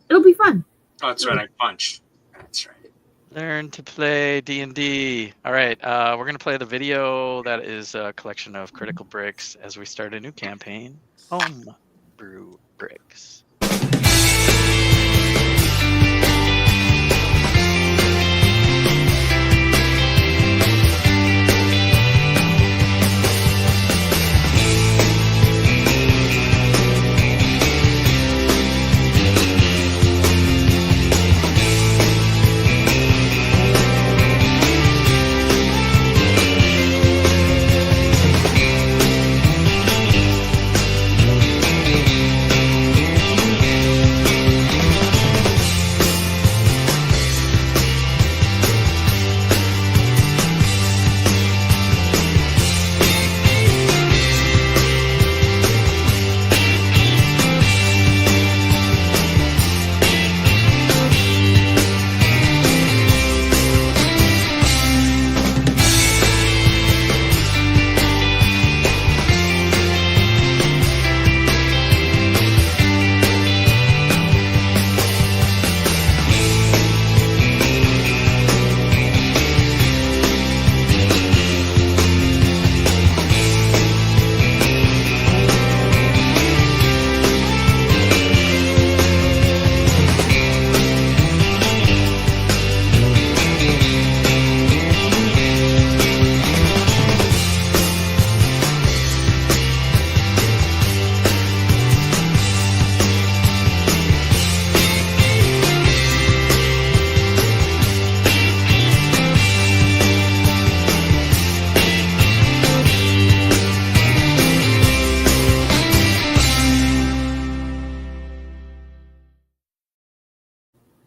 It'll be fun. Oh, that's right. I punched. That's right. Learn to play D&D. All right, we're going to play the video that is a collection of critical bricks as we start a new campaign, Homebrew Bricks.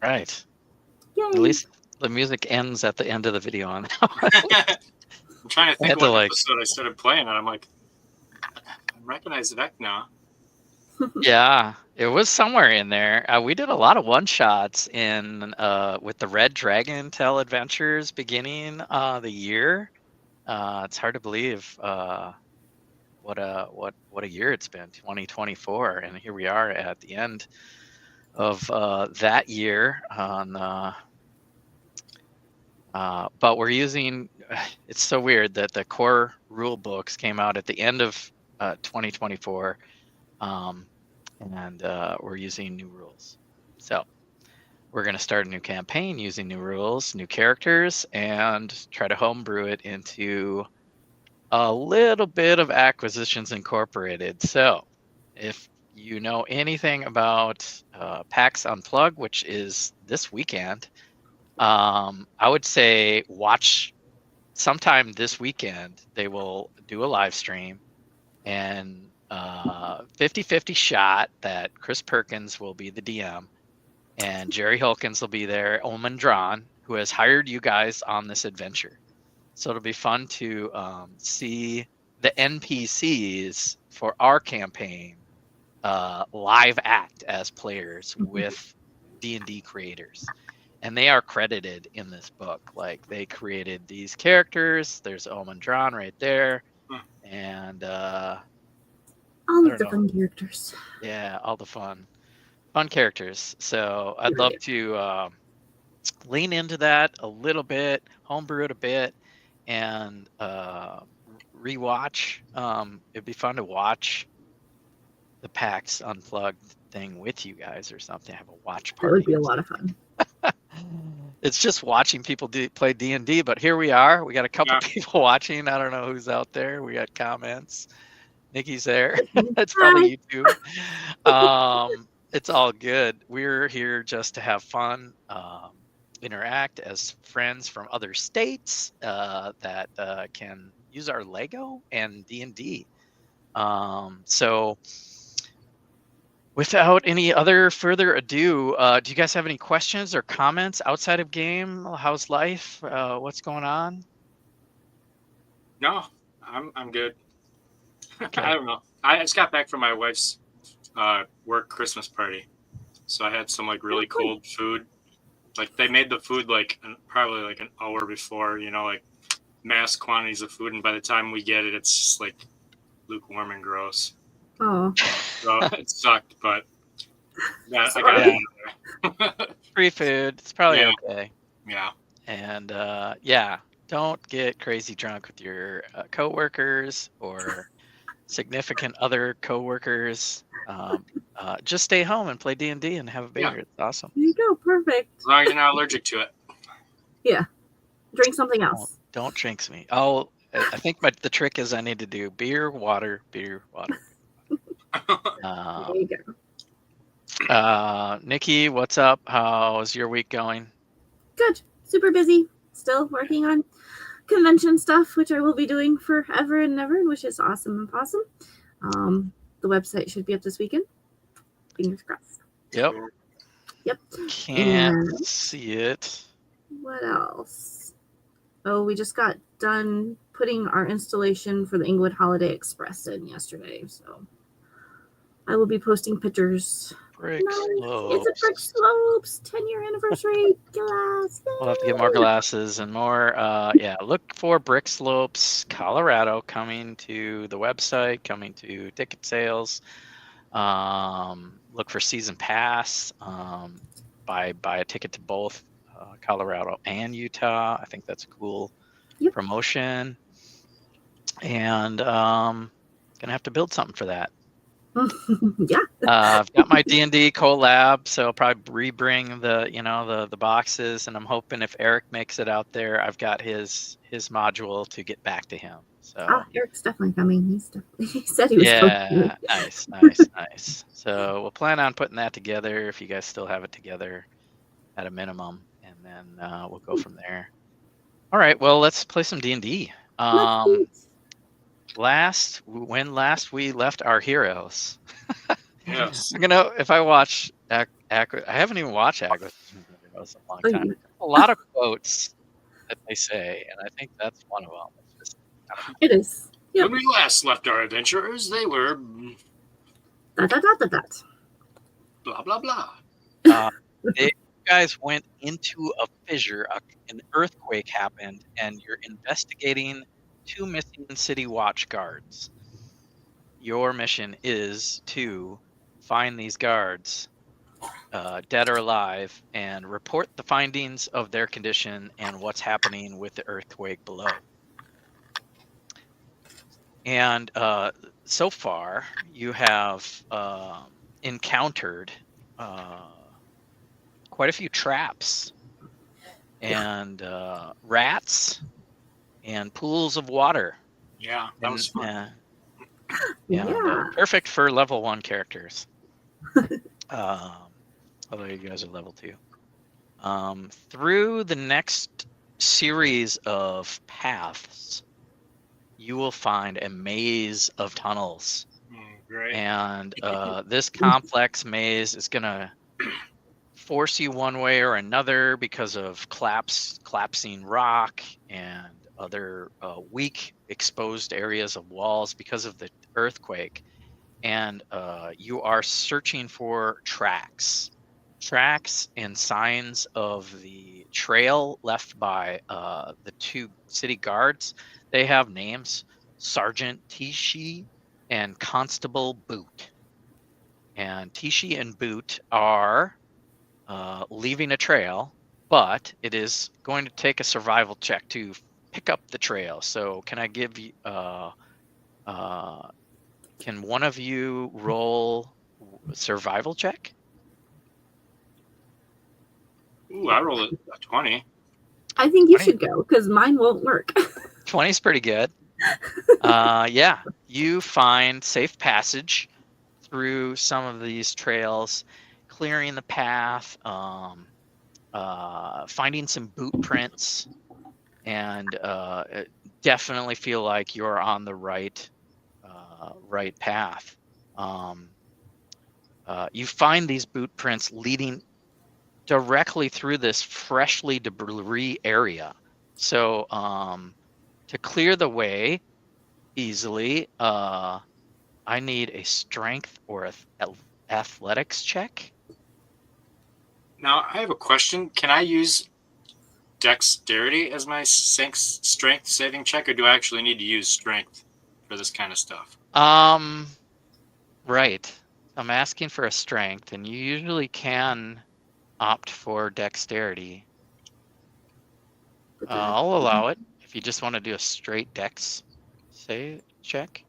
Right. Yay. At least the music ends at the end of the video on that one. I'm trying to think had to, what like- episode I started playing, and I'm like, I recognize the deck now. Yeah, it was somewhere in there. We did a lot of one-shots in with the Red Dragon Tale Adventures beginning the year. It's hard to believe what a year it's been, 2024, and here we are at the end of that year on but we're using it's so weird that the core rule books came out at the end of 2024 and we're using new rules. So we're going to start a new campaign using new rules, new characters, and try to homebrew it into a little bit of Acquisitions Incorporated. So if you know anything about PAX Unplugged, which is this weekend, I would say watch sometime this weekend. They will do a live stream and 50-50 shot that Chris Perkins will be the DM and Jerry Hulkins will be there, Omen Drawn, who has hired you guys on this adventure. So it'll be fun to see the NPCs for our campaign live act as players with D&D creators. And they are credited in this book. Like, they created these characters. There's Omen Drawn right there. And all of the fun characters. Yeah, all the fun characters. So I'd love to lean into that a little bit, homebrew it a bit, and rewatch. It'd be fun to watch the PAX Unplugged thing with you guys or something. Have a watch party. That would be a lot of fun. It's just watching people play D&D, but here we are. We got a couple people watching. I don't know who's out there. We got comments. Nikki's there. It's probably you too. It's all good. We're here just to have fun, interact as friends from other states that can use our Lego and D&D. So without any other further ado, do you guys have any questions or comments outside of game? How's life? What's going on? No, I'm good. Okay. I don't know. I just got back from my wife's work Christmas party, so I had some like really cold food. Like, they made the food like probably like an hour before, you know, like mass quantities of food, and by the time we get it, it's just like lukewarm and gross. Oh, So it sucked, but yeah, I got it out of there. Free food. It's probably Yeah. okay. Yeah. And yeah, don't get crazy drunk with your coworkers or significant other coworkers. Just stay home and play D&D and have a Yeah. beer. It's awesome. There you go. Perfect. As long as you're not allergic to it. Yeah. Drink something else. Don't jinx me. I think the trick is I need to do beer, water, beer, water. There you go. Nikki, what's up? How's your week going? Good. Super busy. Still working on convention stuff, which I will be doing forever and ever, which is awesome and possum. The website should be up this weekend. Fingers crossed. Yep. Yep. Can't see it. What else? Oh, we just got done putting our installation for the Inglewood Holiday Express in yesterday, so I will be posting pictures. Brick It's a Brick Slopes 10-year anniversary glass. We'll have to get more glasses and more. Yeah, look for Brick Slopes, Colorado, coming to the website, coming to ticket sales. Look for season pass. Buy a ticket to both Colorado and Utah. I think that's a cool promotion. And gonna have to build something for that. Yeah. I've got my D&D collab, so I'll probably rebring the boxes, and I'm hoping if Eric makes it out there, I've got his module to get back to him. So Eric's definitely coming. He said he was coming. Nice. So we'll plan on putting that together if you guys still have it together at a minimum, and then we'll go from there. All right, well, let's play some D&D. Last we left our heroes. Yes. If I watch I haven't even watched Aqua Heroes in a long time. A lot of quotes that they say, and I think that's one of them. It is. Yep. When we last left our adventurers, they were blah blah blah. You guys went into a fissure. An earthquake happened, and you're investigating 2 missing city watch guards. Your mission is to find these guards, dead or alive, and report the findings of their condition and what's happening with the earthquake below. And so far, you have encountered quite a few traps and rats and pools of water. Yeah, that was fun. Perfect for level 1 characters. Although you guys are level 2. Through the next series of paths, you will find a maze of tunnels. Great. And this complex maze is going to force you one way or another because of collapsing rock and other weak exposed areas of walls because of the earthquake. And you are searching for tracks and signs of the trail left by the 2 city guards. They have names: Sergeant Tishi and Constable Boot. And Tishi and Boot are leaving a trail, but it is going to take a survival check to pick up the trail. So can I give you can one of you roll a survival check? Ooh, I rolled a 20. I think you should go because mine won't work. 20 is pretty good. Yeah, you find safe passage through some of these trails, clearing the path, finding some boot prints, and definitely feel like you're on the right path. You find these boot prints leading directly through this freshly debris area. So to clear the way easily, I need a strength or athletics check. Now, I have a question. Can I use dexterity as my strength saving check, or do I actually need to use strength for this kind of stuff? Right. I'm asking for a strength, and you usually can opt for dexterity, Put that- I'll allow it. If you just want to do a straight dex check.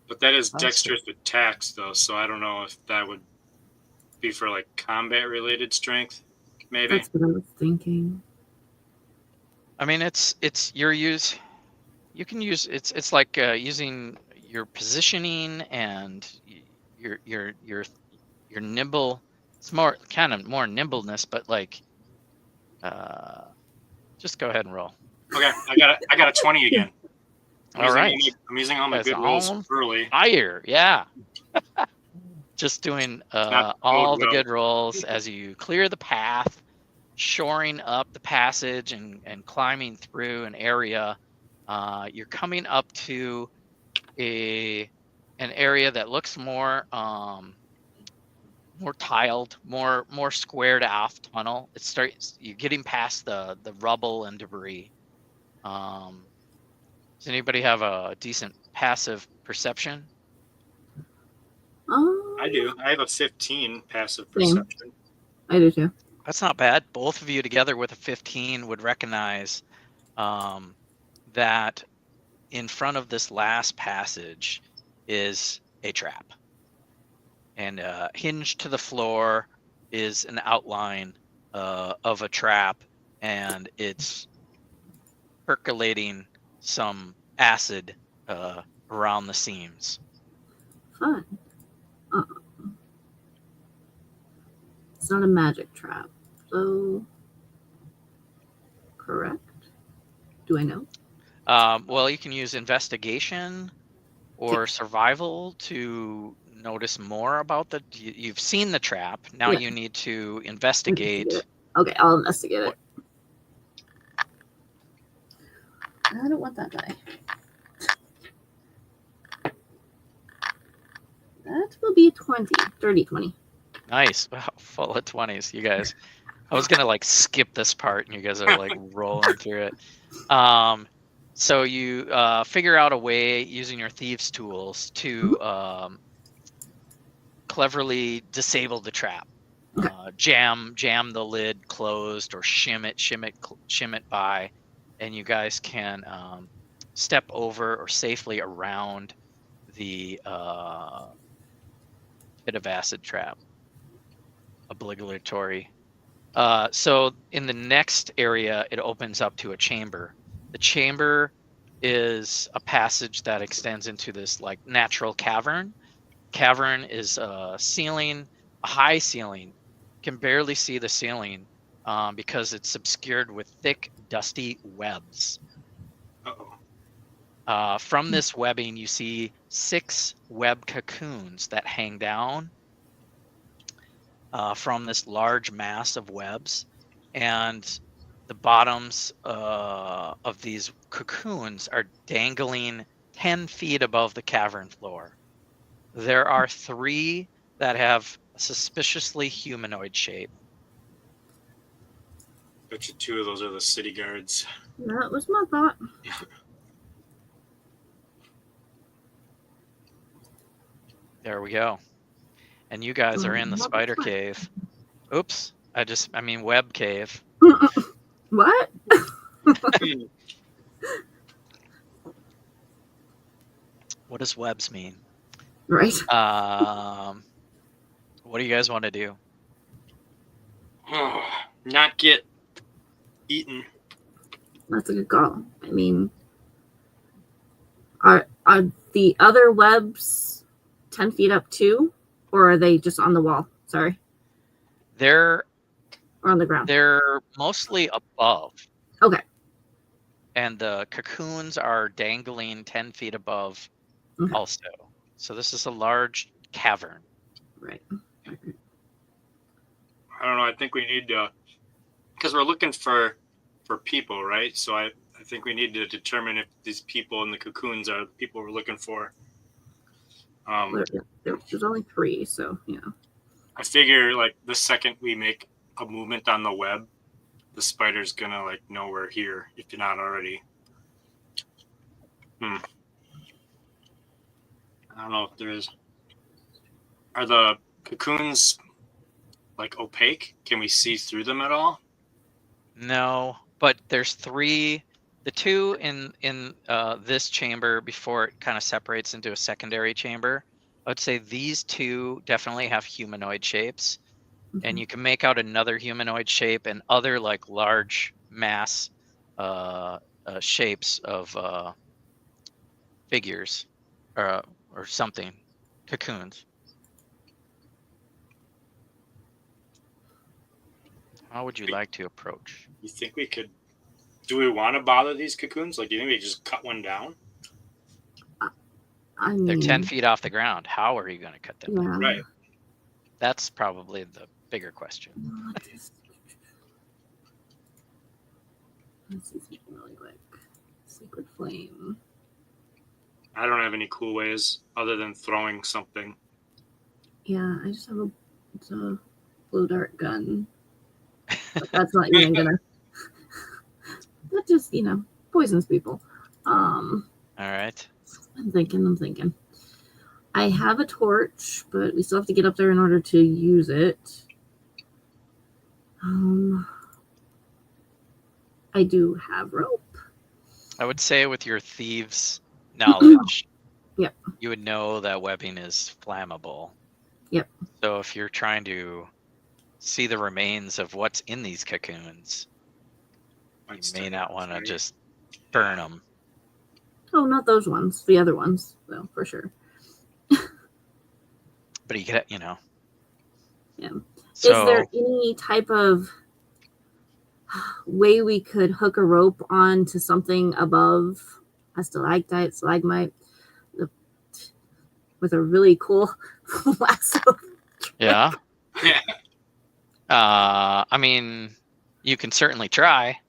But that is That's it. dexterous attacks, though, so I don't know if that would be for like combat-related strength, maybe. That's what I was thinking. I mean, it's your use. You can use it's like using your positioning and your nimble. It's more kind of more nimbleness, but like, just go ahead and roll. Okay, I got a 20 again. All right, I'm using all my guys, good rolls on early. fire, yeah. Just doing Not all bode the well. good rolls as you clear the path, shoring up the passage and climbing through an area. You're coming up to an area that looks more more tiled, more squared off tunnel. You're getting past the rubble and debris. Does anybody have a decent passive perception? I do. I have a 15 passive Same. perception. I do too. That's not bad. Both of you together with a 15 would recognize that in front of this last passage is a trap. And hinged to the floor is an outline of a trap, and it's percolating some acid around the seams. Fun. It's not a magic trap, so correct? Do I know? Well, you can use investigation or survival to notice more about you've seen the trap. Now Yeah. you need to investigate. Okay, I'll investigate it. I don't want that die. That will be 20. 30, 20. Nice. Wow, full of 20s, you guys. I was gonna like skip this part and you guys are like rolling through it. So you figure out a way using your thieves tools to cleverly disable the trap. Okay. Jam the lid closed or shim it by, and you guys can step over or safely around the bit of acid trap. Obligatory. So in the next area, it opens up to a chamber. The chamber is a passage that extends into this like natural cavern. Cavern is a ceiling, a high ceiling. You can barely see the ceiling because it's obscured with thick, dusty webs. Uh-oh. From this webbing, you see 6 web cocoons that hang down from this large mass of webs, and the bottoms of these cocoons are dangling 10 feet above the cavern floor. There are 3 that have a suspiciously humanoid shape. Bet you 2 of those are the city guards. That was my thought. There we go. And you guys are in the spider cave. Oops. I mean web cave. What? What does webs mean? Right. What do you guys want to do? Not get eaten. That's a good call. I mean, are the other webs 10 feet up too? Or are they just on the wall? Sorry. They're Or on the ground? They're mostly above. Okay. And the cocoons are dangling 10 feet above also. So this is a large cavern. Right. I don't know. I think we need to, because we're looking for people, right? So I think we need to determine if these people in the cocoons are the people we're looking for. There's only 3, so yeah. I figure like the second we make a movement on the web, the spider's gonna like know we're here if you're not already. I don't know if there's. Are the cocoons like opaque? Can we see through them at all? No, but there's three. The two in this chamber before it kind of separates into a secondary chamber. I would say these two definitely have humanoid shapes, and you can make out another humanoid shape and other like large mass shapes of figures or something, cocoons. How would you like to approach? You think we could? Do we want to bother these cocoons? Like, do you think we just cut one down? I mean, They're 10 feet off the ground. How are you going to cut them down? yeah. Right. That's probably the bigger question. Let's see something really quick. Sacred flame. I don't have any cool ways other than throwing something. Yeah, I just have it's a glow dart gun. But that's not even gonna. That just poisons people. All right. I'm thinking. I have a torch, but we still have to get up there in order to use it. I do have rope. I would say with your thieves' knowledge, Yep. you would know that webbing is flammable. Yep. So if you're trying to see the remains of what's in these cocoons, you may not want to just burn them. Oh, not those ones. The other ones, though, for sure. But you get, Yeah. So, Is there any type of way we could hook a rope onto something above a stalactite, stalagmite, with a really cool lasso? yeah. Yeah. I mean, you can certainly try.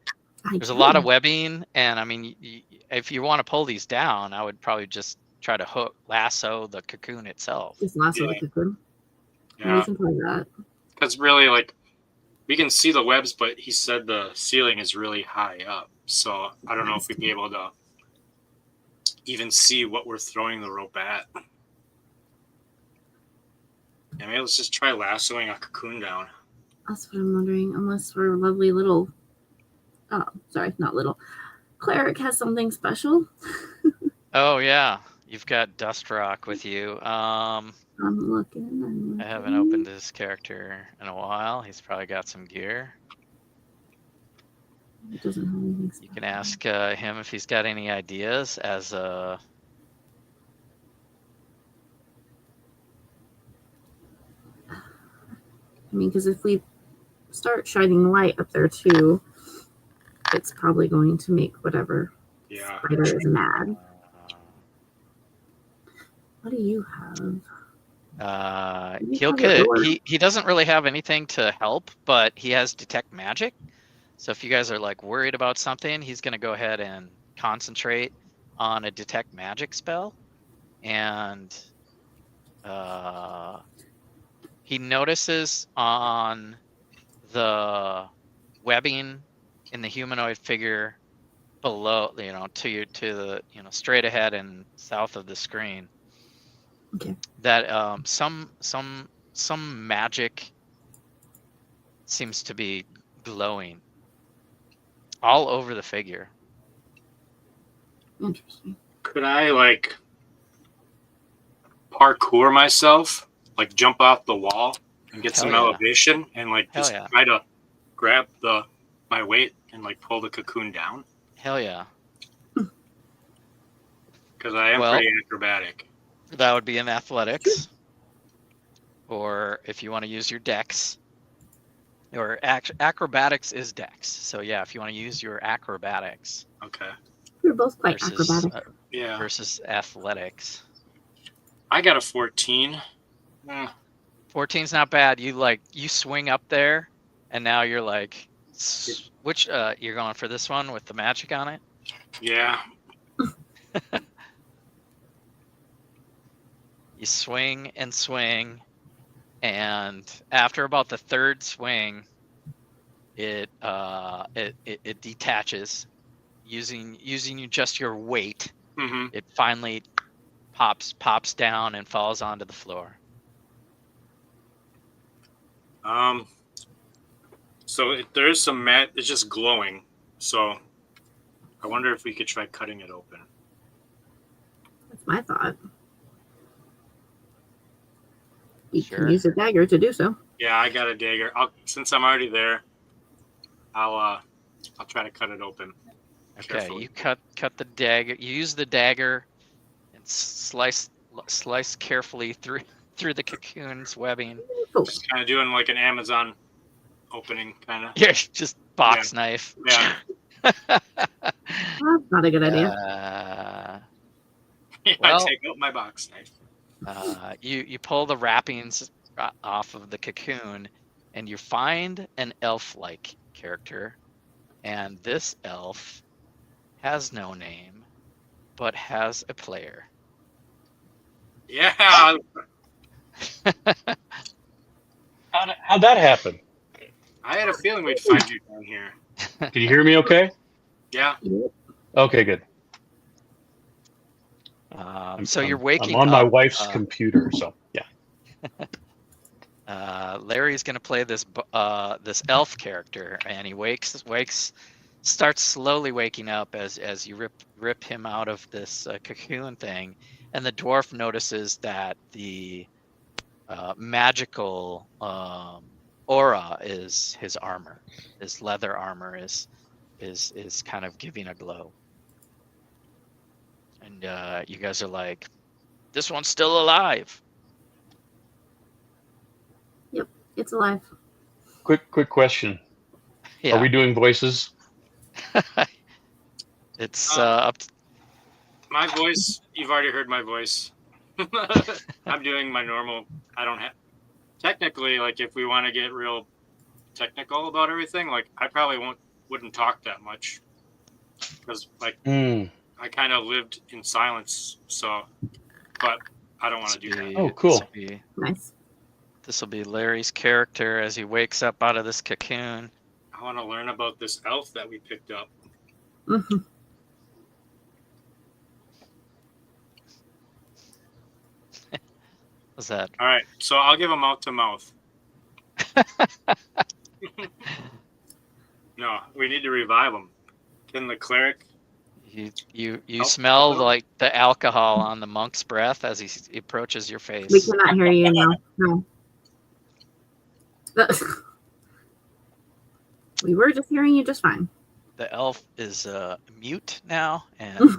There's a lot of webbing, and I mean, if you want to pull these down, I would probably just try to lasso the cocoon itself. Just lasso the cocoon. Yeah. We can try that. Because really, like, we can see the webs, but he said the ceiling is really high up. So I don't know if we'd be able to even see what we're throwing the rope at. Yeah, maybe let's just try lassoing a cocoon down. That's what I'm wondering. Unless we're lovely little. Oh, sorry, not little. Cleric has something special. Oh yeah, you've got Dust Rock with you. I'm looking. I haven't opened his character in a while. He's probably got some gear. It doesn't have anything special. You can ask him if he's got any ideas as a. I mean, because if we start shining light up there too, it's probably going to make whatever spider is mad. What do you have? He doesn't really have anything to help, but he has detect magic. So if you guys are like worried about something, he's going to go ahead and concentrate on a detect magic spell, and he notices on the webbing in the humanoid figure below, to the straight ahead and south of the screen. Okay. That some magic seems to be glowing all over the figure. Interesting. Could I parkour myself, jump off the wall and get some elevation and just try to grab my weight and pull the cocoon down? Hell yeah. Because I am pretty acrobatic. That would be in athletics. Or if you want to use your dex. Or acrobatics is dex. So yeah, if you want to use your acrobatics. Okay. We're both quite acrobatic. Versus athletics. I got a 14. 14's not bad. You swing up there, and now you're which you're going for this one with the magic on it? Yeah. You swing and swing, and after about the third swing, it detaches, using just your weight. Mm-hmm. It finally pops down and falls onto the floor. So there is some mat. It's just glowing. So I wonder if we could try cutting it open. That's my thought. You Sure. can use a dagger to do so. Yeah, I got a dagger. Since I'm already there, I'll try to cut it open. Okay, Carefully. you cut the dagger. You use the dagger and slice carefully through the cocoon's webbing. Cool. Just kind of doing like an Amazon opening, kind of. Yeah, just box knife. Yeah. That's not a good idea. I Well- take out my box knife. You pull the wrappings off of the cocoon, and you find an elf-like character, and this elf has no name, but has a player. Yeah. How'd that happen? I had a feeling we'd find you down here. Can you hear me okay? Yeah. Okay, good. So you're waking I'm on my up, wife's computer, so yeah. Larry's gonna play this elf character, and he starts slowly waking up as you rip him out of this cocoon thing, and the dwarf notices that the magical aura is his armor. His leather armor is kind of giving a glow, and you guys are like, "This one's still alive." It's alive. Quick question. Yeah. Are we doing voices? It's up to, My voice, you've already heard my voice. I'm doing my normal. I don't have. Technically, like if we want to get real technical about everything, like I probably wouldn't talk that much because like I kind of lived in silence. So, but I don't want to do that. Oh, cool. Nice. This will be Larry's character as he wakes up out of this cocoon. I want to learn about this elf that we picked up. Mhm. What's that? All right, so I'll give him mouth to mouth. No, we need to revive him. Can the cleric? You Oh, smell hello? like the alcohol on the monk's breath as he approaches your face. We cannot hear you now. No. We were just hearing you just fine. The elf is mute now, and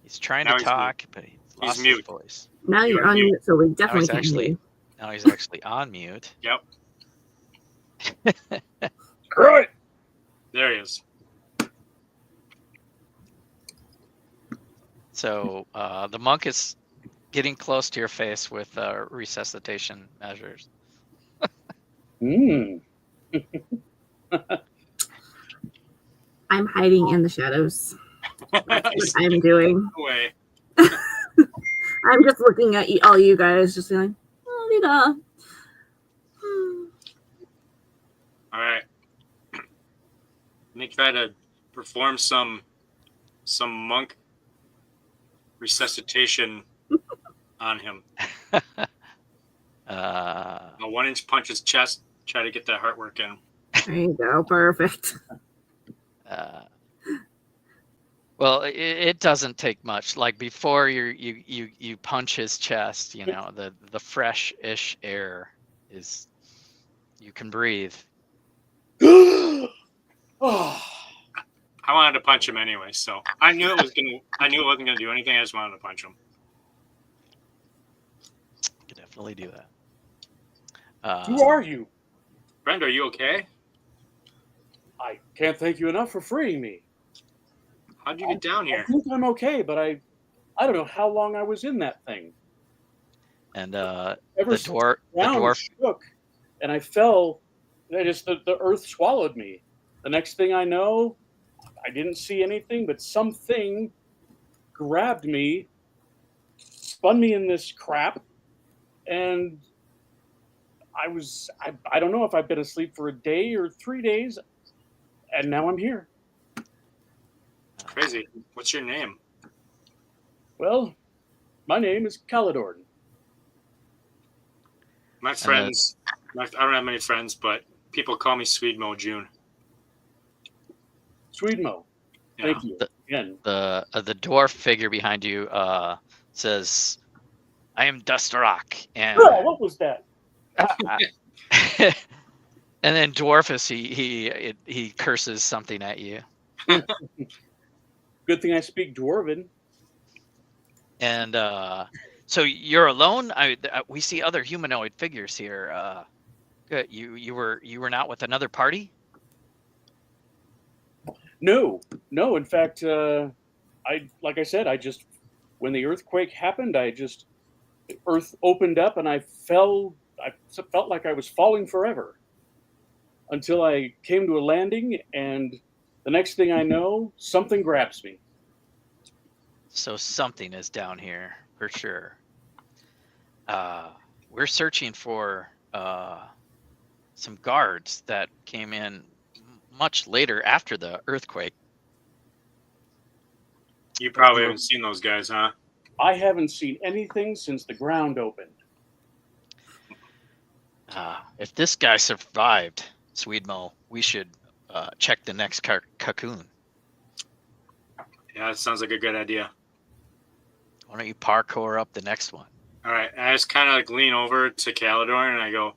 he's trying Now to he's talk, but he's lost his mute. voice. Now you're on mute, so we definitely can't hear you. Now he's actually on mute. Yep, Right. there he is. So the monk is getting close to your face with resuscitation measures. I'm hiding in the shadows. That's what I'm doing. Away. I'm just looking at all you guys, just feeling, oh, Lita. All right. Let me try to perform some monk resuscitation on him. A 1-inch punch his chest. Try to get that heart work in. There you go. Perfect. Well, it doesn't take much. Like before you punch his chest, you know, the fresh-ish air is, you can breathe. I wanted to punch him anyway, so I knew it wasn't gonna do anything. I just wanted to punch him. You can definitely do that. Who are you? Brenda, are you okay? I can't thank you enough for freeing me. How'd you get down I here? think I'm okay, but I don't know how long I was in that thing. And Ever the since dwarf ground shook, and I fell. And the earth swallowed me. The next thing I know, I didn't see anything, but something grabbed me, spun me in this crap, and I don't know if I've been asleep for a day or 3 days, and now I'm here. Crazy. What's your name? Well, my name is Caladorn. My friends I don't have many friends, but people call me Sweedmo Joon. Sweedmo. Yeah. Thank you again. The dwarf figure behind you says, "I am Dustarock," and Oh, what was that? and then Dwarfus he curses something at you, Good thing I speak Dwarven. and so you're alone. We see other humanoid figures here. Good. You were not with another party? No. In fact, like I said, I just when the earthquake happened, the earth opened up and I felt like I was falling forever until I came to a landing, and the next thing I know, something grabs me. So something is down here for sure. We're searching for some guards that came in much later after the earthquake. You probably haven't seen those guys, huh? I haven't seen anything since the ground opened. If this guy survived, Sweedmo, we should check the next cocoon. Yeah, that sounds like a good idea. Why don't you parkour up the next one? All right. I just kind of like lean over to Calidor and I go,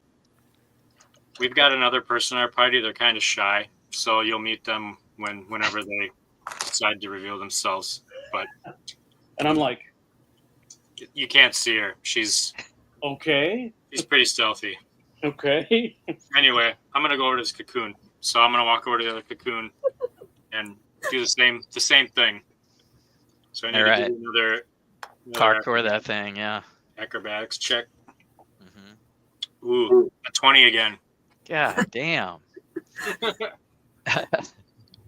we've got another person in our party. They're kind of shy, so you'll meet them whenever they decide to reveal themselves. But And I'm like, you can't see her. She's okay. pretty stealthy. Okay. Anyway, I'm gonna go over to this cocoon. So I'm gonna walk over to the other cocoon and do the same thing. So I need to do another parkour that thing, yeah. Acrobatics check. Mm-hmm. Ooh, a 20 again. God damn.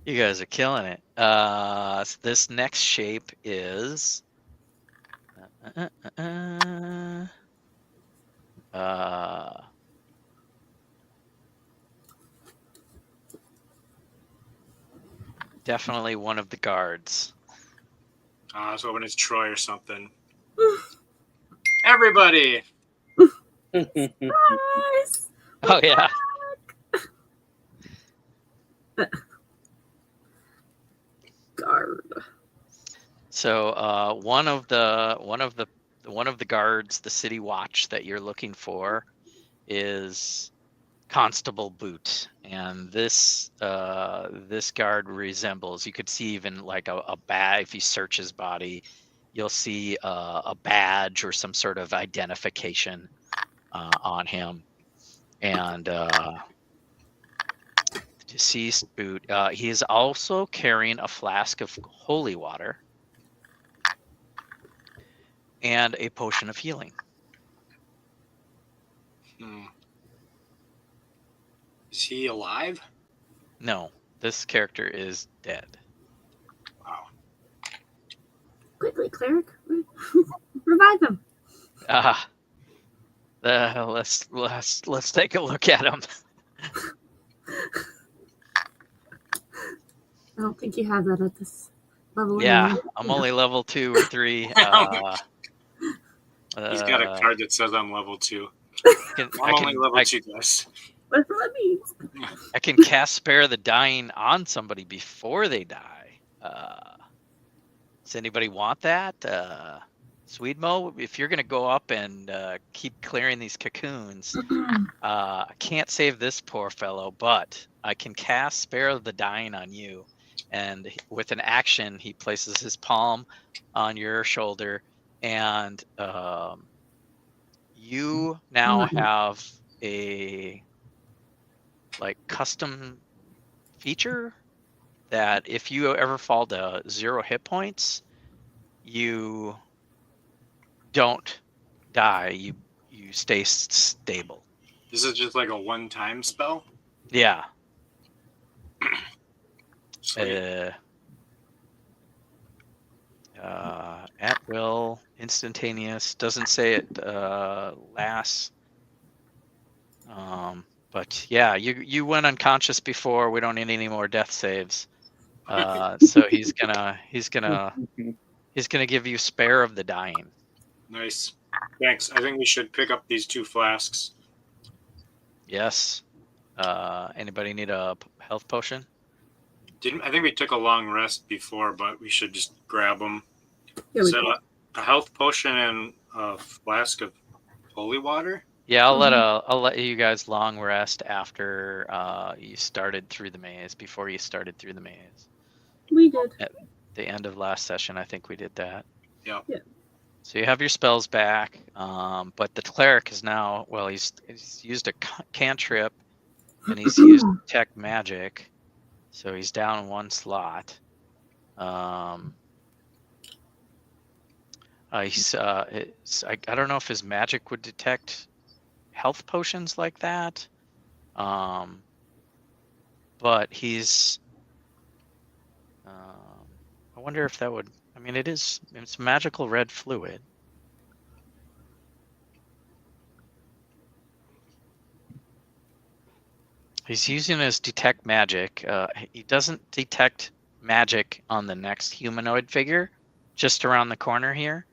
You guys are killing it. So this next shape is definitely one of the guards. I was hoping it's Troy or something. Everybody. Surprise! Oh yeah. Guard. So one of the guards, the city watch that you're looking for, is Constable Boot, and this guard resembles. You could see even like a badge. If you search his body, you'll see a badge or some sort of identification on him. And deceased Boot. He is also carrying a flask of holy water and a potion of healing. Is he alive? No, this character is dead. Wow. Quickly, cleric. Revive him. Let's take a look at him. I don't think you have that at this level. Yeah, anyway. I'm only level 2 or 3. He's got a card that says I'm level 2. I'm only level 2, guys. Whatever that means. I can cast Spare the Dying on somebody before they die. Does anybody want that? Sweedmo, if you're going to go up and keep clearing these cocoons, I can't save this poor fellow, but I can cast Spare the Dying on you. And with an action, he places his palm on your shoulder, and you now have a custom feature that if you ever fall to 0 hit points, you don't die. You stay stable. This is just like a one-time spell? Yeah. At will, instantaneous. Doesn't say it lasts. But yeah, you went unconscious before. We don't need any more death saves. So he's gonna give you Spare of the Dying. Nice. Thanks. I think we should pick up these 2 flasks. Yes. Anybody need a health potion? I think we took a long rest before, but we should just grab them. Yeah, Is we that a health potion and a flask of holy water? Yeah, I'll let you guys long rest after you started through the maze. Before you started through the maze. we did. At the end of last session, I think we did that. Yeah. Yeah. So you have your spells back, but the cleric is now, well, he's used a cantrip, and he's used detect magic, so he's down one slot. I don't know if his magic would detect health potions like that, but he's. I wonder if that would. I mean, it's magical red fluid. He's using his detect magic. He doesn't detect magic on the next humanoid figure, just around the corner here.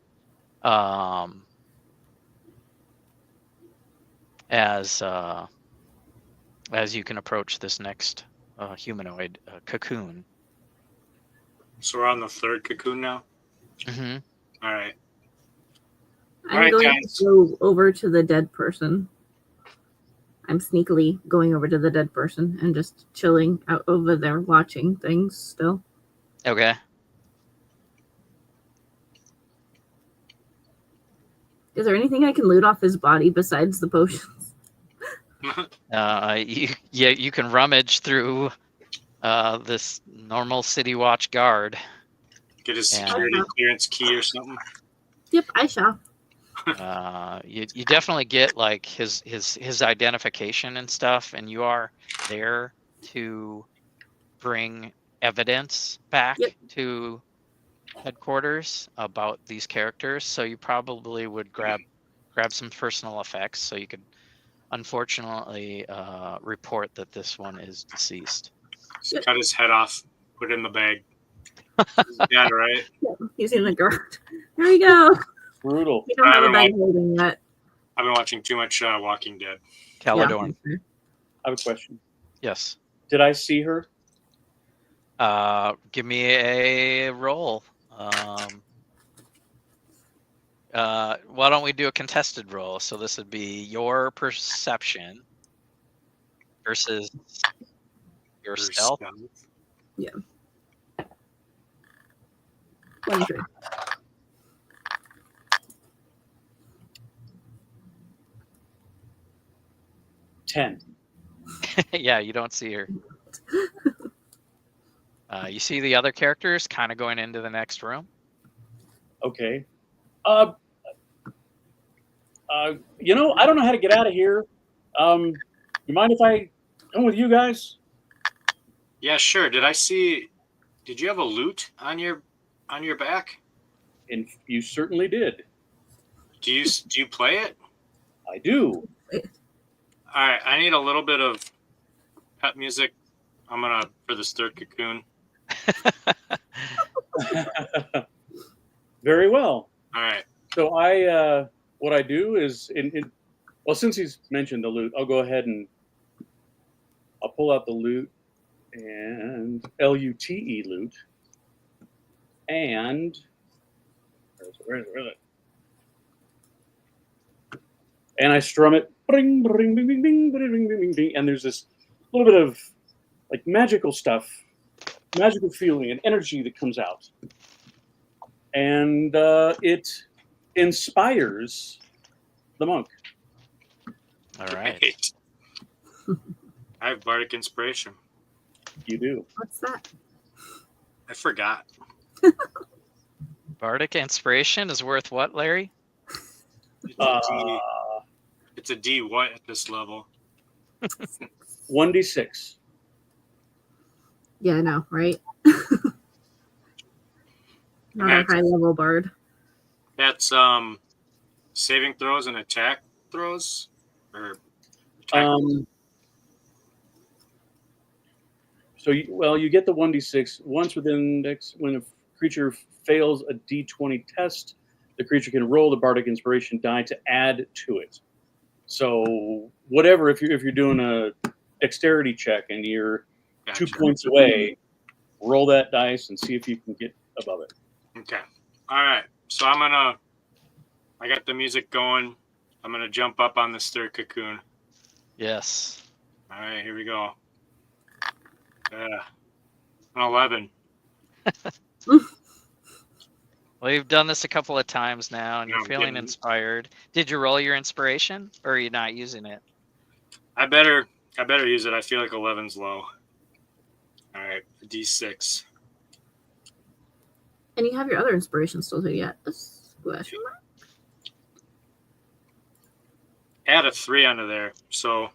As you can approach this next humanoid cocoon. So we're on the third cocoon now? Mm-hmm. All right. I'm Alright, going guys. to go over to the dead person. I'm sneakily going over to the dead person and just chilling out over there watching things still. Okay. Is there anything I can loot off his body besides the potions? You can rummage through this normal City Watch guard. Get his security clearance key or something. Yep, I shall. You definitely get like his identification and stuff, and you are there to bring evidence back to headquarters about these characters. So you probably would grab some personal effects, so you could unfortunately report that this one is deceased. Just cut his head off, put it in the bag. Yeah, right. He's in the guard. There we go. Brutal. We don't have a bag holding yet. I've been watching too much Walking Dead. Caladorn. Yeah. I have a question. Yes. Did I see her? Give me a roll. Why don't we do a contested roll? So this would be your perception versus your stealth. Yeah. 23. Ten. Yeah, you don't see her. You see the other characters kind of going into the next room. Okay. I don't know how to get out of here. You mind if I come with you guys? Yeah, sure. Did you have a loot on your back? And you certainly did. Do you play it? I do. All right, I need a little bit of pep music. For this third cocoon. Very well. All right. So what I do is, since he's mentioned the loot, I'll go ahead and I'll pull out the loot and LUTE loot, and where is it? And I strum it, bring, bring, bing, bing, bing, bing, bing, bing, bing, and there's this little bit of like magical stuff, magical feeling and energy that comes out, and it inspires the monk. All right. Great. I have bardic inspiration. You do. What's that? I forgot. Bardic inspiration is worth what, Larry? It's a D what at this level? 1d6. Yeah, I know, right? Not a high level bard. That's saving throws and attack throws, or attack. So you get the 1d6 once within next. When a creature fails a d20 test, the creature can roll the bardic inspiration die to add to it. So whatever, if you're doing a dexterity check and you're Gotcha. 2 points away, roll that dice and see if you can get above it. Okay. All right. So I got the music going. I'm gonna jump up on this third cocoon. Yes. All right, here we go. An 11. Well, you've done this a couple of times now, and Yeah, you're I'm feeling getting- inspired. Did you roll your inspiration, or are you not using it? I better use it. I feel like 11's low. All right, a D6. And you have your other inspiration still too yet. Question mark? Add a 3 onto there. So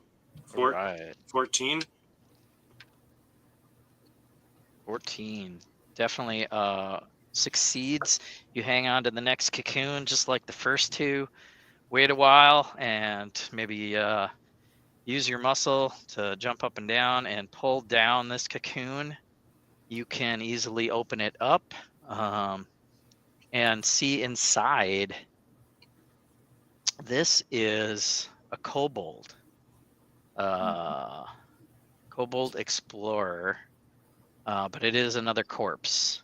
All right. 14. 14 definitely succeeds. You hang on to the next cocoon just like the first two. Wait a while and maybe use your muscle to jump up and down and pull down this cocoon. You can easily open it up and see inside. This is a kobold. Kobold explorer. But it is another corpse.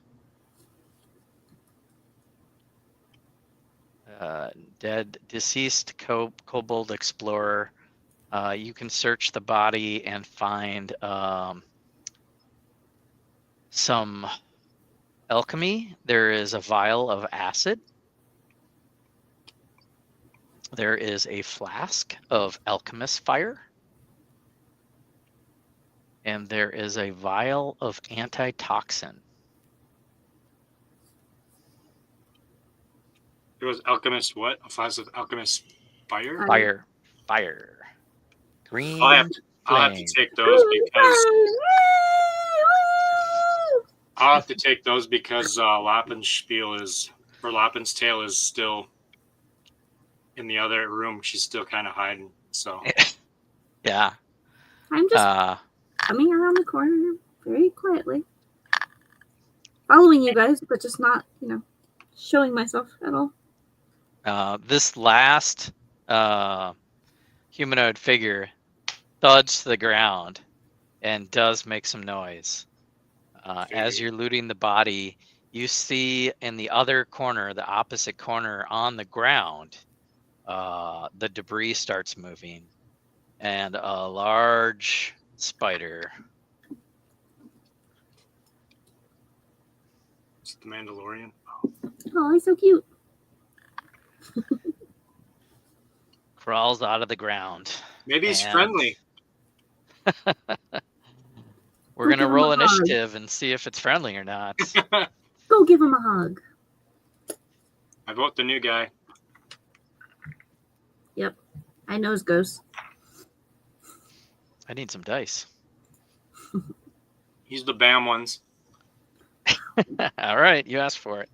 Dead, deceased kobold explorer. You can search the body and find some alchemy. There is a vial of acid. There is a flask of alchemist fire. And there is a vial of antitoxin. It was alchemist what? A flask of alchemist fire? Fire. Green. I'll have to take those because Loppenstail is still in the other room. She's still kind of hiding. So Yeah. I'm just coming around the corner very quietly, following you guys, but just not, showing myself at all. This last humanoid figure thuds to the ground and does make some noise. As you're looting the body, you see in the other corner, the opposite corner on the ground, the debris starts moving and a large spider. It's the Mandalorian. Oh, he's so cute. Crawls out of the ground. Maybe he's And friendly. We're going to give him roll a hug. initiative and see if it's friendly or not. Go give him a hug. I vote the new guy. Yep. I knows ghosts. I need some dice. He's the BAM ones. All right, you asked for it.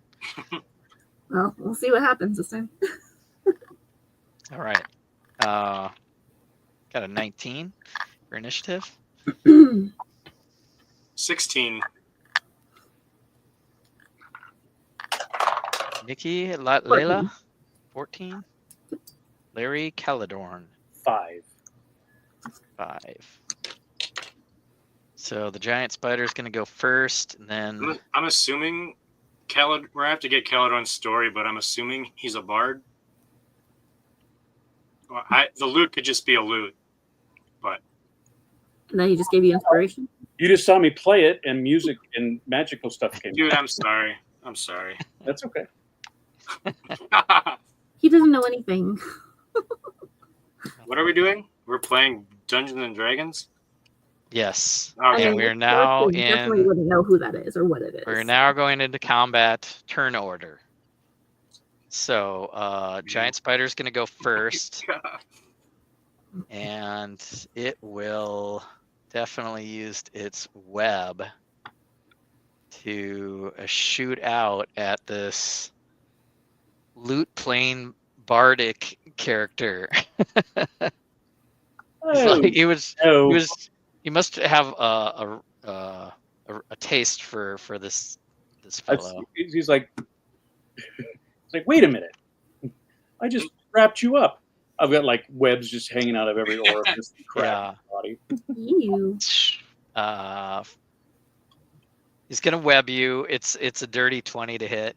Well, we'll see what happens this time. All right. Got a 19 for initiative. 16. Nikki, Layla, 14. Larry, Caledorn, 5. 5. So the giant spider is going to go first, and then I'm assuming we're going to have to get Caledon's story, but I'm assuming he's a bard. Well, the loot could just be a loot, but And then he just gave you inspiration. You just saw me play it, and music and magical stuff came. dude, I'm sorry. I'm sorry. That's okay. He doesn't know anything. What are we doing? We're playing Dungeons and Dragons? yes, Okay. and we're now Fortune definitely in. wouldn't know who that is or what it is. We're now going into combat turn order. So giant spider's going to go first, and it will definitely use its web to shoot out at this lute playing bardic character. Oh, He no. must have a taste for this fellow. He's like, wait a minute. I just wrapped you up. I've got like webs just hanging out of every orifice and crap in the body. Ew. He's gonna web you. It's a dirty 20 to hit,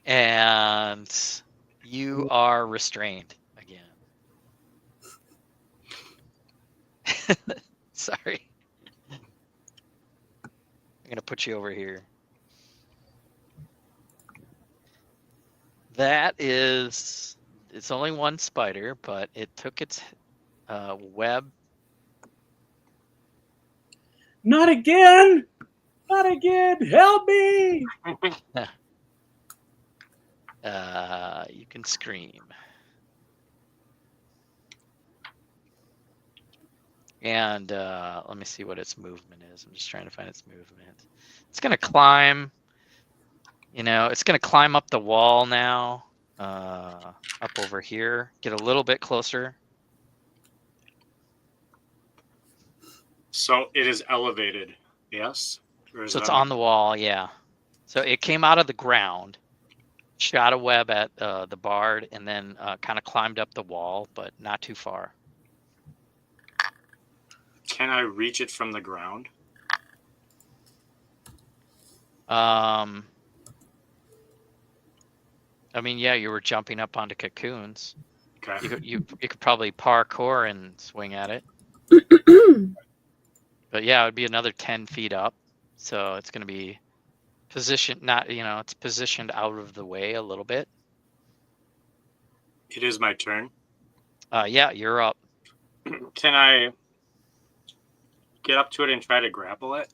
and you are restrained again. Sorry. I'm gonna put you over here. That is, it's only one spider, but it took its web. Not again! Not again! Help me! You can scream. And let me see what its movement is. I'm just trying to find its movement. It's gonna climb. You know, it's gonna climb up the wall now. Up over here. Get a little bit closer. So it is elevated, yes? So it's on the wall, yeah. So it came out of the ground, shot a web at the bard, and then kind of climbed up the wall, but not too far. Can I reach it from the ground? I mean, yeah, you were jumping up onto cocoons. Okay. You could probably parkour and swing at it. But yeah, it would be another 10 feet up. So it's going to be positioned, it's positioned out of the way a little bit. It is my turn. Yeah, you're up. Can I get up to it and try to grapple it?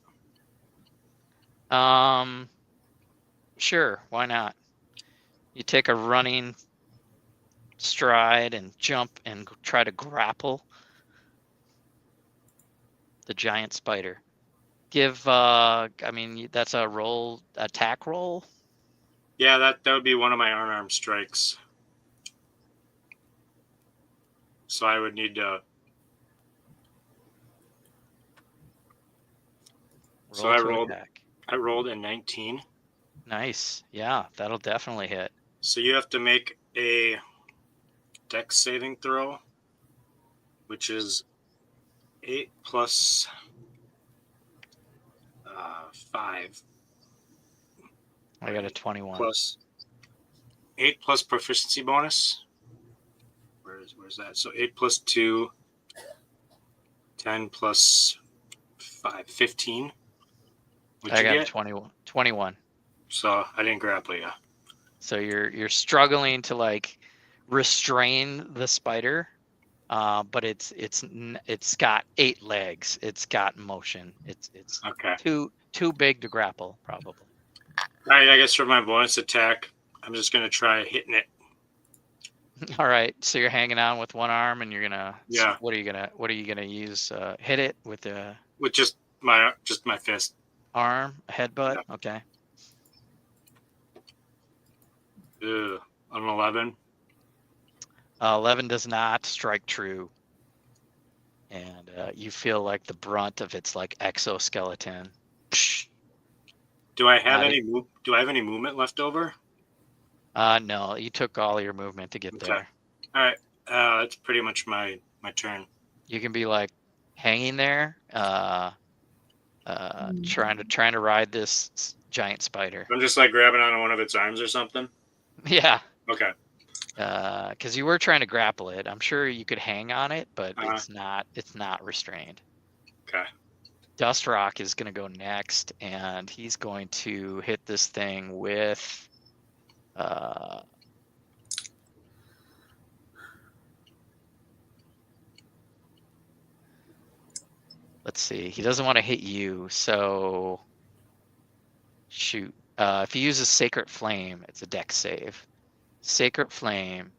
Sure, why not? You take a running stride and jump and try to grapple the giant spider. Give that's a attack roll. Yeah, that would be one of my unarmed strikes. So I would need to. So I rolled a 19. Nice. Yeah, that'll definitely hit. So you have to make a dex saving throw, which is 8 plus 5. I got a 21. Plus 8 plus proficiency bonus. Where's that? So 8 plus 2, 10 plus 5, 15. I got a 21. So I didn't grapple you. So you're struggling to like restrain the spider, but it's got 8 legs. It's got motion. It's okay. Too big to grapple, probably. All right, I guess for my bonus attack, I'm just gonna try hitting it. All right, so you're hanging on with one arm, and you're gonna. Yeah. What are you gonna use? Hit it with just my fist. Arm, a headbutt. Yeah. Okay. An 11. 11 does not strike true, and you feel like the brunt of its like exoskeleton. Do I have any movement left over? No, you took all your movement to get there. All right, that's pretty much my turn. You can be like hanging there, trying to ride this giant spider. I'm just like grabbing onto one of its arms or something. Yeah. Okay. Because you were trying to grapple it. I'm sure you could hang on it, but it's not restrained. Okay. Dust Rock is going to go next, and he's going to hit this thing with let's see. He doesn't want to hit you, so shoot. If he uses Sacred Flame, it's a dex save. Sacred Flame,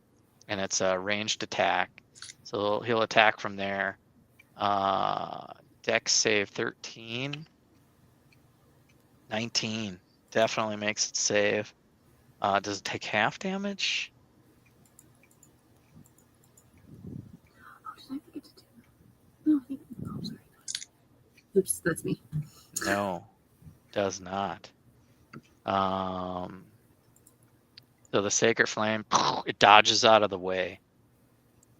and it's a ranged attack. So he'll attack from there. Dex save 13. 19. Definitely makes it save. Does it take half damage? Oh, did I forget to do that? No, I think. Oh, sorry. Oops, that's me. No, does not. So the Sacred Flame, it dodges out of the way.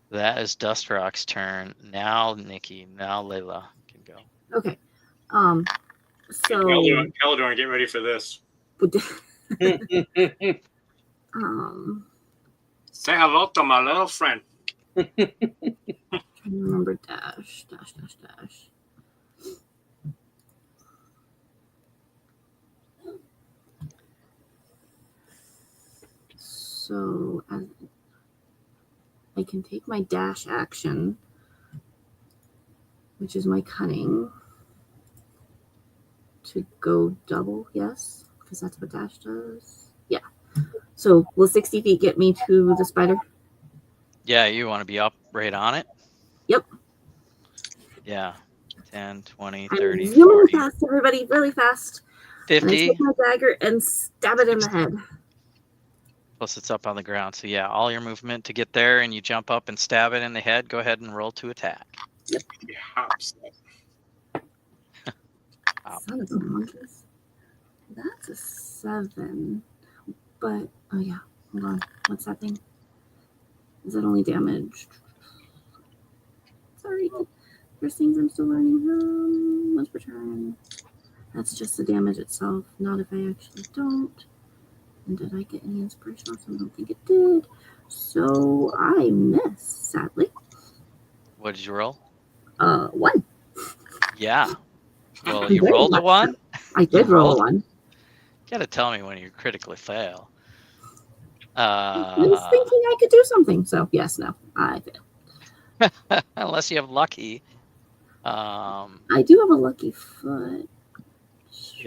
That is Dustrock's turn. Now Nikki, now Layla can go. Okay. So Caledorn, get ready for this. Say hello to my little friend. Trying to remember dash. So I can take my dash action, which is my cunning, to go double, yes, because that's what dash does. Yeah. So will 60 feet get me to the spider? Yeah, you want to be up right on it? Yep. Yeah. 10, 20, I'm 30, zooming 40. fast, everybody, really fast. And I 50. take my dagger and stab it in the head. Plus it's up on the ground. So yeah, all your movement to get there, and you jump up and stab it in the head. Go ahead and roll to attack. He hops. Son of a monkeys. That's a 7. But, oh yeah, hold on. What's that thing? Is that only damage? Sorry. There's things I'm still learning. Once per turn. That's just the damage itself, not if I actually don't. And did I get any inspiration off? I don't think it did. So I miss, sadly. What did you roll? 1. Yeah. Well, I'm you very rolled a much 1? so. I did You roll rolled? a 1. You gotta tell me when you critically fail. I was thinking I could do something. So yes, no, I failed. Unless you have lucky. I do have a lucky foot,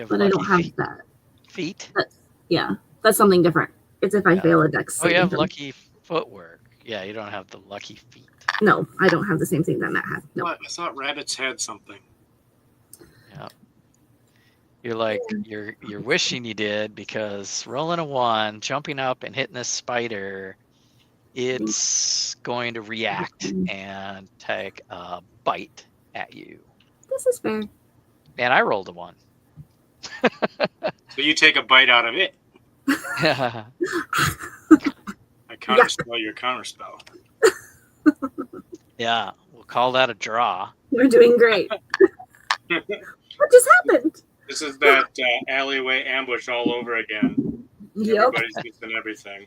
but I don't have feet? that. Feet? That's something different. It's if I Yeah. fail a dex. Oh, you have saving throw. lucky footwork. Yeah, you don't have the lucky feet. No, I don't have the same thing that Matt has. No. I thought rabbits had something. Yeah. You're like you're wishing you did, because rolling a 1, jumping up and hitting this spider, it's going to react and take a bite at you. This is fair. And I rolled a 1. So you take a bite out of it. Yeah. I counterspell your counterspell. Yeah, we'll call that a draw. You're doing great. What just happened? This is that alleyway ambush all over again. Yep. Everybody's missing everything.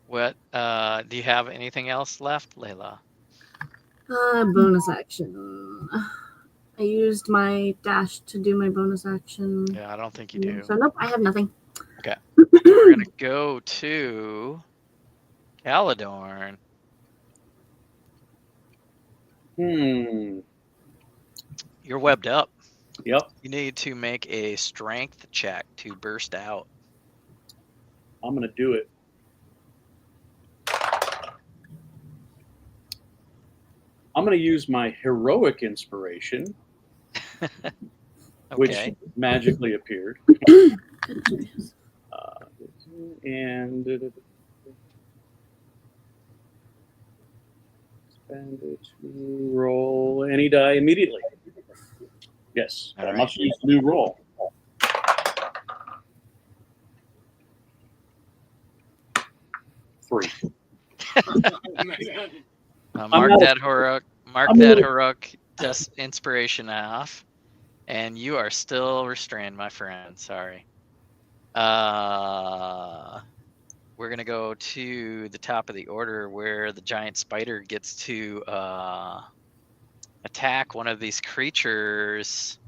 What do you have anything else left, Layla? Bonus action. I used my dash to do my bonus action. Yeah, I don't think you do. So nope, I have nothing. Okay. We're gonna go to Caledorn. Hmm. You're webbed up. Yep. You need to make a strength check to burst out. I'm gonna do it. I'm gonna use my heroic inspiration, which Okay. magically appeared. And spend it to roll any die immediately. Yes, but All I right. must use the new roll. Three. Mark not that heroic. Mark I'm that not- heroic inspiration off, and you are still restrained, my friend. Sorry. We're gonna go to the top of the order where the giant spider gets to attack one of these creatures.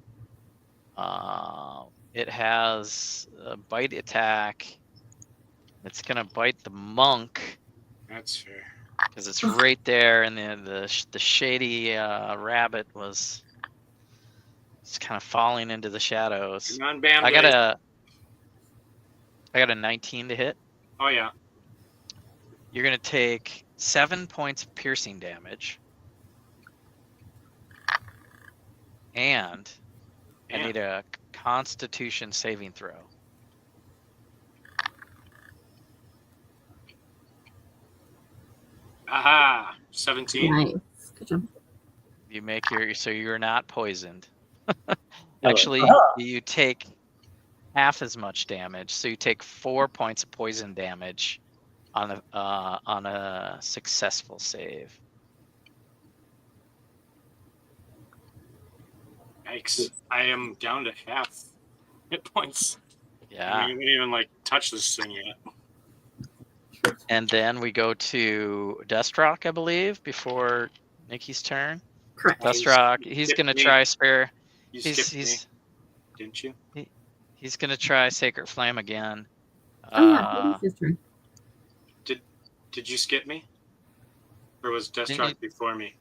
It has a bite attack. It's gonna bite the monk That's fair. because it's right there, and the shady rabbit was just kind of falling into the shadows. Non band. I got a 19 to hit. Oh yeah. You're gonna take 7 points of piercing damage, and I need a Constitution saving throw. Aha. 17. Nice. Good job. You make so you're not poisoned. Actually, you take half as much damage. So you take 4 points of poison damage on a successful save. Yikes! I am down to half hit points. I Yeah. haven't even like touched this thing yet. And then we go to Dustrock, I believe, before Nikki's turn. Correct. Dustrock, he's skipped gonna me. try spare. You He's skipped me, didn't you? he's gonna try Sacred Flame again. Oh yeah, it's his turn. Did you skip me? Or was Deathstroke before me?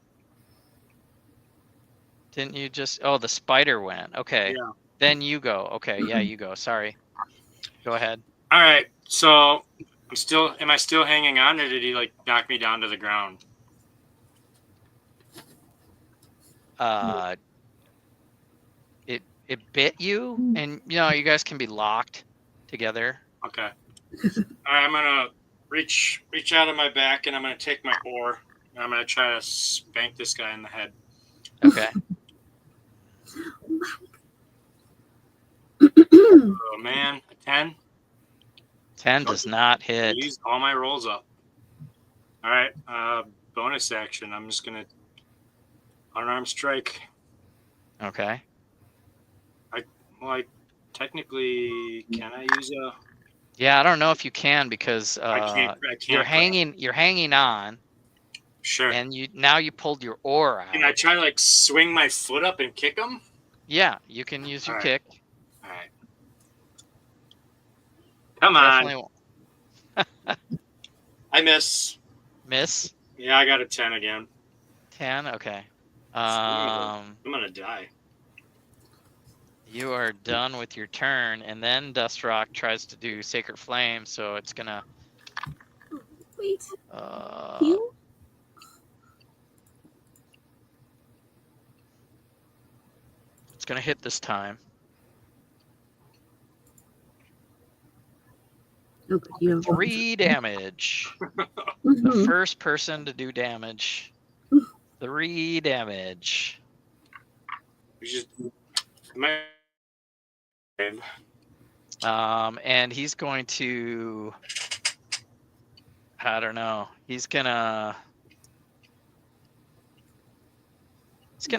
Didn't you just? Oh, the spider went. Okay. Yeah. Then you go. Okay. Yeah, you go. Sorry. Go ahead. All right. So am I still hanging on, or did he like knock me down to the ground? It bit you, and you guys can be locked together. Okay. All right, I'm gonna reach out of my back, and I'm gonna take my oar, and I'm gonna try to spank this guy in the head. Okay. Oh man, a 10. 10 does not hit. Use all my rolls up. All right. Bonus action. I'm just gonna unarmed strike. Okay. I technically can I use a? Yeah, I don't know if you can because I can't. you're hanging on. Sure. And now you pulled your oar out. Can I try to like swing my foot up and kick him? Yeah, you can use your kick. All right. Come on. I miss. Miss? Yeah, I got a 10 again. 10? Okay. I'm gonna die. You are done with your turn, and then Dustrock tries to do Sacred Flame, so it's gonna. Wait. You? It's gonna hit this time. Oh, good. You have 3 damage. The first person to do damage. 3 damage. And he's going to. I don't know. He's gonna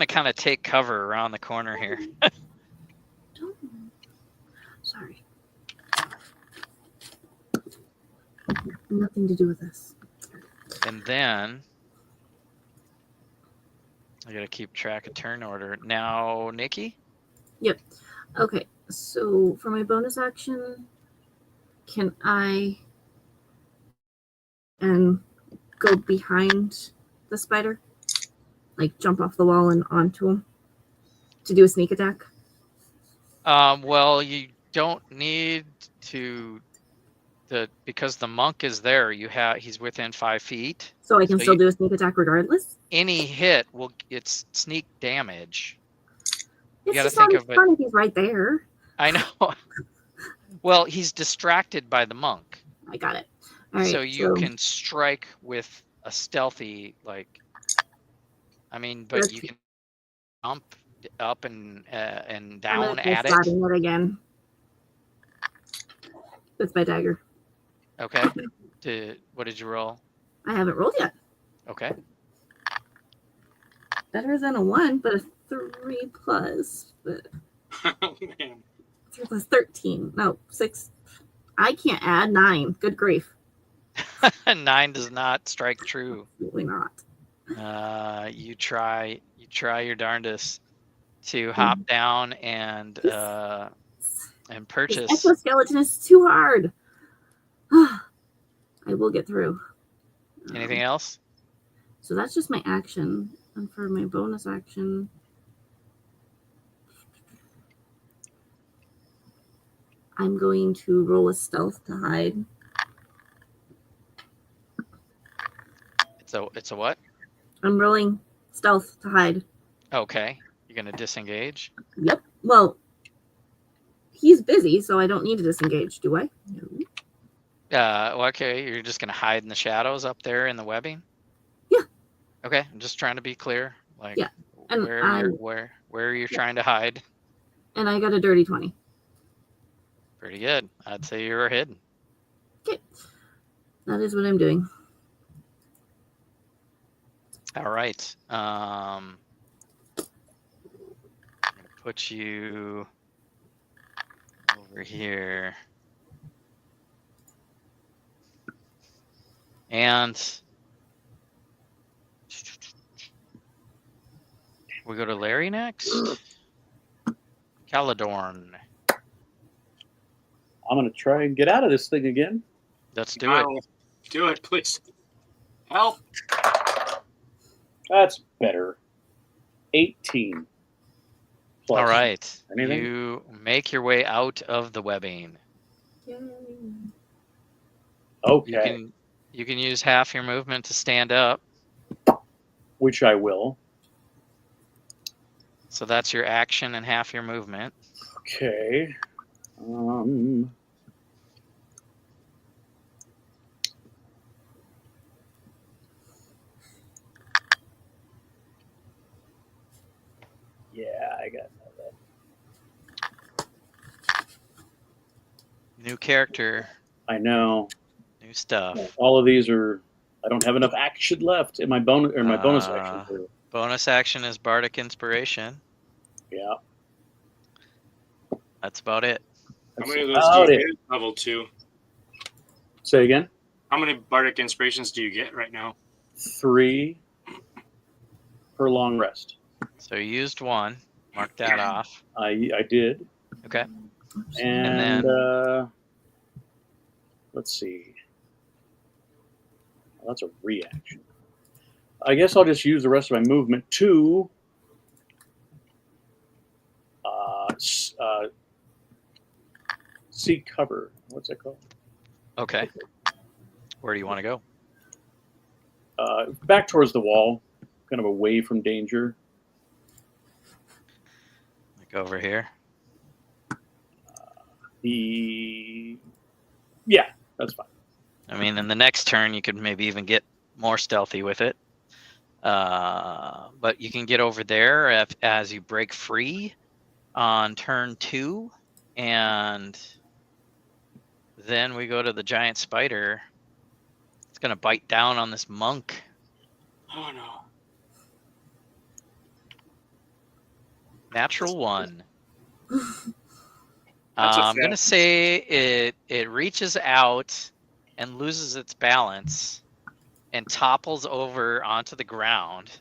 kind of take cover around the corner here. Sorry. Nothing to do with this. And then I gotta keep track of turn order. Now, Nikki? Yep. Okay, so for my bonus action, can I go behind the spider? Like jump off the wall and onto him to do a sneak attack? Well, you don't need to because the monk is there. He's within 5 feet. So I can still do a sneak attack regardless? Any hit it's sneak damage. You It's gotta just think not of it. fun if he's right there. I know. Well, he's distracted by the monk. I got it. All right, so you can strike with a stealthy, but you can jump up and down at it. It again. That's my dagger. Okay. What did you roll? I haven't rolled yet. Okay. Better than a 1, but a 3 plus. But Oh, man. 3 plus 13. No, 6. I can't add 9. Good grief. 9 does not strike true. Absolutely not. You try your darndest to hop down and purchase. This exoskeleton is too hard. I will get through. Anything else? So that's just my action. And for my bonus action, I'm going to roll a stealth to hide. It's a what? I'm rolling stealth to hide. Okay. You're gonna disengage? Yep. Well, he's busy, so I don't need to disengage, do I? No. Okay. You're just gonna hide in the shadows up there in the webbing? Yeah. Okay. I'm just trying to be clear. Yeah. And where are you trying to hide? And I got a dirty 20. Pretty good. I'd say you're hidden. Okay. That is what I'm doing. All right. I'm gonna put you over here. And we go to Larry next. Caledorn. I'm gonna try and get out of this thing again. Let's do it. Do it, please. Help. That's better. 18. Plus All right. anything? You make your way out of the webbing. Yay. Okay, You can use half your movement to stand up. which I will. So that's your action and half your movement. Okay. Yeah, I got that. New character, I know. new stuff. All of these are. I don't have enough action left in my bonus action. Too. Bonus action is Bardic Inspiration. Yeah. That's about it. How That's many of those about do you it. get at level 2? Say again. How many bardic inspirations do you get right now? 3 per long rest. So you used one. Mark that off. I did. Okay. And then- let's see. Well, that's a reaction. I guess I'll just use the rest of my movement to seek cover. What's that called? Okay. Where do you want to go? Back towards the wall, kind of away from danger. Like over here. Yeah, that's fine. I mean, in the next turn, you could maybe even get more stealthy with it. But you can get over there as you break free on turn 2. And then we go to the giant spider. It's going to bite down on this monk. Oh, no. Natural 1. That's a I'm going to fail. say it reaches out and loses its balance and topples over onto the ground.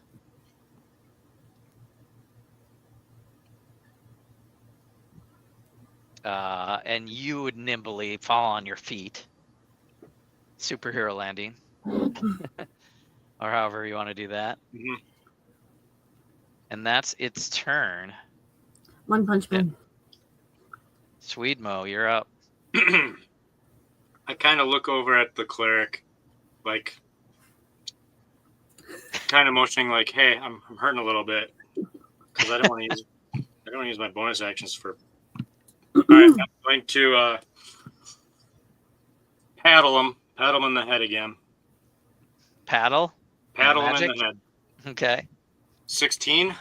And you would nimbly fall on your feet. Superhero landing. Or however you want to do that. Mhm. And that's its turn. One Punch Man. Sweedmo, you're up. I kind of look over at the cleric, like, kind of motioning, like, "Hey, I'm hurting a little bit," because I don't want to use my bonus actions for. All right, I'm going to paddle him in the head again. Paddle Paddle him magic? in the head. Okay. 16.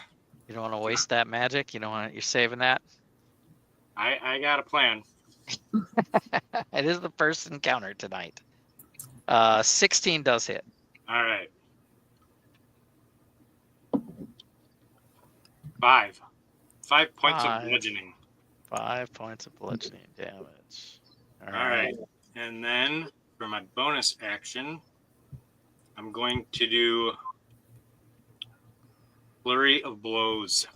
You don't want to waste that magic. You're saving that. I got a plan. It is the first encounter tonight. 16 does hit. All right. 5 points of bludgeoning. 5 points of bludgeoning damage. All right. And then for my bonus action, I'm going to do Flurry of Blows.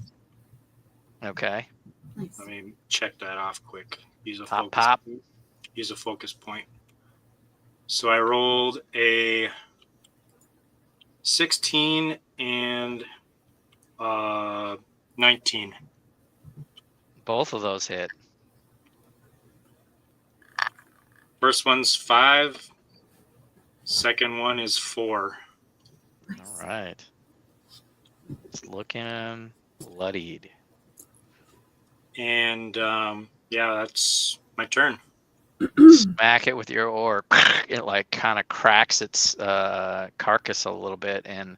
Okay. Nice. Let me check that off quick. Use a Pop, focus pop. point. Use a focus point. So I rolled a 16 and 19. Both of those hit. First one's 5. Second one is 4. All right. It's looking bloodied. And yeah, that's my turn. Smack it with your oar. It like kind of cracks its carcass a little bit, and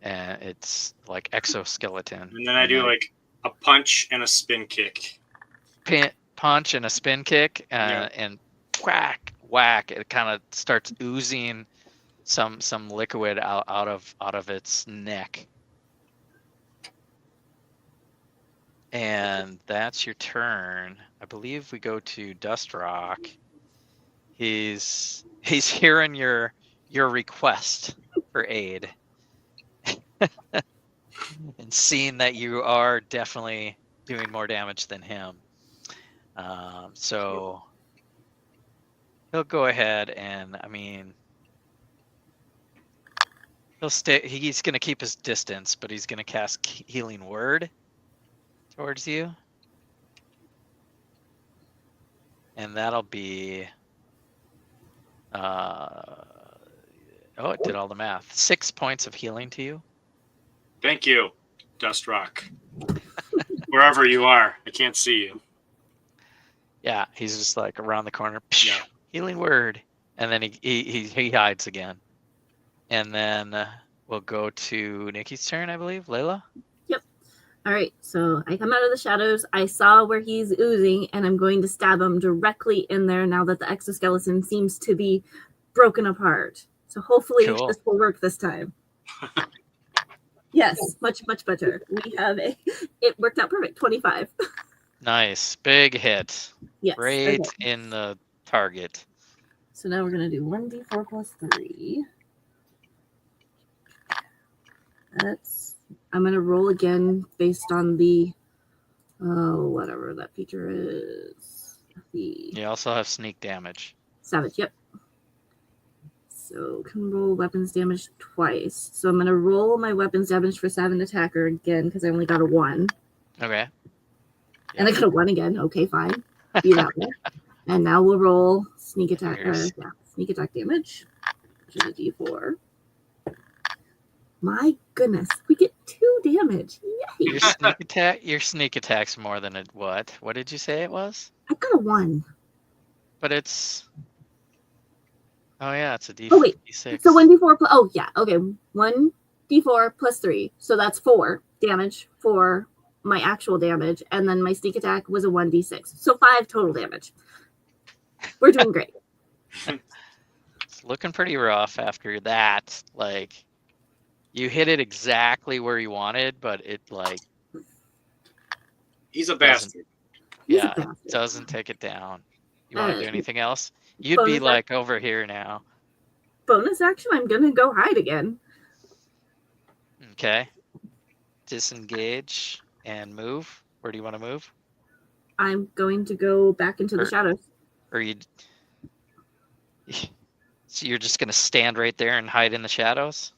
it's like exoskeleton. And then I do like a punch and a spin kick. punch and a spin kick, Yeah. and whack, whack. It kind of starts oozing some liquid out of its neck. And that's your turn. I believe we go to Dust Rock. He's hearing your request for aid. And seeing that you are definitely doing more damage than him. So he'll go ahead and, I mean, he'll stay. He's going to keep his distance, but he's going to cast Healing Word towards you. And that'll be, oh, it did all the math. 6 points of healing to you. Thank you, Dust Rock. Wherever you are, I can't see you. Yeah, he's just like around the corner. Yeah. Healing Word. And then he hides again. And then we'll go to Nikki's turn, I believe. Layla? Yep. All right, so I come out of the shadows. I saw where he's oozing, and I'm going to stab him directly in there now that the exoskeleton seems to be broken apart. So hopefully Cool. this will work this time. Yes, much better. We have it worked out perfect. 25. Nice. Big hit. Yes. Right Okay. in the target. So now we're gonna do 1d4 plus 3. I'm gonna roll again based on the whatever that feature is. The You also have sneak damage. savage. Yep. So can roll weapons damage twice. So I'm gonna roll my weapons damage for 7 attacker again because I only got a 1. Okay. And I got a 1 again. Okay, fine. Be that way. And now we'll roll sneak attack. Sneak attack damage, which is a d4. My goodness, we get 2 damage. Yay! Your sneak attack's more than a what? What did you say it was? I got a 1. But it's. Oh yeah, it's a D6. Oh wait, so 1d4 plus. Oh yeah, okay, 1d4 plus 3, so that's 4 damage for my actual damage, and then my sneak attack was a 1d6, so 5 total damage. We're doing great. It's looking pretty rough after that. Like, you hit it exactly where you wanted, but it like. He's a bastard. Yeah, it doesn't take it down. You want to do anything else? You'd be like over here now. Bonus action, I'm gonna go hide again. Okay. Disengage and move. Where do you want to move? I'm going to go back into the shadows. Or so you're just gonna stand right there and hide in the shadows?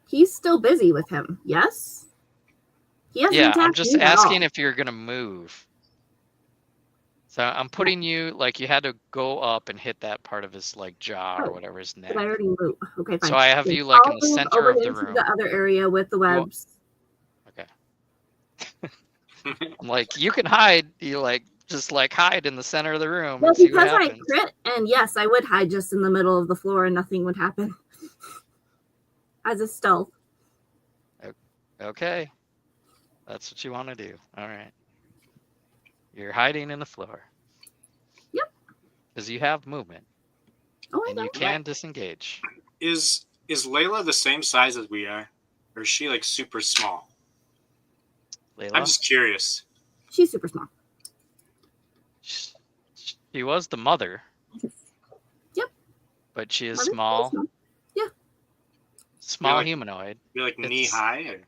He's still busy with him, yes? He hasn't Yeah, attacked I'm just me at asking all. if you're gonna move. So I'm putting you, like, you had to go up and hit that part of his like jaw or whatever, his neck. But I already moved. Okay, fine. So I have you like in the center of the room. The other area with the webs. Okay. I'm like, you can hide. You like just like hide in the center of the room. Well, and see because what I happens. crit, and yes, I would hide just in the middle of the floor and nothing would happen. As a stealth. Okay. That's what you want to do. All right. You're hiding in the floor. Yep. Because you have movement. Oh, I and know. you can disengage. Is Layla the same size as we are? Or is she like super small? Layla? I'm just curious. She's super small. She was the mother. Yep. But she is small. Yeah. Small humanoid. You're like knee high? Or?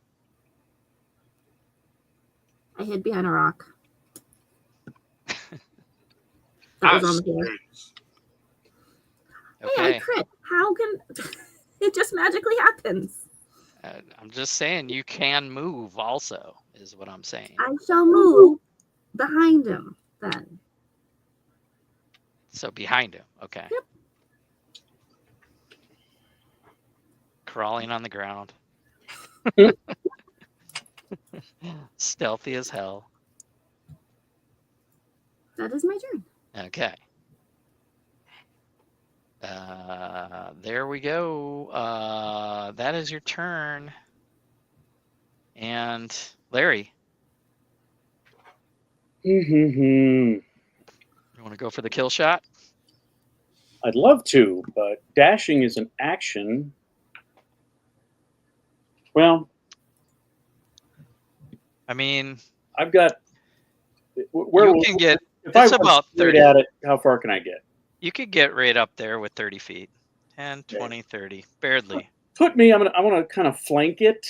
I hid behind a rock. That was on the floor. Okay. Hey, I crit. How can it just magically happens? I'm just saying you can move also, is what I'm saying. I shall move behind him then. So behind him, okay. Yep. Crawling on the ground. Stealthy as hell. That is my turn. Okay. There we go. That is your turn. And Larry. Mm-hmm. You want to go for the kill shot? I'd love to, but dashing is an action. Well, I mean, I've got. Where you can get. if It's I about straight 30. at it, how far can I get? You could get right up there with 30 feet. 10, 20, 30. Barely. Put me. I'm gonna kind of flank it.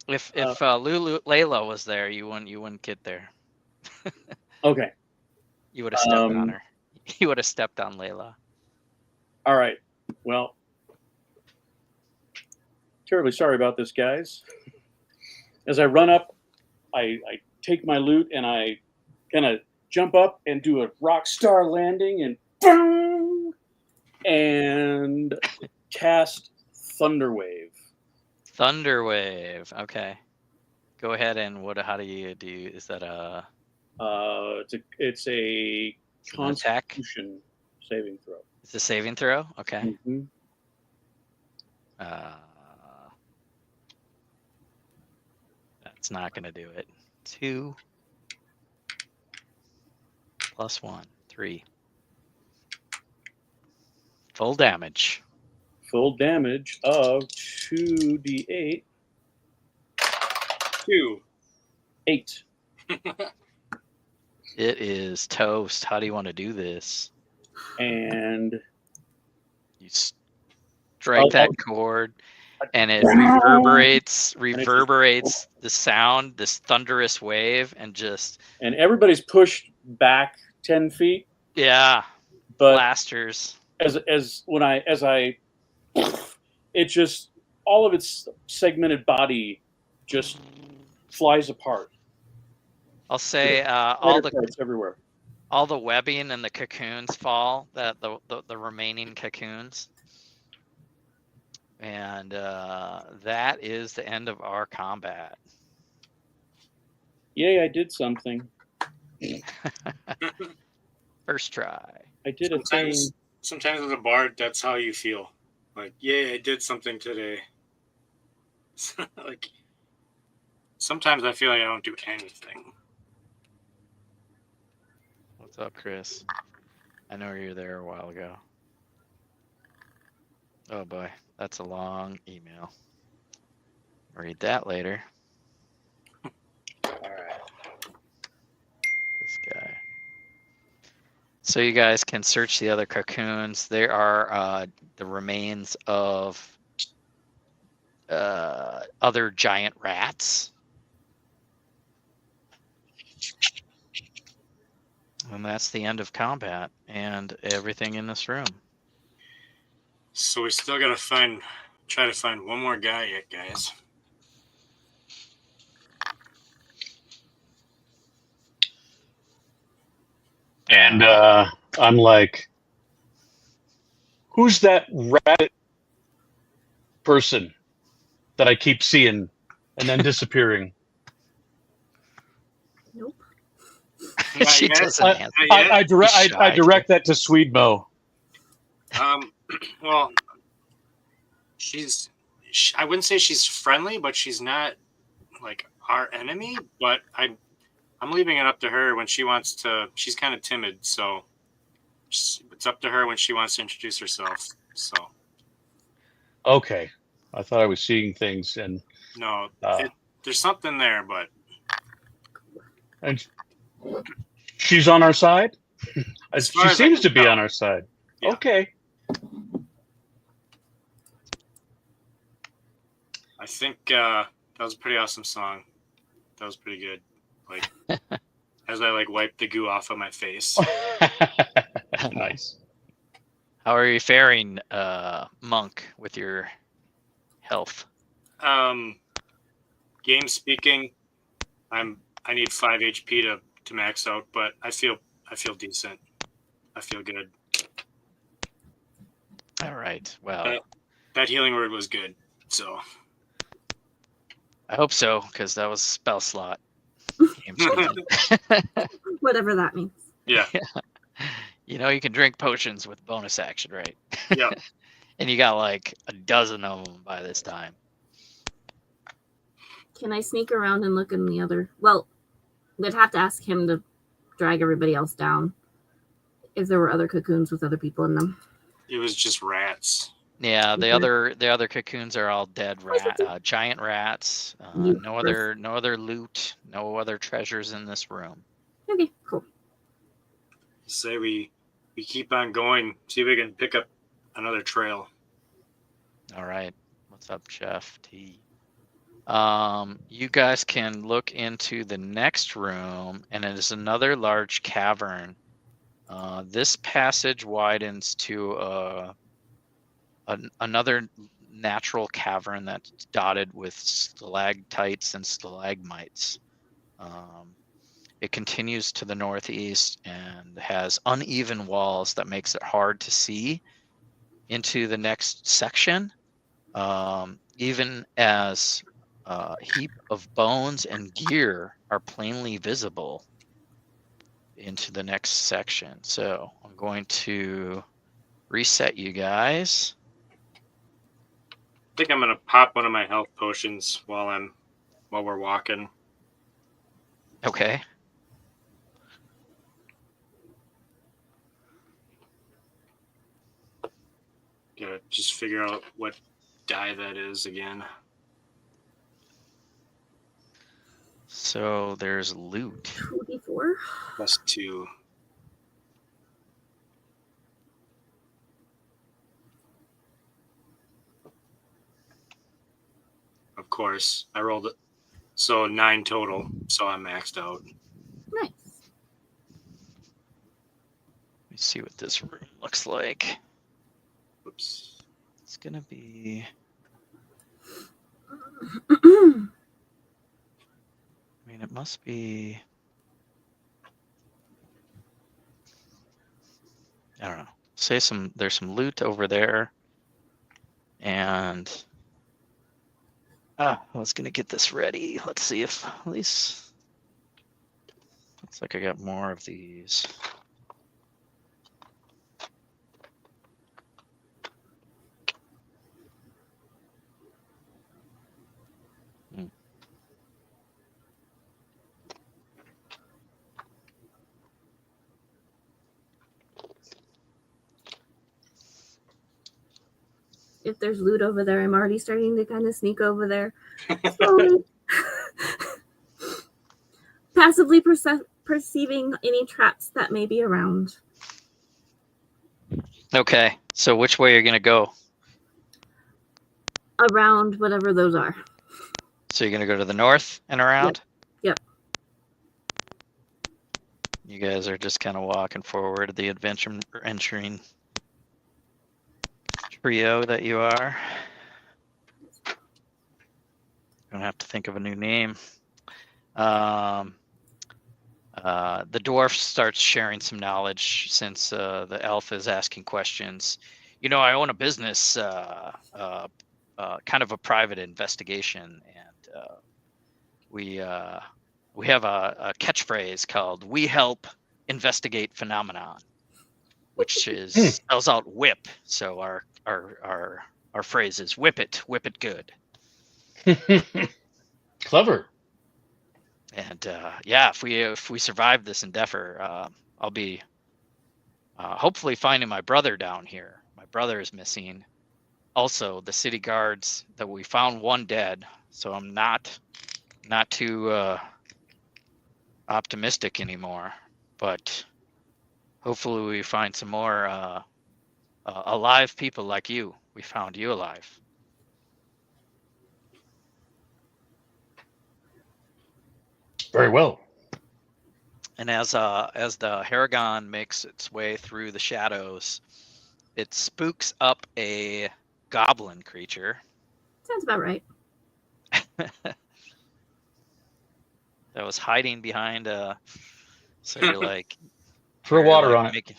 If Layla was there, you wouldn't get there. Okay. You would have stepped on her. You would have stepped on Layla. All right. Well, terribly sorry about this, guys. As I run up, I take my loot and I kind of jump up and do a rock star landing and boom, and cast Thunderwave. Thunderwave. Okay. Go ahead and how do you do? Is that a It's a an attack? Constitution saving throw. It's a saving throw. Okay. Mm-hmm. That's not going to do it. 2 + 1, 3. Full damage. Full damage of 2d8. 2. 8. It is toast. How do you want to do this? And You strike that chord, and it reverberates the sound, this thunderous wave, and just and everybody's pushed back 10 feet. yeah, But blasters. as I it just all of its segmented body just flies apart. I'll say Spider parts everywhere. all the webbing and the cocoons fall. The remaining cocoons. And that is the end of our combat. Yay, I did something. First try. I did a thing. Sometimes as a bard, that's how you feel. Like, yeah, I did something today. Like, sometimes I feel like I don't do anything. What's up, Chris? I know you were there a while ago. Oh boy, that's a long email. Read that later. All right. This guy. So you guys can search the other cocoons. There are the remains of other giant rats. And that's the end of combat and everything in this room. So we still gotta try to find one more guy yet, guys. And I'm like, who's that rabbit person that I keep seeing and then disappearing? Nope. She yet. doesn't answer. I direct that to Sweedmo. Well, I wouldn't say she's friendly, but she's not like our enemy. But I'm leaving it up to her when she wants to. She's kind of timid, so it's up to her when she wants to introduce herself. So. Okay, I thought I was seeing things, and No, there's something there, but. And she's on our side? She seems to be on our side. Yeah. Okay. I think that was a pretty awesome song. That was pretty good. Like, as I wipe the goo off of my face. Nice. How are you faring, Monk, with your health? Game speaking, I need 5 HP to max out, but I feel decent. I feel good. All right. Well, that healing word was good. So I hope so, because that was spell slot. Whatever that means. Yeah. You know, you can drink potions with bonus action, right? Yeah. And you got like a dozen of them by this time. Can I sneak around and look in the other? Well, we'd have to ask him to drag everybody else down if there were other cocoons with other people in them. It was just rats. Yeah, the Okay. other cocoons are all dead giant rats. You No other loot, no other treasures in this room. Okay, cool. Say we keep on going, see if we can pick up another trail. All right. What's up, Chef T? You guys can look into the next room, and it is another large cavern. This passage widens to another natural cavern that's dotted with stalactites and stalagmites. It continues to the northeast and has uneven walls that makes it hard to see into the next section, even as a heap of bones and gear are plainly visible into the next section. So I'm going to reset you guys. I think I'm gonna pop one of my health potions while we're walking. Okay. Gotta just figure out what die that is again. So there's loot. 2d4. +2. Of course, I rolled it. So 9 total. So I'm maxed out. Nice. Let me see what this room looks like. Oops. It's gonna be. I mean, it must be. I don't know. Say there's some loot over there, and I was gonna get this ready. Let's see if at least looks like I got more of these. If there's loot over there, I'm already starting to kind of sneak over there. Slowly. Passively perceiving any traps that may be around. Okay, so which way are you gonna go? Around whatever those are. So you're gonna go to the north and around? Yep. You guys are just kind of walking forward, the adventuring trio that you are. Don't have to think of a new name. The dwarf starts sharing some knowledge since the elf is asking questions. You know, I own a business, kind of a private investigation, and we have a catchphrase called "We help investigate phenomenon," which is spells out whip. So our phrase is whip it good. Clever. And yeah, if we survive this endeavor, I'll be hopefully finding my brother down here. My brother is missing. Also, the city guards that we found one dead, so I'm not too optimistic anymore. But hopefully we find some more alive people like you. We found you alive. Very well. And as the Harengon makes its way through the shadows, it spooks up a goblin creature. Sounds about right. That was hiding behind so you're like Throw water like on it.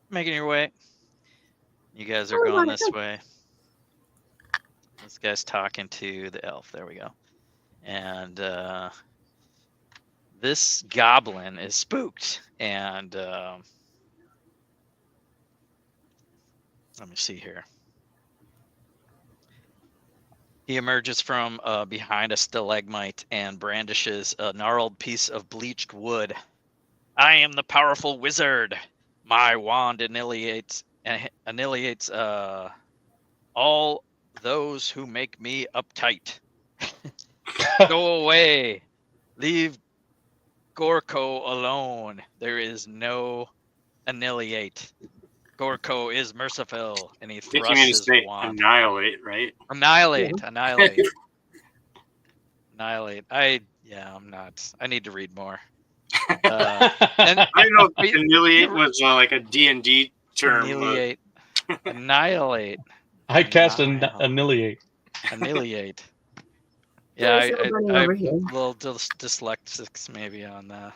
making your way. You guys are Throw going water, this go. way. This guy's talking to the elf. There we go. And this goblin is spooked, and let me see here. He emerges from behind a stalagmite and brandishes a gnarled piece of bleached wood. I am the powerful wizard. My wand annihilates all those who make me uptight. Go away. Leave Gorko alone. There is no annihilate. Gorko is merciful, and he I think you thrusts mean to his say wand. annihilate, right? Annihilate. I'm not. I need to read more. And I don't know if Wait, annihilate was like a D&D term. annihilate. I cast annihilate. Annihilate. Yeah, Yeah, I'm I over here. a little dyslexics maybe on the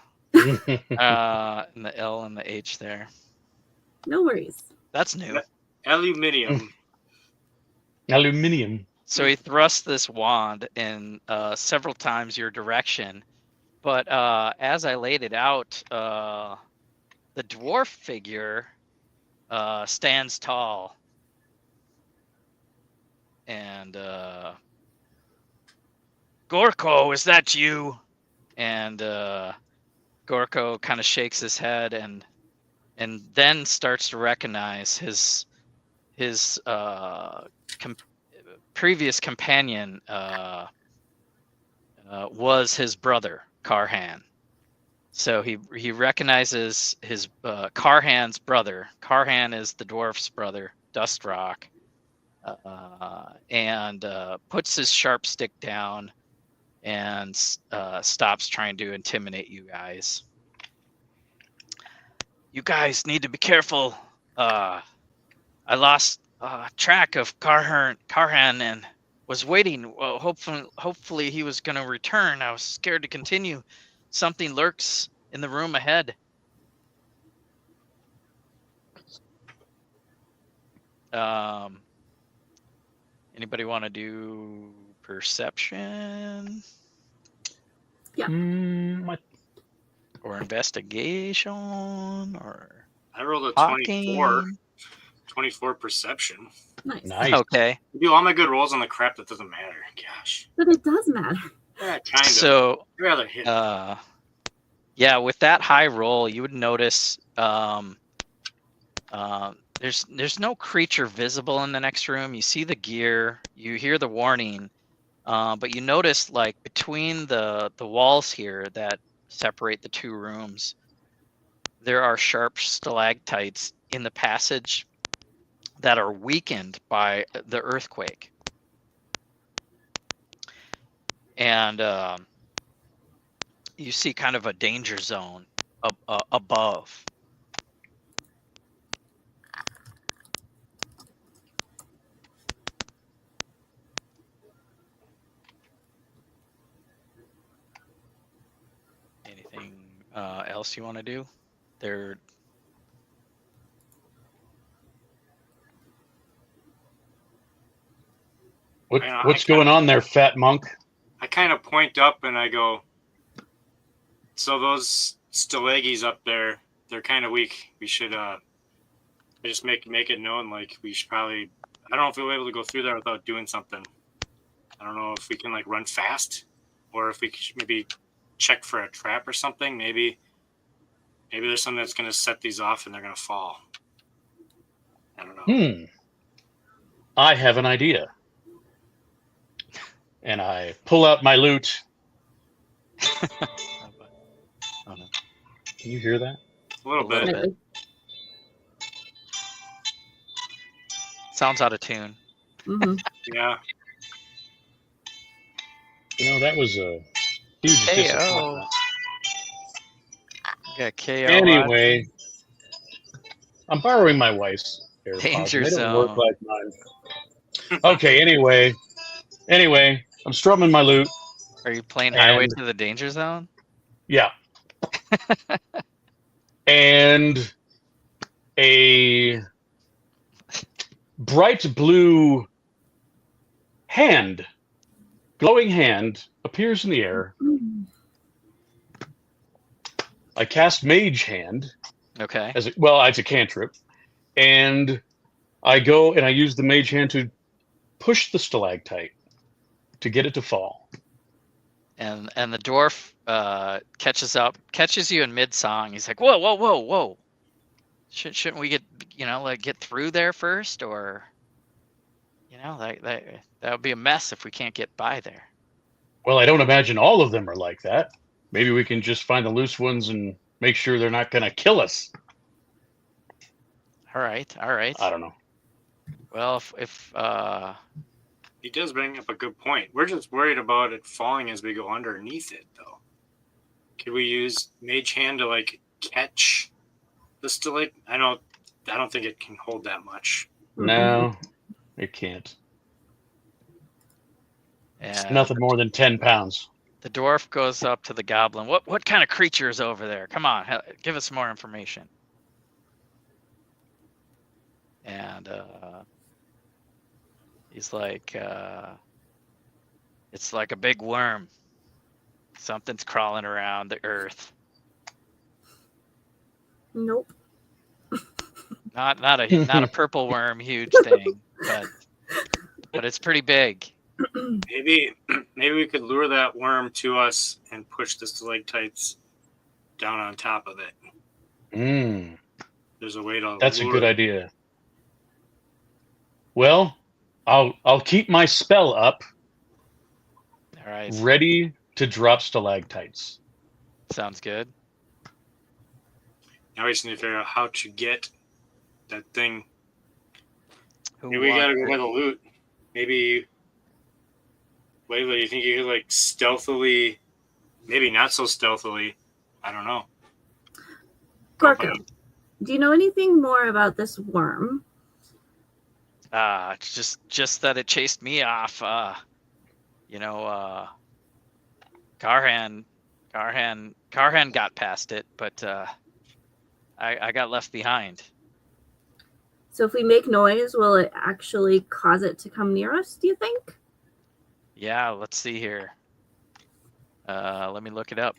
and the L and the H there. No worries. That's new. Aluminium. Aluminium. So he thrusts this wand in several times your direction, but as I laid it out, the dwarf figure stands tall, and Gorko, is that you? And Gorko kind of shakes his head and then starts to recognize his previous companion was his brother Karhan. So he recognizes his Karhan's brother. Karhan is the dwarf's brother, Dustrock, and puts his sharp stick down and stops trying to intimidate you guys. You guys need to be careful. I lost track of Karhan and was waiting. Well, hopefully he was going to return. I was scared to continue. Something lurks in the room ahead. Anybody want to do perception? Yeah. Or investigation? Or I rolled a talking? 24 perception. Nice. Okay. I do all my good rolls on the crap that doesn't matter. Gosh. But it does matter. Yeah, kind of. So, I'd rather hit. yeah, with that high roll, you would notice there's no creature visible in the next room. You see the gear, you hear the warning, but you notice like between the walls here that separate the two rooms, there are sharp stalactites in the passage that are weakened by the earthquake. And you see kind of a danger zone above. Anything else you want to do? What's going on there, fat monk? I kind of point up and I go, so those stalaggies up there, they're kind of weak. We should just make it known, like we should probably, I don't know if we'll be able to go through there without doing something. I don't know if we can like run fast or if we could maybe check for a trap or something. Maybe there's something that's going to set these off and they're going to fall. I don't know. I have an idea. And I pull out my lute. Oh, no. Can you hear that? A little bit. Sounds out of tune. Mm-hmm. Yeah. You know, that was a huge disappointment. Yeah, KO. Anyway, I'm borrowing my wife's AirPods. Danger They don't work zone. like mine. Okay, anyway, I'm strumming my lute. Are you playing Highway to the Danger Zone? Yeah. And a bright blue hand, glowing hand, appears in the air. I cast Mage Hand. Okay. It's a cantrip. And I go and I use the Mage Hand to push the stalactite to get it to fall. And the dwarf catches you in mid song. He's like, whoa. Shouldn't we get through there first, or that would be a mess if we can't get by there. Well, I don't imagine all of them are like that. Maybe we can just find the loose ones and make sure they're not going to kill us. All right. I don't know. Well, if He does bring up a good point. We're just worried about it falling as we go underneath it, though. Could we use Mage Hand to like catch the stalactite? I don't think it can hold that much. No, it can't. It's and nothing more than 10 pounds. the dwarf goes up to the goblin. What kind of creature is over there? Come on, give us more information. And he's like, it's like a big worm. Something's crawling around the earth. Nope. Not a purple worm, huge thing, but it's pretty big. Maybe we could lure that worm to us and push the stalactites down on top of it. There's a way to. That's a good idea. Well, I'll keep my spell up. All right. Ready to drop stalactites. Sounds good. Now we just need to figure out how to get that thing. Who Maybe we gotta go wants by it? the loot. Maybe, Layla, you think you could like stealthily, maybe not so stealthily, I don't know. Gorko, do you know anything more about this worm? It's just that it chased me off. Garhan got past it, but I got left behind. So if we make noise, will it actually cause it to come near us, do you think? Yeah, let's see here. Let me look it up.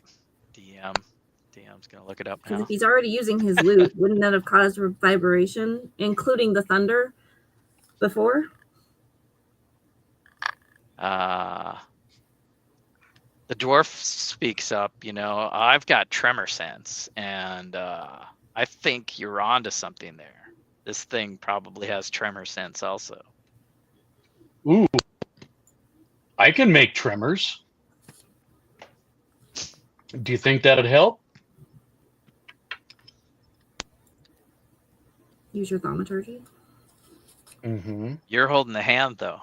DM's gonna look it up Because now. if he's already using his loot, wouldn't that have caused vibration, including the thunder, before? The dwarf speaks up. I've got tremor sense, and I think you're onto something there. This thing probably has tremor sense also. Ooh. I can make tremors. Do you think that'd help? Use your thaumaturgy. Mm-hmm. You're holding the hand, though.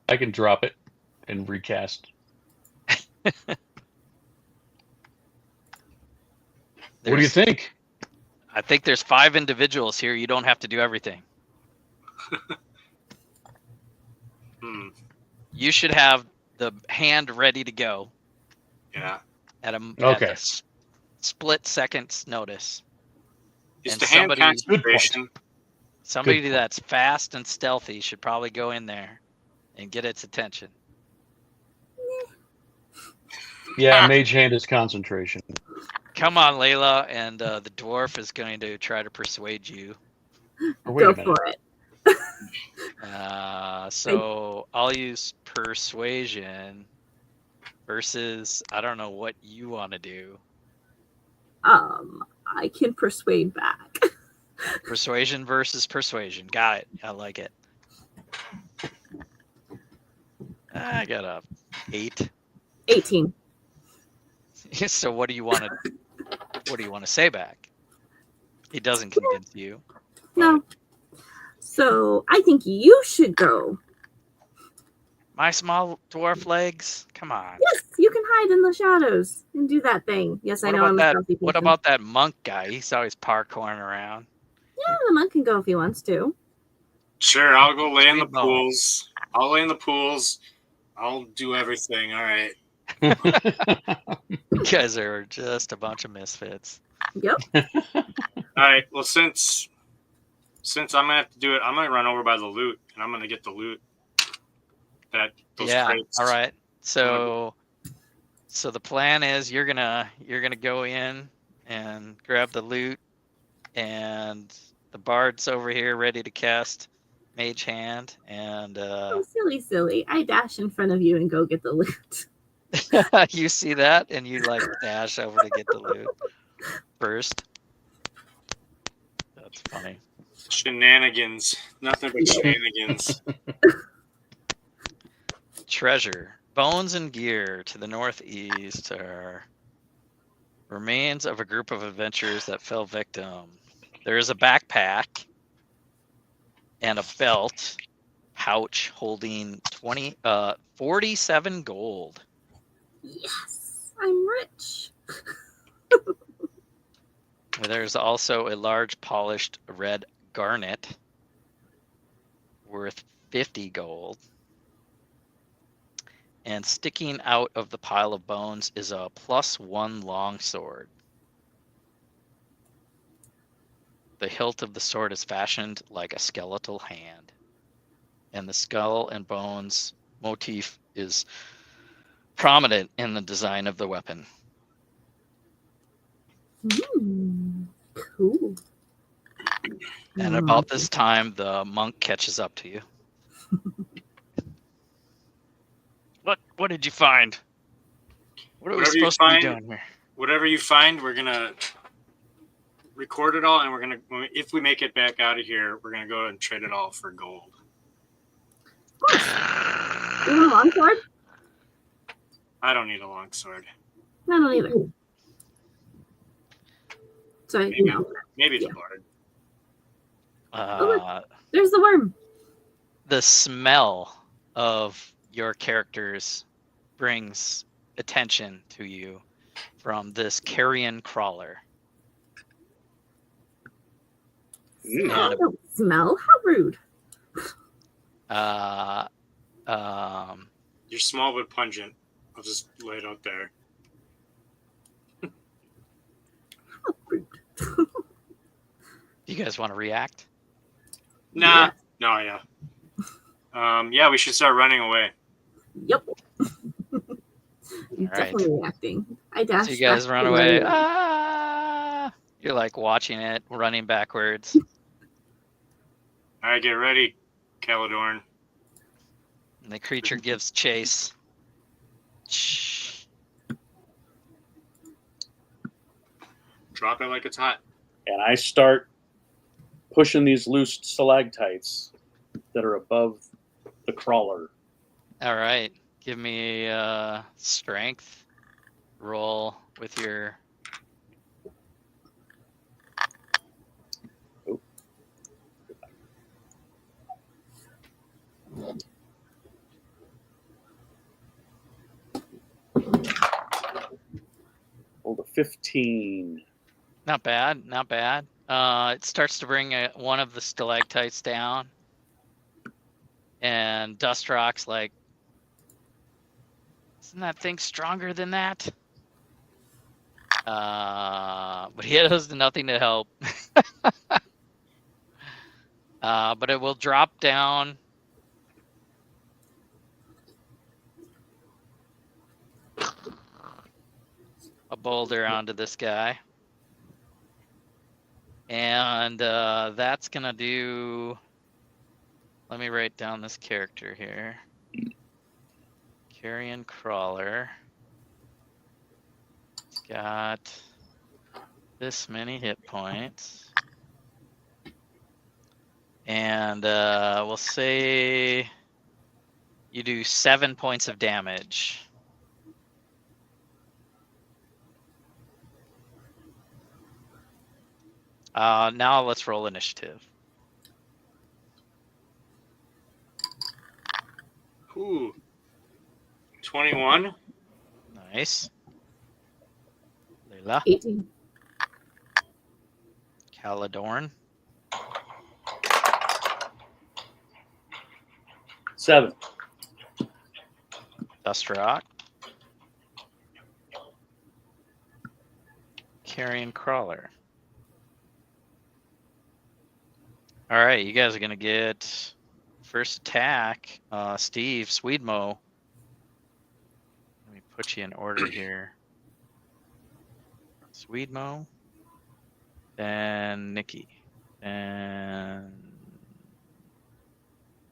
I can drop it and recast. What do you think? I think there's 5 individuals here. You don't have to do everything. You should have the hand ready to go. Yeah. At a split second's notice. Just And the hand somebody- concentration. Somebody that's fast and stealthy should probably go in there and get its attention. Yeah, mage hand is concentration. Come on, Layla, and the dwarf is going to try to persuade you. Or wait Go a minute. for it. So I'll use persuasion versus I don't know what you want to do. I can persuade back. Persuasion versus persuasion. Got it. I like it. I got a 8. 18. So what do you want to say back? He doesn't convince you. No. So I think you should go. My small dwarf legs? Come on. Yes, you can hide in the shadows and do that thing. Yes, I know I'm a stealthy person. What about that monk guy? He's always parkouring around. Yeah, the monk can go if he wants to. Sure, I'll go lay in the Sweedmo. pools. I'll lay in the pools. I'll do everything. All right. You guys are just a bunch of misfits. Yep. All right. Well, since I'm gonna have to do it, I'm gonna run over by the loot and I'm gonna get the loot. Those crates. All right. So the plan is you're gonna go in and grab the loot, and the bard's over here ready to cast Mage Hand, and Oh, silly. I dash in front of you and go get the loot. You see that, and you like dash over to get the loot first. That's funny. Shenanigans. Nothing but shenanigans. Treasure. Bones and gear to the northeast are remains of a group of adventurers that fell victim. There is a backpack and a belt pouch holding 47 gold. Yes, I'm rich. There's also a large polished red garnet worth 50 gold. And sticking out of the pile of bones is a +1 longsword. The hilt of the sword is fashioned like a skeletal hand, and the skull and bones motif is prominent in the design of the weapon. Cool. And about this time, the monk catches up to you. What did you find? What are we Whatever you supposed to be find- doing here? Whatever you find, we're gonna record it all, and we're gonna, if we make it back out of here, we're gonna go and trade it all for gold. You want a longsword? I don't need a long sword. I don't either. So Maybe, maybe the bard. There's the worm. The smell of your characters brings attention to you from this carrion crawler. I don't smell. How rude. You're small but pungent. I'll just lay it out there. How rude. You guys want to react? Nah. No, yeah. Yeah, we should start running away. Yep. All right. Definitely reacting. I dashed. So you guys back run to away. the- Ah! You're like watching it, running backwards. All right, get ready, Caledorn. And the creature gives chase. Shh. Drop it like it's hot. And I start pushing these loose stalactites that are above the crawler. All right. Give me a strength roll with your. Rolled a 15. Not bad. Not bad. It starts to bring one of the stalactites down. And Dust Rock's like, isn't that thing stronger than that? But he has nothing to help. But it will drop down. A boulder onto this guy. And that's going to do... Let me write down this character here. Carrion Crawler. It's got this many hit points. And we'll say you do 7 points of damage. Now let's roll initiative. Ooh. 21. Nice. Layla. 18. Caledorn. 7. Dust Rock. Carrion Crawler. All right, you guys are going to get first attack. Steve, Sweedmo. Let me put you in order here. Sweedmo. Then Nikki. And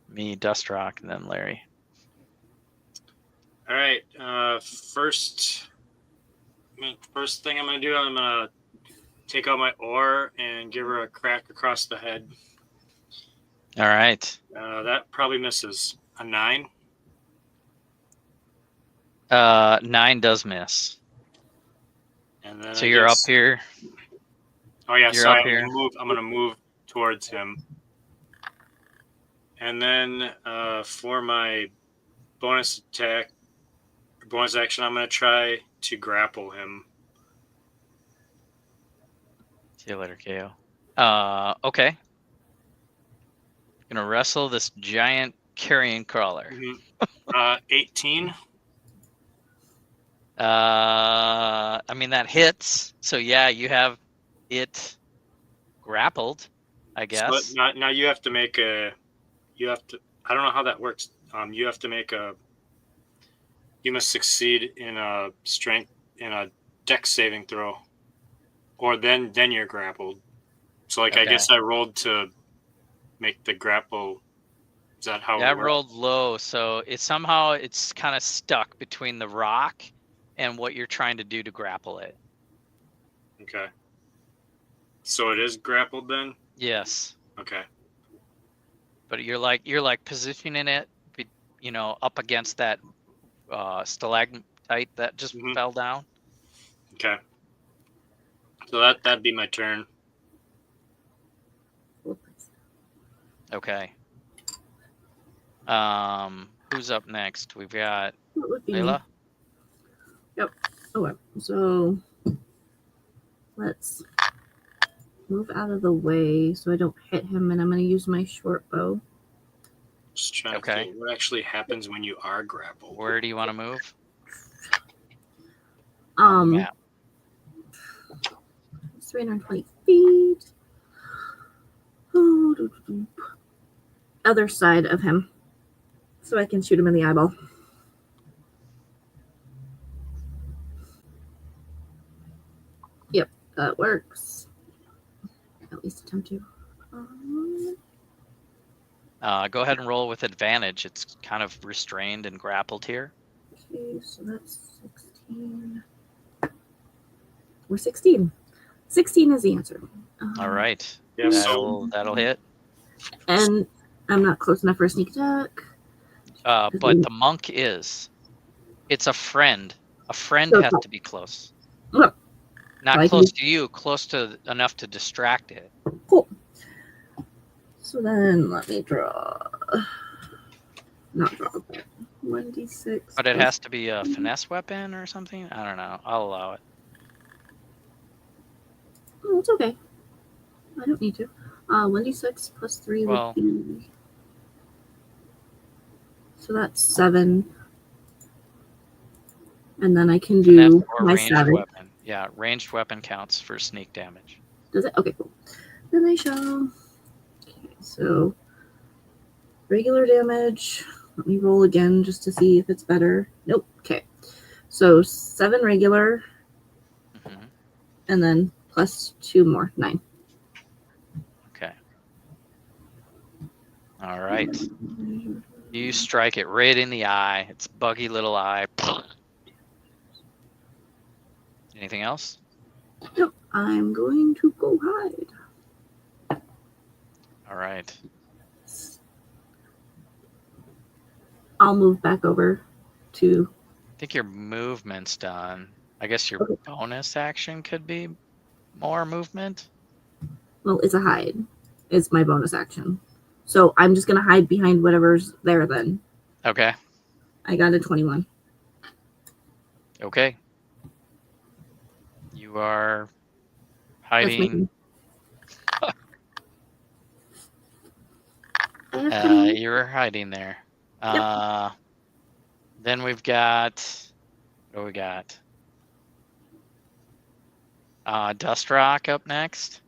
me, Dust Rock, and then Larry. All right. First thing I'm gonna do, I'm gonna take out my oar and give her a crack across the head. All right. That probably misses. A 9. 9 does miss. And then So I you're up guess, here. Oh yeah, You're sorry. up here. I'm gonna move towards him. And then for my bonus action, I'm gonna try to grapple him. See you later, KO. Okay. Gonna wrestle this giant carrion crawler. 18. I mean, that hits. So yeah, you have it grappled, I guess. So now you have to make I don't know how that works. You have to make you must succeed in a dex saving throw, or then you're grappled. So like, I Okay. guess I rolled to make the grapple. Is that how Yeah, I it works? rolled low, so it's kind of stuck between the rock and what you're trying to do to grapple it. Okay. So it is grappled then? Yes. Okay. But you're like positioning it, up against that stalagmite that just fell down. Okay. So that'd be my turn. Okay. Who's up next? We've got What would be Layla. Yep. Okay. So let's move out of the way so I don't hit him, and I'm going to use my short bow. Just trying to think what actually happens when you are grappled. Where do you want to move? Map. 320 feet. Other side of him, so I can shoot him in the eyeball. Yep, that works. At least attempt to. Go ahead and roll with advantage. It's kind of restrained and grappled here. Okay, so that's 16. We're 16. 16 is the answer. All right. Yeah, that'll hit. And I'm not close enough for a sneak attack. But the monk is. It's a friend. A friend So has to be close. Oh. Not close to you, close to enough to distract it. Cool. So then let me draw. Not draw, but 1d6. But it has to be a finesse weapon or something? I don't know. I'll allow it. Oh, it's okay. I don't need to. 1d6 plus 3 would be. So that's 7. And then I can do my 7. Weapon. Yeah, ranged weapon counts for sneak damage. Does it? Okay, cool. Then I shall. Okay, so regular damage. Let me roll again just to see if it's better. Nope. Okay. So 7 regular. Mm-hmm. And then plus 2 more. 9. Okay. All right. You strike it right in the eye. Its buggy little eye. Anything else? Nope. I'm going to go hide. All right. I'll move back over to. I think your movement's done. I guess your bonus action could be more movement. Well, it's a hide. It's my bonus action. So I'm just going to hide behind whatever's there then. Okay. I got a 21. Okay. You are hiding. You're hiding there. Yep. Then we've got. What do we got? Dust Rock up next.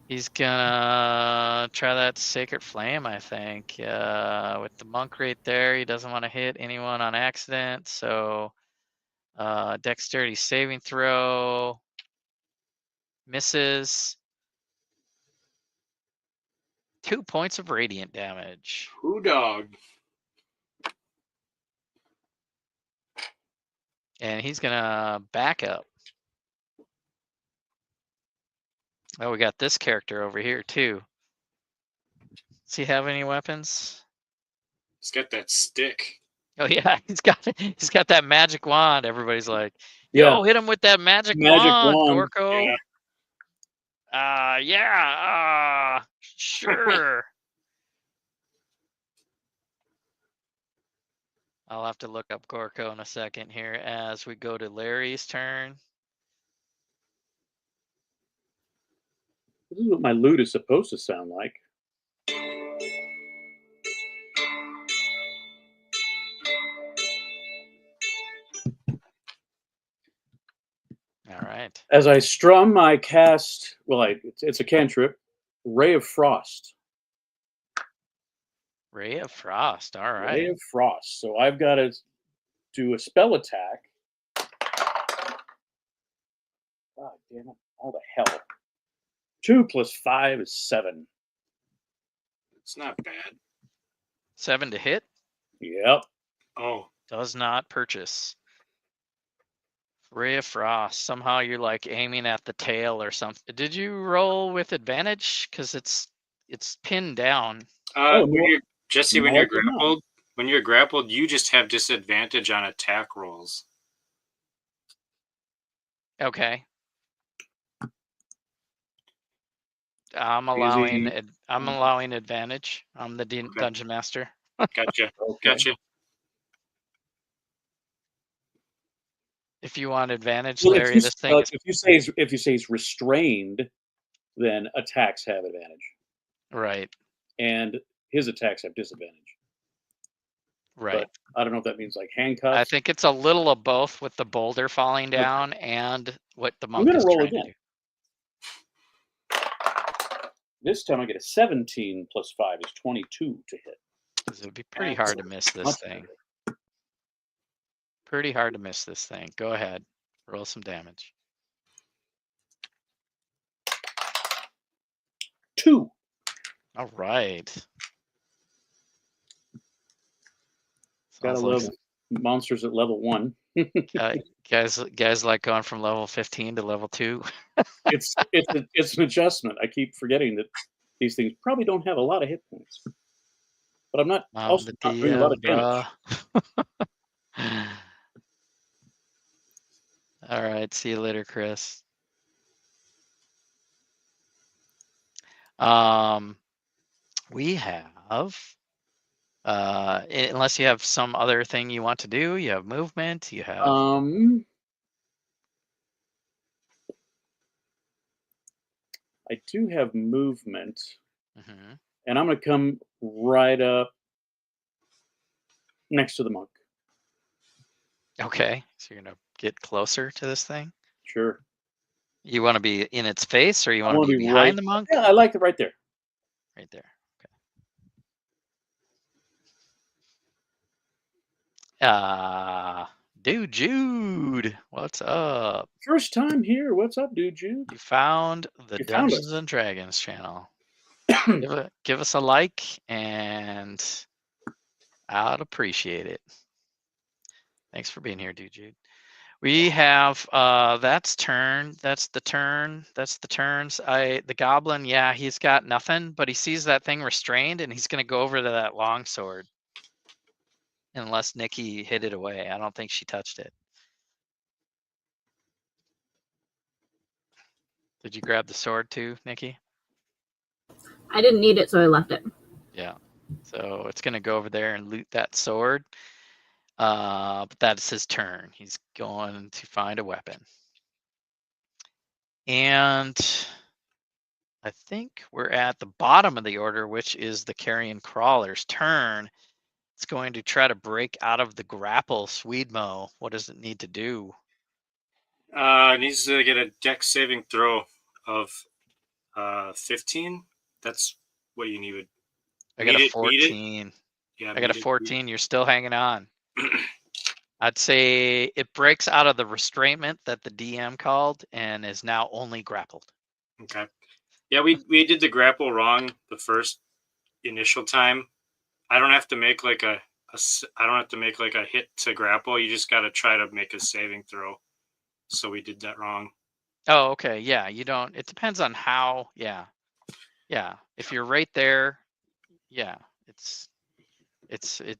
He's gonna try that Sacred Flame, I think. With the monk right there, he doesn't want to hit anyone on accident. So, dexterity saving throw. Misses. 2 points of radiant damage. Who dog? And he's gonna back up. Oh, we got this character over here too. Does he have any weapons? He's got that stick. Oh yeah, he's got that magic wand. Everybody's like, Yeah. "Yo, hit him with that magic wand, Gorko." Yeah. Sure. I'll have to look up Gorko in a second here as we go to Larry's turn. This is what my lute is supposed to sound like. All right. As I strum, I cast. Well, it's a cantrip. Ray of Frost. Ray of Frost. All right. Ray of Frost. So I've got to do a spell attack. God damn it! All the hell. 2 + 5 is 7. It's not bad. 7 to hit. Yep. Oh. Does not purchase. Ray of Frost. Somehow you're like aiming at the tail or something. Did you roll with advantage? Because it's pinned down. Jesse, when you're grappled, you just have disadvantage on attack rolls. Okay. I'm allowing advantage. I'm the dungeon master. Gotcha. Okay. Gotcha. If you want advantage, Well, Larry, this thing is if you say he's restrained, then attacks have advantage, right. and his attacks have disadvantage. Right. But I don't know if that means like handcuffs. I think it's a little of both with the boulder falling down and what the monk I'm is gonna roll trying again. to do. This time I get a 17 + 5 is 22 to hit. It would be pretty hard to miss this thing. Pretty hard to miss this thing. Go ahead. Roll some damage. 2. All right. Gotta love monsters at level 1. Guys like going from level 15 to level 2. It's an adjustment. I keep forgetting that these things probably don't have a lot of hit points. But I'm not also not doing a lot of damage. All right. See you later, Chris. We have, unless you have some other thing you want to do, you have movement, you have. I do have movement, and I'm going to come right up next to the monk. Okay, so you're gonna get closer to this thing. Sure. You want to be in its face, or you want to be behind the monk? Yeah, I like it right there. Right there. Okay. Dude Jude, what's up? First time here. What's up, Dude Jude? You found the Dungeons and Dragons channel. give us a like, and I'd appreciate it. Thanks for being here, Dude Jude. We have that's turn. That's the turn. That's the turns. The goblin, yeah, he's got nothing, but he sees that thing restrained, and he's gonna go over to that longsword. Unless Nikki hid it away. I don't think she touched it. Did you grab the sword too, Nikki? I didn't need it, so I left it. Yeah. So it's gonna go over there and loot that sword. But that's his turn. He's going to find a weapon. And I think we're at the bottom of the order, which is the carrion crawler's turn. It's going to try to break out of the grapple. Sweedmo, what does it need to do? It needs to get a dex saving throw of 15. That's what you need. I got a 14. Yeah, I got a 14. You're still hanging on. I'd say it breaks out of the restrainment that the DM called and is now only grappled. Okay. Yeah, we did the grapple wrong the first initial time. I don't have to make like a I don't have to make like a hit to grapple. You just got to try to make a saving throw. So we did that wrong. Oh, okay. Yeah, you don't. It depends on how. Yeah. If you're right there, yeah, it's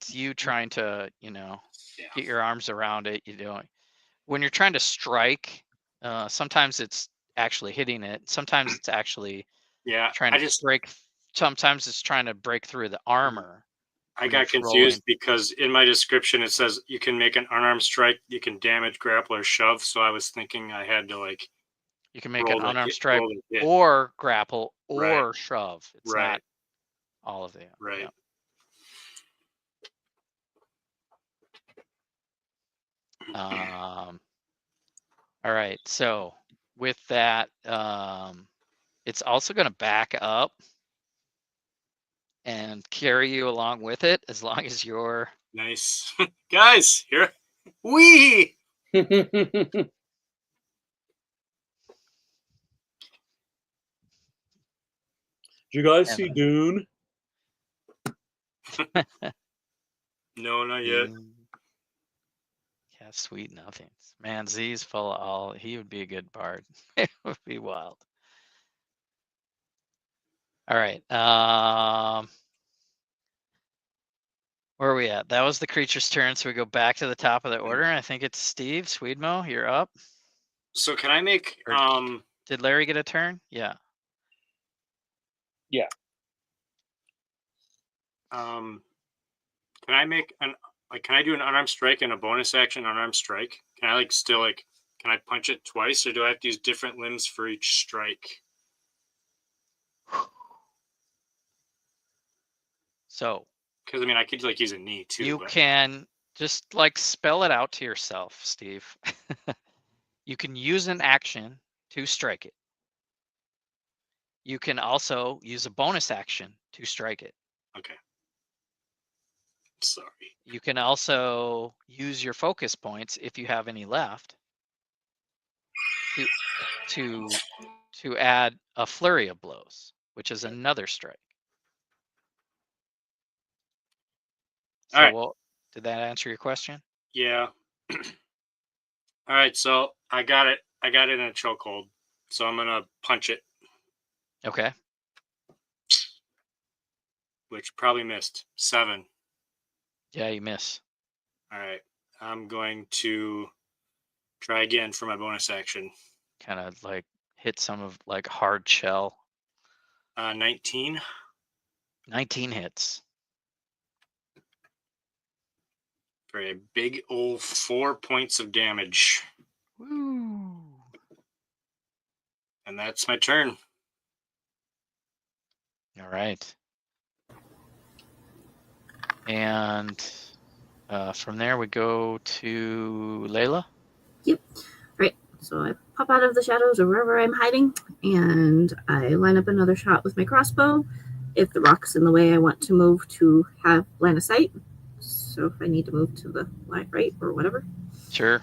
you trying to get your arms around it. You don't. When you're trying to strike, sometimes it's actually hitting it. Sometimes it's actually trying to break. Sometimes it's trying to break through the armor. I got confused because in my description it says you can make an unarmed strike, you can damage, grapple, or shove. So I was thinking I had to like. You can make an unarmed strike or grapple or shove. It's not all of them. Right. Yeah. All right. So with that, it's also going to back up and carry you along with it as long as you're nice. Guys, here we. Did you guys see Joon? No, not yet. Yeah, sweet nothings. Man, Z's full of all. He would be a good bard. It would be wild. All right. Where are we at? That was the creature's turn, so we go back to the top of the order. I think it's Steve Sweedmo. You're up. So can I make? Did Larry get a turn? Yeah. Yeah. Can I make can I do an unarmed strike and a bonus action unarmed strike? Can I can I punch it twice, or do I have to use different limbs for each strike? So. Because I could use a knee too. You can just spell it out to yourself, Steve. You can use an action to strike it. You can also use a bonus action to strike it. Okay. Sorry. You can also use your focus points if you have any left to add a flurry of blows, which is another strike. So, all right. Did that answer your question? Yeah. All right. So I got it. I got it in a chokehold. So I'm gonna punch it. Okay. Which probably missed 7. Yeah, you miss. All right. I'm going to try again for my bonus action. Kind of hit some of hard shell. 19. 19 hits. For a big old 4 points of damage. Woo. And that's my turn. All right. And from there we go to Layla. Yep. Right. So I pop out of the shadows or wherever I'm hiding, and I line up another shot with my crossbow. If the rock's in the way, I want to move to have line of sight. So if I need to move to the right or whatever. Sure.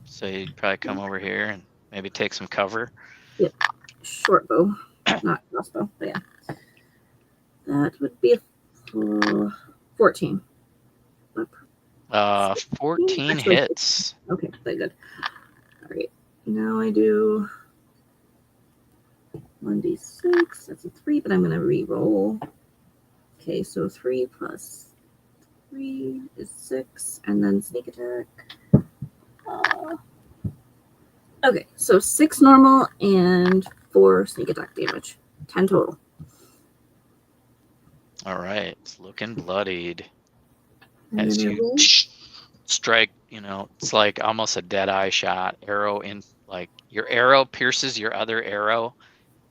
So you'd probably come over here and maybe take some cover. Yep. Short bow, not crossbow, but yeah. That would be a 14. 14 actually, hits. Okay, very good. All right. Now I do 1d6. That's a 3, but I'm going to re-roll. Okay, so 3 plus 3 is 6, and then sneak attack. Okay, so 6 normal and 4 sneak attack damage. 10 total. All right, it's looking bloodied. And as you strike, it's like almost a dead eye shot. Arrow in, your arrow pierces your other arrow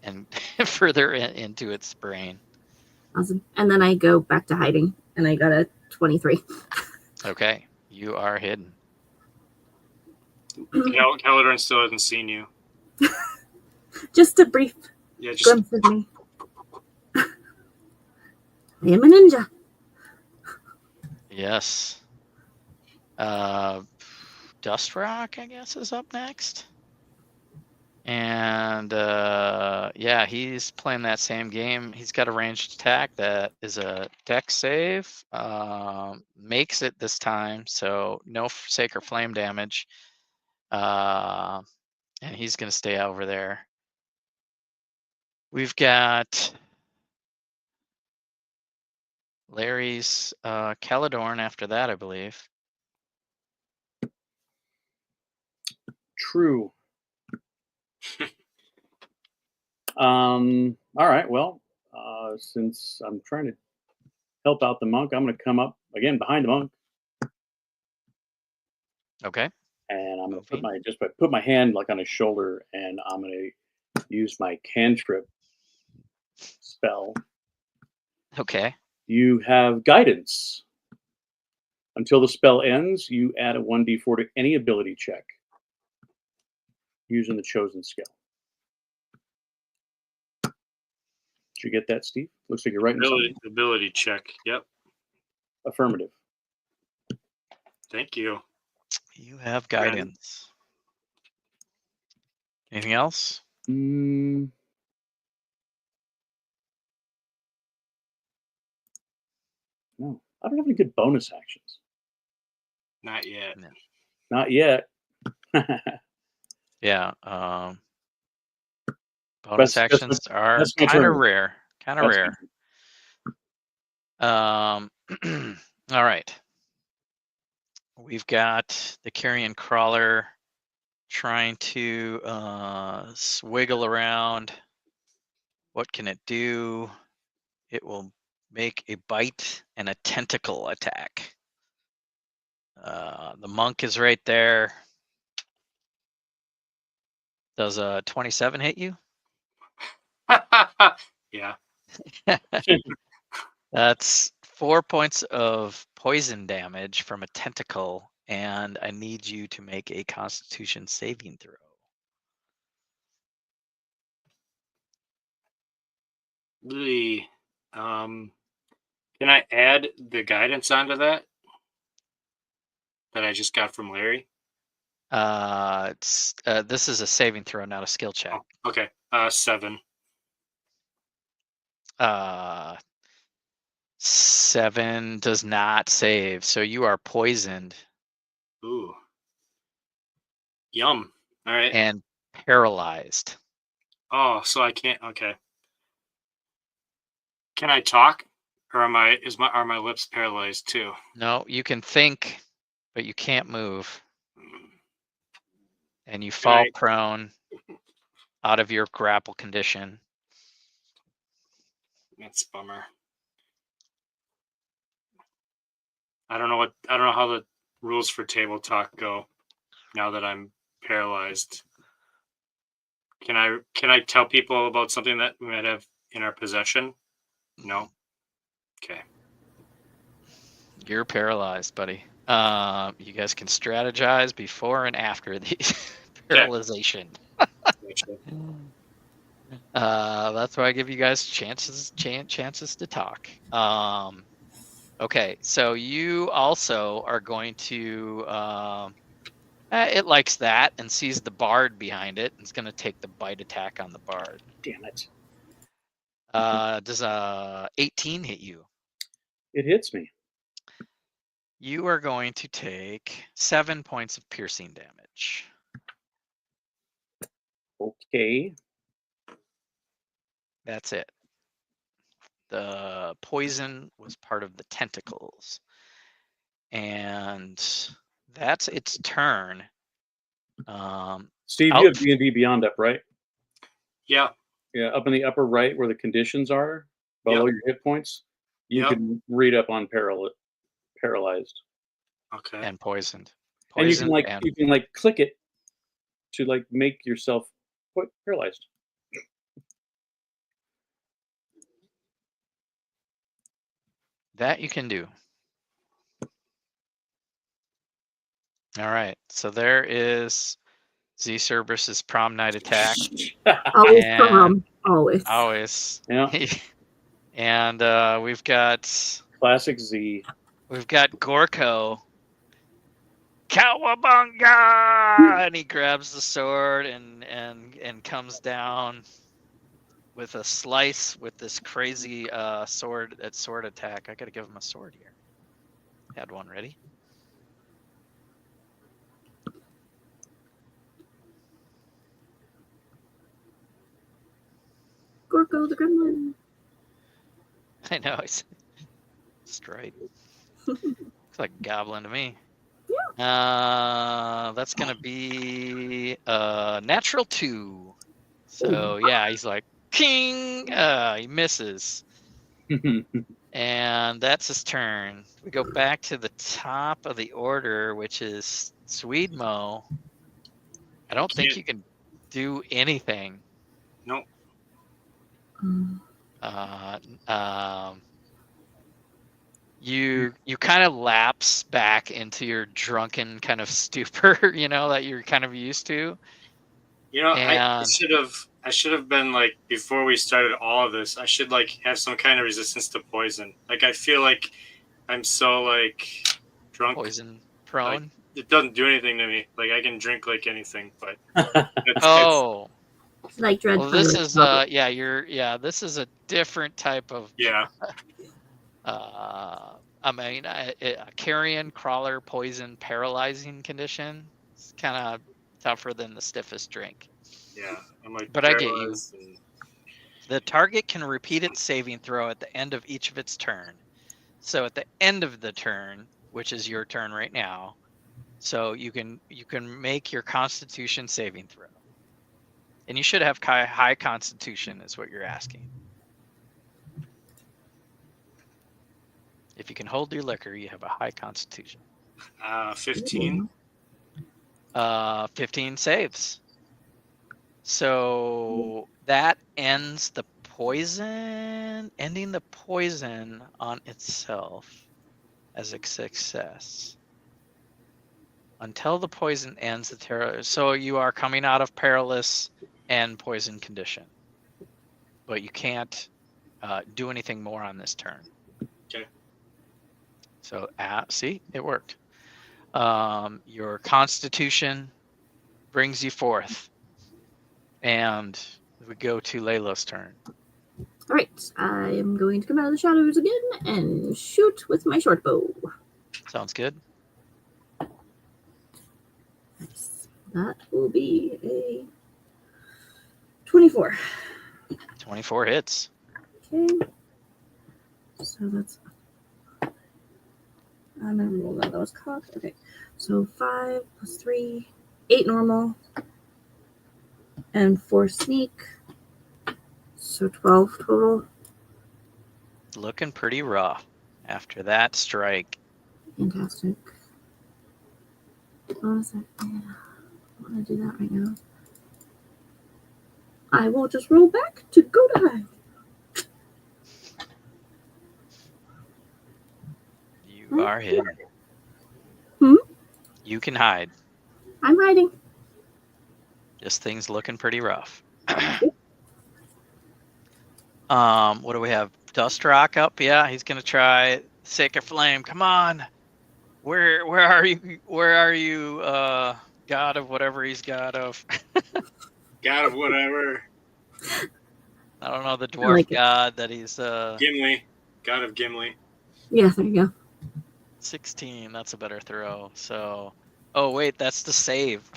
and further into its brain. Awesome. And then I go back to hiding, and I got a 23. Okay, you are hidden. Caledron still hasn't seen you. Just a brief glimpse of me. I am a ninja. Yes. Dust Rock, I guess, is up next. And yeah, he's playing that same game. He's got a ranged attack that is a dex save. Makes it this time, so no sacred flame damage. And he's going to stay over there. We've got Larry's Caledorn after that, I believe. True. All right. Well, since I'm trying to help out the monk, I'm going to come up again behind the monk, Okay. and I'm going to Moving. put my hand like on his shoulder, and I'm going to use my cantrip spell. Okay. You have guidance. Until the spell ends, you add a 1d4 to any ability check using the chosen skill. Did you get that, Steve? Looks like you're writing something. Ability check. Yep. Affirmative. Thank you. You have guidance. Anything else? No, I don't have any good bonus actions. Not yet. No. Not yet. Yeah. Bonus actions are that's my kind of turn. rare. Kind of That's rare. All right. We've got the carrion crawler trying to wiggle around. What can it do? It will make a bite and a tentacle attack. The monk is right there. Does a 27 hit you? Yeah. That's 4 points of poison damage from a tentacle, and I need you to make a Constitution saving throw. Can I add the guidance onto that I just got from Larry? This is a saving throw, not a skill check. Oh, okay. 7. 7 does not save, so you are poisoned. Ooh. Yum. All right. And paralyzed. Oh, so I can't. Okay. Can I talk, or are my lips paralyzed too? No, you can think, but you can't move, and you fall prone out of your grapple condition. That's a bummer. I don't know how the rules for table talk go now that I'm paralyzed. Can I tell people about something that we might have in our possession? No. Okay. You're paralyzed, buddy. You guys can strategize before and after the paralyzation. That's why I give you guys chances to talk. Okay, so you also are going to. It likes that and sees the bard behind it. It's going to take the bite attack on the bard. Damn it. Does 18 hit you? It hits me. You are going to take 7 points of piercing damage. Okay. That's it. The poison was part of the tentacles. And that's its turn. Steve, you have D&D Beyond up, right? Yeah. Yeah, up in the upper right where the conditions are, below your hit points, you can read up on paralyzed. Okay. And poisoned. And you can click it to make yourself paralyzed. That you can do. All right. So there is Z Cerberus's prom night attack. Always prom. Always. Always. Yeah. And we've got classic Z. We've got Gorko Cowabunga! And he grabs the sword and comes down with a slice with this crazy sword attack. I gotta give him a sword here. Had one ready. Gorko the Gremlin. I know, he's straight. Looks like a goblin to me. That's gonna be natural 2. So yeah, he's like king. He misses, and that's his turn. We go back to the top of the order, which is Sweedmo. I don't think you can do anything. No. You kind of lapse back into your drunken kind of stupor, you know, that you're kind of used to. You know, I And should have been like, before we started all of this, I should like have some kind of resistance to poison. Like I feel like I'm so like drunk. poison prone. Like, it doesn't do anything to me. Like I can drink like anything, but Oh, Like Dread well, this Pirate. is this is a different type of yeah. I mean, a carrion crawler poison paralyzing condition. It's kind of tougher than the stiffest drink. Yeah, I'm like, But I get you. and The target can repeat its saving throw at the end of each of its turn. So at the end of the turn, which is your turn right now, so you can make your Constitution saving throw. And you should have high Constitution, is what you're asking. If you can hold your liquor, you have a high Constitution. 15. 15 saves. So that ends the poison, ending the poison on itself as a success. Until the poison ends the terror. So you are coming out of perilous and poison condition. But you can't do anything more on this turn. Okay. So see, it worked. Your Constitution brings you forth. And we go to Layla's turn. All right, I am going to come out of the shadows again and shoot with my short bow. Sounds good. Nice. That will be a 24. 24 hits. Okay. So that's. I'm gonna roll that. That was cocked. Okay. So 5 plus 3, 8 normal, and 4 sneak. So 12 total. Looking pretty rough after that strike. Fantastic. What was that? Yeah. I want to do that right now. I will just roll back to go to hide. You are hidden. You can hide. I'm hiding. Just things looking pretty rough. What do we have? Dust Rock up? Yeah, he's gonna try Sacred Flame. Come on. Where are you? Where are you? God of whatever he's God of. God of whatever. I don't know the dwarf god that he's. Gimli. God of Gimli. Yeah, there you go. 16. That's a better throw. So, oh wait, that's the save.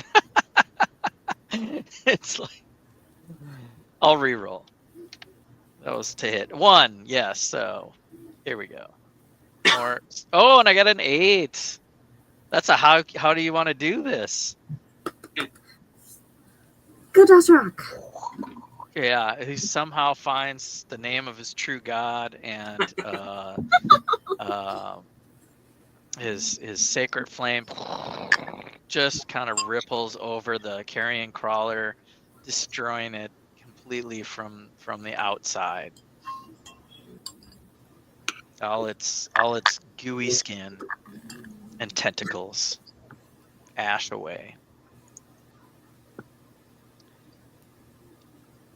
It's like I'll reroll. That was to hit 1. Yes. So here we go. More. Oh, and I got an 8. That's a how. How do you want to do this? Go Dust Rock. Yeah, he somehow finds the name of his true god and his sacred flame just kind of ripples over the carrion crawler, destroying it completely from the outside. All its gooey skin and tentacles ash away.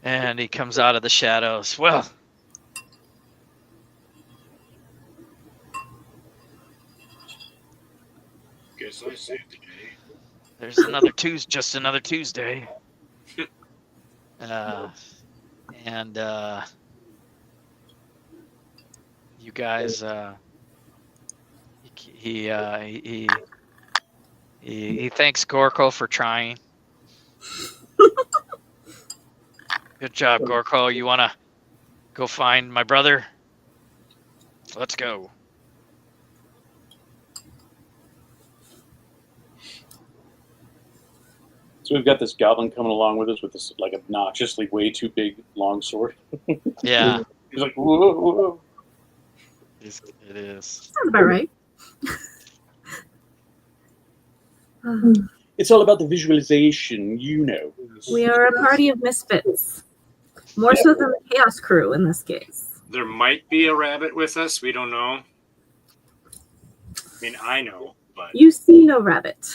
And he comes out of the shadows. Well, Guess I saved the day. There's another Tuesday, just another Tuesday. And you guys, he thanks Gorko for trying. Good job, Gorko. You wanna go find my brother? Let's go. So we've got this goblin coming along with us with this like obnoxiously way too big long sword. Yeah, He's like, whoa, whoa. it is. Sounds about right. It's all about the visualization, you know. We are a party of misfits. More so than the Chaos Crew in this case. There might be a rabbit with us. We don't know. I mean, I know, but You see no rabbit.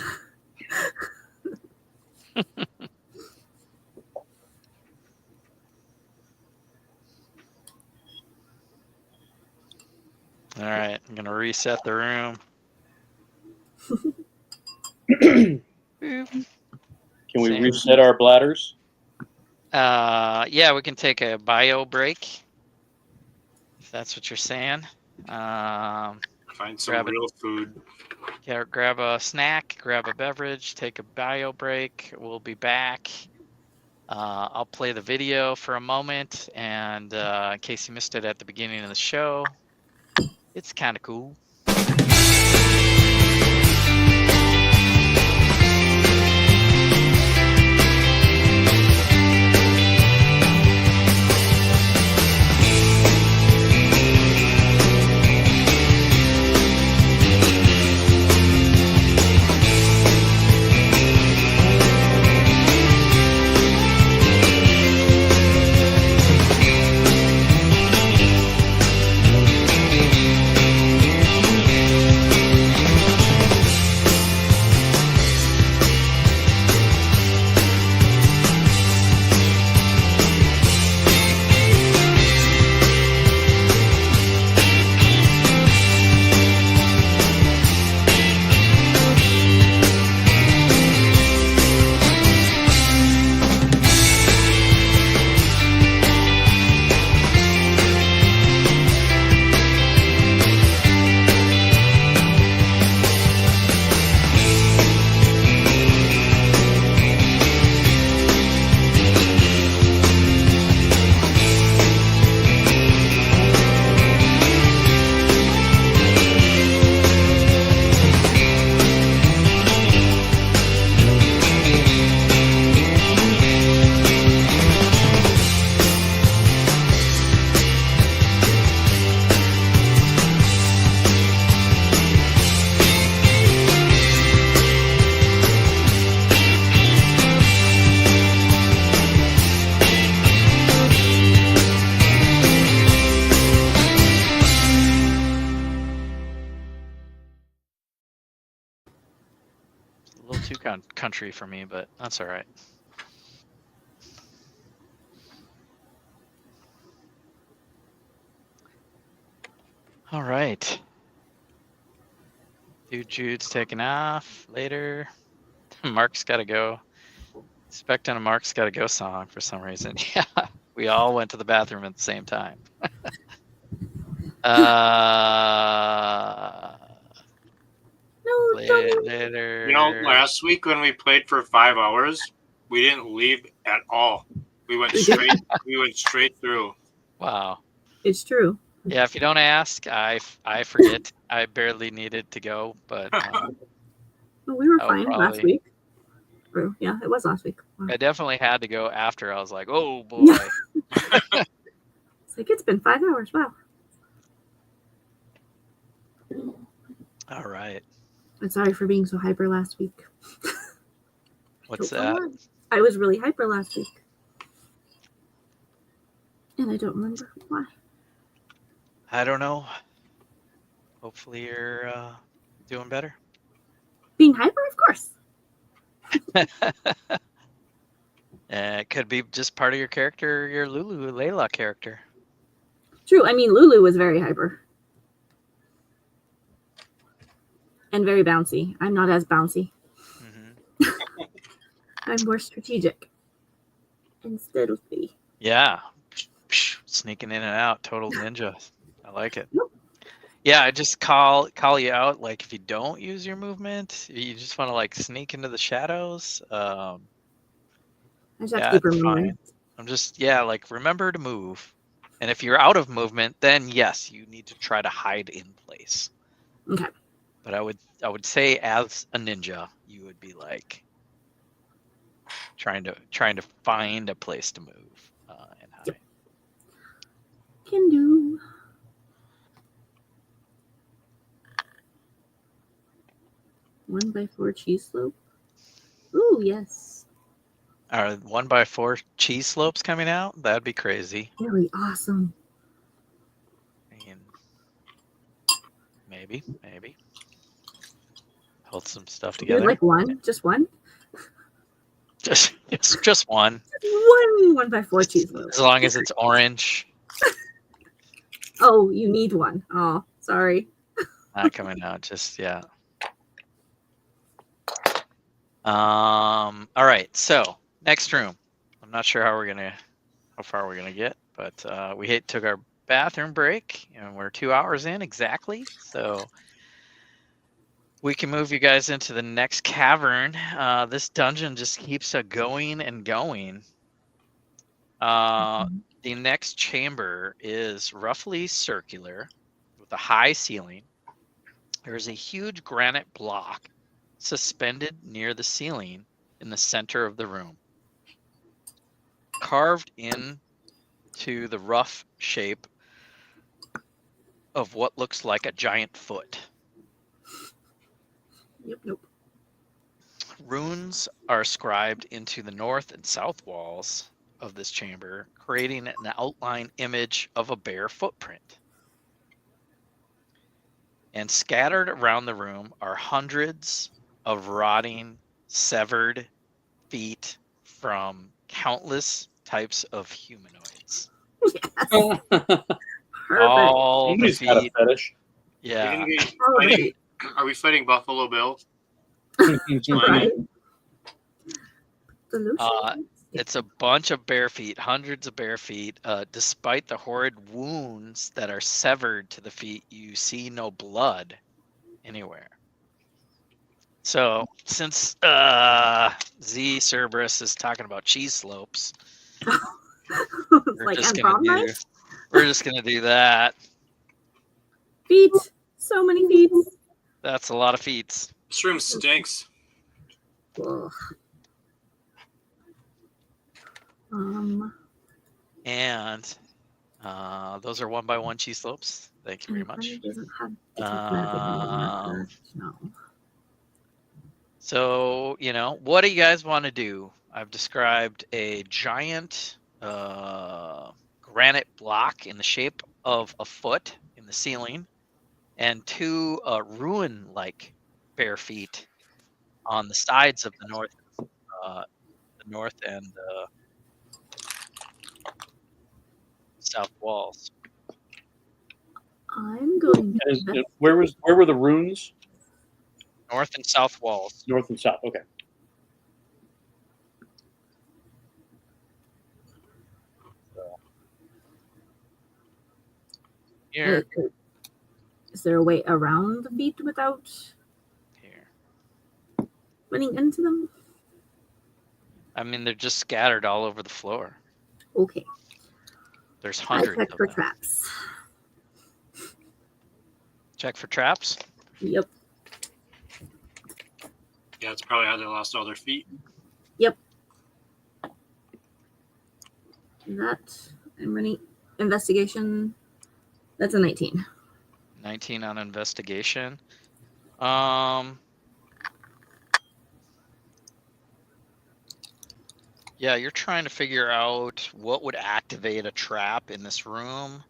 All right, I'm gonna reset the room. Can we Same. reset our bladders? Yeah, we can take a bio break. If that's what you're saying. find some Grab it. real food. Yeah, grab a snack, grab a beverage, take a bio break. We'll be back. I'll play the video for a moment, and in case you missed it at the beginning of the show, it's kind of cool. A little too country for me, but that's all right. All right. Dude Jude's taking off later. Mark's got to go. Expecting a Mark's got to go song for some reason. Yeah, we all went to the bathroom at the same time. No, don't. Later. You know, last week when we played for 5 hours, we didn't leave at all. We went straight. We went straight through. Wow. It's true. Yeah, if you don't ask, I forget. I barely needed to go, but Well, we were Oh, fine last probably. week. Or, yeah, it was last week. Wow. I definitely had to go after. I was like, oh boy. It's like, it's been 5 hours. Wow. All right. I'm sorry for being so hyper last week. What's Don't know that? why. I was really hyper last week. And I don't remember why. I don't know. Hopefully you're doing better. Being hyper, of course. It could be just part of your character, your Layla character. True. I mean, Lulu was very hyper. And very bouncy. I'm not as bouncy. Mm-hmm. I'm more strategic and stealthy. Yeah. Sneaking in and out, total ninja. I like it. Nope. Yeah, I just call you out. Like if you don't use your movement, you just want to like sneak into the shadows. I just have Yeah, to keep it's remembering. fine. I'm just like remember to move. And if you're out of movement, then yes, you need to try to hide in place. Okay. But I would say as a ninja, you would be like trying to find a place to move and hide. Yep. Can do. One by 4 cheese slope. Ooh, yes. Are 1x4 cheese slopes coming out? That'd be crazy. Really awesome. I mean, maybe. Hold some stuff You're together. like one? Just one? Just one. One by 4 cheese slope. As long as it's orange. Oh, you need one. Oh, sorry. Not coming out. Just yeah. All right. So next room. I'm not sure how far we're gonna get, but we took our bathroom break and we're 2 hours in exactly. So we can move you guys into the next cavern. This dungeon just keeps going and going. The next chamber is roughly circular with a high ceiling. There is a huge granite block suspended near the ceiling in the center of the room. Carved into the rough shape of what looks like a giant foot. Nope. Runes are scribed into the north and south walls of this chamber, creating an outline image of a bare footprint. And scattered around the room are hundreds of rotting, severed feet from countless types of humanoids. Yes. Perfect. All the Somebody's got a feet. fetish. Yeah. Are we fighting Buffalo Bill? Right. It's a bunch of bare feet, hundreds of bare feet. Despite the horrid wounds that are severed to the feet, you see no blood anywhere. So, since Z Cerberus is talking about cheese slopes, we're just gonna do that. Feet. So many feet. That's a lot of feet. This room stinks. Ugh. And those are 1x1 cheese slopes. Thank you very much. No. So, what do you guys want to do? I've described a giant granite block in the shape of a foot in the ceiling and 2 ruin-like bare feet on the sides of the north and south walls. I'm going. Where were the runes? North and south walls. North and south. Okay. Here. Is there a way around the feet without running into them? I mean, they're just scattered all over the floor. Okay. There's hundreds I check of for them. traps. Check for traps? Yep. Yeah, it's probably how they lost all their feet. Yep. That I'm running investigation. That's a 19. 19 on investigation. Yeah, you're trying to figure out what would activate a trap in this room.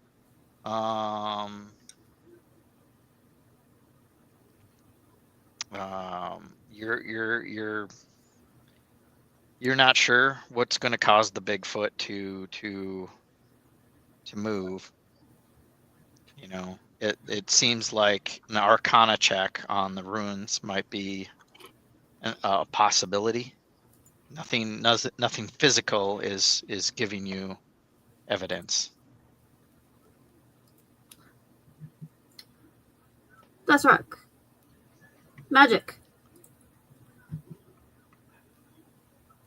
You're not sure what's going to cause the Bigfoot to move. It seems like an Arcana check on the runes might be a possibility. Nothing physical is giving you evidence. Dust rock. Magic.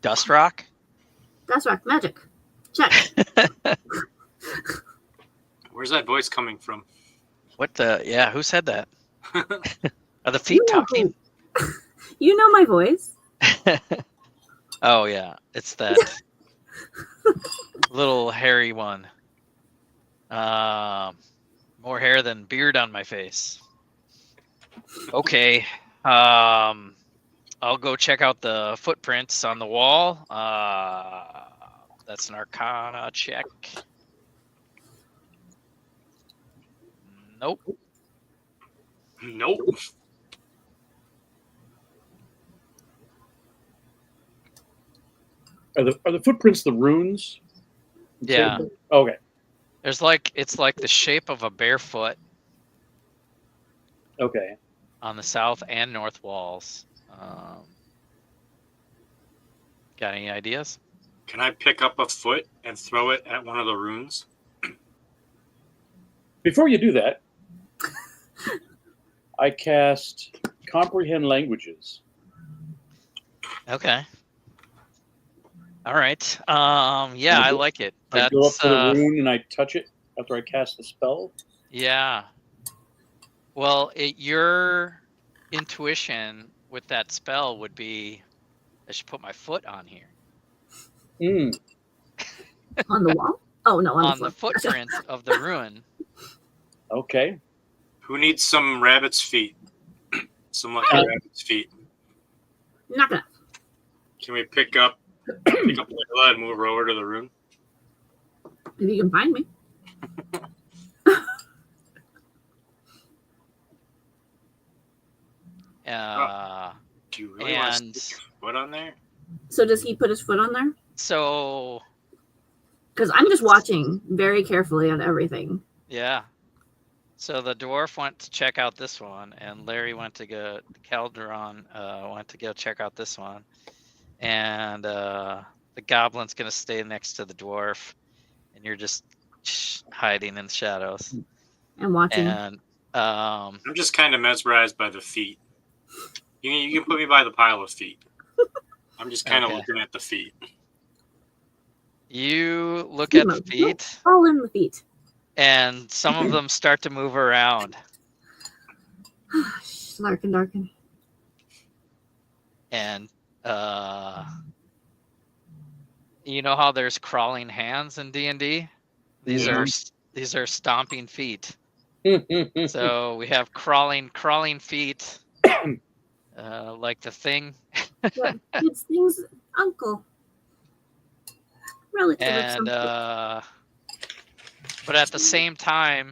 Dust rock? Dust rock. Magic. Check. Where's that voice coming from? What the? Yeah, who said that? Are the feet You know talking? You know my voice. Oh yeah, it's that little hairy one. More hair than beard on my face. Okay. I'll go check out the footprints on the wall. That's an Arcana check. Nope. Nope. Are the footprints the runes? Yeah. Okay. It's like the shape of a bare foot Okay. on the south and north walls. Got any ideas? Can I pick up a foot and throw it at one of the runes? Before you do that, I cast Comprehend Languages. Okay. All right. Yeah, I like it. I go up to the rune and I touch it after I cast the spell. Yeah. Well, your intuition with that spell would be, I should put my foot on here. On the wall? Oh, no, on the footprint of the ruin. Okay. Who needs some rabbit's feet? Some lucky rabbit's feet. Not gonna. Can we pick up Layla and move her over to the rune? If you can find me. Do you really want to stick your foot on there? So does he put his foot on there? So. Because I'm just watching very carefully on everything. Yeah. So the dwarf went to check out this one, and Larry went to go. Calderon went to go check out this one, and the goblin's gonna stay next to the dwarf, and you're just hiding in the shadows and watching. And I'm just kind of mesmerized by the feet. You can put me by the pile of feet. I'm just kind of looking at the feet. You look at the feet. All in the feet. And some of them start to move around. Larkin Darkin. And you know how there's crawling hands in D&D? These are stomping feet. So we have crawling feet, like the Thing. It's Thing's uncle. Relative and but at the same Caledorn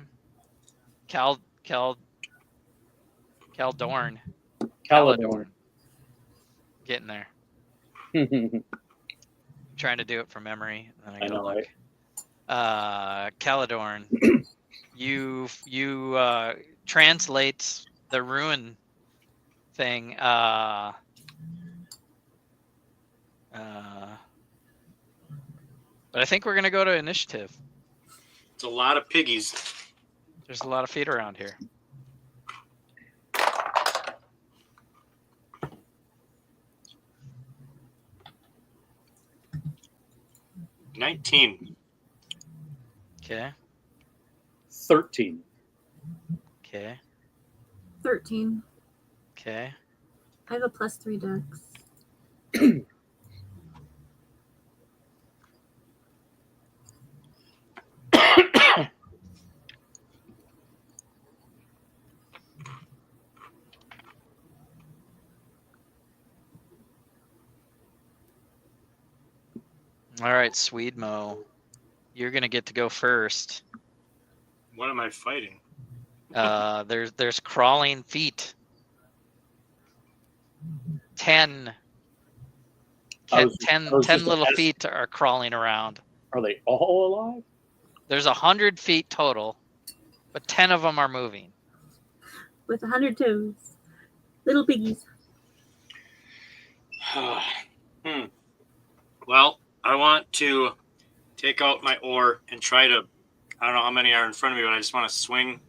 getting there. Trying to do it from memory, and then I gotta look. Right? Caledorn, you translate the ruin thing. But I think we're gonna go to initiative. It's a lot of piggies. There's a lot of feet around here. $19. Okay. 13. Okay. 13. Okay. I have a +3 dex. All right, Sweedmo, you're gonna get to go first. What am I fighting? There's crawling feet. 10 little feet are crawling around. Are they all alive? There's 100 feet total, but 10 of them are moving. With 100 toes. Little piggies. Well, I want to take out my oar and try to. I don't know how many are in front of me, but I just want to swing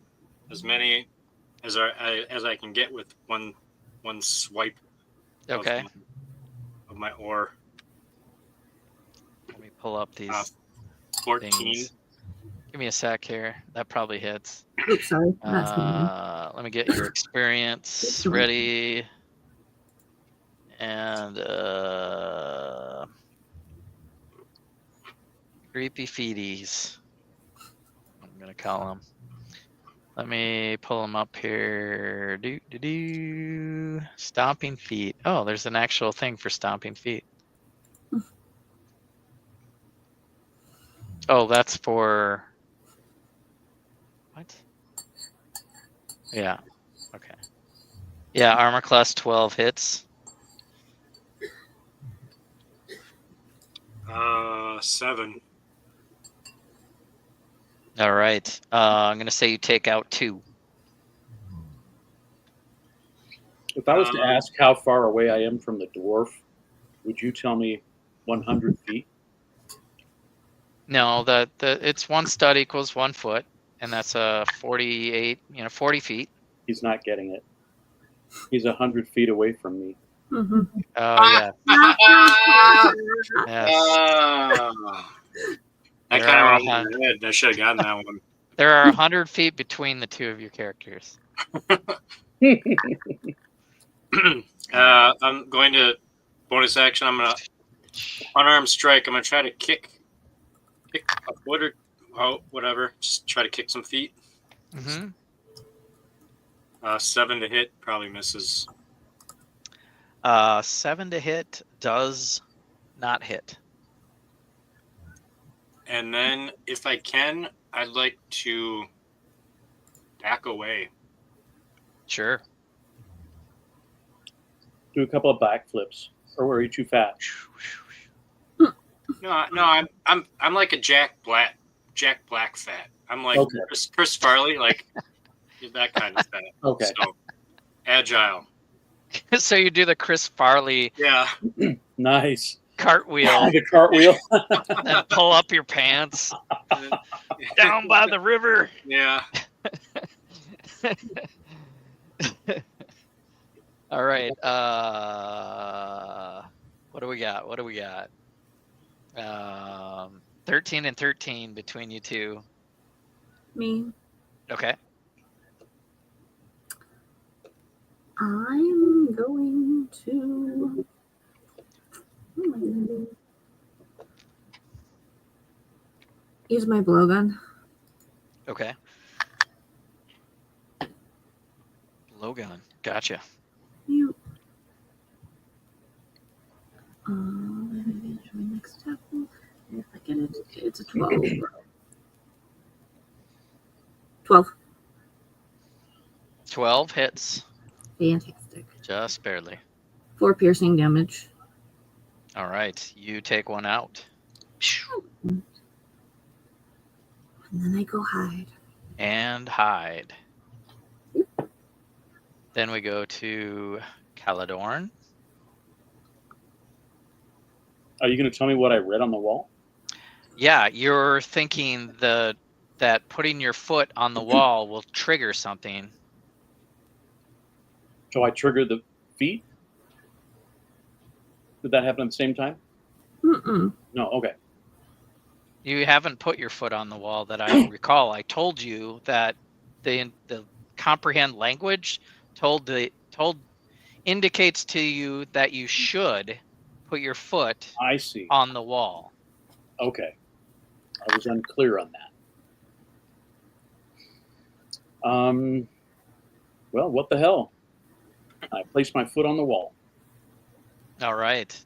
as many as I can get with one swipe. Okay. Of my oar. Let me pull up these 14. things. Give me a sec here. That probably hits. Oops, sorry. That's me. Let me get your experience ready. And creepy feeties. I'm gonna call them. Let me pull them up here. Stomping feet. Oh, there's an actual thing for stomping feet. Oh, that's for what? Yeah. Okay. Yeah, armor class 12 hits. 7. All right. I'm gonna say you take out 2. If I was to ask how far away I am from the dwarf, would you tell me 100 feet? No, it's 1 stud equals 1 foot, and that's 48. 40 feet. He's not getting it. He's 100 feet away from me. Mm-hmm. Oh yeah. Yes. That kind of went over my head. I should have gotten that one. There are 100 feet between the 2 of your characters. I'm going to bonus action. I'm gonna unarmed strike. I'm gonna try to kick a foot or whatever. Just try to kick some feet. Mm-hmm. 7 to hit probably misses. 7 to hit does not hit. And then, if I can, I'd like to back away. Sure. Do a couple of backflips, or were you too fat? No, I'm like a Jack Black fat. I'm like Okay. Chris Farley, like that kind of fat. Okay. So agile. So you do the Chris Farley Yeah. Nice. cartwheel The cartwheel. and pull up your pants down by the river. Yeah. All right. What do we got? 13 and 13 between you two. Me. Okay. I'm going to. What am I gonna do? Use my blowgun. Okay. Blowgun. Gotcha. Yep. Advantage on my next attack roll. And if I get it, it's a 12. 12. 12 hits. Fantastic. Just barely. 4 piercing damage. All right. You take one out. And then I go hide. And hide. Then we go to Caladorn. Are you going to tell me what I read on the wall? Yeah, you're thinking that putting your foot on the wall will trigger something. So I triggered the feet? Did that happen at the same time? Mm-mm. No, okay. You haven't put your foot on the wall that I recall. I told you that the comprehend language indicates to you that you should put your foot I see. on the wall. Okay. I was unclear on that. Well, what the hell? I placed my foot on the wall. All right.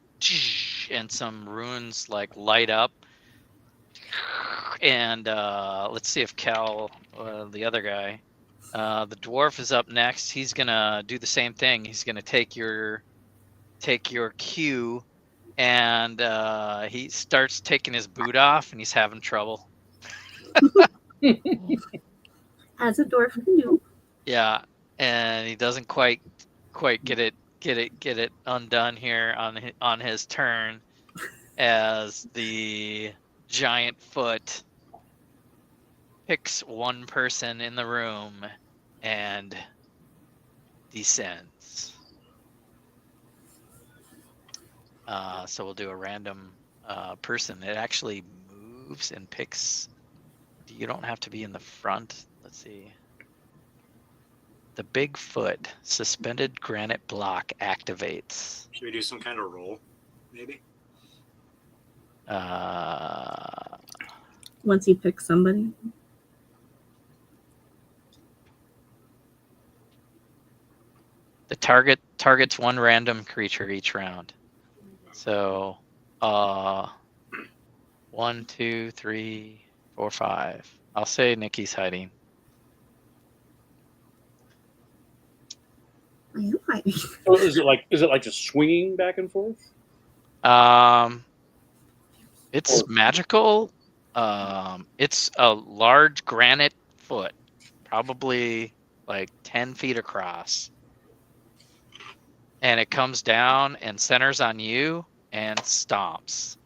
And some runes like light up. And let's see if Cal, the other guy, the dwarf is up next. He's gonna do the same thing. He's gonna take your cue, and he starts taking his boot off, and he's having trouble. As a dwarf can do. Yeah, and he doesn't quite get it undone here on his turn. as the giant foot picks one person in the room and descends. So we'll do a random person. It actually moves and picks. You don't have to be in the front. Let's see. The big foot suspended granite block activates. Should we do some kind of roll, maybe? Once you pick somebody. The target targets one random creature each round. So 1, 2, 3, 4, 5. I'll say Nikki's hiding. I am hiding. So is it like just swinging back and forth? It's magical. It's a large granite foot, probably like 10 feet across. And it comes down and centers on you and stomps.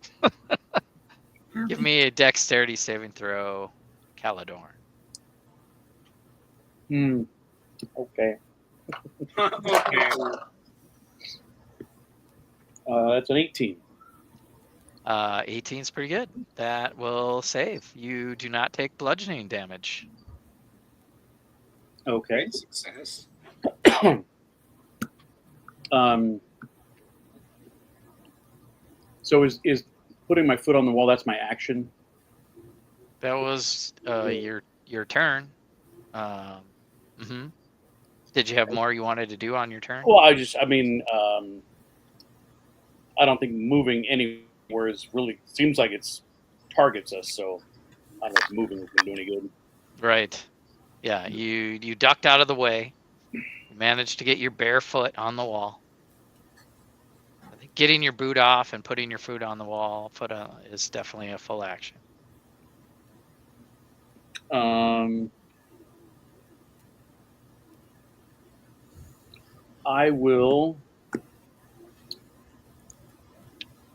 Give me a dexterity saving throw, Caladorn. Okay. Okay. That's an 18. 18's pretty good. That will save. You do not take bludgeoning damage. Okay. Success. So is putting my foot on the wall, that's my action? That was your turn. Did you have more you wanted to do on your turn? Well, I don't think moving anywhere is really seems like it's targets us, so I don't know if moving is going to do any good. Right. Yeah, you ducked out of the way. You managed to get your bare foot on the wall. I think getting your boot off and putting your foot on the wall is definitely a full action. I will.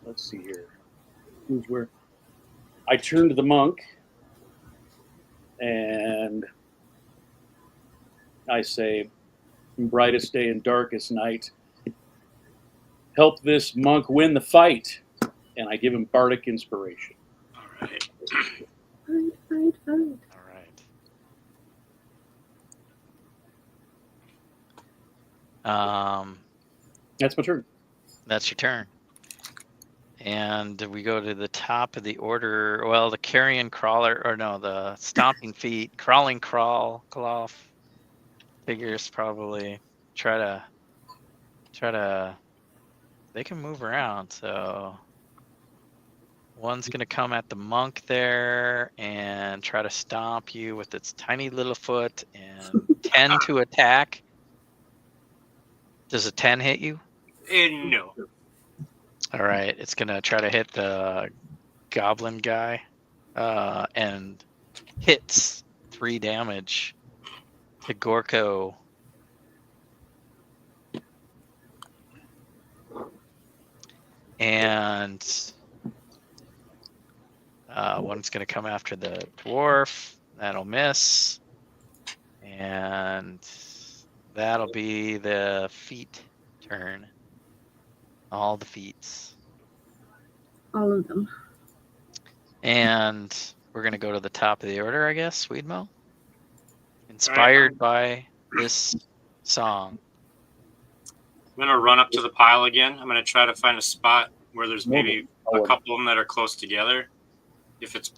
Let's see here. Who's where? I turn to the monk and I say, brightest day and darkest night, help this monk win the fight. And I give him bardic inspiration. All right. Fight. All right. That's my turn. That's your turn. And we go to the top of the order. Well, the carrion crawler, or no, the stomping feet, crawling claw figures probably try to. They can move around, so one's gonna come at the monk there and try to stomp you with its tiny little foot and 10 to attack. Does a 10 hit you? No. All right, it's gonna try to hit the goblin guy, and hits 3 damage to Gorko. And one's gonna come after the dwarf. That'll miss, and that'll be the feet turn. All the feats. All of them. And we're going to go to the top of the order, I guess, Sweedmo. Inspired by this song. I'm going to run up to the pile again. I'm going to try to find a spot where there's maybe a couple of them that are close together, if it's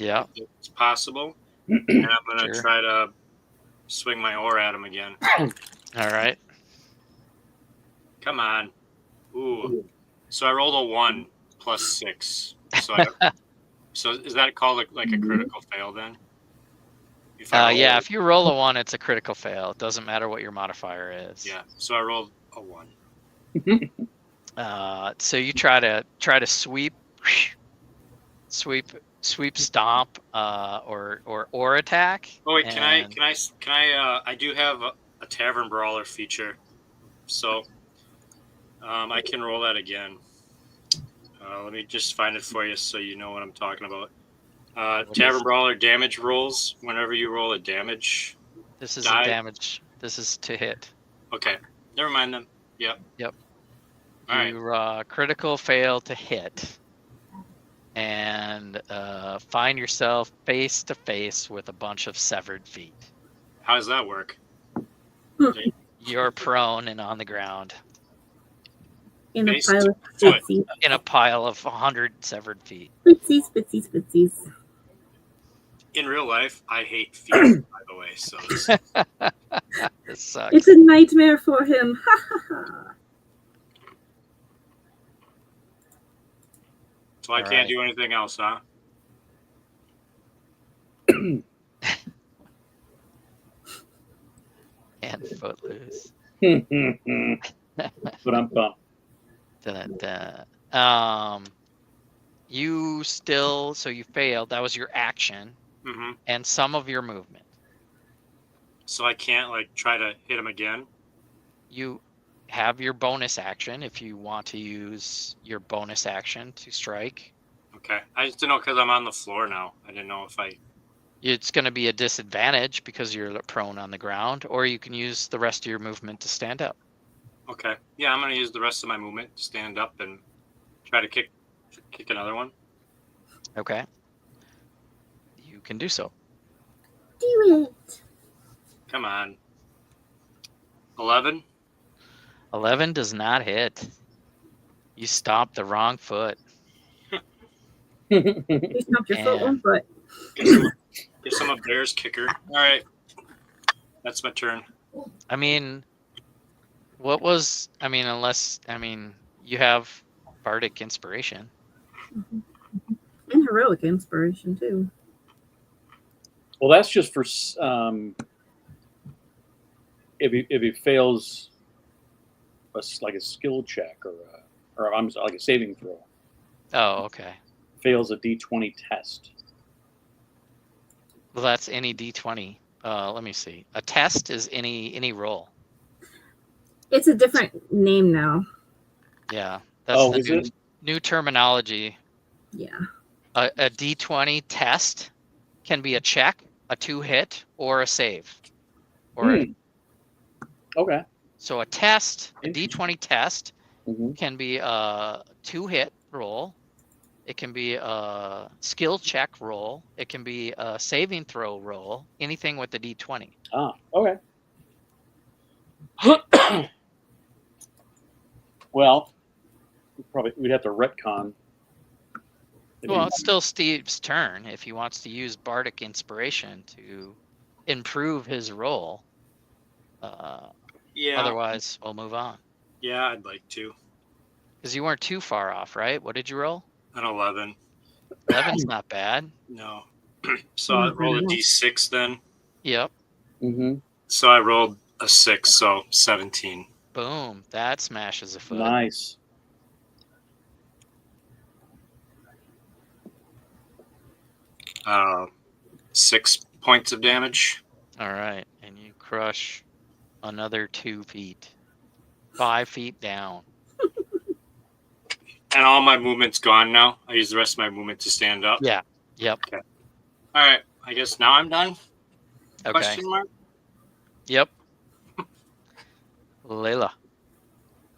possible. And I'm going to try to swing my oar at them again. All right. Come on. Ooh. So I rolled a 1 plus 6. So is that called like a critical fail then? Yeah, if you roll a 1, it's a critical fail. It doesn't matter what your modifier is. Yeah, so I rolled a 1. So you try to sweep, stomp, or attack. Oh wait, can I? I do have a tavern brawler feature, so I can roll that again. Let me just find it for you so you know what I'm talking about. What Tavern is- Brawler damage rolls. Whenever you roll a damage. This Die. isn't damage. This is to hit. Okay. Never mind then. Yep. Yep. All right. You critical fail to hit, and find yourself face to face with a bunch of severed feet. How does that work? You're prone and on the ground In a Face pile of to foot. spitsies. in a pile of 100 severed feet. Spitsies, spitsies, spitsies. In real life, I hate feet, by the way. So this, This sucks. It's a nightmare for him. Ha ha ha. so I All can't right. do anything else, huh? And footloose. But I'm bummed. Dun-dun-dun. You still, so you failed. That was your action Mm-hmm. and some of your movement. So I can't like try to hit him again. You have your bonus action if you want to use your bonus action to strike. Okay. I just didn't know because I'm on the floor now. I didn't know if I. It's going to be a disadvantage because you're prone on the ground, or you can use the rest of your movement to stand up. Okay. Yeah, I'm gonna use the rest of my movement to stand up and try to kick another one. Okay. You can do so. Do it. Come on. 11. 11 does not hit. You stomped the wrong foot. You stomped your foot one And- foot. Give some a bear's kicker. All right. That's my turn. I mean, unless you have bardic inspiration. And heroic inspiration too. Well, that's just for if he fails like a skill check or I'm like a saving throw. Oh, okay. Fails a D20 test. Well, that's any D20. Let me see. A test is any roll. It's a different name now. Yeah, that's Oh, the is it? new terminology. Yeah. A D20 test can be a check, a 2-hit, or a save. Or Okay. so a test, a Interesting. D20 test Mm-hmm. can be a 2-hit roll. It can be a skill check roll. It can be a saving throw roll. Anything with the D20. Ah, okay. Well, we'd have to retcon. Well, it's still Steve's turn if he wants to use bardic inspiration to improve his roll. Yeah. Otherwise, we'll move on. Yeah, I'd like to. Because you weren't too far off, right? What did you roll? An 11. 11's not bad. No. So I rolled a D6 then. Yep. Mm-hmm. So I rolled a 6, so 17. Boom. That smashes a foot. Nice. Uh, 6 points of damage. All right. And you crush another 2 feet. 5 feet down. And all my movement's gone now. I use the rest of my movement to stand up. Yeah. Yep. All right. I guess now I'm done. Okay. Question mark? Yep. Layla.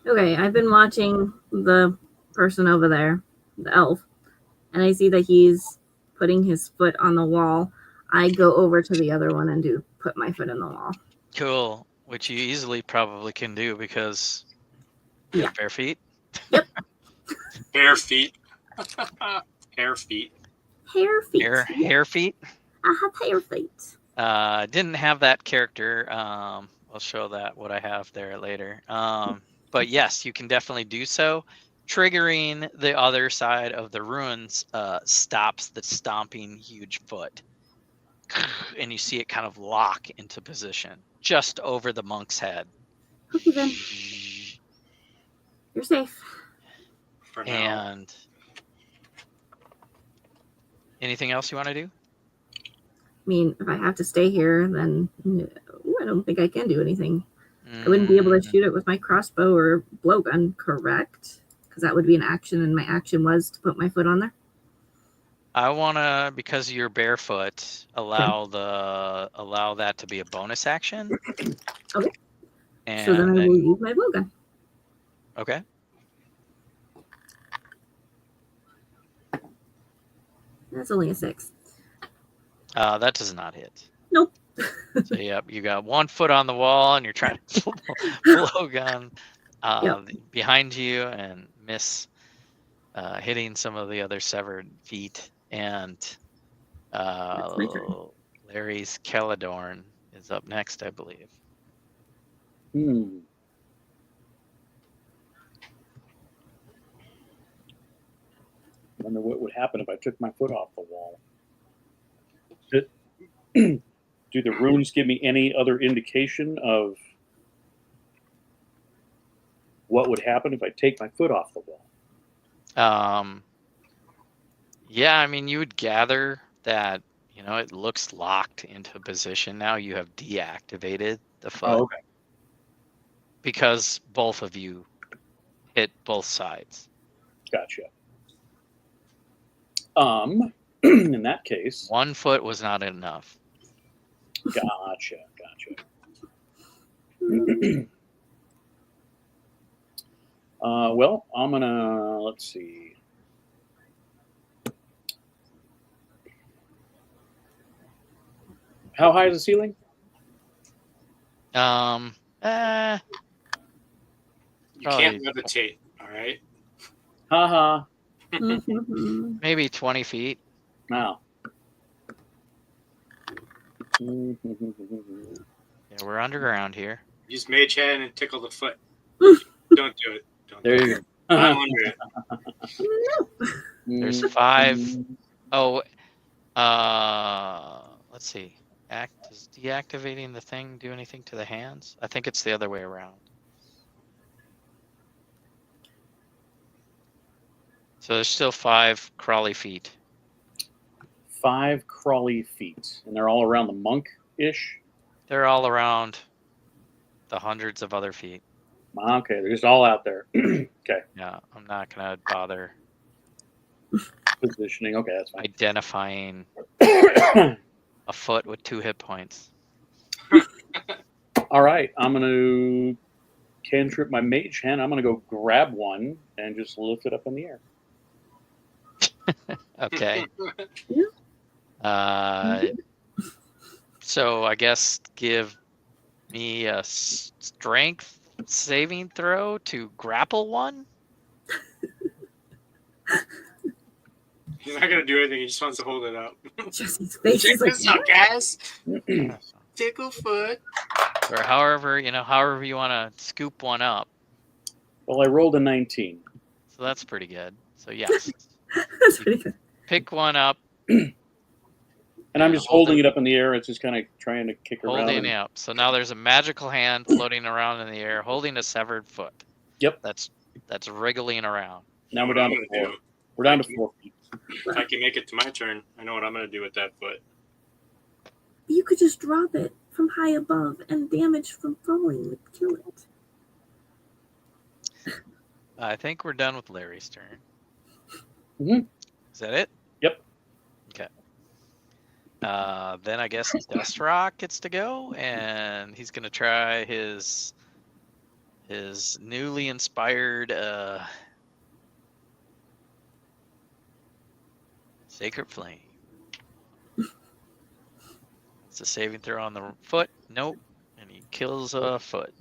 Okay, I've been watching the person over there, the elf, and I see that he's putting his foot on the wall. I go over to the other one and put my foot in the wall. Cool. Which you easily probably can do because you have bare feet. Bare feet. Hair feet. Hair feet. Hair feet. I have hair feet. Didn't have that character. I'll show that what I have there later. But yes, you can definitely do so. Triggering the other side of the ruins stops the stomping huge foot. And you see it kind of lock into position just over the monk's head. Okay then, you're safe. For now. And anything else you want to do? I mean, if I have to stay here, then no, I don't think I can do anything. I wouldn't be able to shoot it with my crossbow or blowgun, correct? because that would be an action, and my action was to put my foot on there. I wanna, because you're barefoot, allow that to be a bonus action. Okay. And So then I will use my blowgun. Okay. That's only a 6. That does not hit. Nope. So yep, you got 1 foot on the wall, and you're trying to blowgun behind you and miss, hitting some of the other severed feet. And Larry's Caledorn is up next, I believe. Wonder what would happen if I took my foot off the wall. Do the runes give me any other indication of what would happen if I take my foot off the wall? Yeah, I mean, you would gather that, it looks locked into position now. You have deactivated the foot. Oh, okay. Because both of you hit both sides. Gotcha. In that case, 1 foot was not enough. Gotcha. Well, I'm gonna, let's see. How high is the ceiling? You Probably- can't levitate, all right? Haha. Maybe 20 feet. Wow. Yeah, we're underground here. Use mage hand and tickle the foot. Don't do it. There you go. I'm under it. There's 5. Oh, let's see. Does deactivating the thing do anything to the hands? I think it's the other way around. So there's still 5 crawly feet. 5 crawly feet, and they're all around the monk-ish. They're all around the hundreds of other feet. Okay, they're just all out there. Okay. Yeah, I'm not gonna bother Positioning. Okay, that's fine. identifying a foot with 2 hit points. All right, I'm gonna cantrip my mage hand. I'm gonna go grab one and just lift it up in the air. Okay. So I guess give me a strength saving throw to grapple one. He's not gonna do anything. He just wants to hold it up. Jesse's face Check is like, this out, guys. Tickle foot. Or however you want to scoop one up. Well, I rolled a 19. So that's pretty good. So yes, that's pretty good. pick one up. And I'm just holding it up in the air. It's just kind of trying to kick around. Holding it up. So now there's a magical hand floating around in the air, holding a severed foot. Yep. That's wriggling around. Now we're down to 4. We're down to 4 feet. If I can make it to my turn, I know what I'm gonna do with that foot. You could just drop it from high above, and damage from falling would kill it. I think we're done with Larry's turn. Mhm. Is that it? Yep. Okay. Then I guess Dust Rock gets to go, and he's gonna try his newly inspired Sacred Flame. It's a saving throw on the foot. Nope. And he kills a foot.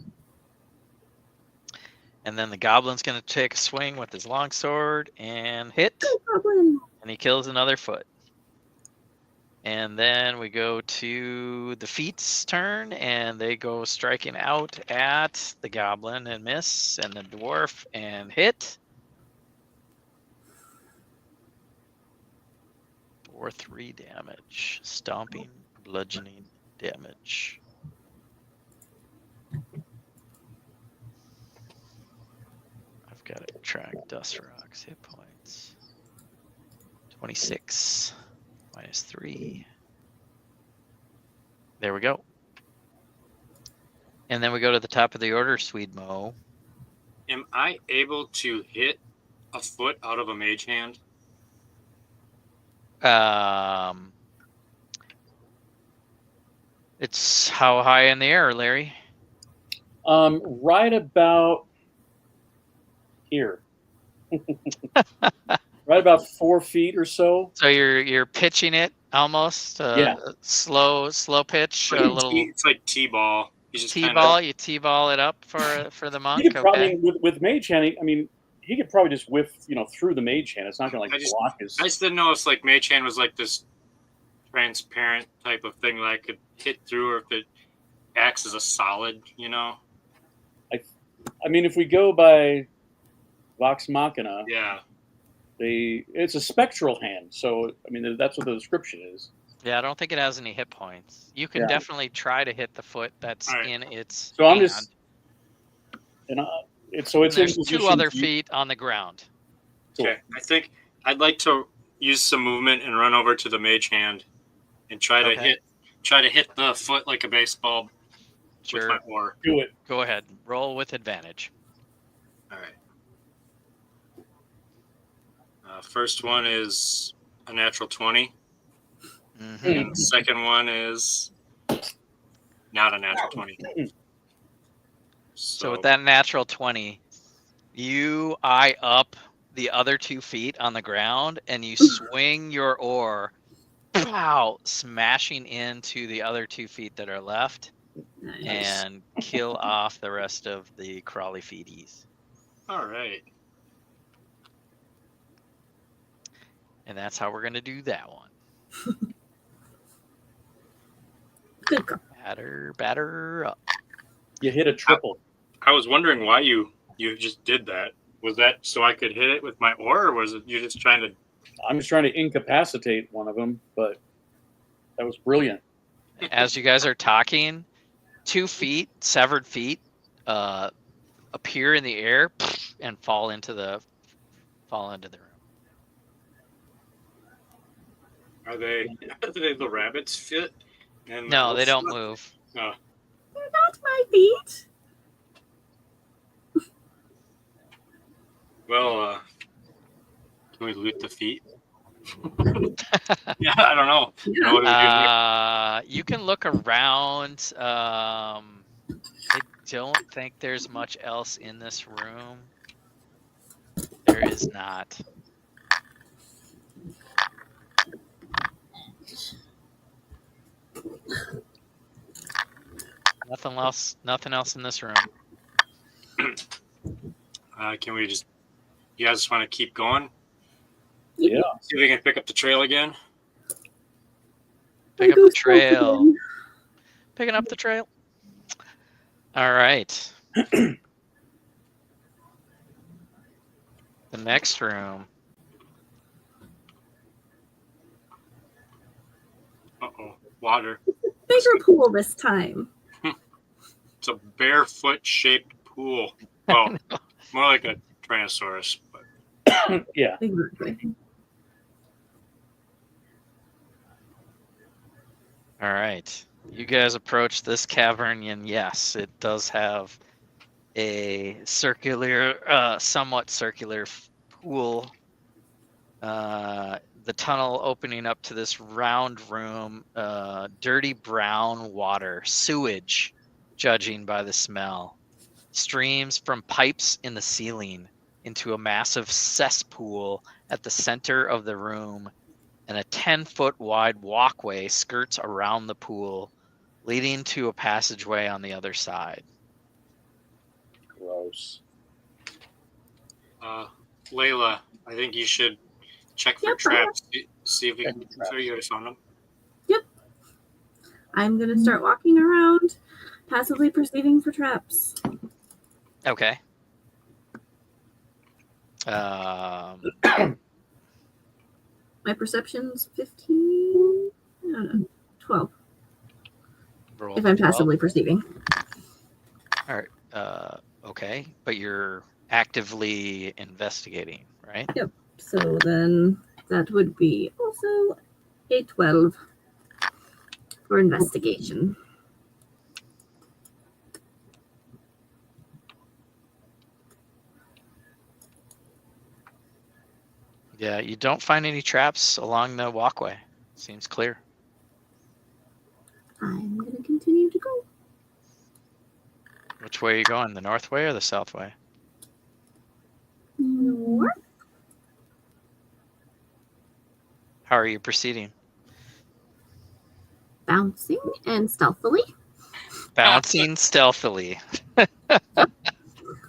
And then the goblin's going to take a swing with his longsword and hit. No problem. And he kills another foot. And then we go to the feet's turn, and they go striking out at the goblin and miss, and the dwarf and hit. For 3 damage. Stomping, bludgeoning damage. I've got to track Dust Rock's hit points. 26 minus 3. There we go. And then we go to the top of the order, Sweedmo. Am I able to hit a foot out of a mage hand? It's how high in the air, Larry? Right about here. Right about 4 feet or so. So you're pitching it almost. Yeah. Slow pitch. A little It's like T-ball. You just T-ball. You T-ball it up for the He monk. could probably, Okay. with mage hand, I mean, he could probably just whiff, through the mage hand. It's not going to block his. I just didn't know if like mage hand was like this transparent type of thing that I could hit through, or if it acts as a solid. I mean, if we go by Vox Machina, Yeah. it's a spectral hand. So I mean, that's what the description is. Yeah, I don't think it has any hit points. You can definitely try to hit the foot that's in its So I'm hand. just, and it's in there's position 2 other feet on the ground. Okay. I think I'd like to use some movement and run over to the mage hand and try to hit the foot like a baseball with my oar. Do it. Go ahead. Roll with advantage. All right. First one is a natural 20. Mm-hmm. And the second one is not a natural 20. So with that natural 20, you eye up the other 2 feet on the ground and you swing your oar, pow, smashing into the other 2 feet that are left. Nice. And kill off the rest of the crawly feeties. All right. And that's how we're going to do that one. Good call. Batter up. You hit a triple. I was wondering why you just did that. Was that so I could hit it with my oar, or was it you just trying to? I'm just trying to incapacitate one of them, but that was brilliant. As you guys are talking, 2 feet, severed feet, appear in the air and fall into the room. Are they the rabbit's fit? And No, they don't move. No. They're not my feet. Well, can we loot the feet? Yeah, I don't know. Yeah. What do we do You can look around. I don't think there's much else in this room. There is not. Nothing else in this room. Can we just? You guys just want to keep going? Yeah. See if we can pick up the trail again. Pick up the trail. Picking up the trail. All right. The next room. Uh-oh. Water. Bigger pool this time. It's a barefoot-shaped pool. Well, more like a Tyrannosaurus. But Yeah. Exactly. All right. You guys approach this cavern, and yes, it does have a circular, somewhat circular pool. The tunnel opening up to this round room, dirty brown water, sewage, judging by the smell, streams from pipes in the ceiling into a massive cesspool at the center of the room, and a 10-foot wide walkway skirts around the pool, leading to a passageway on the other side. Gross. Layla, I think you should check for Yep. traps. See if we Check can. for traps. So you already found them. I'm going to start walking around, passively perceiving for traps. Okay. My perception's 15. I don't know. 12. Roll If I'm 12. passively perceiving. All right. Okay, but you're actively investigating, right? So then that would be also a 12 for investigation. Yeah, you don't find any traps along the walkway. Seems clear. I'm going to continue to go. Which way are you going? The north way or the south way? North. How are you proceeding? Bouncing and stealthily. Bouncing stealthily.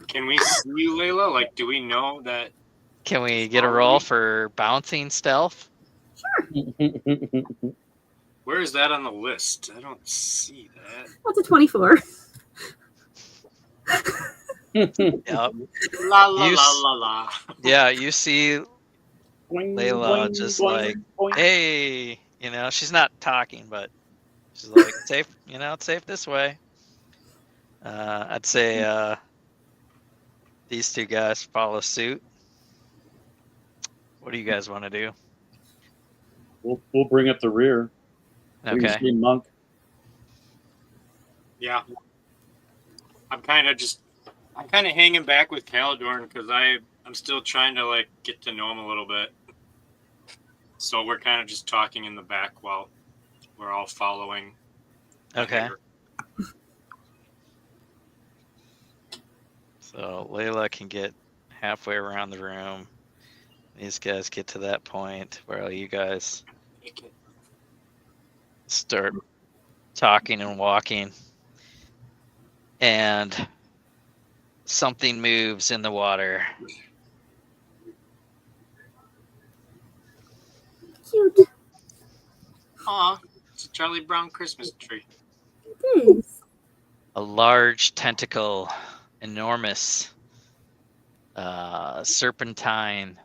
Can we see you, Layla? Like, do we know that? Can we get a roll for bouncing stealth? Where is that on the list? I don't see that. That's a 24. Yep. La la You la s- la la. Yeah, you see Boing, Layla boing, just boing, like, boing. hey, she's not talking, but she's like, safe, it's safe this way. I'd say these two guys follow suit. What do you guys want to do? We'll bring up the rear. We Okay. see Monk. Yeah. I'm kind of hanging back with Calidorn because I'm still trying to like get to know him a little bit. So we're kind of just talking in the back while we're all following. Okay. So Layla can get halfway around the room. These guys get to that point where you guys start talking and walking, and something moves in the water. Cute. Aw, it's a Charlie Brown Christmas tree. It is. A large tentacle, enormous, serpentine,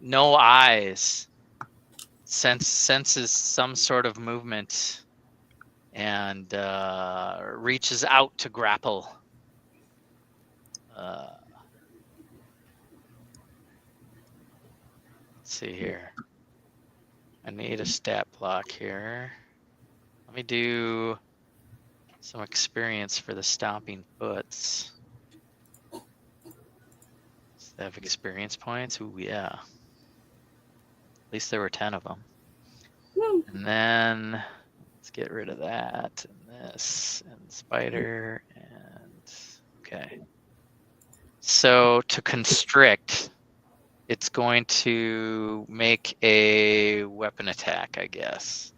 no eyes, senses some sort of movement, and reaches out to grapple. Let's see here. I need a stat block here. Let me do some experience for the stomping foots. Does they have experience points? Ooh, yeah. At least there were 10 of them. Yay. And then let's get rid of that and this and spider and okay. So to constrict, it's going to make a weapon attack, I guess.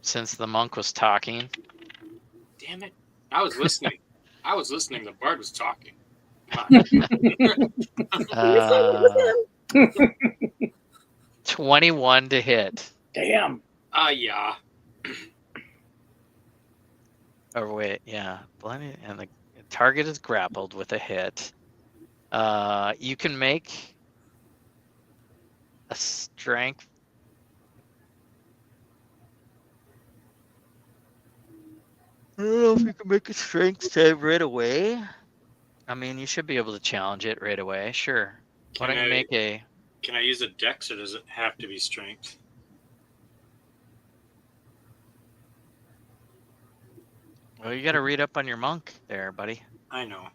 Since the monk was talking. Damn it. I was listening. The bard was talking. Come on. 21 to hit. Damn. Yeah. Or wait, yeah. Blinded, and the target is grappled with a hit. You can make a strength. I don't know if you can make a strength save right away. I mean, you should be able to challenge it right away. Sure. Why don't you make a... Can I use a dex or does it have to be strength? Well, you got to read up on your monk there, buddy. I know.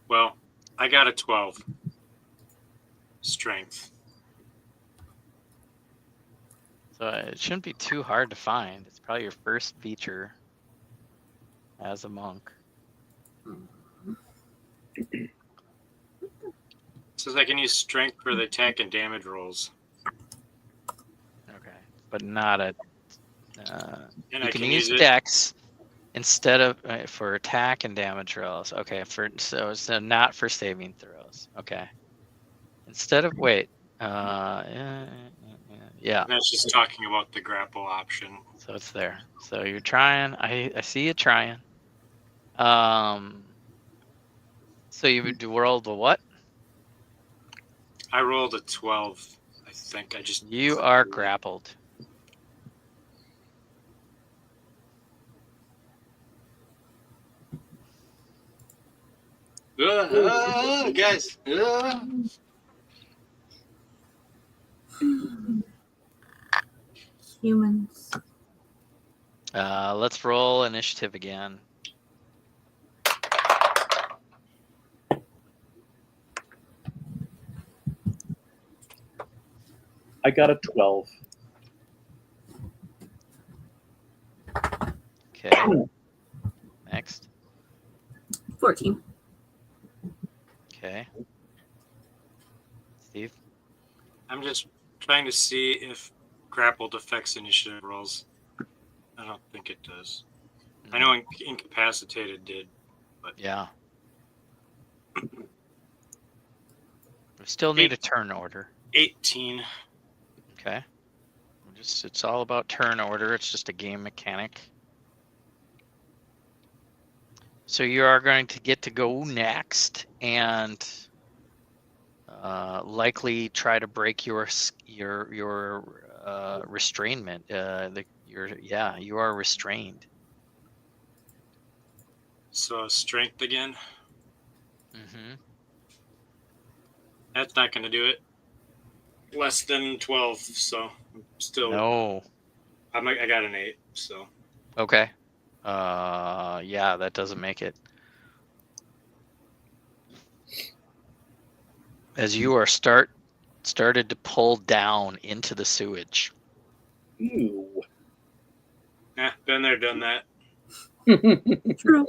Well, I got a 12. Strength. So it shouldn't be too hard to find. It's probably your first feature as a monk. It says I can use strength for the attack and damage rolls. Okay, but not a... And you I can can use use it. dex instead of for attack and damage rolls. Okay, so not for saving throws. Okay. Instead of yeah. And that's just talking about the grapple option. So it's there. So you're trying. I see you trying. So you rolled a what? I rolled a 12. I think I just. You are grappled. Guys. Humans. Let's roll initiative again. I got a 12. Okay. Next. 14. Okay. Steve? I'm just trying to see if grappled affects initiative rolls. I don't think it does. I know incapacitated did. Yeah. We still need a turn order. 18. Okay. It's all about turn order. It's just a game mechanic. So you are going to get to go next and likely try to break your restrainment. You are restrained. So strength again. Mm-hmm. That's not going to do it. Less than 12, so I'm still. No. I got an 8, so. Okay. Yeah, that doesn't make it. As you are started to pull down into the sewage. Ew. Been there, done that. True.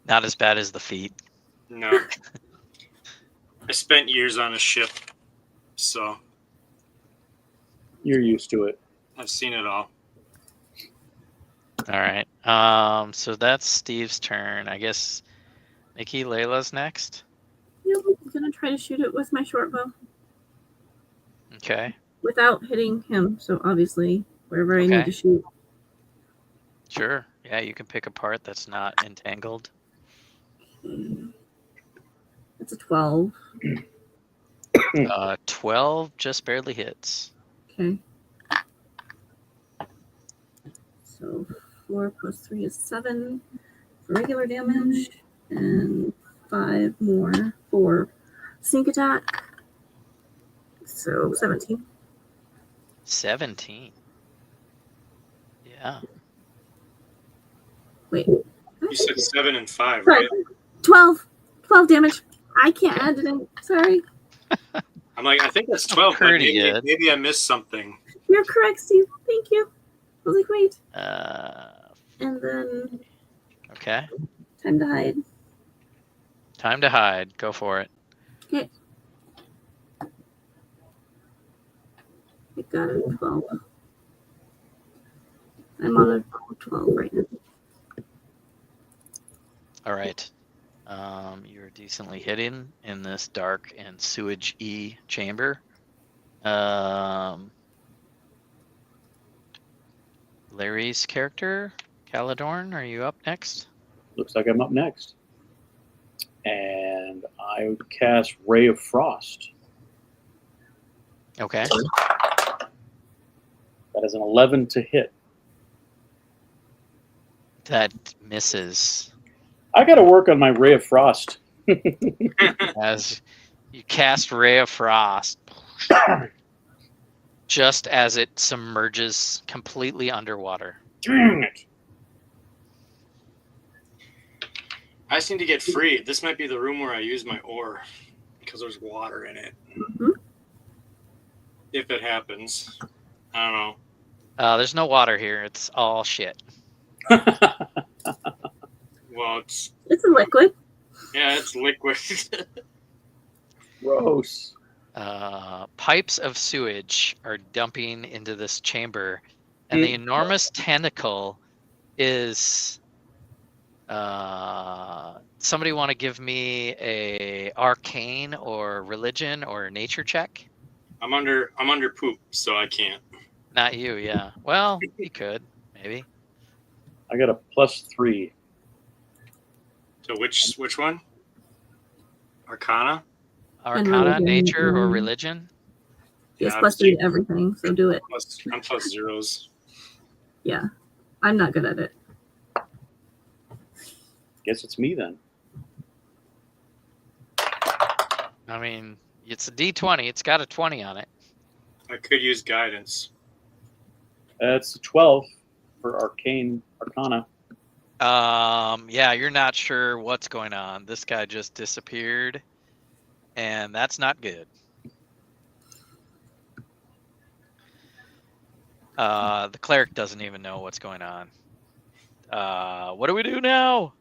Not as bad as the feet. No. I spent years on a ship, so You're used to it. I've seen it all. All right. So that's Steve's turn. I guess Nikki, Layla's next. Yep, I'm gonna try to shoot it with my short bow Okay. without hitting him. So obviously, wherever I need Okay. to shoot. Sure. Yeah, you can pick a part that's not entangled. It's a 12. 12 just barely hits. Okay. So 4 plus 3 is 7 for regular damage, and 5 more for sneak attack. So 17. 17. Yeah. Wait. You said 7 and 5, Sorry. right? 12. 12 damage. I can't add it in. Sorry. I'm like, I think that's 12, but Pretty good. maybe I missed something. You're correct, Steve. Thank you. I was like, wait. And then Okay. time to hide. Time to hide. Go for it. Okay. I got a 12. I'm on a 12 right now. All right. You're decently hidden in this dark and sewage-y chamber. Larry's character, Caladorn, are you up next? Looks like I'm up next. And I would cast Ray of Frost. Okay. That is an 11 to hit. That misses. I got to work on my Ray of Frost. As you cast Ray of Frost, just as it submerges completely underwater. Dang it. I seem to get free. This might be the room where I use my oar because there's water in it. Mm-hmm. If it happens. I don't know. There's no water here. It's all shit. Well, it's a liquid. Yeah, it's liquid. Gross. Pipes of sewage are dumping into this chamber, and the enormous tentacle is. Somebody want to give me a arcane or religion or nature check? I'm under poop, so I can't. Not you, yeah. Well, you could maybe. I got a +3. So which one? Arcana? Arcana, nature, or religion? Yes, +3 to everything, so do it. I'm plus zeros. Yeah, I'm not good at it. Guess it's me then. I mean, it's a D20. It's got a 20 on it. I could use guidance. That's 12 for Arcana. Yeah, you're not sure what's going on. This guy just disappeared, and that's not good. The cleric doesn't even know what's going on. What do we do now?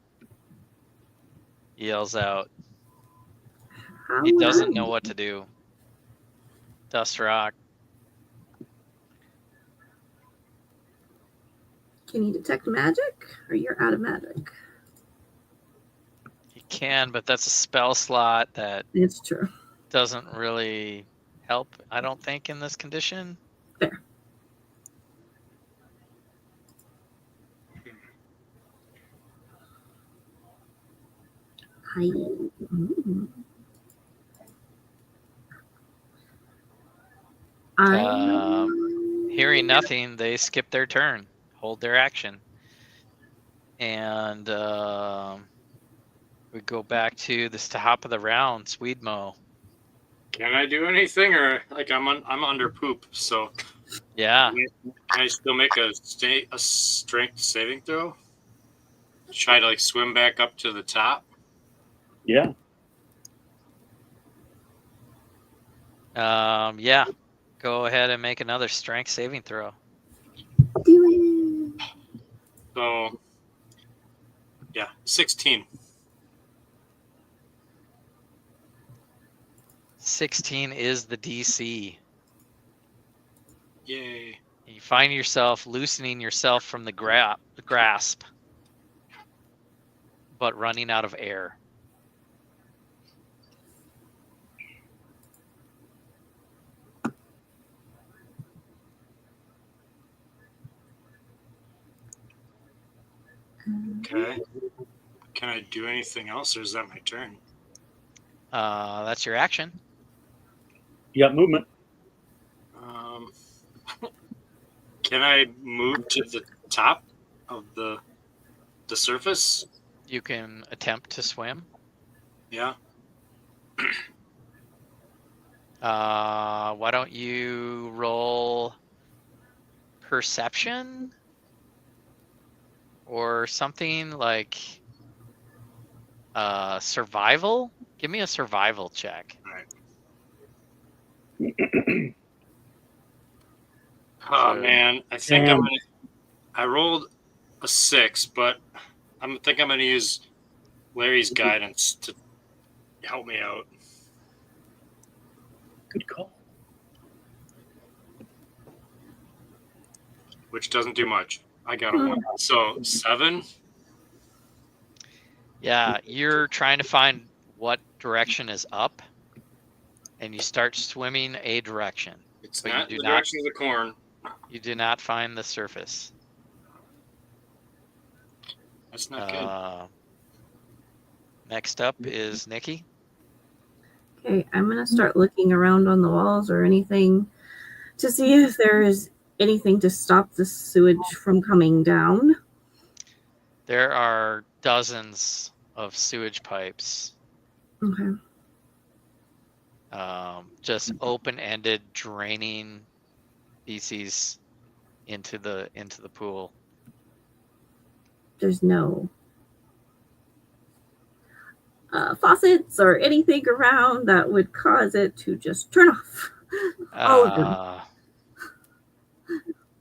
He yells out. He doesn't know what to do. Dust rock. Can you detect magic, or you're out of magic? He can, but that's a spell slot that It's true. doesn't really help, I don't think, in this condition. Fair. Hearing nothing, they skip their turn, hold their action. And we go back to the top of the round, Sweedmo. Can I do anything, or like I'm under poop? So yeah, can I still make a strength saving throw? Try to like swim back up to the top. Yeah. Yeah. Go ahead and make another strength saving throw. Do it. So yeah, 16. 16 is the DC. Yay. You find yourself loosening yourself from the grasp, but running out of air. Okay. Can I do anything else, or is that my turn? That's your action. You got movement. Can I move to the top of the surface? You can attempt to swim. Yeah. Why don't you roll perception or something like survival? Give me a survival check. All right. Oh man, I think I rolled a 6, but I think I'm gonna use Larry's guidance to help me out. Good call. Which doesn't do much. I got a 1. So 7. Yeah, you're trying to find what direction is up, and you start swimming a direction. It's but not the direction of the corn. You do not find the surface. That's not good. Next up is Nikki. Okay, I'm going to start looking around on the walls or anything to see if there is anything to stop the sewage from coming down. There are dozens of sewage pipes. Okay. Just open-ended, draining feces into the pool. There's no faucets or anything around that would cause it to just turn off. All of them.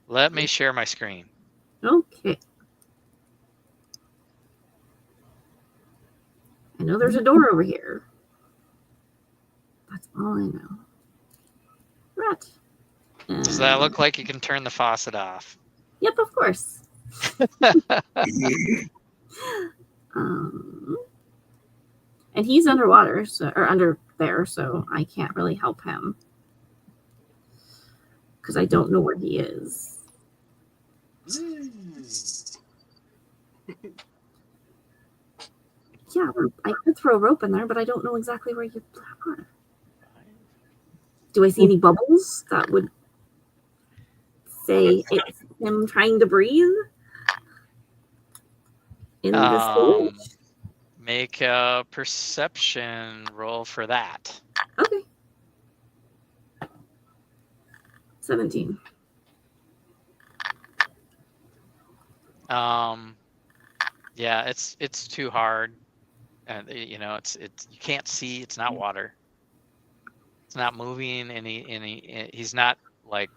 Let me share my screen. Okay. I know there's a door over here. That's all I know. Right. Does that look like you can turn the faucet off? Yep, of course. And he's underwater, or under there, so I can't really help him because I don't know where he is. Yeah, I could throw a rope in there, but I don't know exactly where you are. Do I see any bubbles that would say it's him trying to breathe in the sewage? Make a perception roll for that. Okay. 17. Yeah, it's too hard. And it's you can't see, it's not water. It's not moving he's not like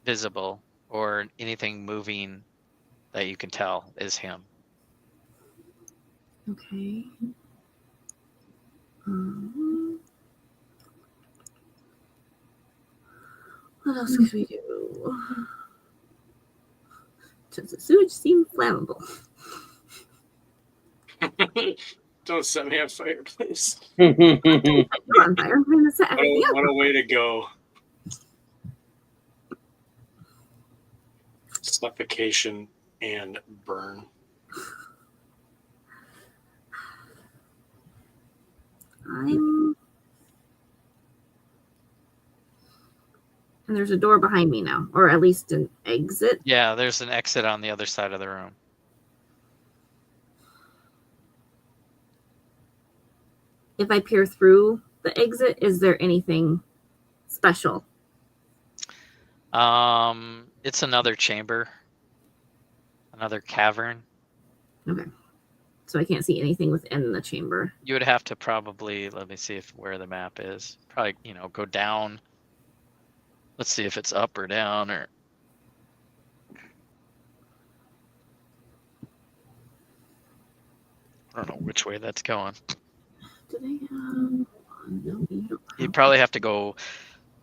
visible. or anything moving that you can tell is him. Okay. What else could we do? Does the sewage seem flammable? Don't set me on fire, please. You're on fire. I'm trying to set everything up. What a way to go. Suffocation and burn. And there's a door behind me now, or at least an exit. Yeah, there's an exit on the other side of the room. If I peer through the exit, is there anything special? It's another chamber, another cavern. Okay. So I can't see anything within the chamber. You would have to probably, let me see where the map is. Probably, go down. Let's see if it's up or down or. I don't know which way that's going. Do they have? No, you don't. You'd probably have to go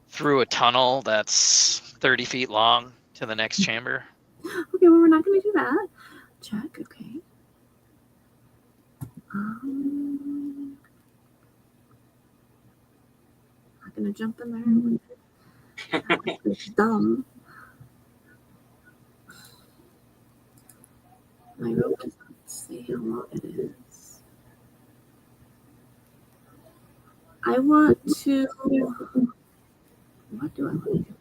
through a tunnel that's 30 feet long to the next chamber. Okay, well, we're not going to do that. Check, okay. Not going to jump in there. It's dumb. My rope does not say how long it is. I want to. What do I want to do?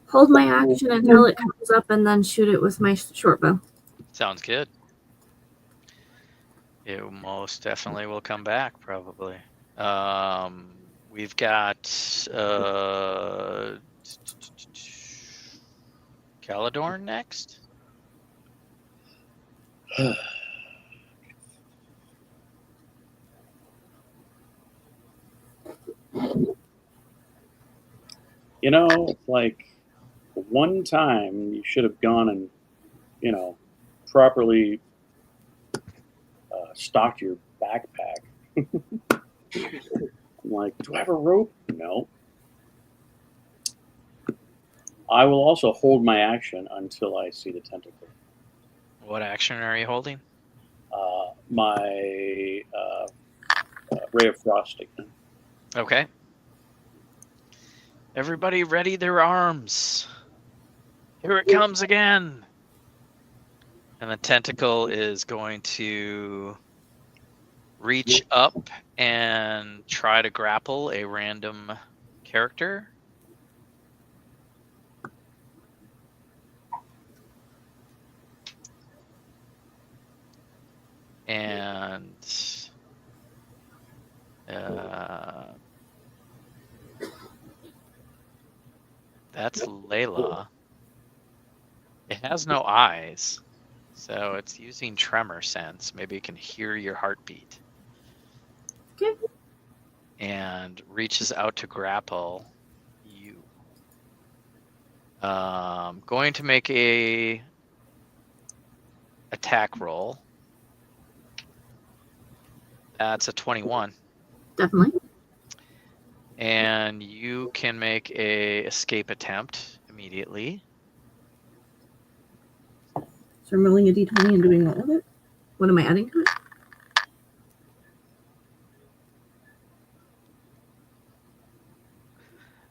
Hold my action until it comes up and then shoot it with my short bow. Sounds good. It most definitely will come back, probably. We've got Caladorn next. Like one time you should have gone and, properly stocked your backpack. I'm like, do I have a rope? No. I will also hold my action until I see the tentacle. What action are you holding? My ray of frost again. Okay. Everybody ready their arms. Here it comes again. And the tentacle is going to reach up and try to grapple a random character. And that's Layla. It has no eyes, so it's using tremor sense. Maybe it can hear your heartbeat. Okay. And reaches out to grapple you. Going to make a attack roll. That's a 21. Definitely. And you can make a escape attempt immediately. So I'm rolling a d20 and doing what with it? What am I adding to it?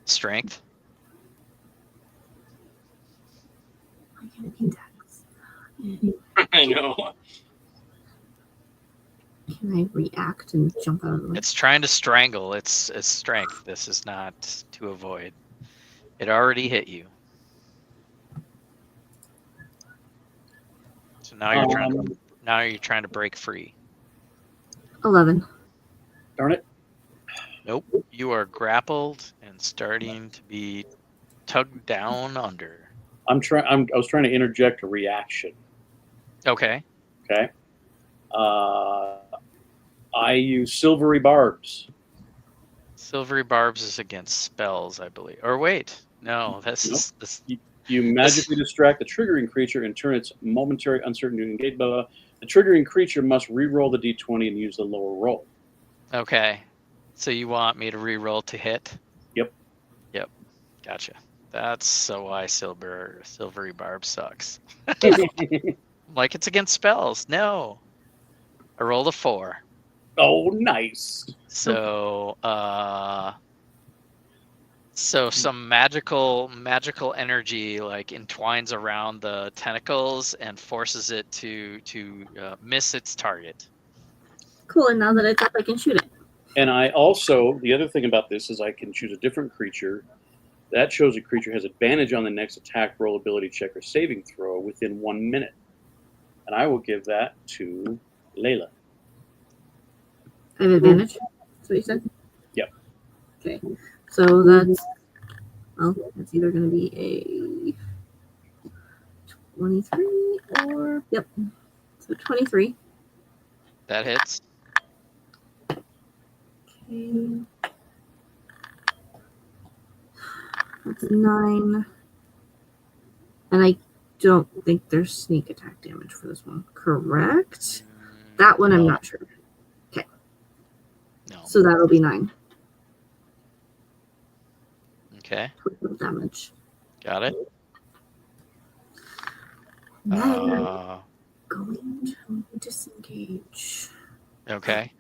Strength. I can't be dex. I know. Can I react and jump out of the way? It's trying to strangle its strength. This is not to avoid. It already hit you. So now you're trying to break free. 11. Darn it. Nope. You are grappled and starting to be tugged down under. I was trying to interject a reaction. Okay. Okay. I use silvery barbs. Silvery barbs is against spells, I believe. Or wait. No, this Nope. is this. You magically distract the triggering creature and turn its momentary uncertainty to engage. Blah, blah, blah. The triggering creature must re-roll the d20 and use the lower roll. Okay. So you want me to re-roll to hit? Yep. Gotcha. That's so why Silvery Barb sucks. Like, it's against spells. No. I rolled a 4. Oh, nice. So so some magical energy like entwines around the tentacles and forces it to miss its target. Cool. And now that it's up, I can shoot it. And I also, the other thing about this is I can choose a different creature. That shows a creature has advantage on the next attack, roll, ability check, or saving throw within 1 minute. And I will give that to Layla. I have advantage. That's what you said? Yep. Okay. So that's, well, it's either going to be a 23 or, yep. So 23. That hits. Okay. That's 9. And I don't think there's sneak attack damage for this one. Correct? That one I'm No. not sure. No. So that'll be 9 Okay. total damage. Got it. Then Uh, going to disengage okay.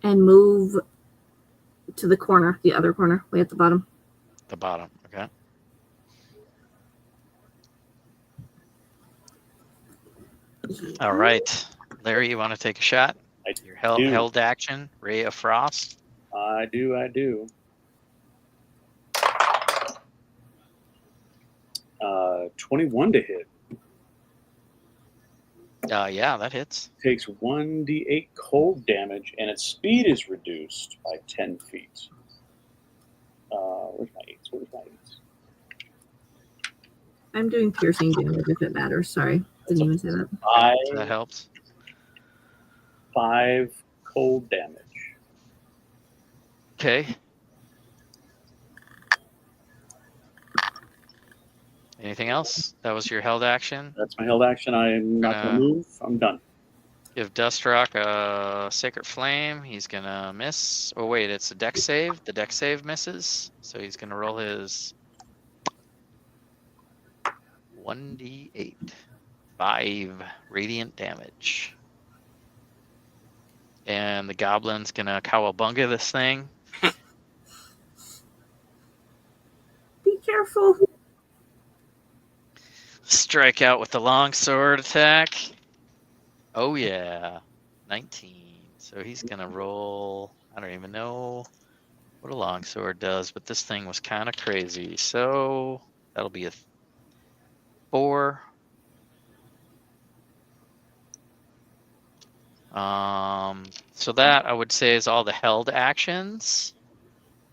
and move to the corner, the other corner, way at the bottom. The bottom. Okay. All right. Larry, you want to take a shot? Your do. held action, Ray of Frost. I do. 21 to hit. Yeah, that hits. Takes 1d8 cold damage, and its speed is reduced by 10 feet. Where's my 8s? I'm doing piercing damage if it matters. Sorry. Didn't even say that. That helps. 5 cold damage. Okay. Anything else? That was your held action. That's my held action. I'm not going to move. I'm done. Give Dustrock a Sacred Flame. He's going to miss. Oh, wait, it's a dex save. The dex save misses. So he's going to roll his 1d8. 5 radiant damage. And the goblin's going to cowabunga this thing. Be careful. Strike out with the longsword attack. Oh, yeah. 19. So he's going to roll. I don't even know what a longsword does, but this thing was kind of crazy. So that'll be a 4. So that I would say is all the held actions.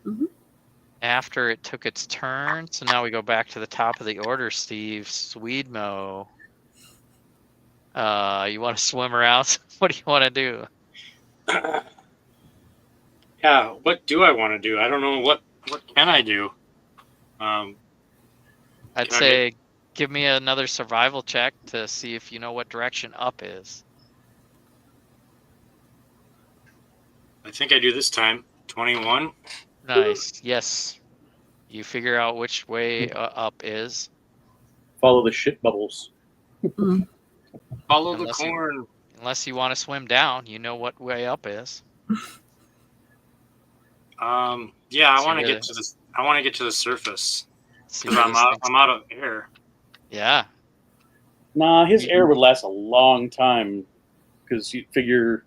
Mhm. After it took its turn. So now we go back to the top of the order, Steve. Sweedmo. You want to swim around? What do you want to do? Yeah, what do I want to do? I don't know what can I do. I'd Can I say give me another survival check to see if you know what direction up is. I think I do this time. 21. Nice. Yes. You figure out which way up is. Follow the shit bubbles. Mm. Follow Unless the you- corn. Unless you want to swim down, you know what way up is. Yeah, I So want to really- get to this. I want to get to the surface See because where I'm this out. thing's- I'm out of air. Yeah. Nah, his air would last a long time. Because you figure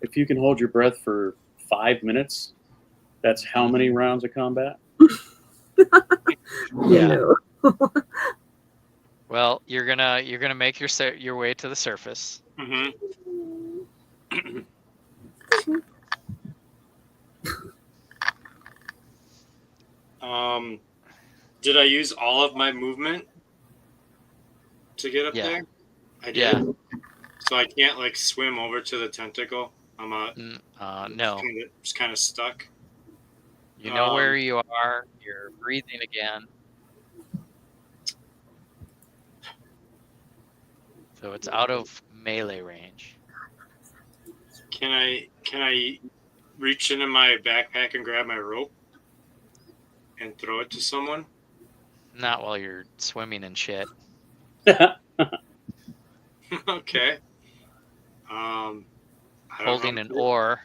if you can hold your breath for 5 minutes, that's how many rounds of combat? Yeah. No. Well, you're gonna make your way to the surface. Mm-hmm. Did I use all of my movement to get up Yeah. there? I did. Yeah. So I can't like swim over to the tentacle. I'm No. just kind of stuck. You know where you are. You're breathing again. So it's out of melee range. Can I reach into my backpack and grab my rope and throw it to someone? Not while you're swimming in shit. Okay. I don't Holding know. an oar.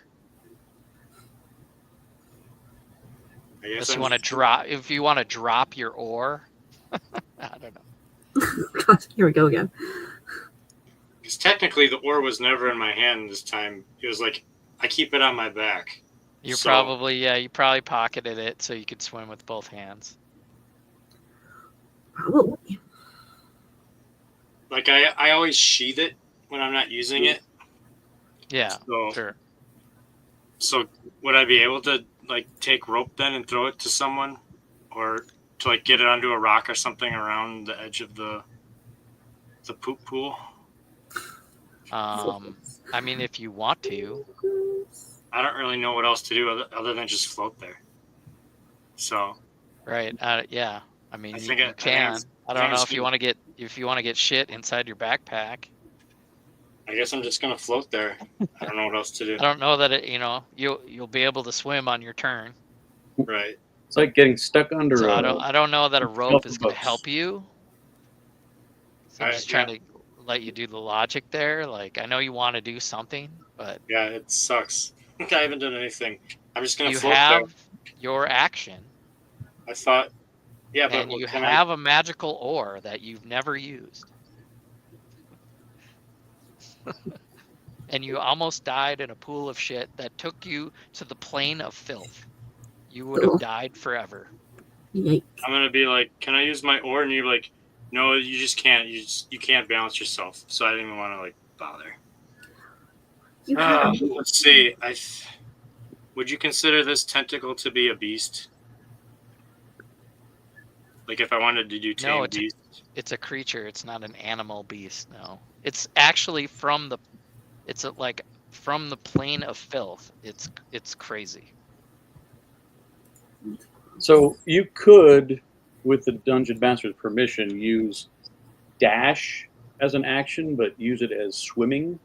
I guess Unless you want to drop. If you want to drop your oar. I don't know. God, here we go again. Because technically the oar was never in my hand this time. It was like I keep it on my back. You So- probably pocketed it so you could swim with both hands. Probably. Like I always sheath it when I'm not using it. Yeah, So, sure. So would I be able to like take rope then and throw it to someone, or to like get it onto a rock or something around the edge of the poop pool? I mean, if you want to. I don't really know what else to do other than just float there. So. Right. Yeah. I mean, you can. I don't know if you want to get shit inside your backpack. I guess I'm just gonna float there. I don't know what else to do. I don't know that you'll be able to swim on your turn. Right. It's like getting stuck under. So I don't know that a rope is going to help you. So I'm just trying to let you do the logic there. Like, I know you want to do something, but yeah, it sucks. I haven't done anything. I'm just gonna float there. You have your action. I thought, yeah, but and you have a magical ore that you've never used. And you almost died in a pool of shit that took you to the plane of filth. You would have died forever. Yikes. I'm gonna be like, can I use my oar? And you're like, no, you just can't. You can't balance yourself. So I didn't even want to like bother. Let's see. Would you consider this tentacle to be a beast? Like if I wanted to do tame beast? It's a creature. It's not an animal beast. No, it's actually from the plane of filth. It's crazy. So you could, with the Dungeon Master's permission, use dash as an action, but use it as swimming.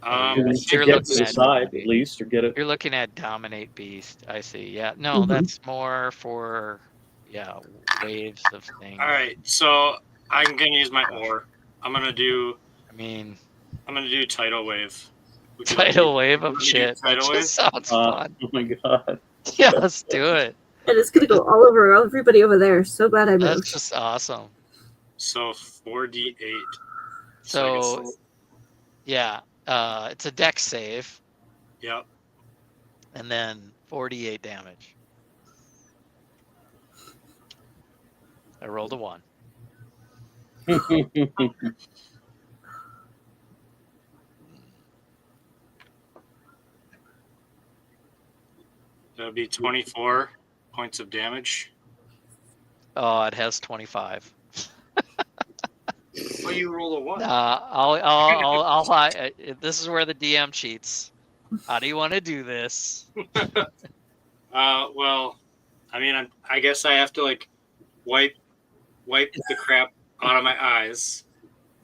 You're get to the side at least, or get it. You're looking at dominate beast. I see. Yeah. No, that's more for waves of things. All right. So I'm gonna use my oar. I'm gonna do tidal wave. Tidal wave of shit. That just sounds fun. Oh my god. Yeah, let's do it. And it's gonna go all over everybody over there. So glad I moved. That's just awesome. So 4d8. So yeah, it's a dex save. Yep. And then 48 damage. I rolled a 1. That'll be 24 points of damage. Oh, it has 25. Well, you roll a 1. This is where the DM cheats. How do you want to do this? Well, I mean, I guess I have to like wipe the crap out of my eyes.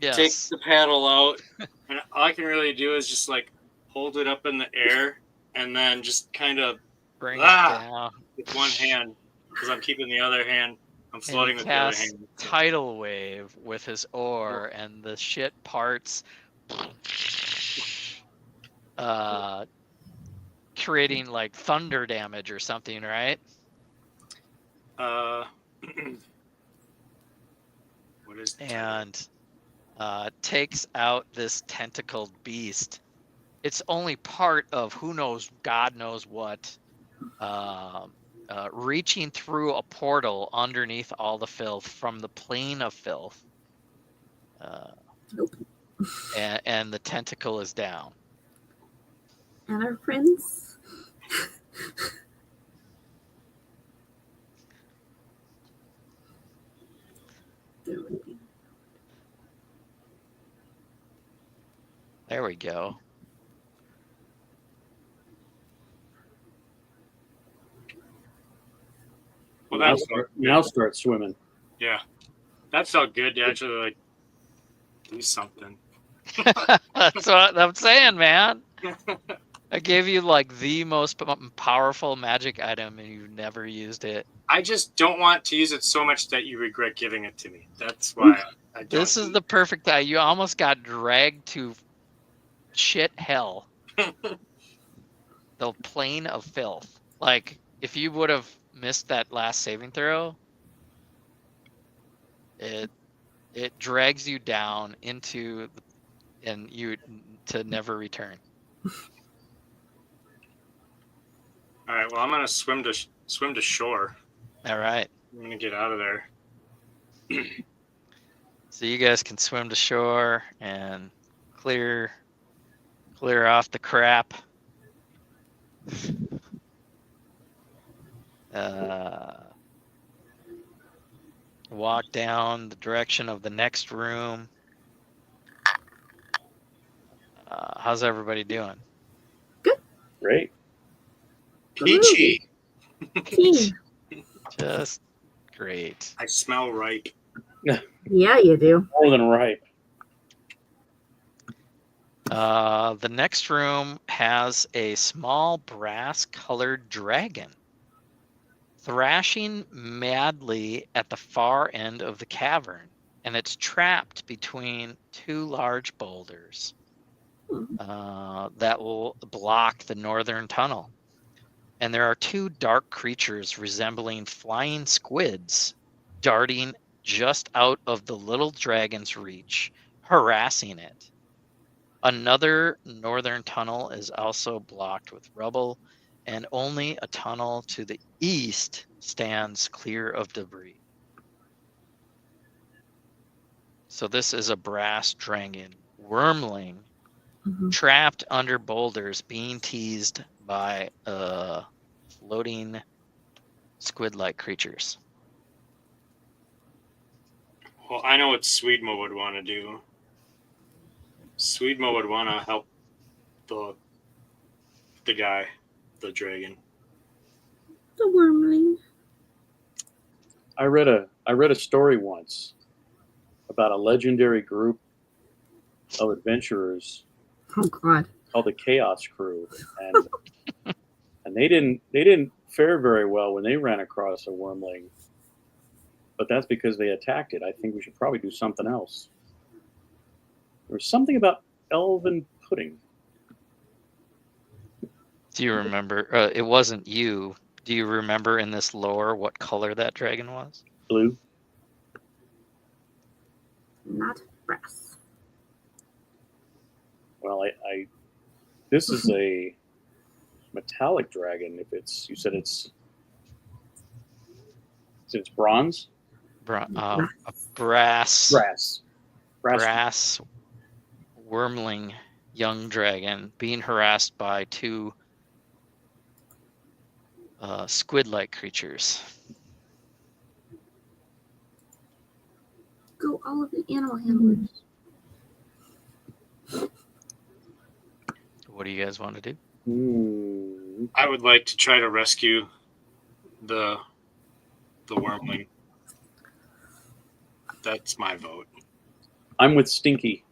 Yes. Take the paddle out, and all I can really do is just like hold it up in the air, and then just kind of bring it down with one hand because I'm keeping the other hand. I'm floating with the other hand. Tidal wave with his oar, and the shit parts, creating like thunder damage or something, right? What is that? And takes out this tentacled beast. It's only part of God knows what. Reaching through a portal underneath all the filth from the plane of filth. And the tentacle is down. And our friends. There we go. Well, now start swimming. Yeah, that felt good to actually like do something. That's what I'm saying, man. I gave you like the most powerful magic item, and you've never used it. I just don't want to use it so much that you regret giving it to me. That's why I don't. This is the perfect time. You almost got dragged to shit hell. The plane of filth. Like, if you would have missed that last saving throw, it drags you down into and you to never return. All right. Well, I'm gonna swim to shore. All right. I'm gonna get out of there. So you guys can swim to shore and clear off the crap. Walk down the direction of the next room. How's everybody doing? Great. Peachy. Tea. Just great. I smell ripe. Yeah, you do. More than ripe. The next room has a small brass-colored dragon thrashing madly at the far end of the cavern, and it's trapped between two large boulders that will block the northern tunnel. And there are two dark creatures resembling flying squids darting just out of the little dragon's reach, harassing it. Another northern tunnel is also blocked with rubble, and only a tunnel to the east stands clear of debris. So this is a brass dragon wormling trapped under boulders, being teased by floating squid-like creatures. Well, I know what Sweedmo would want to do. Sweedmo would want to help the guy, the dragon. The wormling. I read a story once about a legendary group of adventurers Oh God. called the Chaos Crew, and they didn't fare very well when they ran across a wormling. But that's because they attacked it. I think we should probably do something else. There was something about elven pudding. Do you remember? It wasn't you. Do you remember in this lore what color that dragon was? Blue. Not brass. Well, this is a metallic dragon. If you said it's bronze. A brass wormling young dragon being harassed by two squid-like creatures. Go all of the animal handlers. What do you guys want to do? I would like to try to rescue the wormling. That's my vote. I'm with Stinky.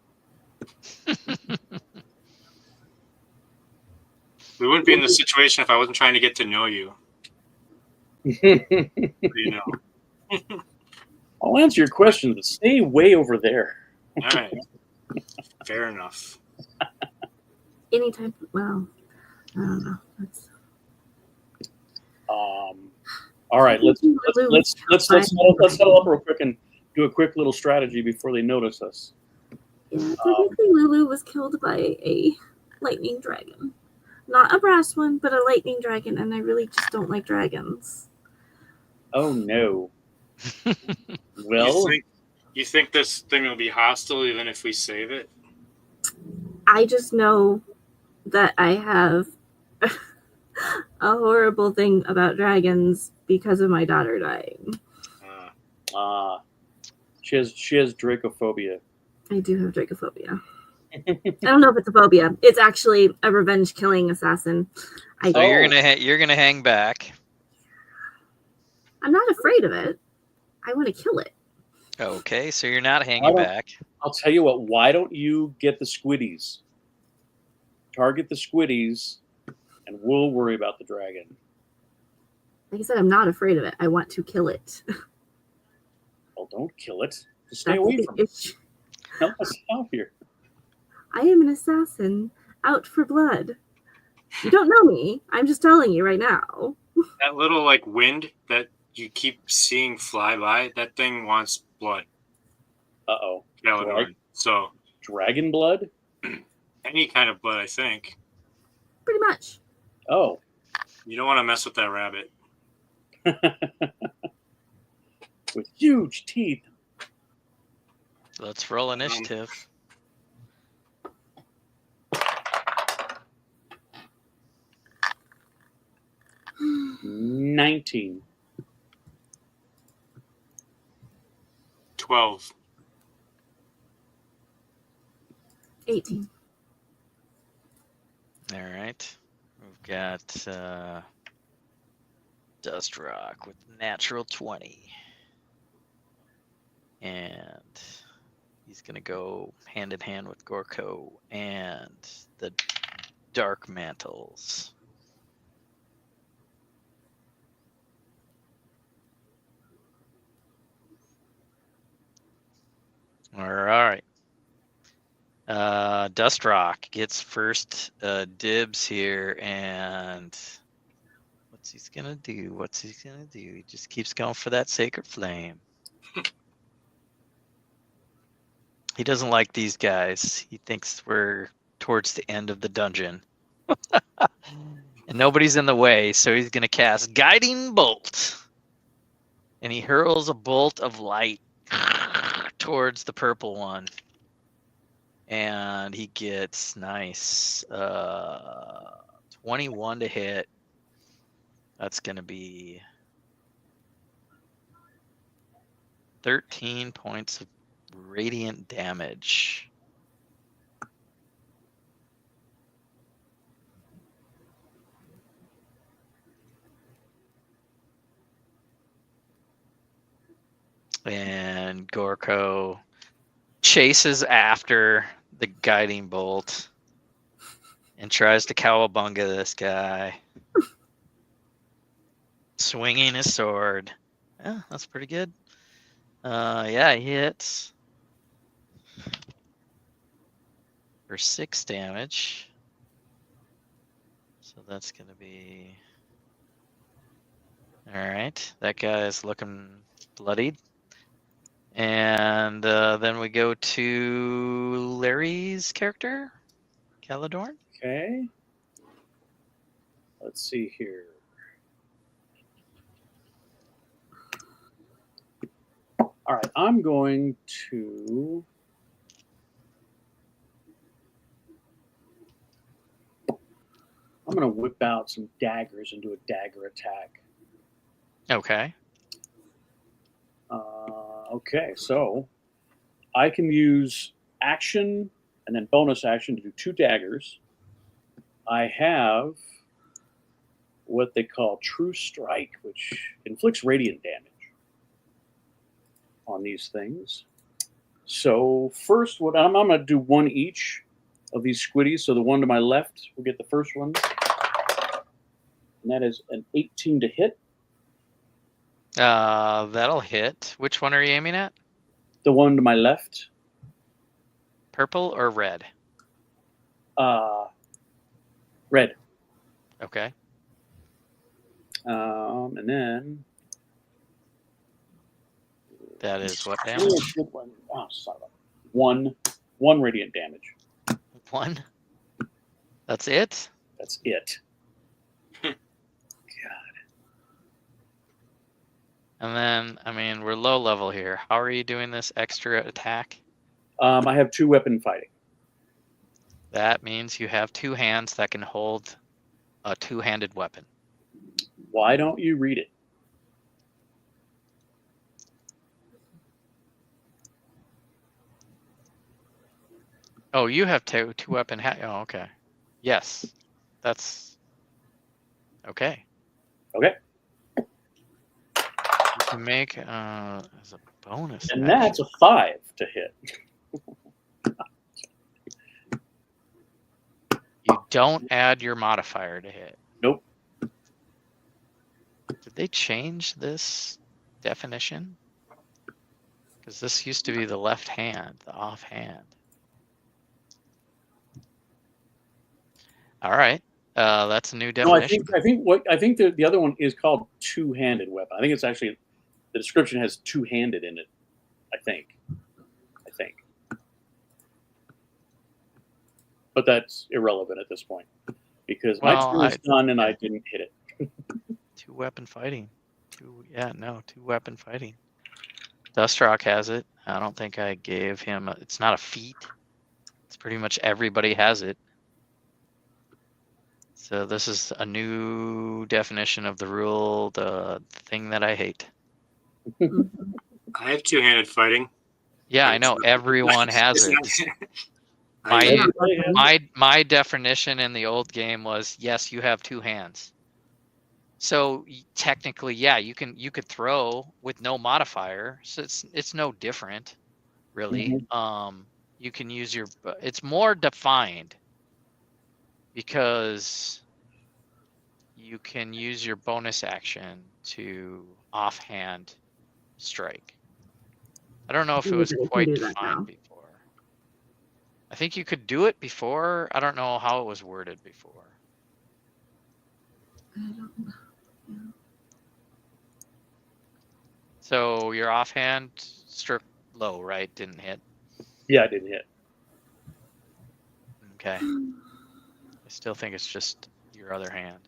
We wouldn't be in this situation if I wasn't trying to get to know you. You know. I'll answer your questions, but stay way over there. All right. Fair enough. Any type of, well, I don't know. That's... All right, let's settle up real quick and do a quick little strategy before they notice us. Yeah, technically Lulu was killed by a lightning dragon. Not a brass one, but a lightning dragon, and I really just don't like dragons. Oh no. Well, you think this thing will be hostile even if we save it? I just know that I have a horrible thing about dragons because of my daughter dying. she has dracophobia. I do have dracophobia. I don't know if it's a phobia. It's actually a revenge-killing assassin. So you're gonna hang back. I'm not afraid of it. I want to kill it. Okay, so you're not hanging don't- back. I'll tell you what. Why don't you get the squiddies? Target the squiddies, and we'll worry about the dragon. Like I said, I'm not afraid of it. I want to kill it. Well, don't kill it. Just stay That's away the from it. issue. Help us out here. I am an assassin out for blood. You don't know me. I'm just telling you right now. That little like wind that you keep seeing fly by, that thing wants blood. Uh-oh. Galadorn. So Dragon blood? any kind of blood, I think. Pretty much. Oh. You don't want to mess with that rabbit. With huge teeth. Let's roll initiative. 19. 12. 18. All right. We've got Dust Rock with natural 20. And he's going to go hand in hand with Gorko and the Dark Mantles. All right. Dust Rock gets first dibs here, and what's he gonna do? What's he gonna do? He just keeps going for that sacred flame. He doesn't like these guys. He thinks we're towards the end of the dungeon. And nobody's in the way, so he's gonna cast Guiding Bolt. And he hurls a bolt of light towards the purple one. And he gets nice 21 to hit. That's going to be 13 points of radiant damage. And Gorko chases after the guiding bolt and tries to cowabunga this guy, swinging his sword. Yeah, that's pretty good. Yeah, he hits for 6 damage. So that's going to be... All right, that guy is looking bloodied. And then we go to Larry's character, Galadorn. Okay. Let's see here. All right, I'm going to... I'm going to whip out some daggers and do a dagger attack. Okay. Okay, so I can use action and then bonus action to do 2 daggers. I have what they call True Strike, which inflicts radiant damage on these things. So first, what I'm going to do 1 each of these squiddies. So the one to my left will get the first one, and that is an 18 to hit. That'll hit. Which one are you aiming at? The one to my left. Purple or red? Red. Okay. And then That is what damage? Oh, son of a... one radiant damage. 1? That's it? That's it. And then, I mean, we're low level here. How are you doing this extra attack? I have 2 weapon fighting. That means you have 2 hands that can hold a 2-handed weapon. Why don't you read it? Oh, you have 2 weapon. Oh, okay. Yes, that's okay. Okay. You can make as a bonus. And action. that's a 5 to hit. You don't add your modifier to hit. Nope. Did they change this definition? Because this used to be the left hand, the offhand. All right, that's a new No, I definition. think the other one is called two-handed weapon. I think it's actually the description has two-handed in it. I think. But that's irrelevant at this point because my Well, turn is done and I didn't hit it. Two-weapon fighting. Two-weapon fighting. Dustrock has it. I don't think I gave him. It's not a feat. It's pretty much everybody has it. So this is a new definition of the rule, the thing that I hate. I have two-handed fighting. Yeah, I know. Everyone has it. My definition in the old game was, yes, you have two hands. So technically, yeah, you could throw with no modifier. So it's no different, really. Mm-hmm. You can use your. It's more defined because you can use your bonus action to offhand strike. I don't know if it was quite defined before. I think you could do it before. I don't know how it was worded before. I don't know. So your offhand struck low, right? Didn't hit. Yeah, I didn't hit. Okay. I still think it's just your other hand.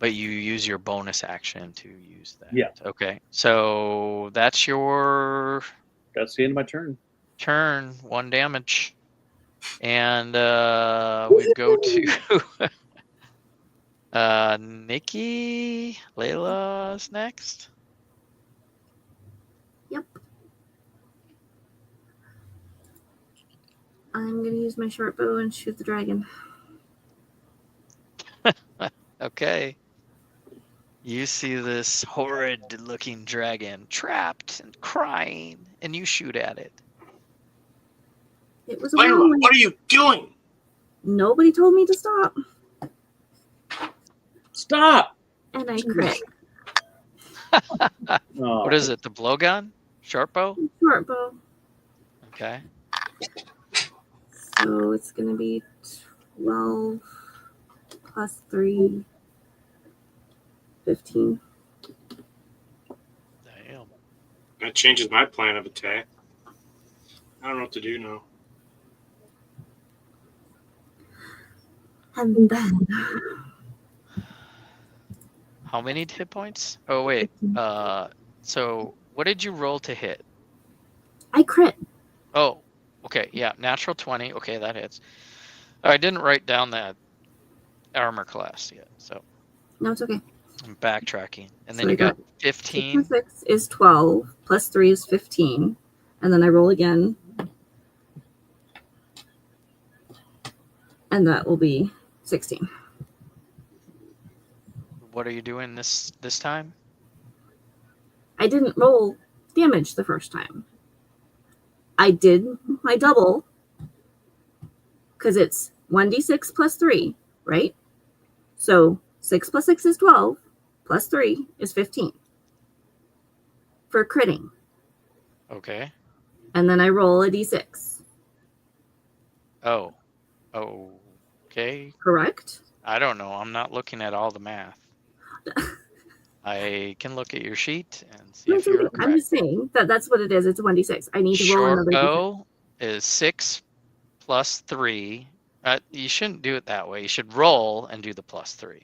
But you use your bonus action to use that. Yeah. Okay. So that's your That's the end of my turn. turn. 1 damage. And we go to Nikki. Layla's next. Yep. I'm going to use my short bow and shoot the dragon. Okay. You see this horrid-looking dragon trapped and crying, and you shoot at it. It was a Layla, whirlwind. what are you doing? Nobody told me to stop. Stop! And I crit. Oh. What is it? The blowgun? Short bow? Short bow. Okay. So it's going to be 12 plus 3. 15. Damn. That changes my plan of attack. I don't know what to do now. And then How many hit points? Oh wait. So what did you roll to hit? I crit. Oh, okay. Yeah, natural 20. Okay, that hits. I didn't write down that armor class yet, so No, it's okay. I'm backtracking. And then So you I got got 15. 6 plus 6 is 12. Plus 3 is 15. And then I roll again. And that will be 16. What are you doing this time? I didn't roll damage the first time. I did my double because it's 1d6 plus 3, right? So 6 plus 6 is 12, plus 3 is 15 for critting. Okay. And then I roll a d6. Oh. Okay. Correct? I don't know. I'm not looking at all the math. I can look at your sheet and see if you're correct. I'm just saying that's what it is. It's 1d6. I need to roll Short another d6. bow is 6 plus 3. You shouldn't do it that way. You should roll and do the plus 3.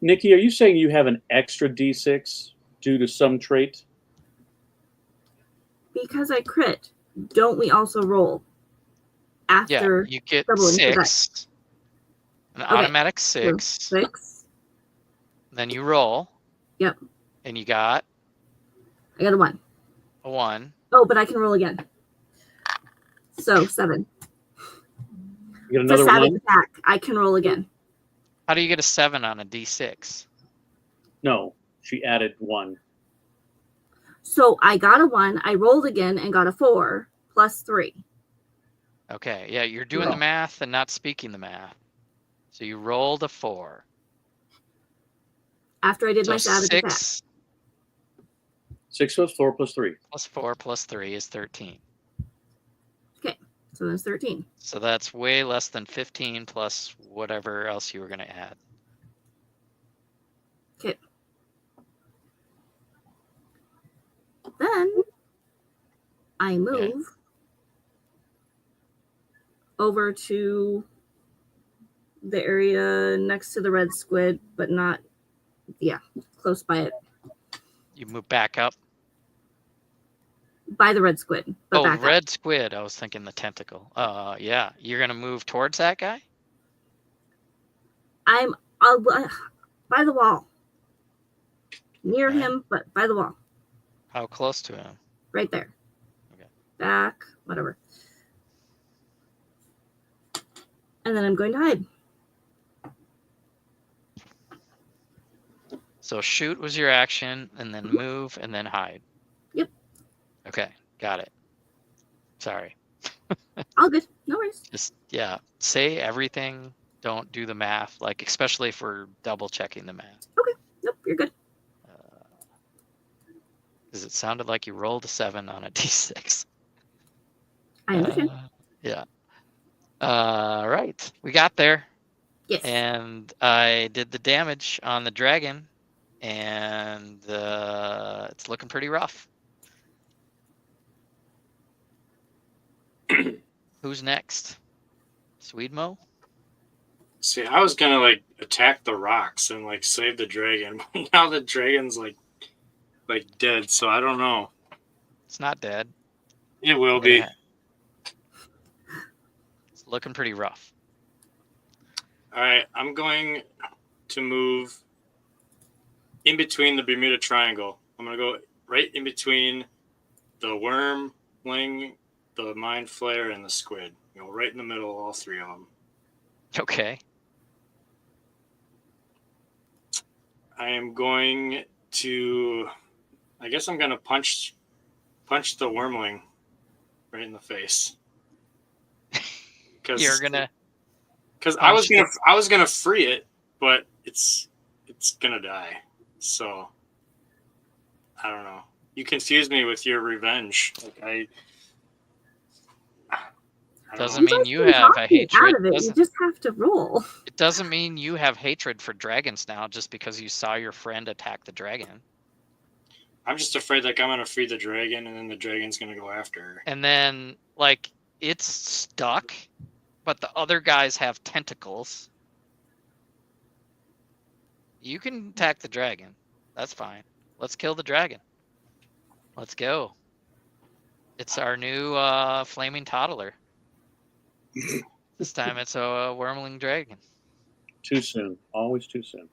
Nikki, are you saying you have an extra d6 due to some trait? Because I crit, don't we also roll after? Yeah, you get doubling the 6. An automatic 6. 6. Then you roll. Yep. And you got I got a 1. a 1. Oh, but I can roll again. So 7. You get For another savage one? attack, I can roll again. How do you get a 7 on a D6? No, she added 1. So I got a 1. I rolled again and got a 4 plus 3. Okay, yeah, you're doing the math and not speaking the math. So you rolled a 4. After I did So my savage attack. 6 6 plus 4 plus 3. plus 4 plus 3 is 13. Okay, so that's 13. So that's way less than 15 plus whatever else you were going to add. Okay. Then I move over to the area next to the red squid, but not, close by it. You move back up. By the red squid, but Oh, back red up. squid. I was thinking the tentacle. Yeah. You're going to move towards that guy? I'm by the wall. Near Okay. him, but by the wall. How close to him? Right there. Okay. Back, whatever. And then I'm going to hide. So shoot was your action, and then move, and then hide. Yep. Okay, got it. Sorry. All good. No worries. Just, say everything. Don't do the math, like especially for double checking the math. Nope, you're good. Because it sounded like you rolled a 7 on a D6. I understand. Yeah. Right. We got there. Yes. And I did the damage on the dragon, and it's looking pretty rough. Who's next? Sweedmo? See, I was gonna like attack the rocks and like save the dragon. Now the dragon's like dead, so I don't know. It's not dead. It will be. It's looking pretty rough. All right, I'm going to move in between the Bermuda Triangle. I'm gonna go right in between the wormling, the mind flayer, and the squid. Right in the middle of all three of them. Okay. I am going to. I guess I'm gonna punch the wormling right in the face. You're gonna. Because I was gonna free it, but it's gonna die. So I don't know. You confused me with your revenge. Like I doesn't mean you have a hatred. You just have to roll. It doesn't mean you have hatred for dragons now just because you saw your friend attack the dragon. I'm just afraid like I'm gonna free the dragon and then the dragon's gonna go after her. And then like it's stuck, but the other guys have tentacles. You can attack the dragon. That's fine. Let's kill the dragon. Let's go. It's our new flaming toddler. This time it's a wormling dragon. Too soon. Always too soon.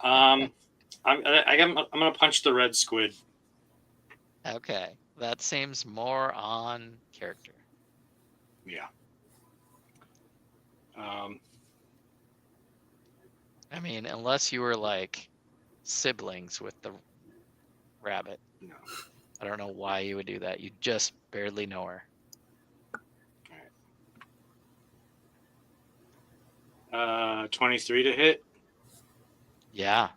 I'm gonna punch the red squid. Okay, that seems more on character. Yeah. I mean, unless you were like siblings with the rabbit. No. I don't know why you would do that. You just barely know her. All right. 23 to hit. Yeah.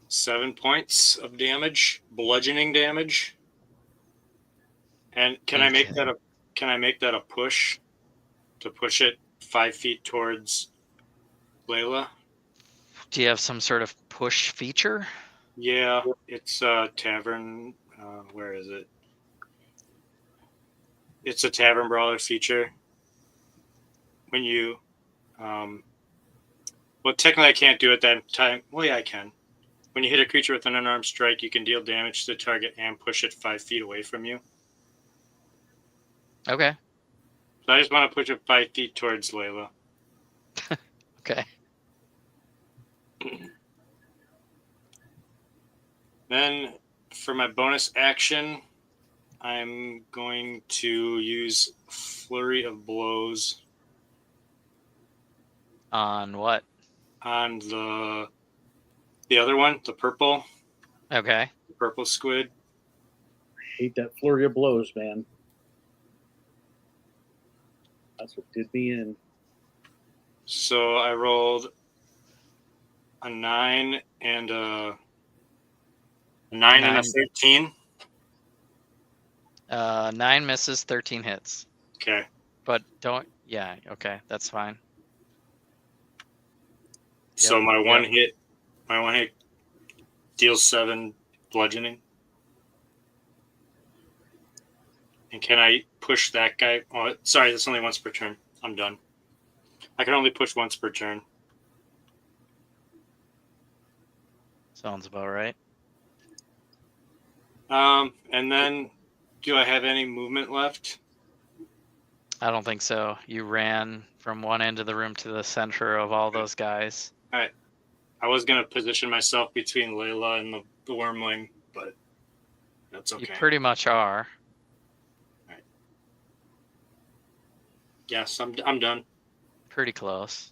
7 points of damage, bludgeoning damage. And can I make that a push to push it 5 feet towards Layla? Do you have some sort of push feature? Yeah, it's a tavern. Where is it? It's a tavern brawler feature. When you, well, technically I can't do it that time. Well, yeah, I can. When you hit a creature with an unarmed strike, you can deal damage to the target and push it 5 feet away from you. Okay. So I just want to push it 5 feet towards Layla. Okay. Then for my bonus action, I'm going to use Flurry of Blows On what? on the other one, the purple Okay. squid. I hate that flurry of blows, man. That's what did me in. So I rolled a 9 and a 9 and a 13. 9 misses, 13 hits. Okay. But don't. Yeah. Okay, that's fine. So Yep, my one yep. hit deals 7 bludgeoning. And can I push that guy? Oh, sorry, that's only once per turn. I'm done. I can only push once per turn. Sounds about right. And then, do I have any movement left? I don't think so. You ran from one end of the room to the center of all those guys. All right. I was going to position myself between Layla and the wormling, but that's okay. You pretty much are. All right. Yes, I'm done. Pretty close.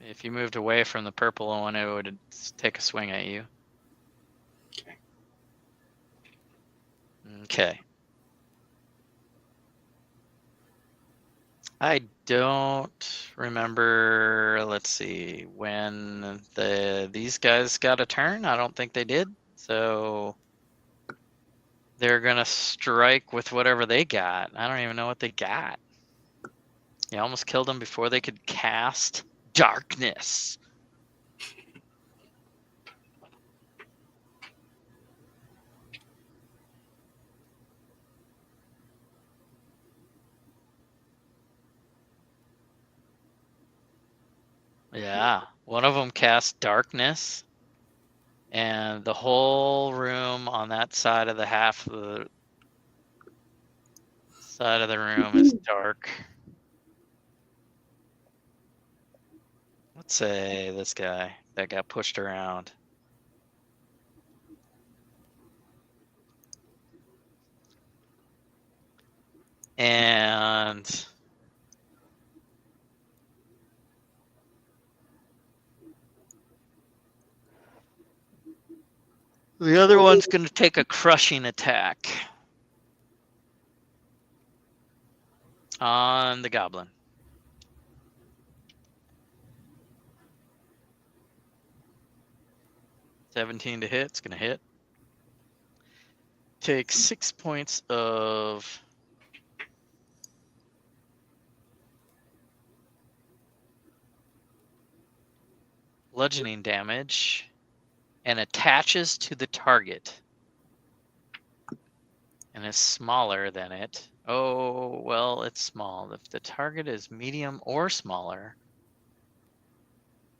If you moved away from the purple one, it would take a swing at you. Okay. Okay. I don't remember, let's see, when these guys got a turn. I don't think they did. So they're going to strike with whatever they got. I don't even know what they got. You almost killed them before they could cast darkness. Yeah, one of them cast darkness, and the whole room on that side of the half of the side of the room is dark. Let's say this guy that got pushed around. And the other one's going to take a crushing attack on the goblin. 17 to hit. It's going to hit. Take 6 points of bludgeoning damage and attaches to the target and is smaller than it. Oh, well, it's small. If the target is medium or smaller,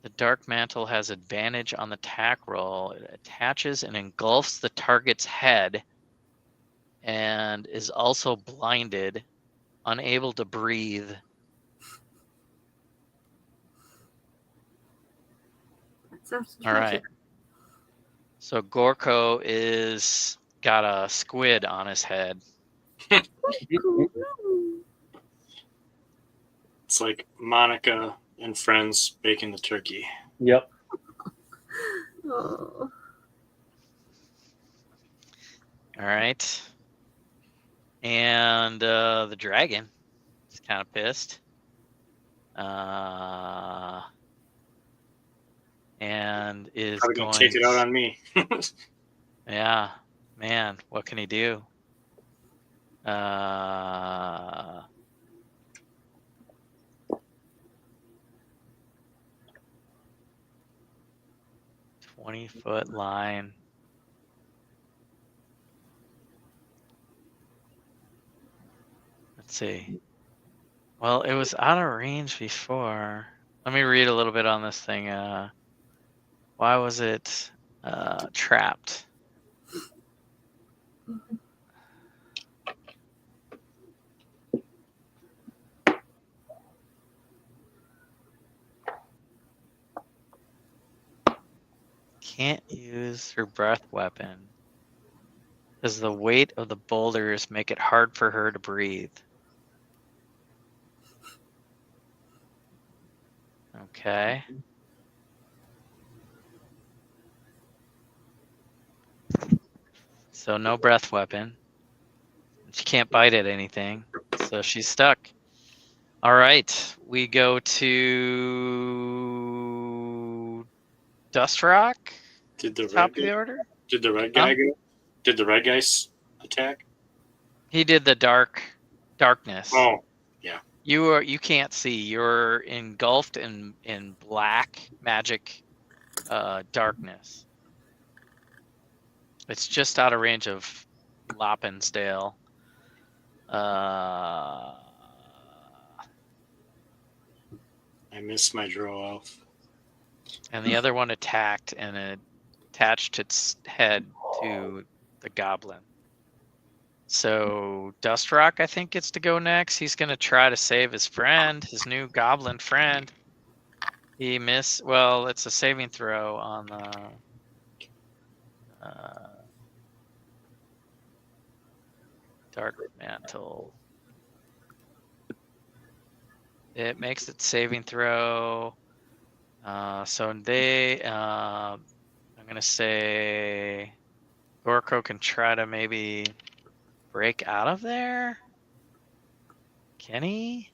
the dark mantle has advantage on the attack roll. It attaches and engulfs the target's head and is also blinded, unable to breathe. That sounds All right. So Gorko is got a squid on his head. Cool. It's like Monica and Friends baking the turkey. Yep. Oh. All right. And the dragon is kind of pissed. And is Probably going to take it out on me. Yeah, man, what can he do? 20-foot line. Let's see. Well, it was out of range before. Let me read a little bit on this thing. Why was it trapped? Can't use her breath weapon. Does the weight of the boulders make it hard for her to breathe? Okay. So no breath weapon. She can't bite at anything, so she's stuck. All right, we go to Dust Rock. Did the Top red of the order. Did the red guy go? Did the red guy attack? He did the darkness. Oh, You can't see. You're engulfed in black magic darkness. It's just out of range of Loppenstail. I missed my draw off. And the other one attacked and it attached its head to the goblin. So Dustrock, I think, gets to go next. He's going to try to save his friend, his new goblin friend. He missed. Well, it's a saving throw on the Dark Mantle. It makes its saving throw. So they, I'm going to say Gorko can try to maybe break out of there. Can he?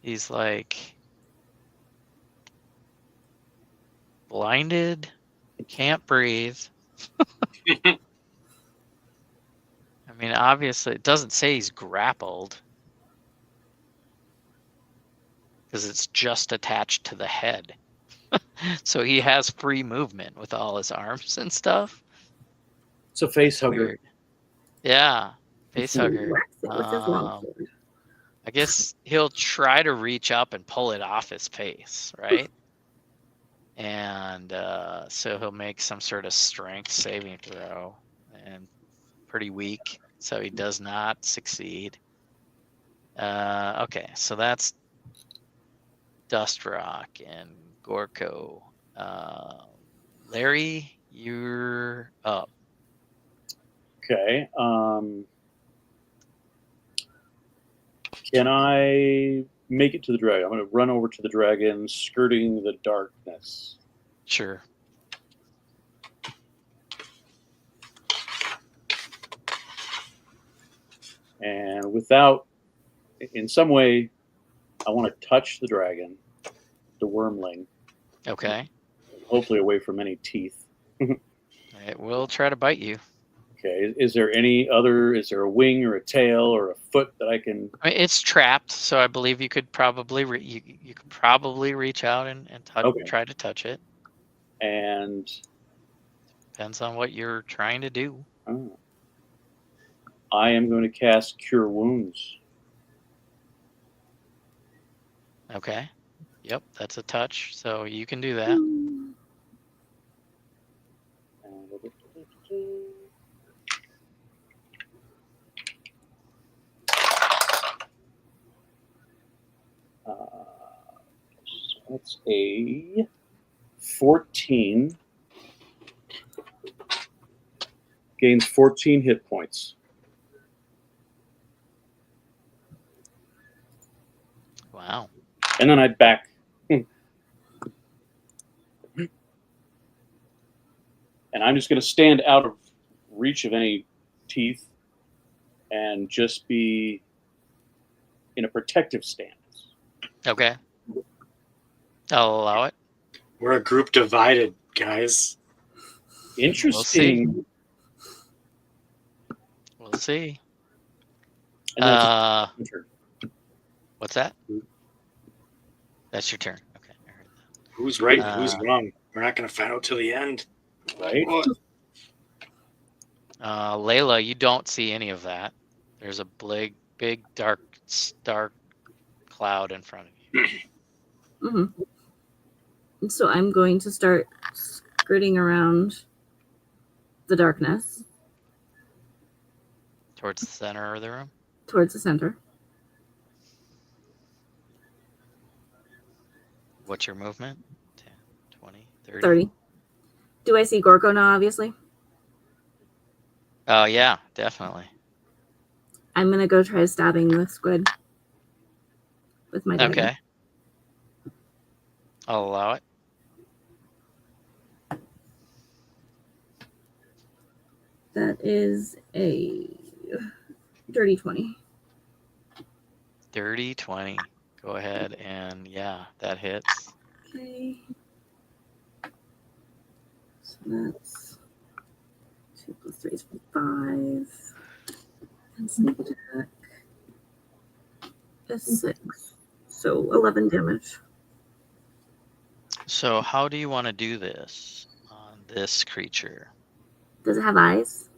He's like blinded, can't breathe. I mean, obviously, it doesn't say he's grappled because it's just attached to the head. So he has free movement with all his arms and stuff. It's a face hugger. Weird. Yeah, face hugger. Whacks it with his long sword. I guess he'll try to reach up and pull it off his face, right? And so he'll make some sort of strength saving throw, and pretty weak, so he does not succeed. Okay, so that's Dustrock and Gorko. Larry, you're up. Okay. Can I make it to the dragon? I'm going to run over to the dragon, skirting the darkness. Sure. And without, in some way, I want to touch the dragon, the wormling. Okay. Hopefully away from any teeth. It will try to bite you. Okay. Is there any other? Is there a wing or a tail or a foot that I can? I mean, it's trapped, so I believe you could probably you could probably reach out and touch, Okay. try to touch it. And Depends on what you're trying to do. I am going to cast Cure Wounds. Okay. Yep, that's a touch, so you can do that. So that's a 14. Gains 14 hit points. Wow. And then I'd back. And I'm just going to stand out of reach of any teeth and just be in a protective stance. Okay. I'll allow it. We're a group divided, guys. Interesting. We'll see. And then it's your turn. What's that? That's your turn. Okay. I heard that. Who's right and who's wrong? We're not going to find out till the end. Right? Layla, you don't see any of that. There's a big dark cloud in front of you. Mm-hmm. So I'm going to start skirting around the darkness Towards the center of the room? towards the center. What's your movement? 10, 20, 30? 30. Do I see Gorko now, obviously? Oh yeah, definitely. I'm gonna go try stabbing the squid with my dagger. Okay. I'll allow it. That is a dirty 20. Dirty 20. Go ahead and yeah, that hits. Okay. So that's 2 plus 3 is 5. And sneak attack is 6. So 11 damage. So how do you want to do this on this creature? Does it have eyes?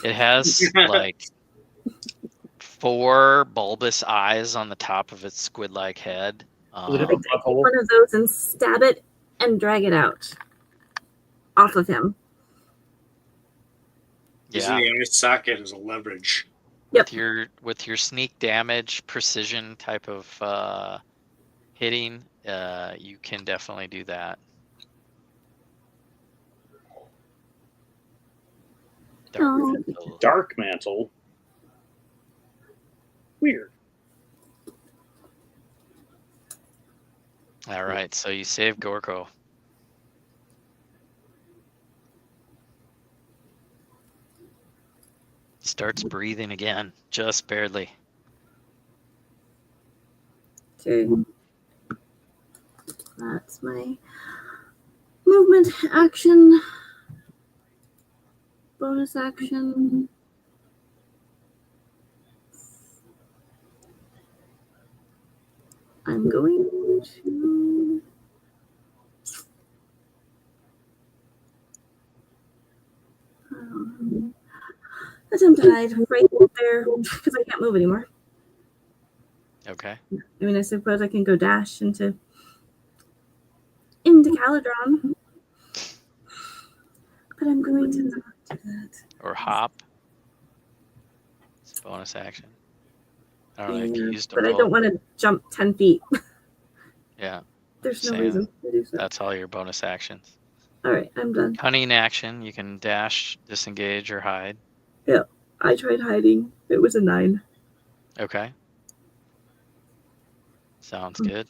It has like 4 bulbous eyes on the top of its squid-like head. Does it have a butthole? One of those and stab it and drag it out off of him. Using Yeah. the eye socket as a leverage. Yep. With your sneak damage precision type of hitting, you can definitely do that. Oh. Mantle. Dark mantle. Weird. All right, so you save Gorko. Starts breathing again, just barely. Okay. That's my movement action. Bonus action. I'm going to attempt to hide right there because I can't move anymore. Okay. I mean, I suppose I can go dash into Caladron, but I'm going to not do that. Or hop. It's a bonus action. I don't know if you used them But I both. don't want to jump 10 feet. Yeah. There's no Same. reason to do so. That's all your bonus actions. All right, I'm done. Cunning action, you can dash, disengage, or hide. Yeah, I tried hiding. It was a 9. Okay. Sounds good.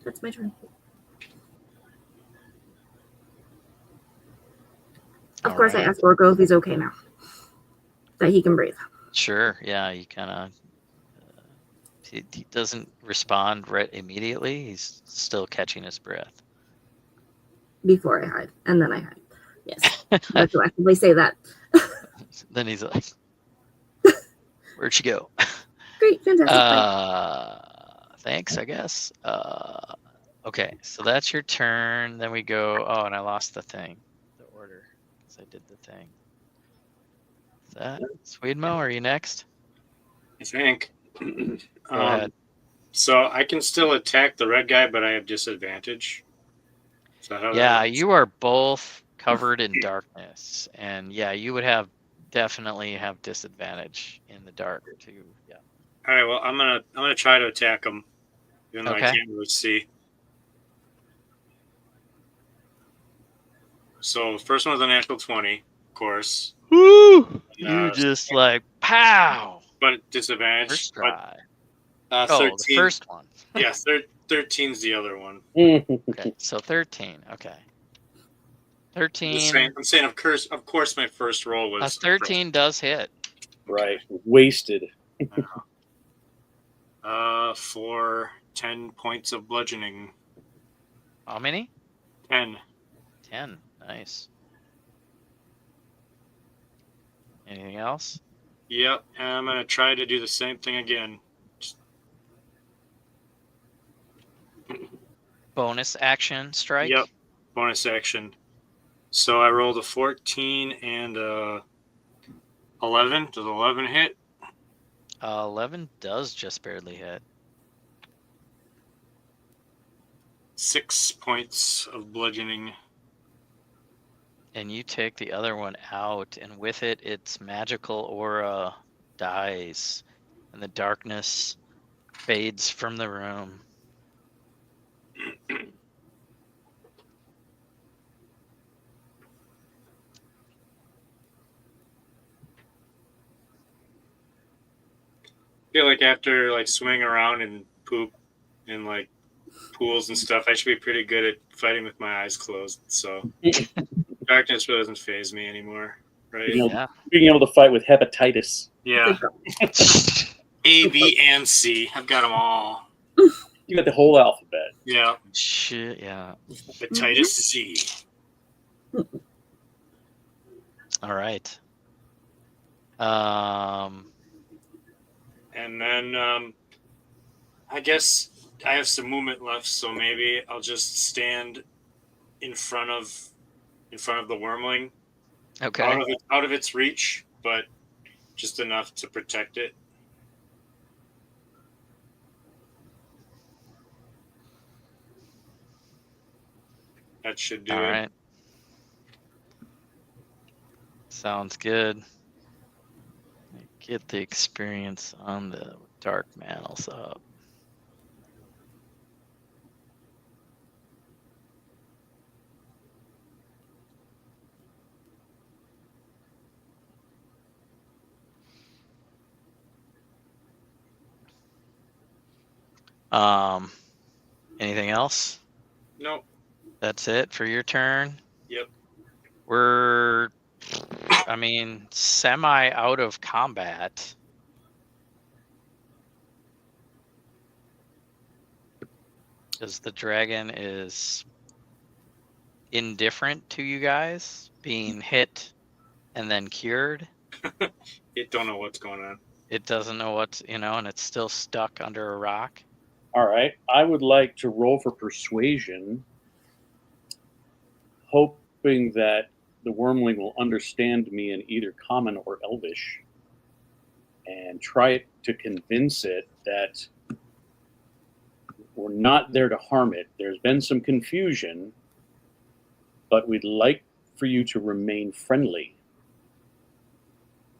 That's my turn. Of All course, right. I asked Orko if he's okay now. That he can breathe. Sure. Yeah, you kind of. He doesn't respond right immediately. He's still catching his breath. Before I hide, and then I hide. Yes, retroactively say that. Then he's like, "Where'd you go?" Great, fantastic. Thanks, I guess. Okay, so that's your turn. Then we go. Oh, and I lost the thing, the order, because I did the thing. Is that Sweedmo? Are you next? I think. Go ahead. So I can still attack the red guy, but I have disadvantage. Is that how that Yeah, works? you are both covered in darkness, and yeah, you would definitely have disadvantage in the dark too. Yeah. All right. Well, I'm gonna try to attack him, even though Okay. I can't really see. So first one's a natural 20, of course. Woo! You just like pow. But disadvantage. First try. But, 13. The first one. Yeah, 13's the other one. Okay, so 13. Okay. 13. I'm saying, of course, my first roll was 13 does hit. Right. Wasted. For 10 points of bludgeoning. How many? 10. 10. Nice. Anything else? Yep, and I'm gonna try to do the same thing again. Bonus action strike? Yep, bonus action. So I rolled a 14 and 11. Does 11 hit? 11 does just barely hit. 6 points of bludgeoning. And you take the other one out, and with it, its magical aura dies, and the darkness fades from the room. feel like after like swimming around and poop in like pools and stuff, I should be pretty good at fighting with my eyes closed. So darkness really doesn't faze me anymore, right? Being able to fight with hepatitis. Yeah. A, B, and C. I've got them all. You got the whole alphabet. Yeah. Shit, yeah. Hepatitis C. All right. And then I guess I have some movement left, so maybe I'll just stand in front of the wormling. Okay. Out of its reach, but just enough to protect it. That should do it. All right. Sounds good. Get the experience on the dark mantle up. Anything else? Nope. That's it for your turn? Yep. We're, semi out of combat. Because the dragon is indifferent to you guys, being hit and then cured. It don't know what's going on. It doesn't know what's, and it's still stuck under a rock. All right. I would like to roll for persuasion, hoping that the wormling will understand me in either common or elvish, and try to convince it that we're not there to harm it. There's been some confusion, but we'd like for you to remain friendly,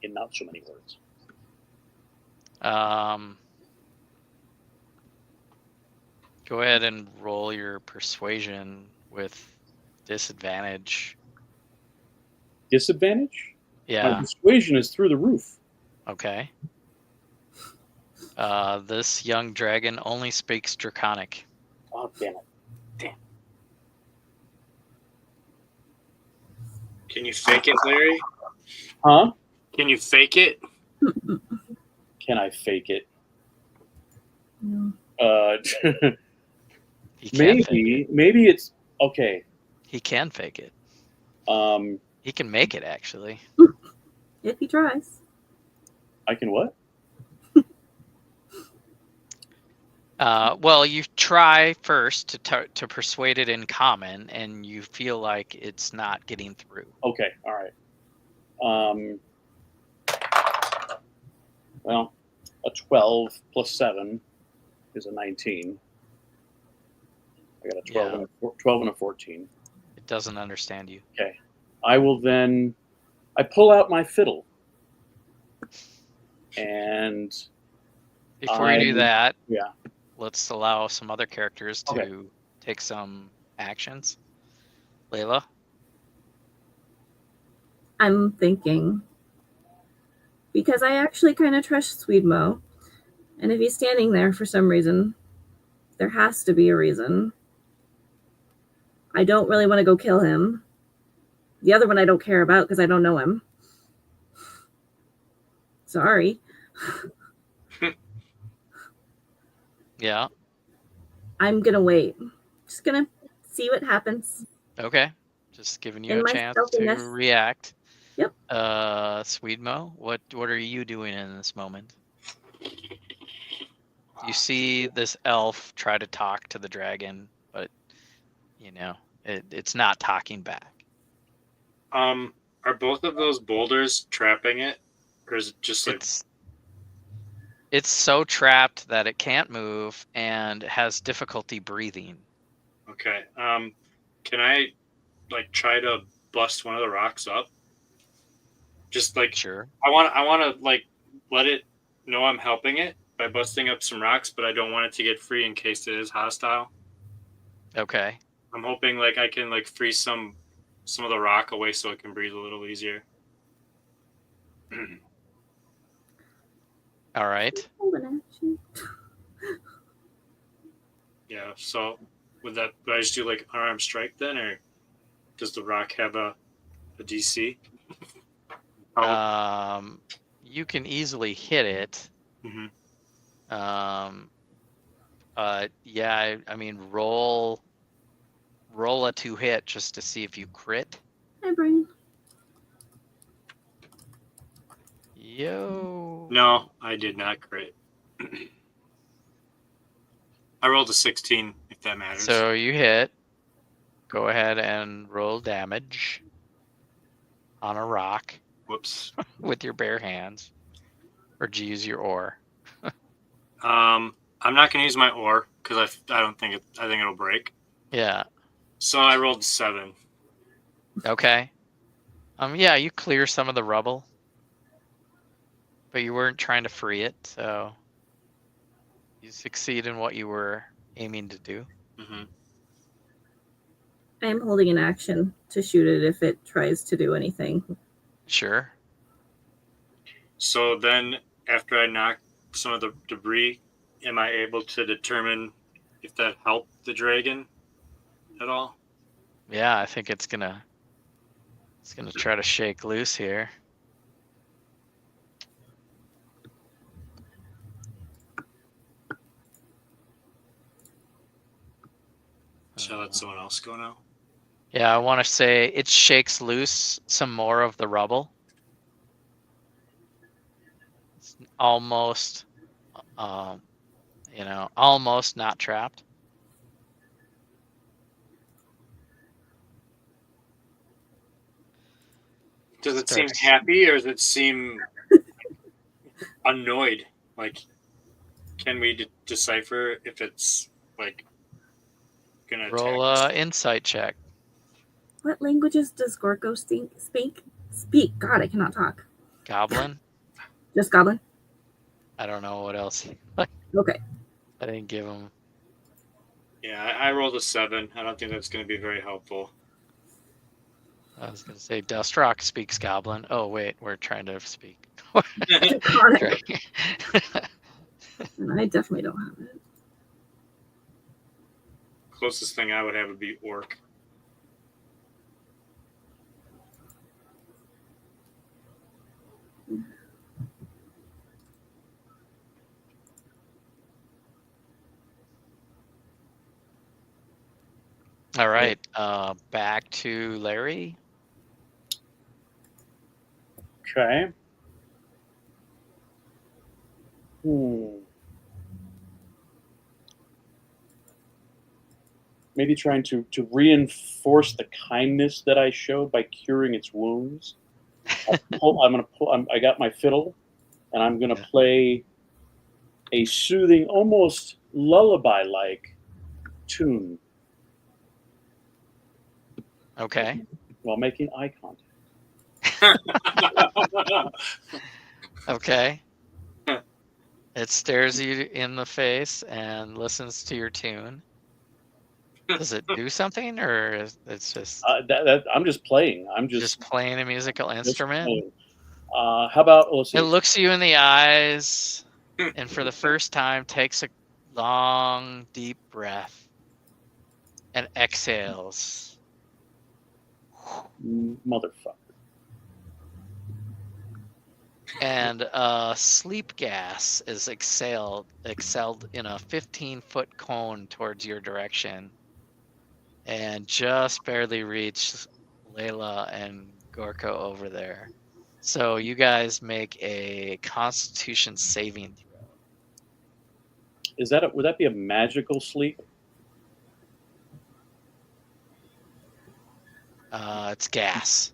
in not so many words. Go ahead and roll your persuasion with disadvantage. Disadvantage? Yeah. My persuasion is through the roof. Okay. This young dragon only speaks Draconic. Oh, damn it. Can you fake it, Larry? Huh? Can you fake it? Can I fake it? No. He can fake it. Maybe it's okay. He can fake it. He can make it, actually. If he tries. I can what? Well, you try first to persuade it in common, and you feel like it's not getting through. Okay, all right. Well, a 12 plus 7 is a 19. I got a 12 and a 14. It doesn't understand you. Okay. I will then... I pull out my fiddle. And... Before you do that, yeah, let's allow some other characters to take some actions. Layla? I'm thinking, because I actually kind of trust Sweedmo, and if he's standing there for some reason, there has to be a reason. I don't really want to go kill him. The other one I don't care about because I don't know him. Sorry. Yeah. I'm going to wait. Just going to see what happens. Okay. Just giving you In a my chance stealthiness. to react. Yep. Sweedmo, what are you doing in this moment? You see this elf try to talk to the dragon, but it's not talking back. Are both of those boulders trapping it, or is it just like? It's so trapped that it can't move and has difficulty breathing. Okay. Can I try to bust one of the rocks up? Just sure. I want to let it know I'm helping it by busting up some rocks, but I don't want it to get free in case it is hostile. Okay. I'm hoping I can free some of the rock away so it can breathe a little easier. All right. an action. Yeah. So would I just do like unarmed strike then, or does the rock have a DC? You can easily hit it. Mhm. Yeah, I mean, roll a 2-hit just to see if you crit. Hi, Brian. Yo. No, I did not crit. I rolled a 16, if that matters. So you hit. Go ahead and roll damage on a rock. Whoops. With your bare hands. Or do you use your oar? I'm not gonna use my oar because I don't think I think it'll break. Yeah. So I rolled 7. Okay. Yeah, you clear some of the rubble. But you weren't trying to free it, so you succeed in what you were aiming to do. Mm-hmm. I am holding an action to shoot it if it tries to do anything. Sure. So then, after I knock some of the debris, am I able to determine if that helped the dragon at all? Yeah, I think it's gonna try to shake loose here. Shall I let someone else go now? Yeah, I want to say it shakes loose some more of the rubble. It's almost, almost not trapped. Does it seem happy or does it seem annoyed? Like, can we decipher if it's like gonna roll attack? Insight check? What languages does Gorko speak? God, I cannot talk. Goblin? Just Goblin? I don't know what else. Okay. I didn't give him. Yeah, I rolled a 7. I don't think that's going to be very helpful. I was going to say Dustrock speaks Goblin. Oh, wait, we're trying to speak. Draconic. And I definitely don't have it. Closest thing I would have would be Orc. All right, back to Larry. Okay. Maybe trying to reinforce the kindness that I showed by curing its wounds. I got my fiddle, and I'm gonna play a soothing, almost lullaby-like tune. Okay. While making eye contact. Okay. It stares you in the face and listens to your tune. Does it do something, or is it's just I'm just playing. I'm just playing a musical instrument? How about, let's see. It looks you in the eyes, and for the first time takes a long, deep breath and exhales. Motherfucker. And sleep gas is exhaled in a 15-foot cone towards your direction, and just barely reach Layla and Gorko over there. So you guys make a Constitution saving throw. Would that be a magical sleep? It's gas.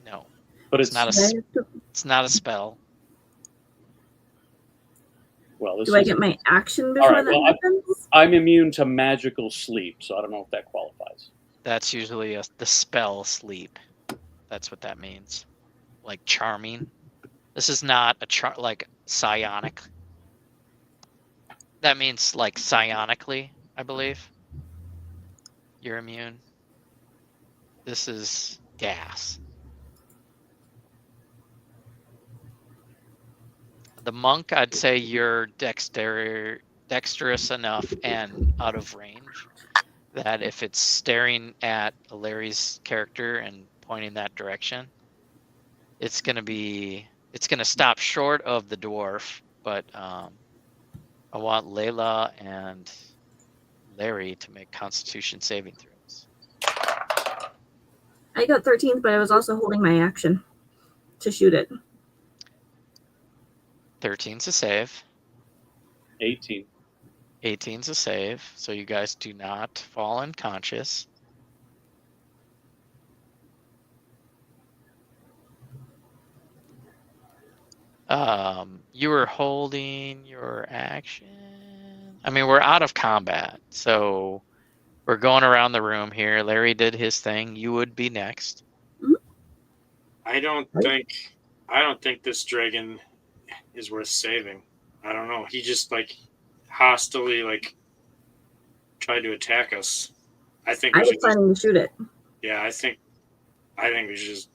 No, but it's not a spell. Well, do I get my action before that happens? I'm immune to magical sleep, so I don't know if that qualifies. That's usually the spell sleep. That's what that means. Like charming. This is not like psionic. That means like psionically, I believe. You're immune. This is gas. The monk, I'd say you're dexterous enough and out of range that if it's staring at Larry's character and pointing that direction, it's gonna stop short of the dwarf, but I want Layla and Larry to make Constitution saving throws. I got 13th, but I was also holding my action to shoot it. 13's a save. 18. 18's a save, so you guys do not fall unconscious. You were holding your action. I mean, we're out of combat, so we're going around the room here. Larry did his thing. You would be next. I don't think this dragon is worth saving. I don't know. He just like hostilely like tried to attack us. I think I we was should planning to shoot it yeah, I think we should just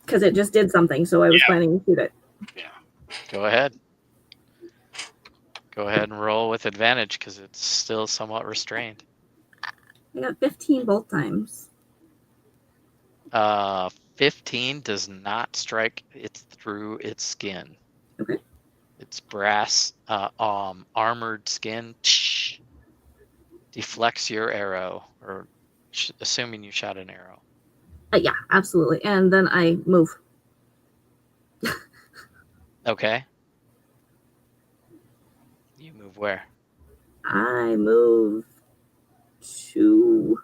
because it just did something, so I was planning to shoot it. yeah. Go ahead. Go ahead and roll with advantage because it's still somewhat restrained. I got 15 both times. 15 does not strike it through its skin. Okay. It's brass, armored skin deflects your arrow, or assuming you shot an arrow. Yeah, absolutely. And then I move. Okay. You move where? I move to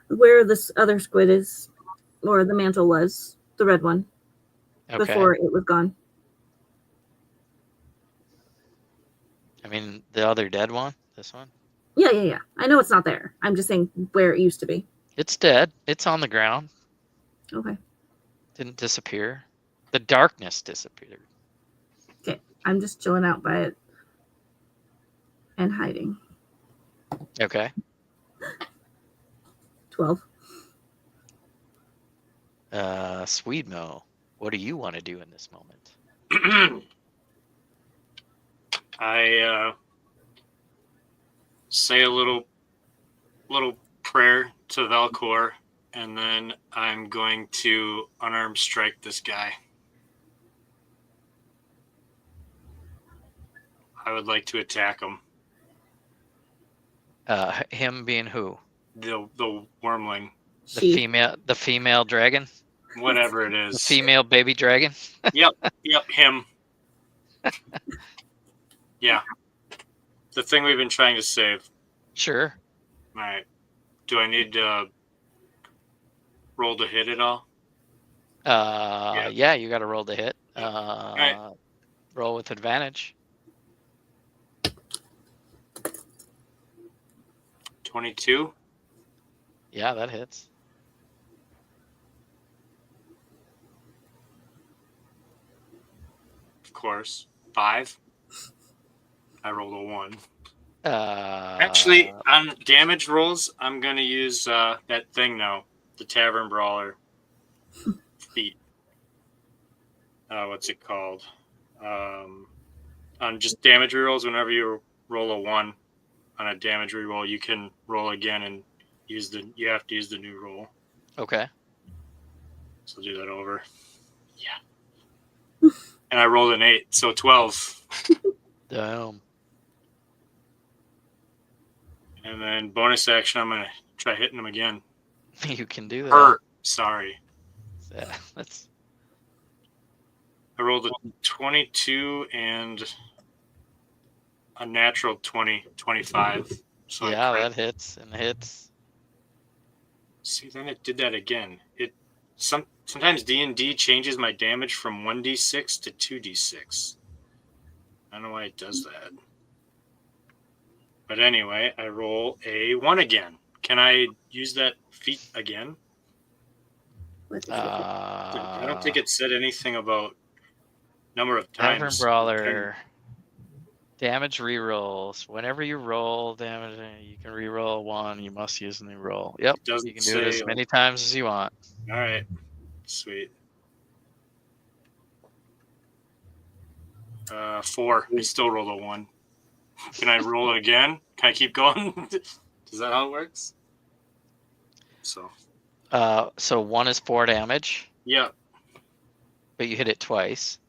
where this other squid is, or the mantle was, the red one, Okay. before it was gone. I mean, the other dead one? This one? Yeah. I know it's not there. I'm just saying where it used to be. It's dead. It's on the ground. Okay. Didn't disappear. The darkness disappeared. Okay. I'm just chilling out by it and hiding. Okay. 12. Sweedmo, what do you want to do in this moment? I say a little prayer to Velcor, and then I'm going to unarmed strike this guy. I would like to attack him. Him being who? The wormling. The female dragon? Whatever it is. The female baby dragon? Yep, him. Yeah. The thing we've been trying to save. Sure. All right. Do I need to roll to hit it all? Yeah, you got to roll to hit. Right. Roll with advantage. 22. Yeah, that hits. Of course. 5. I rolled a 1. Actually, on damage rolls, I'm going to use that thing now. The Tavern Brawler feat. What's it called? On just damage rerolls, whenever you roll a 1 on a damage reroll, you can roll again and you have to use the new roll. Okay. So do that over. Yeah. And I rolled an 8, so 12. Damn. And then bonus action, I'm going to try hitting him again. You can do that. Hurt. Sorry. Yeah, I rolled a 22 and a natural 25. So yeah, that hits and hits. See, then it did that again. Sometimes D&D changes my damage from 1d6 to 2d6. I don't know why it does that. But anyway, I roll a 1 again. Can I use that feat again? I don't think it said anything about number of times. Tavern Brawler. Damage rerolls. Whenever you roll damage, you can reroll 1. You must use a new roll. Yep. You can do it as many times as you want. All right. Sweet. 4. I still rolled a 1. Can I roll it again? Can I keep going? Is that how it works? So 1 is 4 damage, yep. but you hit it twice.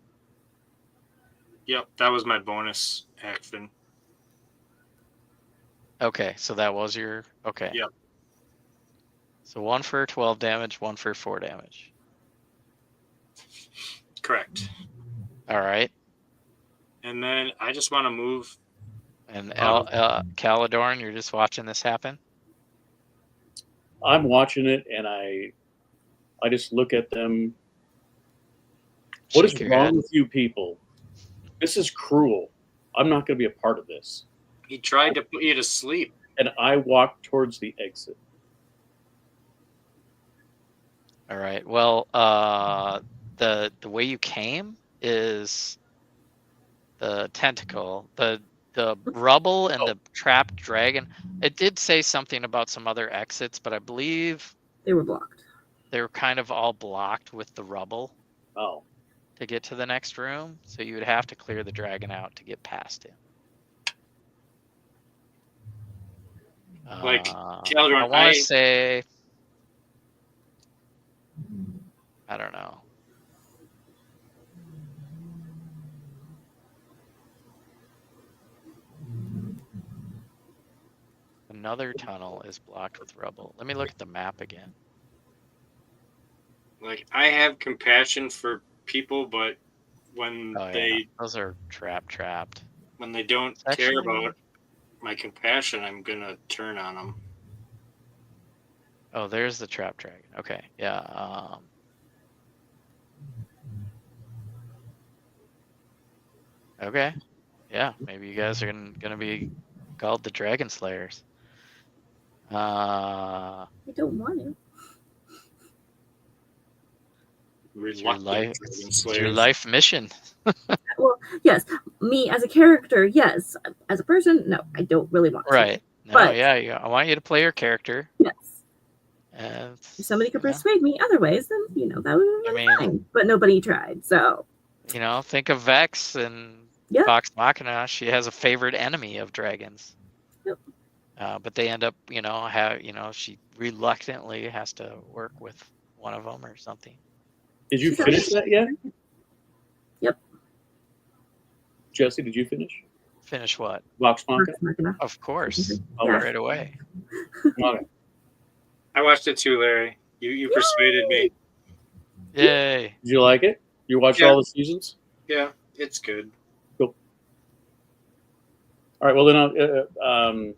Yep, that was my bonus action. Okay, so that was your okay. Yep. So 1 for 12 damage, 1 for 4 damage. Correct. All right. And then I just want to move. And Caladorn, you're just watching this happen? I'm watching it, and I just look at them. What is Shake your wrong head. with you people? This is cruel. I'm not going to be a part of this. He tried to put you to sleep. And I walk towards the exit. All right. Well, the way you came is the tentacle, the rubble and the trapped dragon. It did say something about some other exits, but I believe They were blocked. they were kind of all blocked with the rubble Oh. to get to the next room. So you would have to clear the dragon out to get past him. Like, I Caladorn, want to say, I don't know. Another tunnel is blocked with rubble. Let me look at the map again. Like, I have compassion for people, but when Those are trapped. when they don't care about my compassion, I'm gonna turn on them. Oh, there's the trap dragon. Okay, yeah. Okay, yeah. Maybe you guys are gonna be called the Dragon Slayers. I don't want to. It's your life mission. Well, yes. Me as a character, yes. As a person, no. I don't really want to. Right. No, but, yeah. I want you to play your character. Yes. And if somebody could persuade me other ways, then that would have been fine. But nobody tried, so. Think of Vex and Vox Machina. She has a favorite enemy of dragons. Yep. But they end up, she reluctantly has to work with one of them or something. Did you finish that yet? Yep. Jesse, did you finish? Finish what? Vox Machina? Of course. Yeah. Right away. Okay. I watched it too, Larry. You persuaded me. Yay. Did you like it? You watched all the seasons? Yeah, it's good. Cool. All right. Well, then,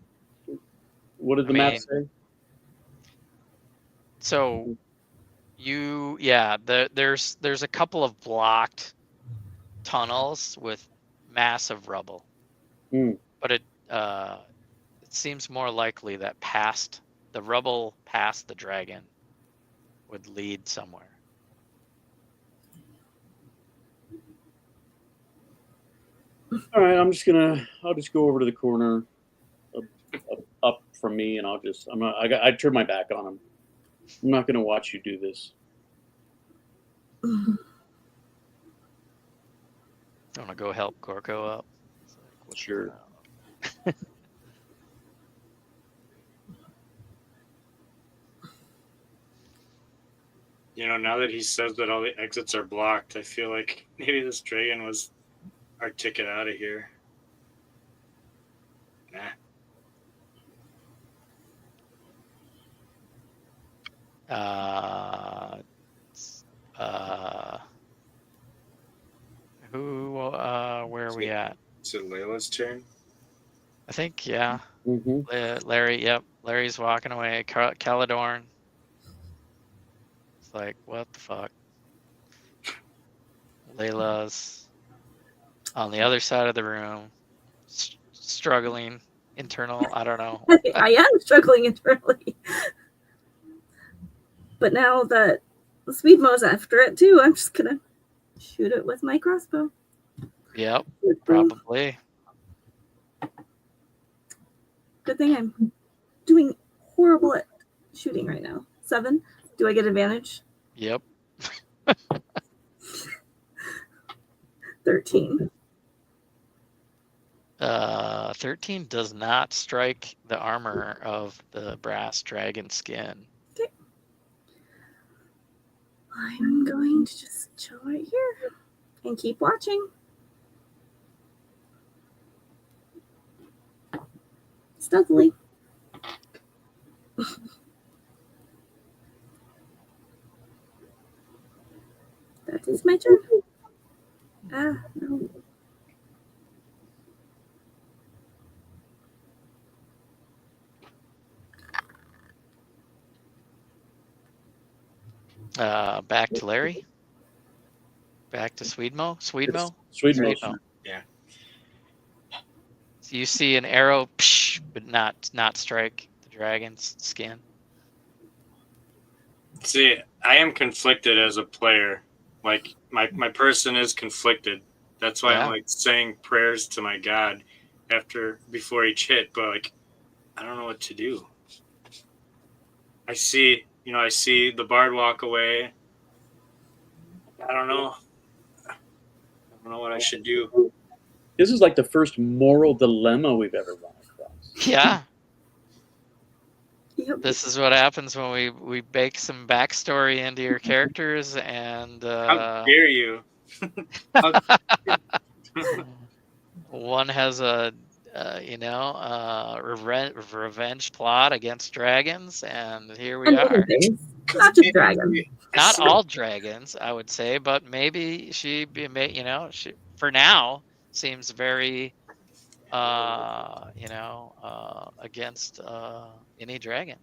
what did the map say? So, there's a couple of blocked tunnels with massive rubble, but it seems more likely that the rubble past the dragon would lead somewhere. All right, I'll just go over to the corner up from me, and I turn my back on him. I'm not gonna watch you do this. I want to go help Gorko up. Sure. Now that he says that all the exits are blocked, I feel like maybe this dragon was our ticket out of here. Nah. Where are we at? Is it Layla's turn? I think, yeah. Mm-hmm. Larry, yep. Larry's walking away. Caladorn. It's like, what the fuck? Layla's on the other side of the room, struggling, internal, I don't know. I am struggling internally. But now that the Sweedmo's after it too, I'm just gonna shoot it with my crossbow. Yep, probably. Good thing I'm doing horrible at shooting right now. 7. Do I get advantage? Yep. 13. 13 does not strike the armor of the brass dragon skin. I'm going to just chill right here and keep watching. Stealthily. That is my turn. No. Back to Larry. Back to Sweedmo. Sweedmo. Sweedmo. Yeah. So you see an arrow, but not strike the dragon's skin. See, I am conflicted as a player. Like my person is conflicted. That's why I'm like saying prayers to my God before each hit, but like I don't know what to do. I see the bard walk away. I don't know what I should do. This is like the first moral dilemma we've ever run across. Yeah. Yep. This is what happens when we bake some backstory into your characters, and How dare you? one has a revenge plot against dragons, and here we And are. other things. Not just dragons. Not all dragons, I would say, but maybe she for now seems very against any dragon.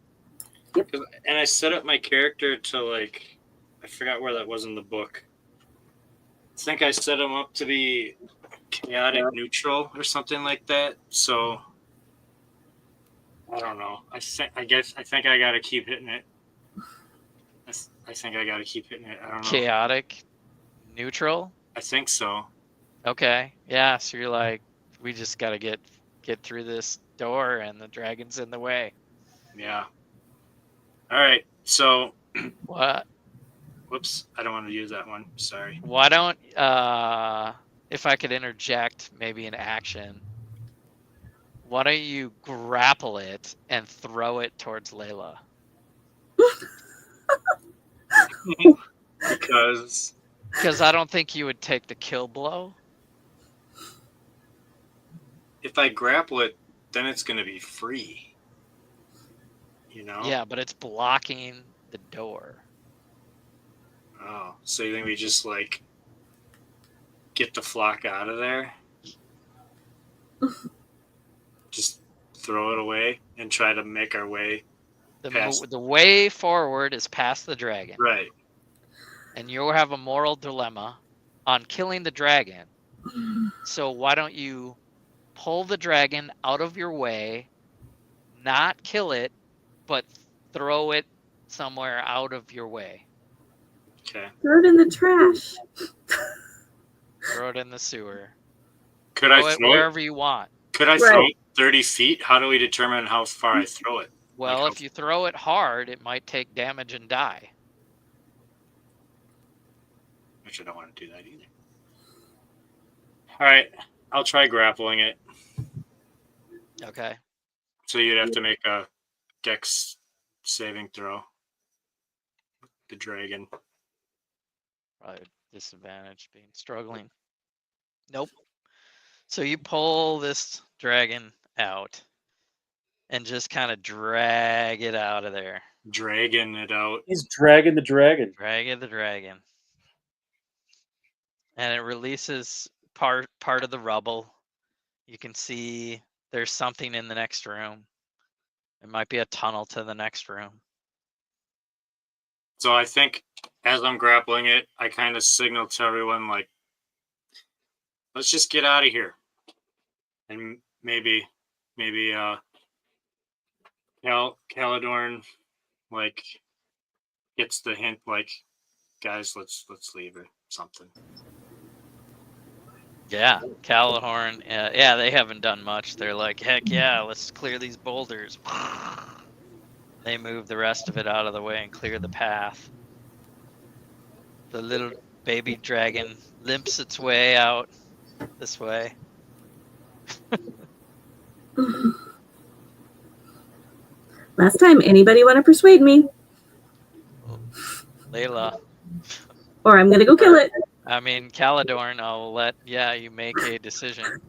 And I set up my character to like, I forgot where that was in the book. I think I set him up to be chaotic neutral or something like that. So I don't know. I think I gotta keep hitting it. I think I gotta keep hitting it. I don't know. Chaotic neutral? I think so. Okay. Yeah, so you're like, we just gotta get through this door and the dragon's in the way. Yeah. All right. So what? Whoops, I don't want to use that one. Sorry. Why don't if I could interject maybe an action, why don't you grapple it and throw it towards Layla? Because I don't think you would take the kill blow. If I grapple it, then it's going to be free. You know? Yeah, but it's blocking the door. Oh, so you think we just like get the flock out of there? Just throw it away and try to make our way. The way forward is past the dragon. Right. And you have a moral dilemma on killing the dragon. So why don't you pull the dragon out of your way, not kill it, but throw it somewhere out of your way? Okay. Throw it in the trash. Throw it in the sewer. Could I throw wherever you want? Could I throw it 30 feet? How do we determine how far I throw it? Well, if you throw it hard, it might take damage and die. Which I don't want to do that either. All right, I'll try grappling it. Okay. So you'd have to make a dex saving throw. The dragon. Probably disadvantage being struggling. Nope. So you pull this dragon out and just kind of drag it out of there. Dragging it out. He's dragging the dragon. Dragging the dragon. And it releases part of the rubble. You can see there's something in the next room. It might be a tunnel to the next room. So I think as I'm grappling it, I kind of signal to everyone like, let's just get out of here. And maybe Caladorn like gets the hint like, guys, let's leave or something. Yeah, Caladorn. Yeah, they haven't done much. They're like, heck yeah, let's clear these boulders. They move the rest of it out of the way and clear the path. The little baby dragon limps its way out this way. Last time, anybody want to persuade me? Layla. Or I'm gonna go kill it. I mean, Caladorn, I'll let you make a decision.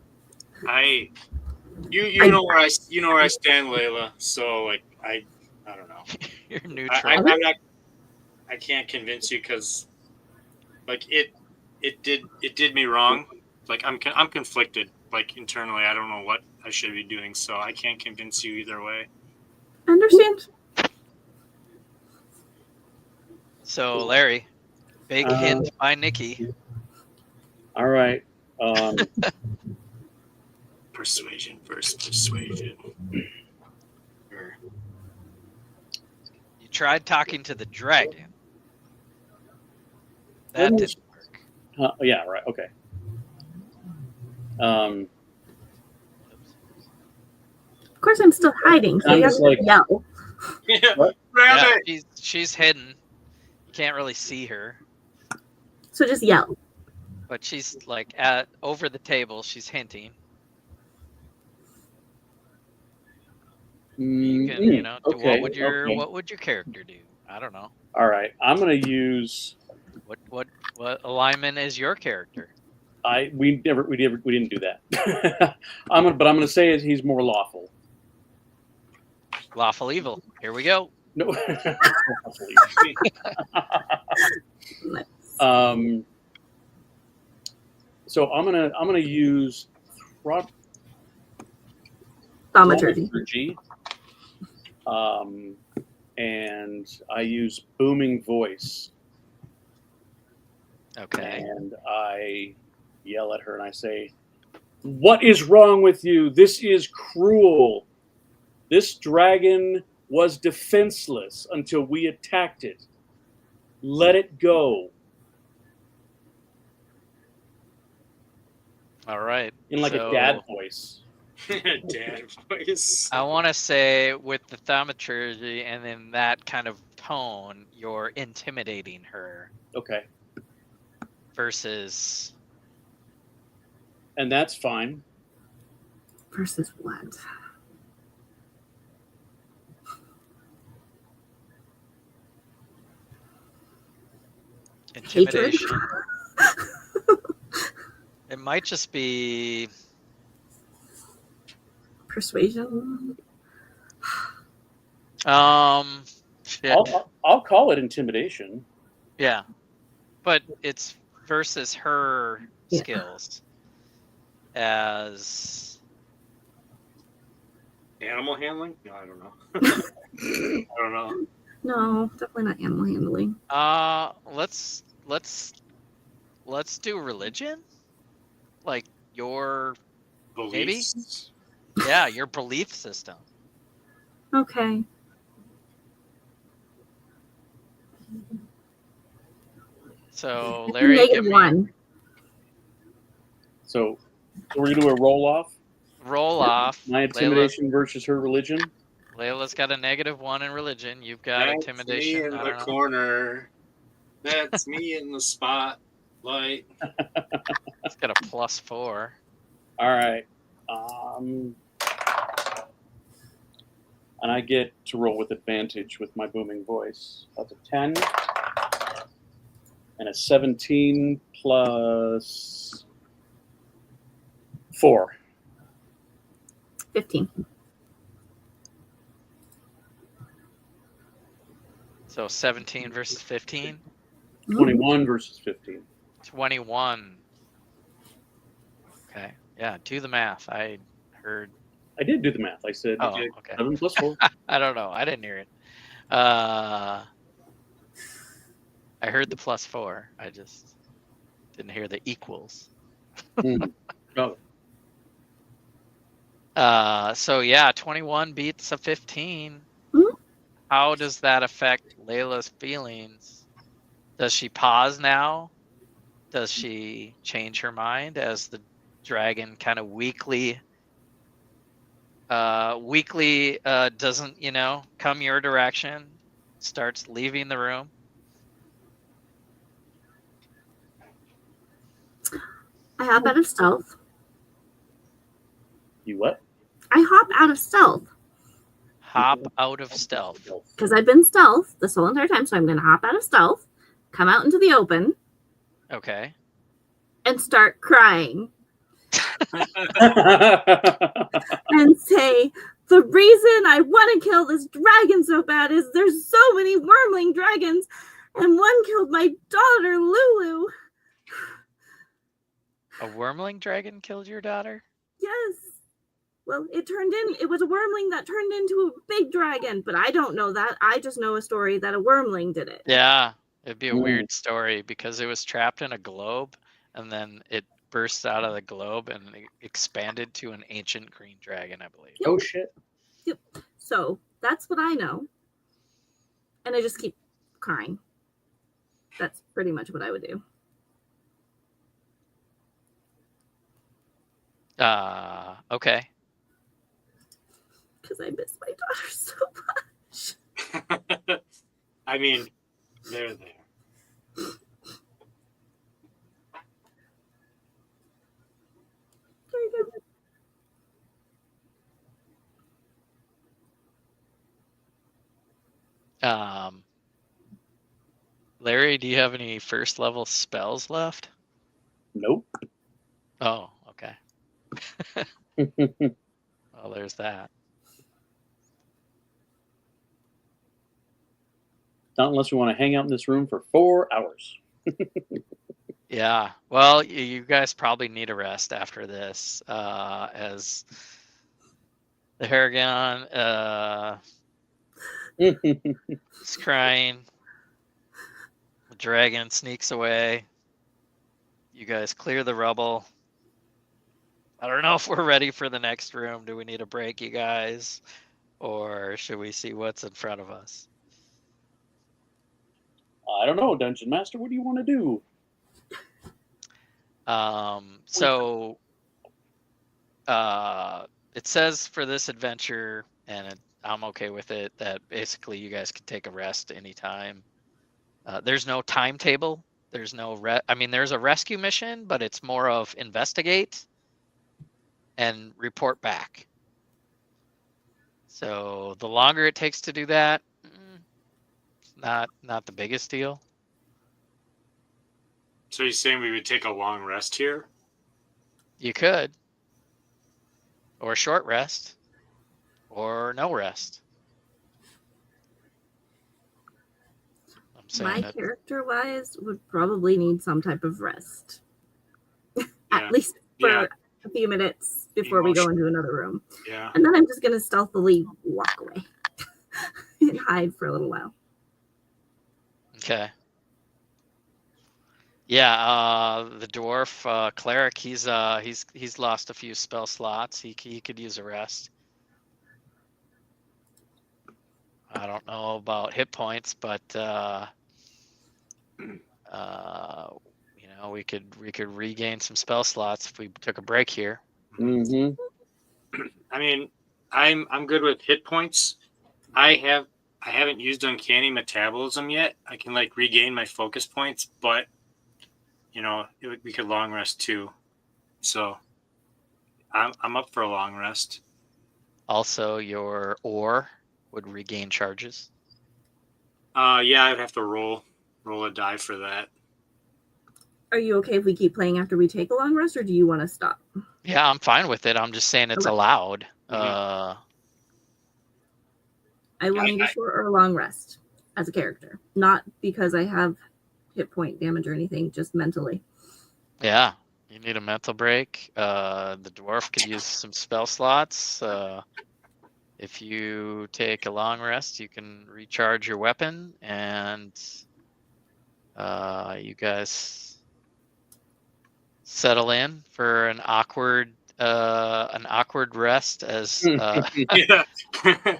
You know where I stand, Layla. So like I don't know. You're neutral. I'm not. I can't convince you because like it did me wrong. Like I'm conflicted. Like internally, I don't know what I should be doing. So I can't convince you either way. I understand. So Larry, big hint by Nikki. All right. Persuasion versus persuasion. You tried talking to the dragon. That didn't work. Yeah, right. Okay. Of course, I'm still hiding, so you have to yell. Yeah, yeah, she's hidden. You can't really see her. So just yell. But she's like over the table. She's hinting. You can, okay, what would your character do? I don't know. All right, I'm gonna use. What alignment is your character? We didn't do that. I'm gonna say he's more lawful. Lawful evil. Here we go. No. So I'm gonna use thaumaturgy. And I use booming voice. Okay. And I yell at her and I say, "What is wrong with you? This is cruel. This dragon was defenseless until we attacked it. Let it go." All right. In like a dad voice. Dad voice. I want to say with the thaumaturgy and in that kind of tone, you're intimidating her. Okay. Versus. And that's fine. Versus what? Intimidation. It might just be persuasion. Shit. I'll call it intimidation. Yeah, but it's versus her skills as animal handling. No, I don't know. I don't know. No, definitely not animal handling. Let's do religion. Like your beliefs. Maybe? Yeah, your belief system. Okay. So Larry, give me -1. So we're gonna do a roll off. Roll off. My intimidation versus her religion. Layla's got a -1 in religion. You've got That's intimidation. Me in the corner. That's me in the spotlight. It's got a +4. All right. And I get to roll with advantage with my booming voice. That's a 10. And a 17 plus 4. 15. So 17 versus 15? 21 versus 15. 21. Okay. Yeah, do the math. I heard. I did do the math. I said okay. 7 plus 4. I don't know. I didn't hear it. I heard the +4. I just didn't hear the equals. Oh. So yeah, 21 beats a 15. Mm-hmm. How does that affect Layla's feelings? Does she pause now? Does she change her mind as the dragon kind of weakly doesn't, come your direction, starts leaving the room? I have that of stealth. You what? I hop out of stealth Hop out of stealth. because I've been stealth this whole entire time. So I'm going to hop out of stealth, come out into the open, Okay. and start crying That's and say, the reason I want to kill this dragon so bad is there's so many wormling dragons, and one killed my daughter, Lulu. A wormling dragon killed your daughter? Yes. Well, it was a wormling that turned into a big dragon, but I don't know that. I just know a story that a wormling did it. Yeah. It'd be a weird story because it was trapped in a globe and then it burst out of the globe and it expanded to an ancient green dragon, I believe. Oh shit. Yep. So that's what I know. And I just keep crying. That's pretty much what I would do. Okay. Because I miss my daughter so much. I mean, they're there. Larry, do you have any first level spells left? Nope. Oh, okay. Well, there's that. Not unless we want to hang out in this room for 4 hours. Yeah. Well, you guys probably need a rest after this, as the Harengon is crying. The dragon sneaks away. You guys clear the rubble. I don't know if we're ready for the next room. Do we need a break, you guys? Or should we see what's in front of us? I don't know, Dungeon Master. What do you want to do? So it says for this adventure, and I'm okay with it, that basically you guys can take a rest anytime. There's no timetable. There's no there's a rescue mission, but it's more of investigate and report back. So the longer it takes to do that, not the biggest deal. So you're saying we would take a long rest here? You could. Or a short rest. Or no rest. I'm saying My character-wise would probably need some type of rest. At Yeah. least for Yeah. a few minutes before we go into another room. Yeah. And then I'm just going to stealthily walk away and hide for a little while. Okay. Yeah, the dwarf cleric, he's lost a few spell slots. He could use a rest. I don't know about hit points, but we could regain some spell slots if we took a break here. Mm-hmm. I mean, I'm good with hit points. I haven't used uncanny metabolism yet. I can regain my focus points, but we could long rest too. So I'm up for a long rest. Also, your ore would regain charges. Yeah, I'd have to roll a die for that. Are you okay if we keep playing after we take a long rest, or do you want to stop? Yeah, I'm fine with it. I'm just saying it's allowed. I will need a short or a long rest as a character. Not because I have hit point damage or anything, just mentally. Yeah, you need a mental break. The dwarf could use some spell slots. If you take a long rest, you can recharge your weapon, and you guys settle in for an awkward rest as Yeah.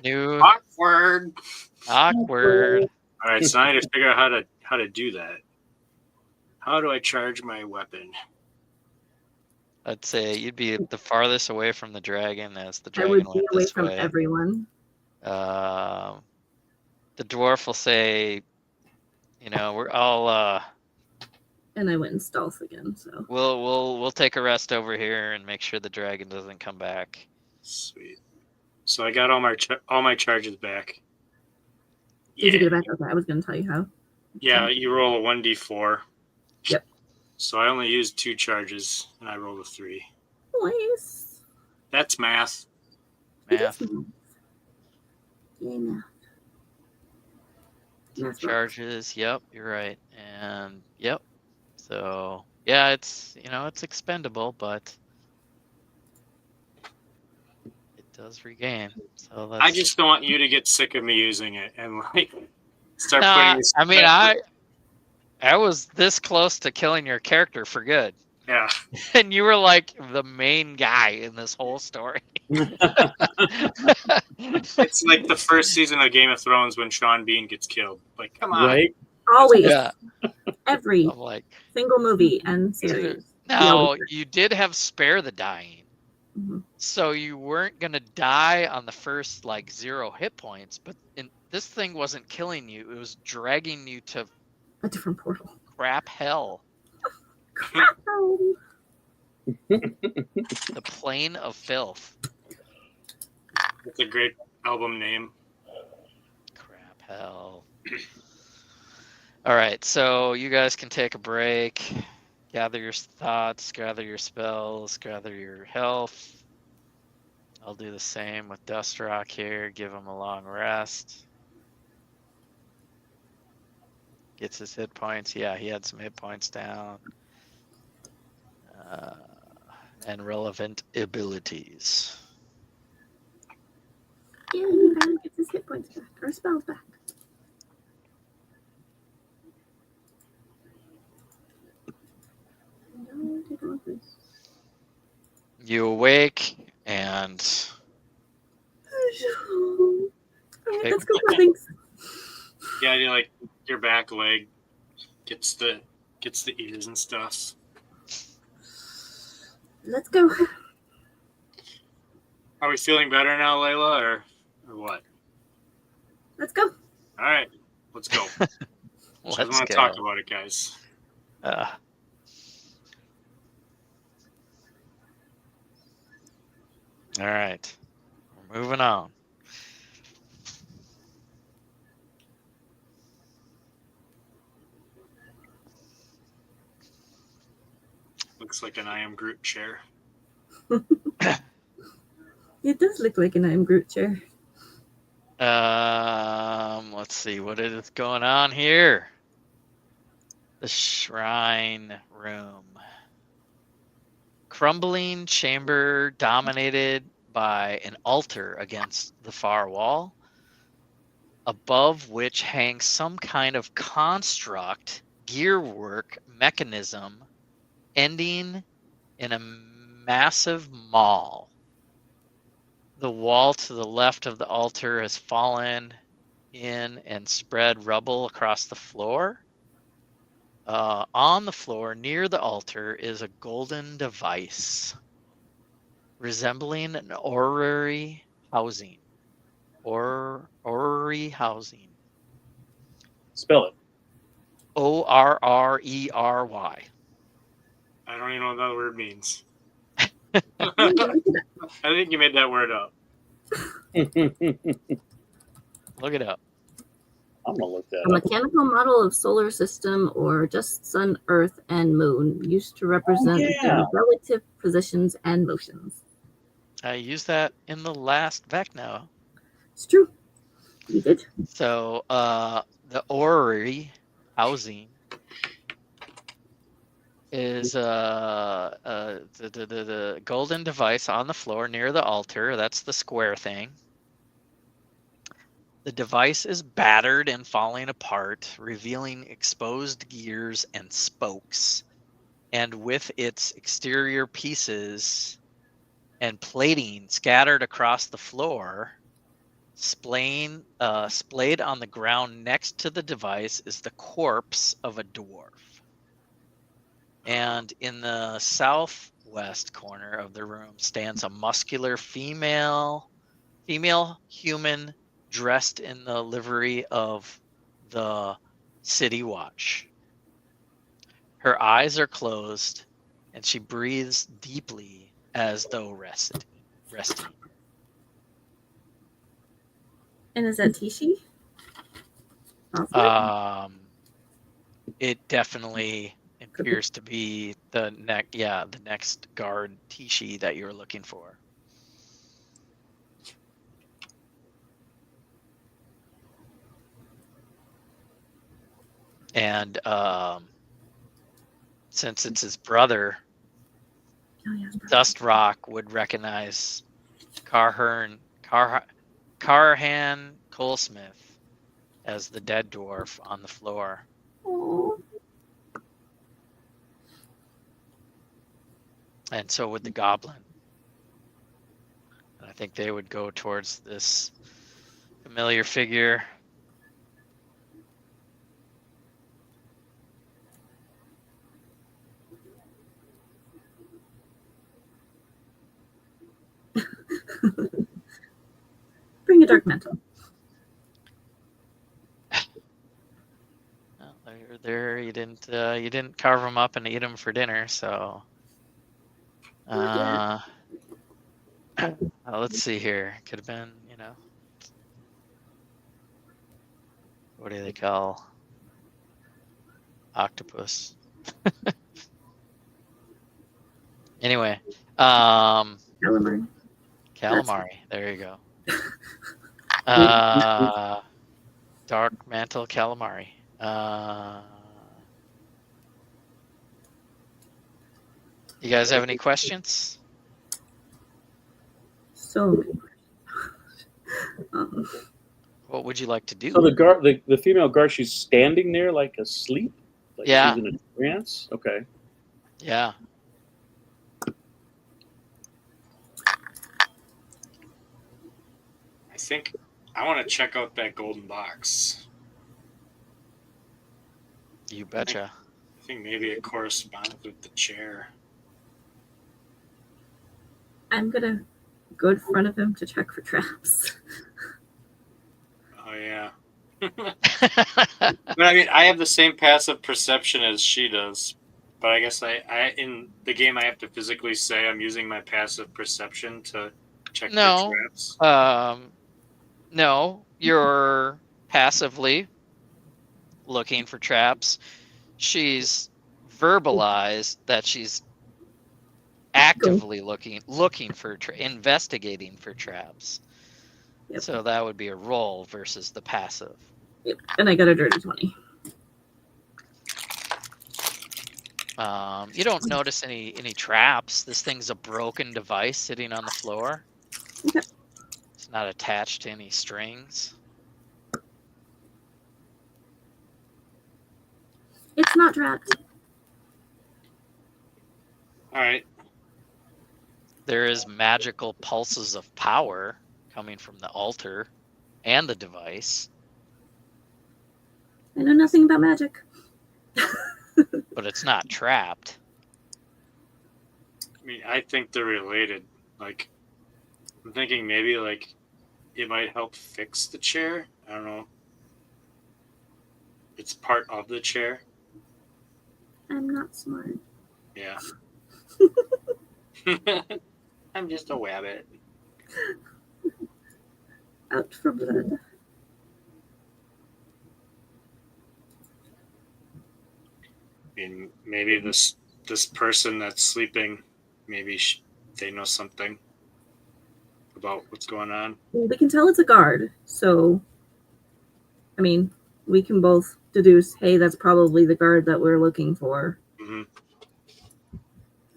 new Awkward. awkward. All right, so I need to figure out how to do that. How do I charge my weapon? I'd say you'd be the farthest away from the dragon as the I dragon would went be away this from way. everyone. The dwarf will say, we're all And I went in stealth again, so we'll take a rest over here and make sure the dragon doesn't come back. Sweet. So I got all my charges back. Did you get it back? Okay, I was going to tell you how. Yeah, you roll a 1d4. Yep. So I only used 2 charges, and I rolled a 3. Nice. That's math. Math. Yay, math. 2 Math charges. Yep, you're right. And yep. So yeah, it's it's expendable, but it does regain. So that's. I just don't want you to get sick of me using it and like start Nah, putting this. I mean, I was this close to killing your character for good, Yeah. and you were like the main guy in this whole story. It's like the first season of Game of Thrones when Sean Bean gets killed. Like, come on. Right? Always. Yeah. Every I'm like, single movie and series. now you did have spare the dying, Mm-hmm. so you weren't gonna die on the first like 0 hit points, but this thing wasn't killing you; it was dragging you to A different portal. crap hell, Oh. the plane of filth. It's a great album name. Crap hell. All right, so you guys can take a break, gather your thoughts, gather your spells, gather your health. I'll do the same with Dustrock here, give him a long rest. Gets his hit points. Yeah, he had some hit points down. And relevant abilities. Yeah, he finally gets his hit points back, or spells back. Take a look at this. You awake and Alright, let's go, thanks. Yeah, you like your back leg gets the ears and stuff. Let's go. Are we feeling better now, Layla, or what? Let's go. All right, let's go. let's I want to go. talk about it, guys. All right, we're moving on. Looks like an I Am Groot chair. It does look like an I Am Groot chair. Let's see what is going on here. The shrine room. Crumbling chamber dominated by an altar against the far wall, above which hangs some kind of construct, gearwork mechanism ending in a massive maul. The wall to the left of the altar has fallen in and spread rubble across the floor. On the floor near the altar is a golden device resembling an orrery housing. Orrery housing. Spell it. Orrery. I don't even know what that word means. I think you made that word up. Look it up. I'm gonna look that A up. mechanical model of solar system or just sun, earth, and moon used to represent their relative positions and motions. I used that in the last Vecno. It's true. You did. So the orrery housing is the golden device on the floor near the altar. That's the square thing. The device is battered and falling apart, revealing exposed gears and spokes. And with its exterior pieces and plating scattered across the floor, splayed on the ground next to the device is the corpse of a dwarf. And in the southwest corner of the room stands a muscular female human dressed in the livery of the City Watch. Her eyes are closed, and she breathes deeply as though resting. And is that Tishi? It definitely appears to be the next guard Tishi that you're looking for. And since it's his brother, Dust Rock would recognize Carhan Colesmith as the dead dwarf on the floor. Oh. And so would the goblin. And I think they would go towards this familiar figure. Bring a dark mantle. Well, there you didn't carve them up and eat them for dinner, so let's see here. Could have been, what do they call octopus? Anyway, Calamari. There you go. Dark mantle calamari. You guys have any questions? So many. What would you like to do? So the female guard, she's standing there like asleep? Like Yeah. She's in a trance? Okay. Yeah. I think I want to check out that golden box. You betcha. I think maybe it corresponds with the chair. I'm gonna go in front of him to check for traps. Oh, yeah. But I mean, I have the same passive perception as she does. But I guess I in the game I have to physically say I'm using my passive perception to check for traps. No, you're passively looking for traps. She's verbalized that she's actively looking for investigating for traps. Yep. So that would be a roll versus the passive. Yep. And I got a dirty 20. You don't notice any traps. This thing's a broken device sitting on the floor. Okay. It's not attached to any strings. It's not trapped. All right. There is magical pulses of power coming from the altar and the device. I know nothing about magic. But it's not trapped. I mean, I think they're related. Like, I'm thinking maybe like it might help fix the chair. I don't know. It's part of the chair. I'm not smart. Yeah. I'm just a wabbit. Out for blood. I mean, maybe this person that's sleeping, maybe they know something about what's going on. Well, we can tell it's a guard, so I mean, we can both deduce, hey, that's probably the guard that we're looking for. Mm-hmm.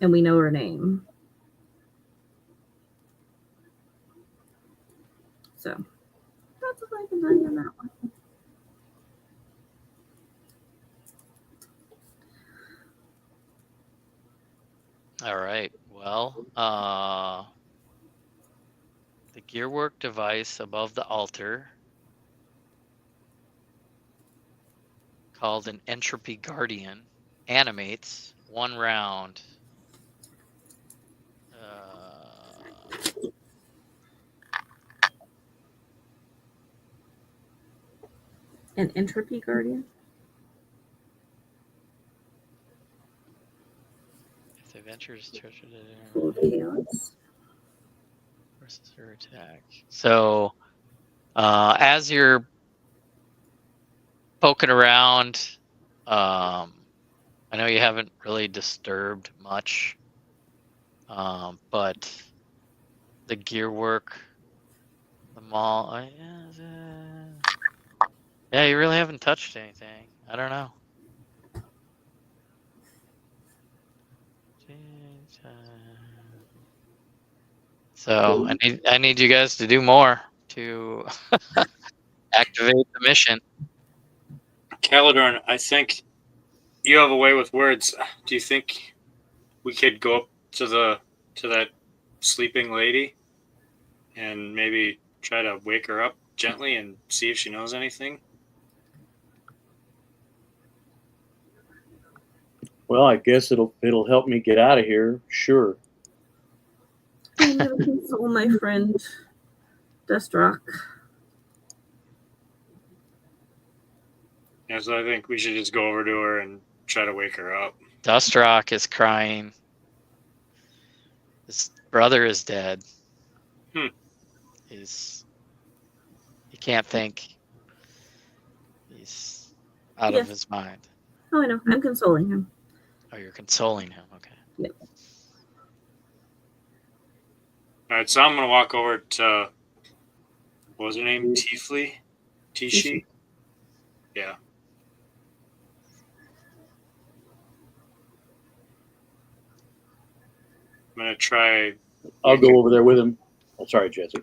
And we know her name. So that's what I can tell you on that one. All right. Well, the gearwork device above the altar, called an Entropy Guardian, animates 1 round. An Entropy Guardian? If the ventures Full of chaos. versus her attack. So As you're poking around, I know you haven't really disturbed much, but the gear work, the mall, yeah, you really haven't touched anything. I don't know. So I need you guys to do more to activate the mission. Caladorn, I think you have a way with words. Do you think we could go up to that sleeping lady and maybe try to wake her up gently and see if she knows anything? Well, I guess it'll help me get out of here. Sure. I never console my friend, Dustrock. Yeah, so I think we should just go over to her and try to wake her up. Dustrock is crying. His brother is dead. He can't think. He's out of his mind. Oh, I know. I'm consoling him. Oh, you're consoling him. Okay. Yep. All right, so I'm gonna walk over to, what was her name? Tiefly? Tishi? Yeah. I'm gonna try. I'll go over there with him. Oh, sorry, Jesse.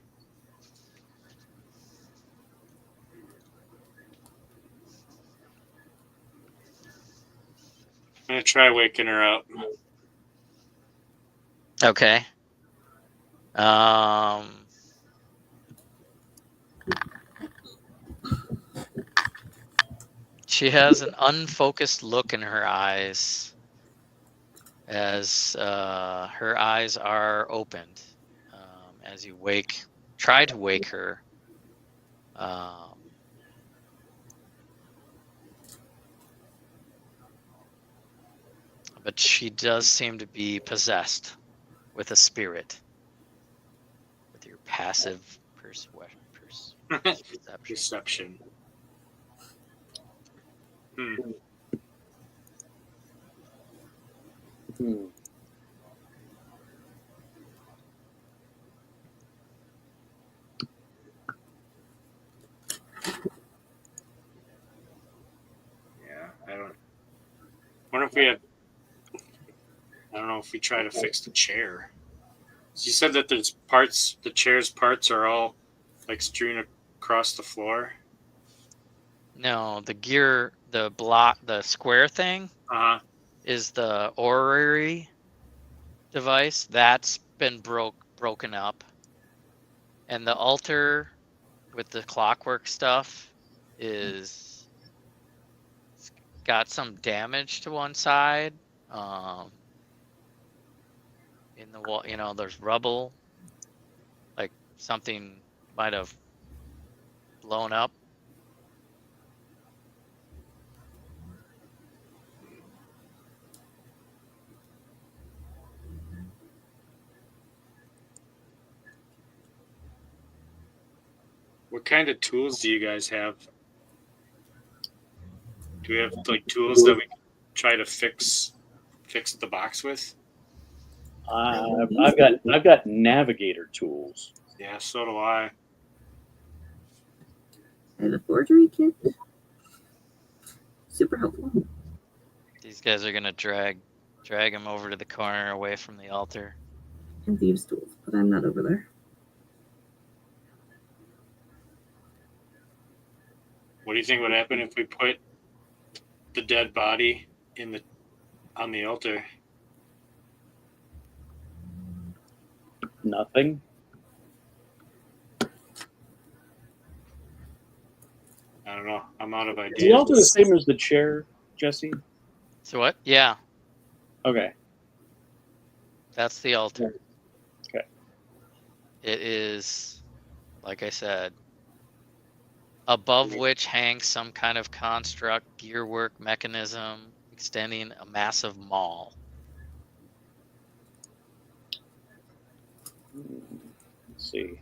I'm gonna try waking her up. Okay. She has an unfocused look in her eyes as her eyes are opened as you try to wake her. But she does seem to be possessed with a spirit. With your passive Perception. Yeah, I wonder if we have. I don't know if we try to fix the chair. You said that there's parts. The chair's parts are all like strewn across the floor. No, the square thing is the orrery device that's been broken up, and the altar with the clockwork stuff is got some damage to one side. In the wall, there's rubble, like something might have blown up. What kind of tools do you guys have? Do we have like tools that we can try to fix the box with? I've got navigator tools. Yeah, so do I. I have a forgery kit. Super helpful. These guys are gonna drag him over to the corner away from the altar. And thieves' tools, but I'm not over there. What do you think would happen if we put the dead body on the altar? Nothing. I don't know. I'm out of ideas. Is the altar the same as the chair, Jesse? So what? Yeah. Okay. That's the altar. Okay. It is, like I said, above which hangs some kind of construct, gearwork mechanism extending a massive maul. Let's see.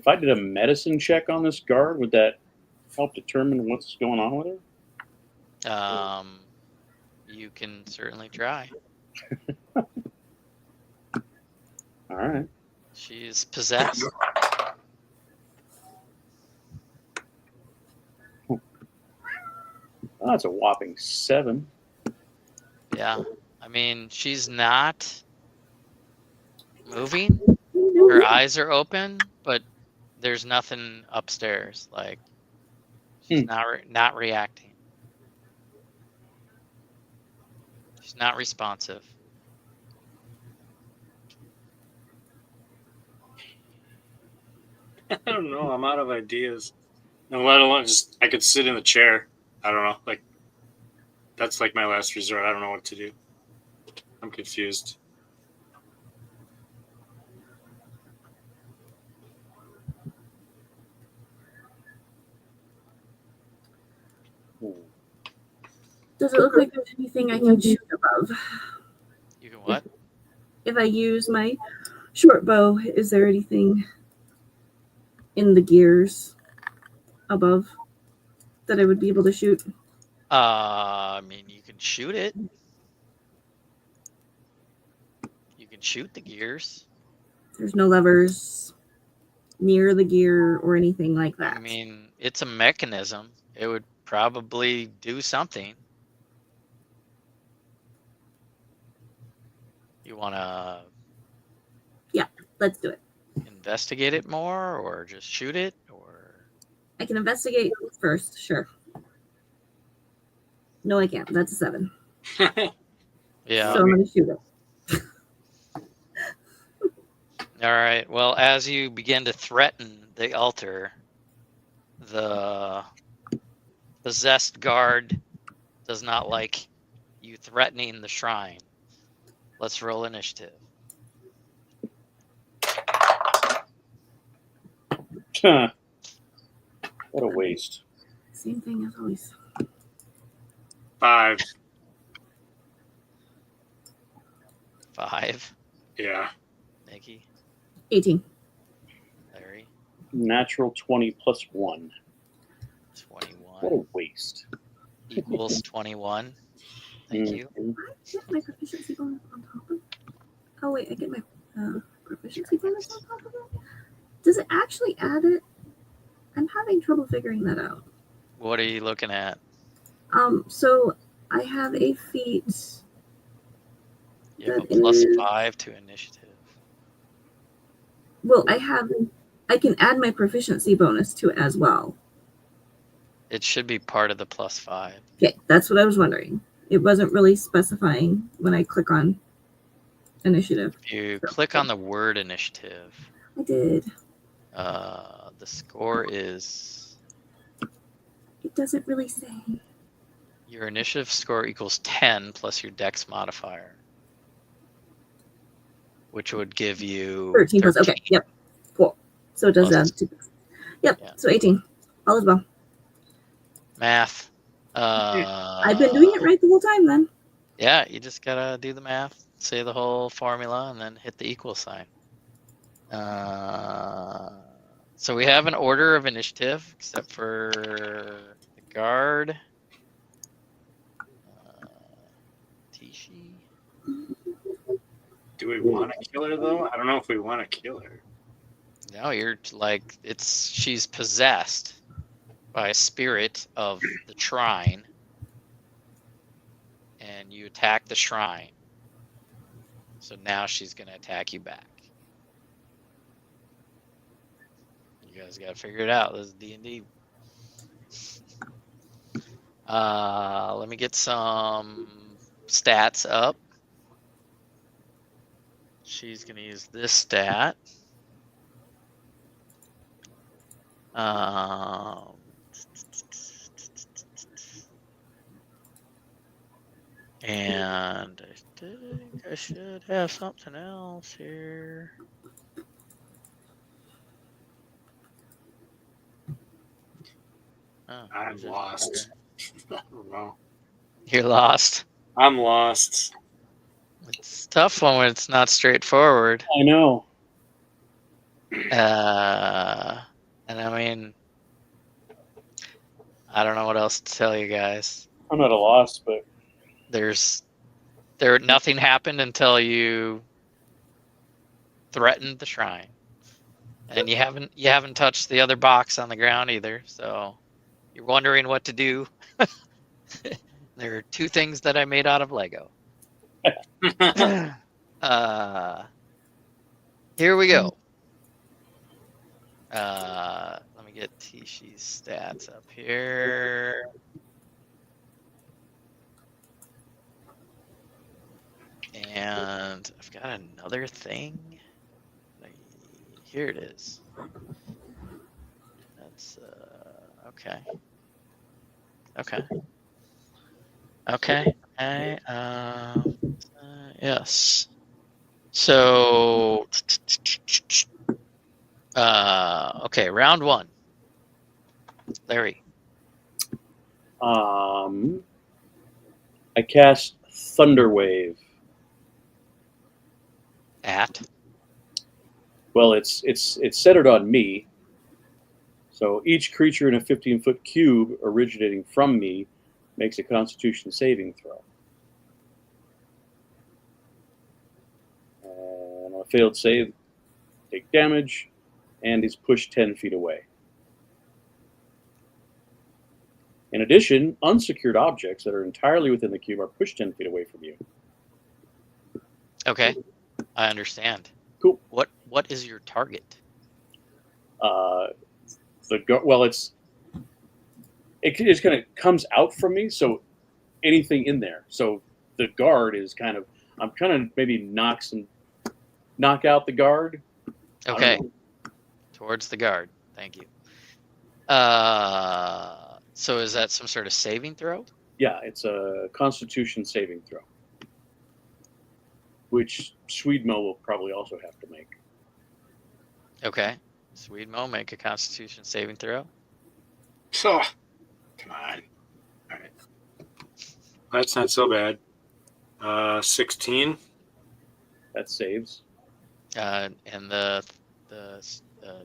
If I did a medicine check on this guard, would that help determine what's going on with her? You can certainly try. All right. She's possessed. Oh, that's a whopping 7. Yeah. I mean, she's not moving. Her eyes are open, but there's nothing upstairs. Like, she's not reacting. She's not responsive. I don't know. I'm out of ideas. And let alone just I could sit in the chair. I don't know. Like that's like my last resort. I don't know what to do. I'm confused. Does it look like there's anything I can shoot above? You can what? If I use my short bow, is there anything in the gears above that I would be able to shoot? I mean, you can shoot it. You can shoot the gears. There's no levers near the gear or anything like that. I mean, it's a mechanism. It would probably do something. You want to Let's do it. investigate it more or just shoot it? Or I can investigate first, sure. No, I can't. That's a 7. yeah. So I'm going to shoot it. All right. Well, as you begin to threaten the altar, the possessed guard does not like you threatening the shrine. Let's roll initiative. What a waste. Same thing as always. 5. 5. Yeah. Nikki, 18. Larry, Natural 20 plus 1. 21. What a waste. Equals 21. Thank you. I get my proficiency bonus on top of it. Oh, wait, I get my proficiency bonus on top of it? Does it actually add it? I'm having trouble figuring that out. What are you looking at? So I have a feat. You have a that plus is- 5 to initiative. Well, I can add my proficiency bonus to it as well. It should be part of the plus 5. Okay, that's what I was wondering. It wasn't really specifying when I click on initiative. If you click on the word initiative, I did. the score is It doesn't really say. your initiative score equals 10 plus your dex modifier, which would give you 13 plus. Okay, yep. Cool. So it does Plus- add 2. Yep, Yeah. so 18. All is well. Math. I've been doing it right the whole time then. Yeah, you just gotta do the math, say the whole formula, and then hit the equal sign. So we have an order of initiative, except for the guard. Tishi. Do we want to kill her though? I don't know if we want to kill her. No, you're like she's possessed by a spirit of the shrine, and you attack the shrine. So now she's gonna attack you back. You guys gotta figure it out. This is D&D. Let me get some stats up. She's gonna use this stat. And I think I should have something else here. Oh, I'm is it- lost. I don't know. You're lost. I'm lost. It's a tough one when it's not straightforward. I know. And I mean, I don't know what else to tell you guys. I'm at a loss, but Nothing happened until you threatened the shrine, and you haven't touched the other box on the ground either. So you're wondering what to do. There are two things that I made out of Lego. Here we go. Let me get Tishi's stats up here. And I've got another thing. Here it is. That's okay. Okay. Okay. Yes. So okay, round one. Larry. I cast Thunderwave. At. Well, it's centered on me. So each creature in a 15-foot cube originating from me makes a Constitution saving throw. And on a failed save, take damage, and is pushed 10 feet away. In addition, unsecured objects that are entirely within the cube are pushed 10 feet away from you. Okay, I understand. Cool. What is your target? Well, it just kind of comes out from me, so anything in there. So the guard is I'm kind of maybe knock out the guard. Okay, towards the guard. Thank you. So is that some sort of saving throw? Yeah, it's a Constitution saving throw, which Sweedmo will probably also have to make. Okay. Sweedmo, make a Constitution saving throw. So, come on. All right. That's not so bad. 16. That saves. And the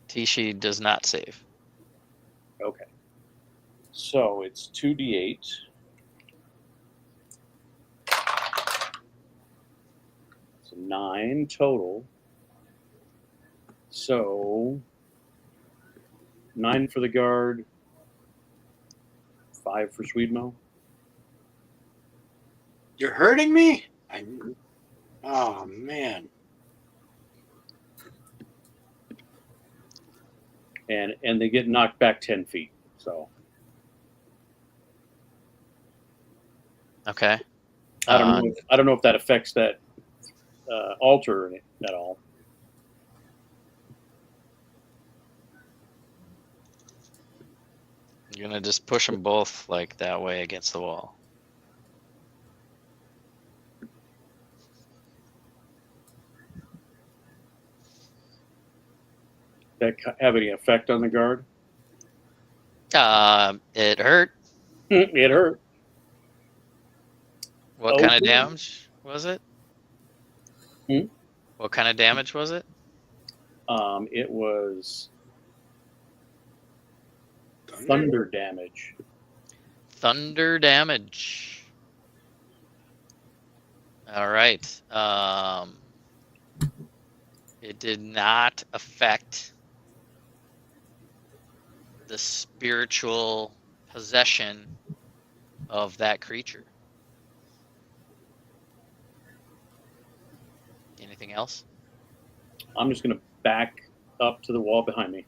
Tishi does not save. Okay. So it's 2d8. It's 9 total. So 9 for the guard, 5 for Sweedmo. You're hurting me? Oh, man. And they get knocked back 10 feet. So Okay. I don't know if that affects that altar at all. You're gonna just push them both like that way against the wall. That have any effect on the guard? It hurt. It hurt. What kind of damage was it? Hmm? What kind of damage was it? It was thunder damage. Thunder damage. All right. It did not affect the spiritual possession of that creature. Anything else? I'm just going to back up to the wall behind me.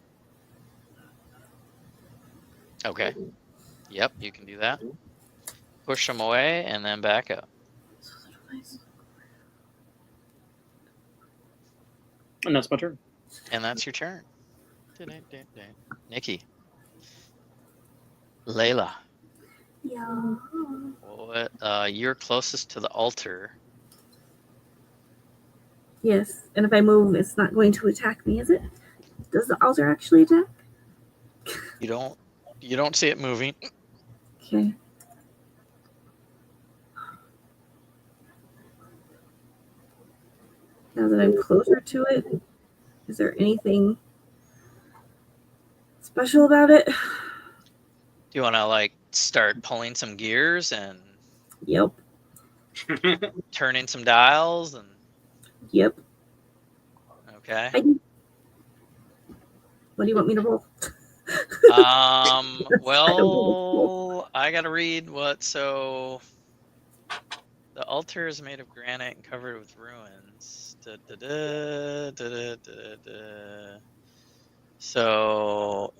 Okay. Yep, you can do that. Push them away and then back up. And that's my turn. And that's your turn. Nikki. Layla. Yeah. What? You're closest to the altar. Yes, and if I move, it's not going to attack me, is it? Does the altar actually attack? You don't see it moving. Okay. Now that I'm closer to it, is there anything special about it. Do you want to like start pulling some gears and Yep. turning some dials and? Yep. Okay. What do you want me to roll? Well, I gotta read what. So the altar is made of granite and covered with ruins. So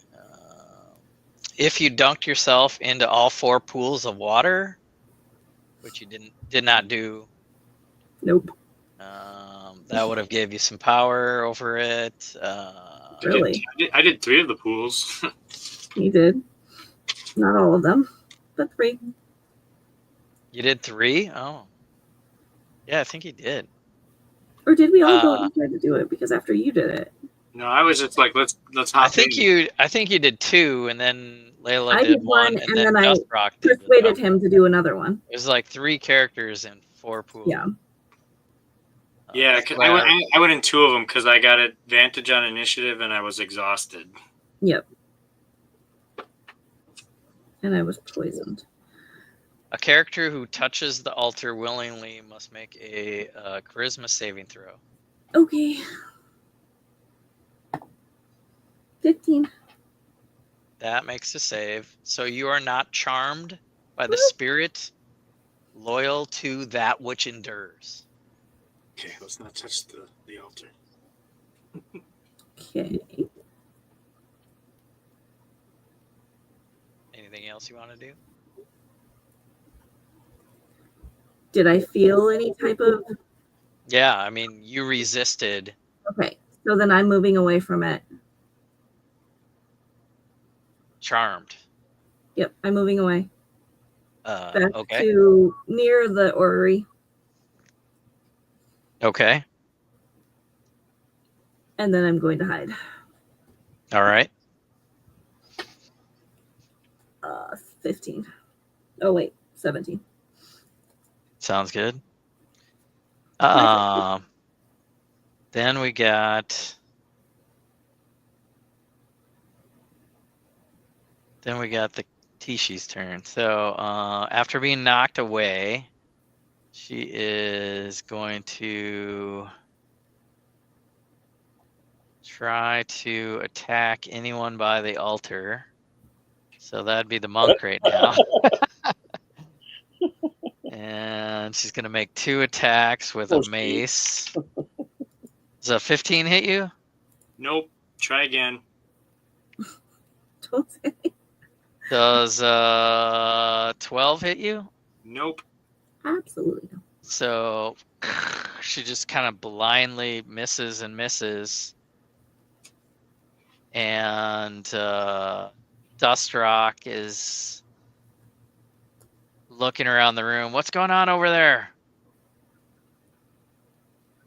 if you dunked yourself into all 4 pools of water, which you did not do, Nope. that would have gave you some power over it. Really? I did 3 of the pools. You did. Not all of them, but 3. You did 3? Oh, yeah, I think you did. Or did we all go and try to do it? Because after you did it, No, I was just like, let's hop I think in. I think you did 2, and then Layla I did did 1, and then I Dust Rock did persuaded him to do another one. It was like 3 characters in 4 pools. Yeah. Yeah, I went in 2 of them because I got advantage on initiative and I was exhausted. Yep. And I was poisoned. A character who touches the altar willingly must make a charisma saving throw. Okay. 15. That makes a save. So you are not charmed by the spirit loyal to that which endures. Okay, let's not touch the altar. Okay. Anything else you want to do? Did I feel any type of... Yeah, I mean, you resisted. Okay, so then I'm moving away from it. Charmed. Yep, I'm moving away. Back Okay. to near the orrery. Okay. And then I'm going to hide. All right. 15. Oh, wait, 17. Sounds good. Then we got the Tishi's turn. So after being knocked away, she is going to try to attack anyone by the altar. So that'd be the monk right now. And she's going to make 2 attacks with a mace. Does a 15 hit you? Nope. Try again. Don't say. Does 12 hit you? Nope. Absolutely no. So she just kind of blindly misses and misses. And Dustrock is looking around the room. What's going on over there?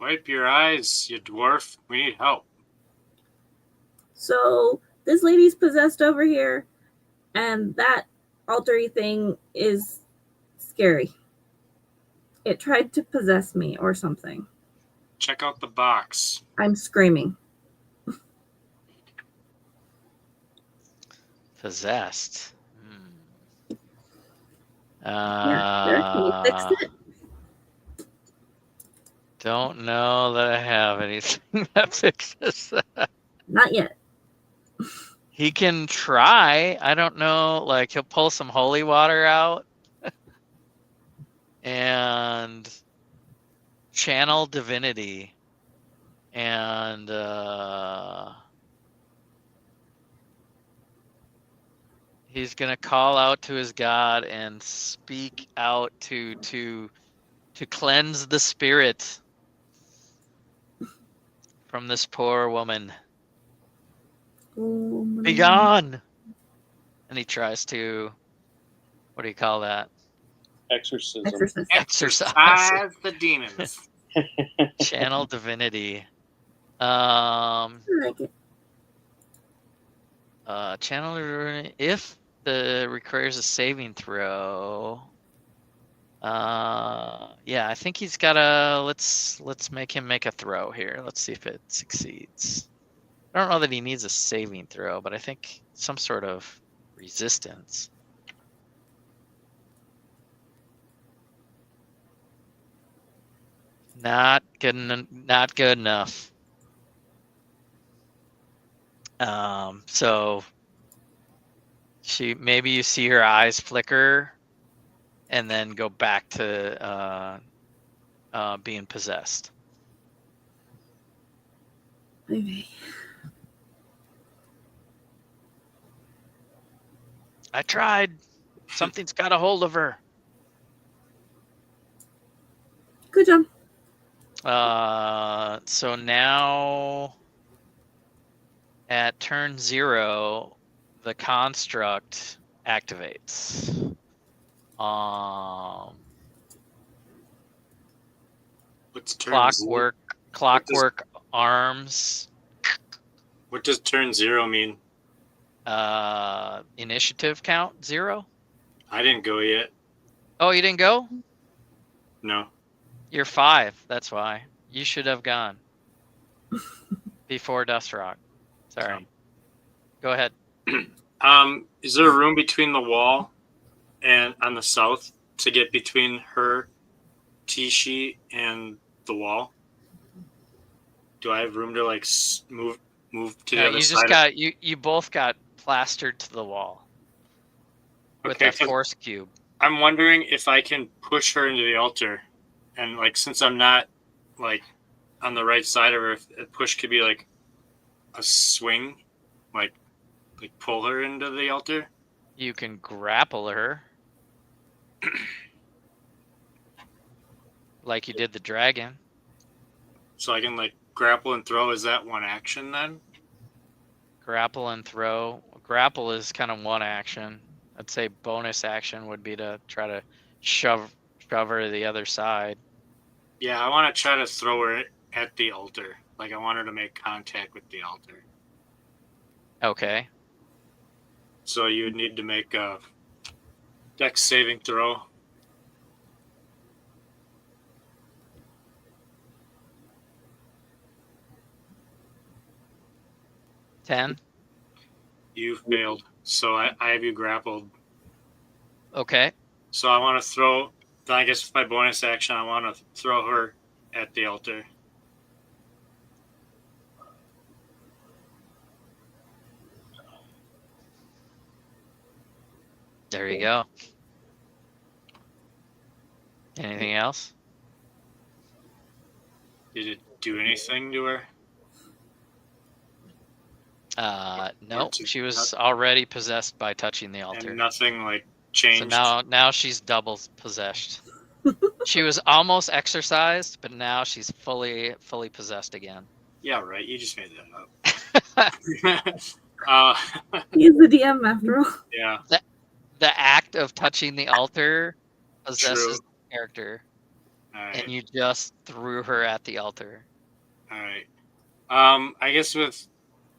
Wipe your eyes, you dwarf. We need help. So this lady's possessed over here, and that altar thing is scary. It tried to possess me or something. Check out the box. I'm screaming. Possessed. Yeah, can you fix it? Don't know that I have anything that fixes that. Not yet. He can try. I don't know. Like, he'll pull some holy water out and channel divinity. And he's going to call out to his god and speak out to cleanse the spirit from this poor woman. Be gone! And he tries to, what do you call that? Exorcism. Exorcise the demons. Channel divinity. I like it. Channel divinity. If the requires a saving throw. Yeah, I think he's got a. Let's make him make a throw here. Let's see if it succeeds. I don't know that he needs a saving throw, but I think some sort of resistance. Not good enough. So maybe you see her eyes flicker and then go back to being possessed. Maybe. I tried. Something's got a hold of her. Good job. So now at turn 0, the construct activates. What's turn Clockwork arms. What does turn 0 mean? Initiative count 0. I didn't go yet. Oh, you didn't go? No. You're 5. That's why. You should have gone before Dust Rock. Sorry. Go ahead. Is there a room between the wall and on the south to get between her T-sheet and the wall? Do I have room to like move to the other you side? just got you both got plastered to the wall with Okay, that force cube. I'm wondering if I can push her into the altar, and like since I'm not like on the right side of her, if a push could be like a swing, like pull her into the altar. You can grapple her like you did the dragon. So I can like grapple and throw. Is that one action then? Grapple and throw. Grapple is kind of one action. I'd say bonus action would be to try to shove her to the other side. Yeah, I want to try to throw her at the altar. Like I want her to make contact with the altar. Okay. So you would need to make a dex saving throw. $10. You failed. So I have you grappled. Okay. So I want to throw. Then I guess with my bonus action, I want to throw her at the altar. There you go. Anything else? Did it do anything to her? No. She was already possessed by touching the altar. And nothing like changed. So now she's double possessed. She was almost exorcised, but now she's fully possessed again. Yeah, right. You just made that up. He's the DM after all. Yeah. The act of touching the altar possesses True. the character, Right. and you just threw her at the altar. All right. I guess with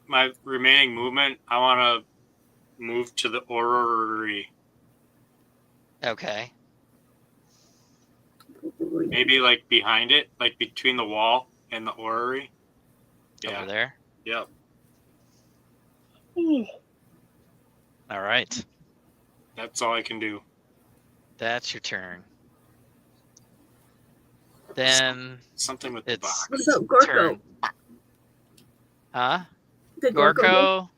my remaining movement, I want to move to the orrery. Okay. Maybe like behind it, like between the wall and the orrery. Yeah. Over there. Yep. All right. That's all I can do. That's your turn. Then Something with the it's box. What about Gorko? turn. Huh? Did Gorko go? Gorko,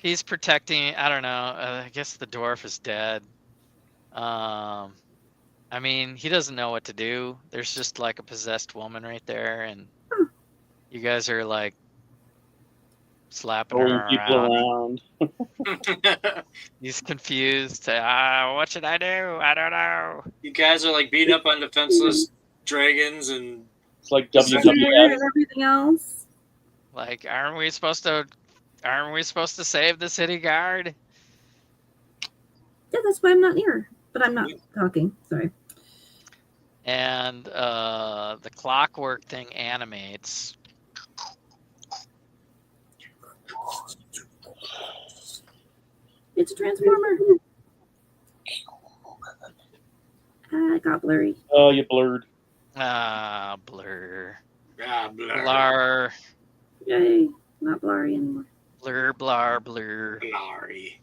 he's protecting. I don't know. I guess the dwarf is dead. I mean, he doesn't know what to do. There's just like a possessed woman right there, and you guys are like slapping her people around. He's confused. What should I do? I don't know. You guys are like beating up on defenseless dragons and It's like And WWF. everything else. Like, aren't we supposed to save the city guard? Yeah, that's why I'm not near. But I'm not talking. Sorry. And the clockwork thing animates. It's a transformer. It got blurry. Oh, you blurred. Blur. blur. Blar. Yay. not Blurry anymore. Blur, blar, blur. Blurry.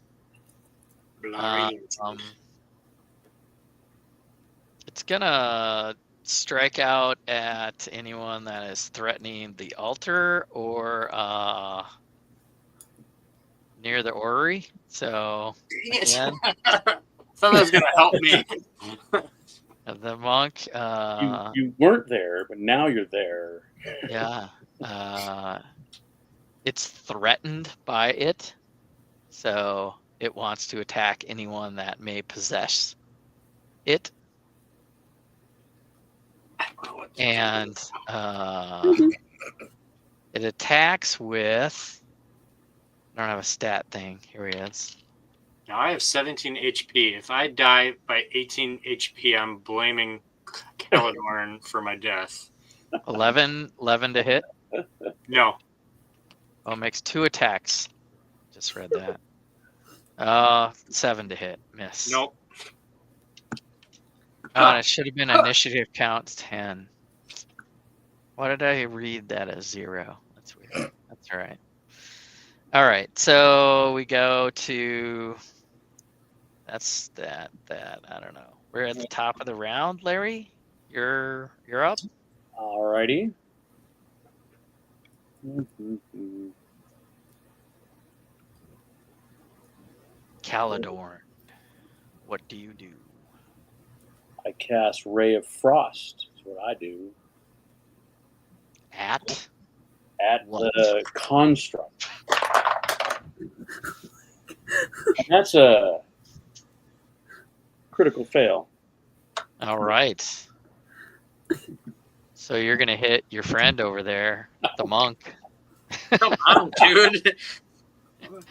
It's gonna strike out at anyone that is threatening the altar or near the orrery. So again, Something's gonna help me. the monk. You weren't there, but now you're there. Yeah. It's threatened by it, so it wants to attack anyone that may possess it. And it attacks with. I don't have a stat thing. Here he is. Now I have 17 HP. If I die by 18 HP, I'm blaming Caladorn for my death. 11 to hit. No. Oh, makes 2 attacks. Just read that. 7 to hit. Miss. Nope. Oh, and it should have been initiative count 10. Why did I read that as 0? That's weird. That's all right. All right, so we go to. That's that. I don't know. We're at the top of the round, Larry. You're up. Alrighty. Caladorn, what do you do? I cast Ray of Frost. Is what I do. At What? The construct. And that's a critical fail. All right. So you're gonna hit your friend over there, the monk. Come on, dude.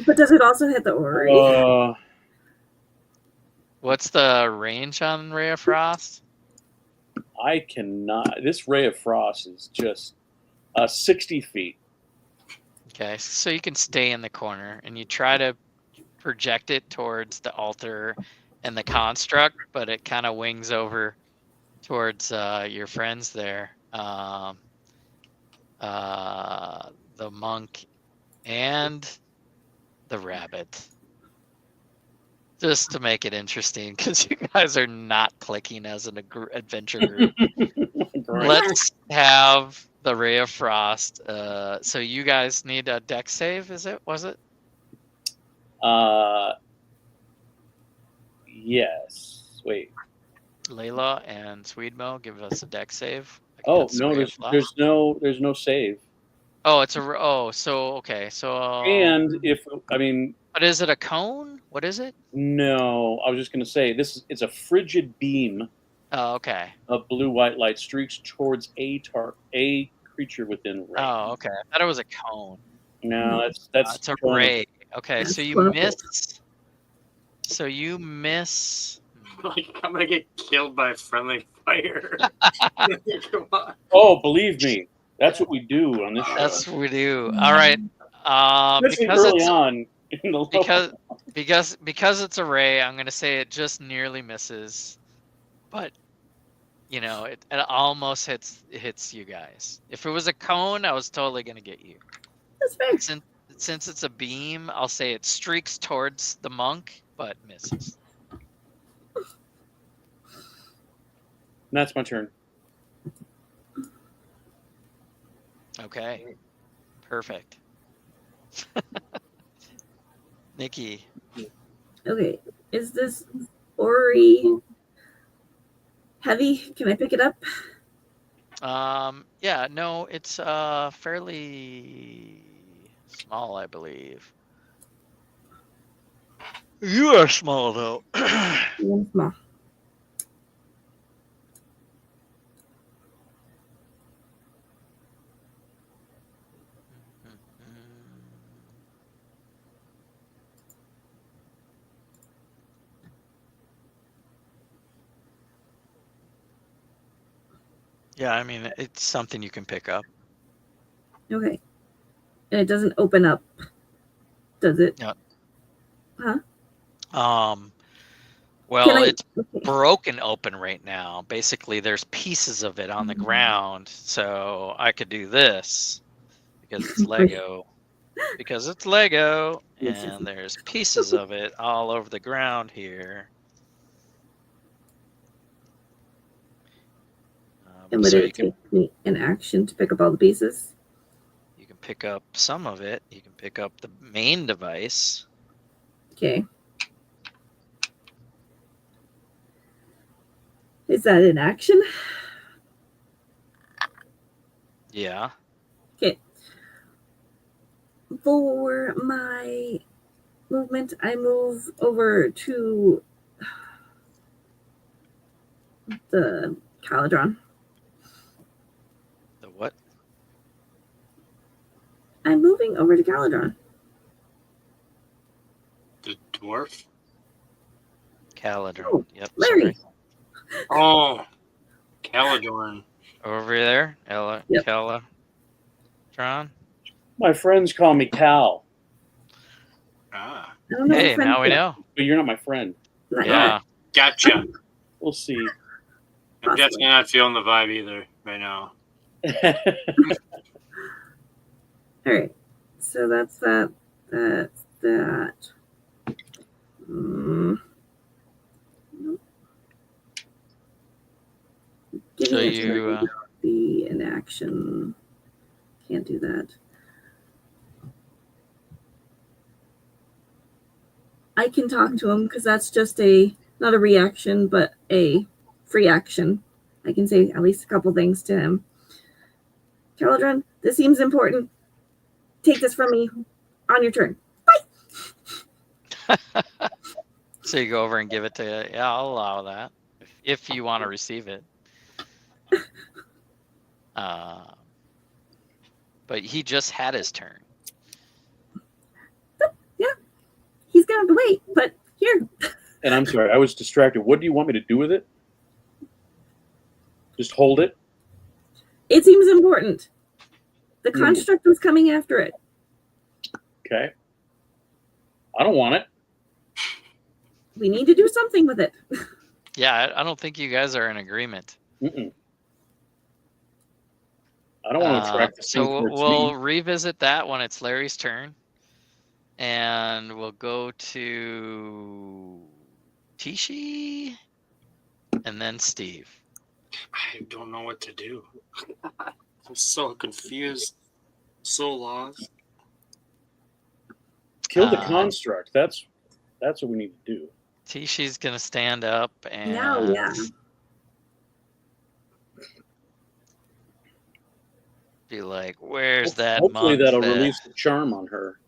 But does it also hit the orrery? What's the range on Ray of Frost? I cannot. This Ray of Frost is just 60 feet. Okay, so you can stay in the corner and you try to project it towards the altar and the construct, but it kind of wings over towards your friends there. The monk and the rabbit. Just to make it interesting, because you guys are not clicking as an adventure group. Let's have the Ray of Frost. So you guys need a dex save, was it? Yes. Wait. Layla and Sweedmo, give us a dex save. Oh no, there's no save. Oh, okay. So and but is it a cone? What is it? No, I was just gonna say it's a frigid beam. Oh, okay. Of blue-white light streaks towards a creature within range. Oh, okay. I thought it was a cone. No, that's it's a ray. Okay, so you miss. So you miss. Like, I'm gonna get killed by friendly fire. Come on. Oh, believe me, that's what we do on this show. That's what we do. All right. Because early on in the because it's a ray, I'm gonna say it just nearly misses, but you know it almost hits you guys. If it was a cone, I was totally gonna get you. That's fair. Since it's a beam, I'll say it streaks towards the monk, but misses. That's my turn. Okay. Perfect. Nikki. Okay. Is this orrery heavy? Can I pick it up? Yeah, no, it's fairly small, I believe. You are small though. I'm small. Yeah, I mean, it's something you can pick up. Okay. And it doesn't open up, does it? Yeah. Huh? Well, it's broken open right now. Basically, there's pieces of it on the ground, so I could do this because it's Lego. because it's Lego It's just- and there's pieces of it all over the ground here. And would So it take me an action to pick up all the pieces? you can pick up some of it. You can pick up the main device. Okay. Is that an action? Yeah. Okay. For my movement, I move over to the Caladron. The what? I'm moving over to Caladron. The dwarf? Caladron. Oh, Yep. Larry. Sorry. Oh, Caladorn. Over there, Yep. Caladron. My friends call me Cal, Ah, I don't know Hey, if friends now we yet. know. but you're not my friend. Not Yeah. gotcha. We'll see. I'm Possibly. definitely not feeling the vibe either right now. yet. All right. So that's that. That's that. Nope. Giving So it you, to her would be an action. Can't do that. I can talk to him because that's just not a reaction, but a free action. I can say at least a couple things to him. Caladron, this seems important. Take this from me on your turn. so you go over and give it to. Yeah, I'll allow that if you want to receive it. But he just had his turn. Yeah, he's gonna have to wait, but here. And I'm sorry, I was distracted. What do you want me to do with it? Just hold it? It seems important. The construct was coming after it. Okay. I don't want it. We need to do something with it. Yeah, I don't think you guys are in agreement. Mm-mm. I don't want to attract the So thing towards we'll me. revisit that when it's Larry's turn. And we'll go to Tishi and then Steve. I don't know what to do. I'm so confused. So lost. Kill the construct. That's what we need to do. Tishi's gonna stand up and Now, yeah. be like, "Where's that Hopefully monk?" that'll release the charm on her.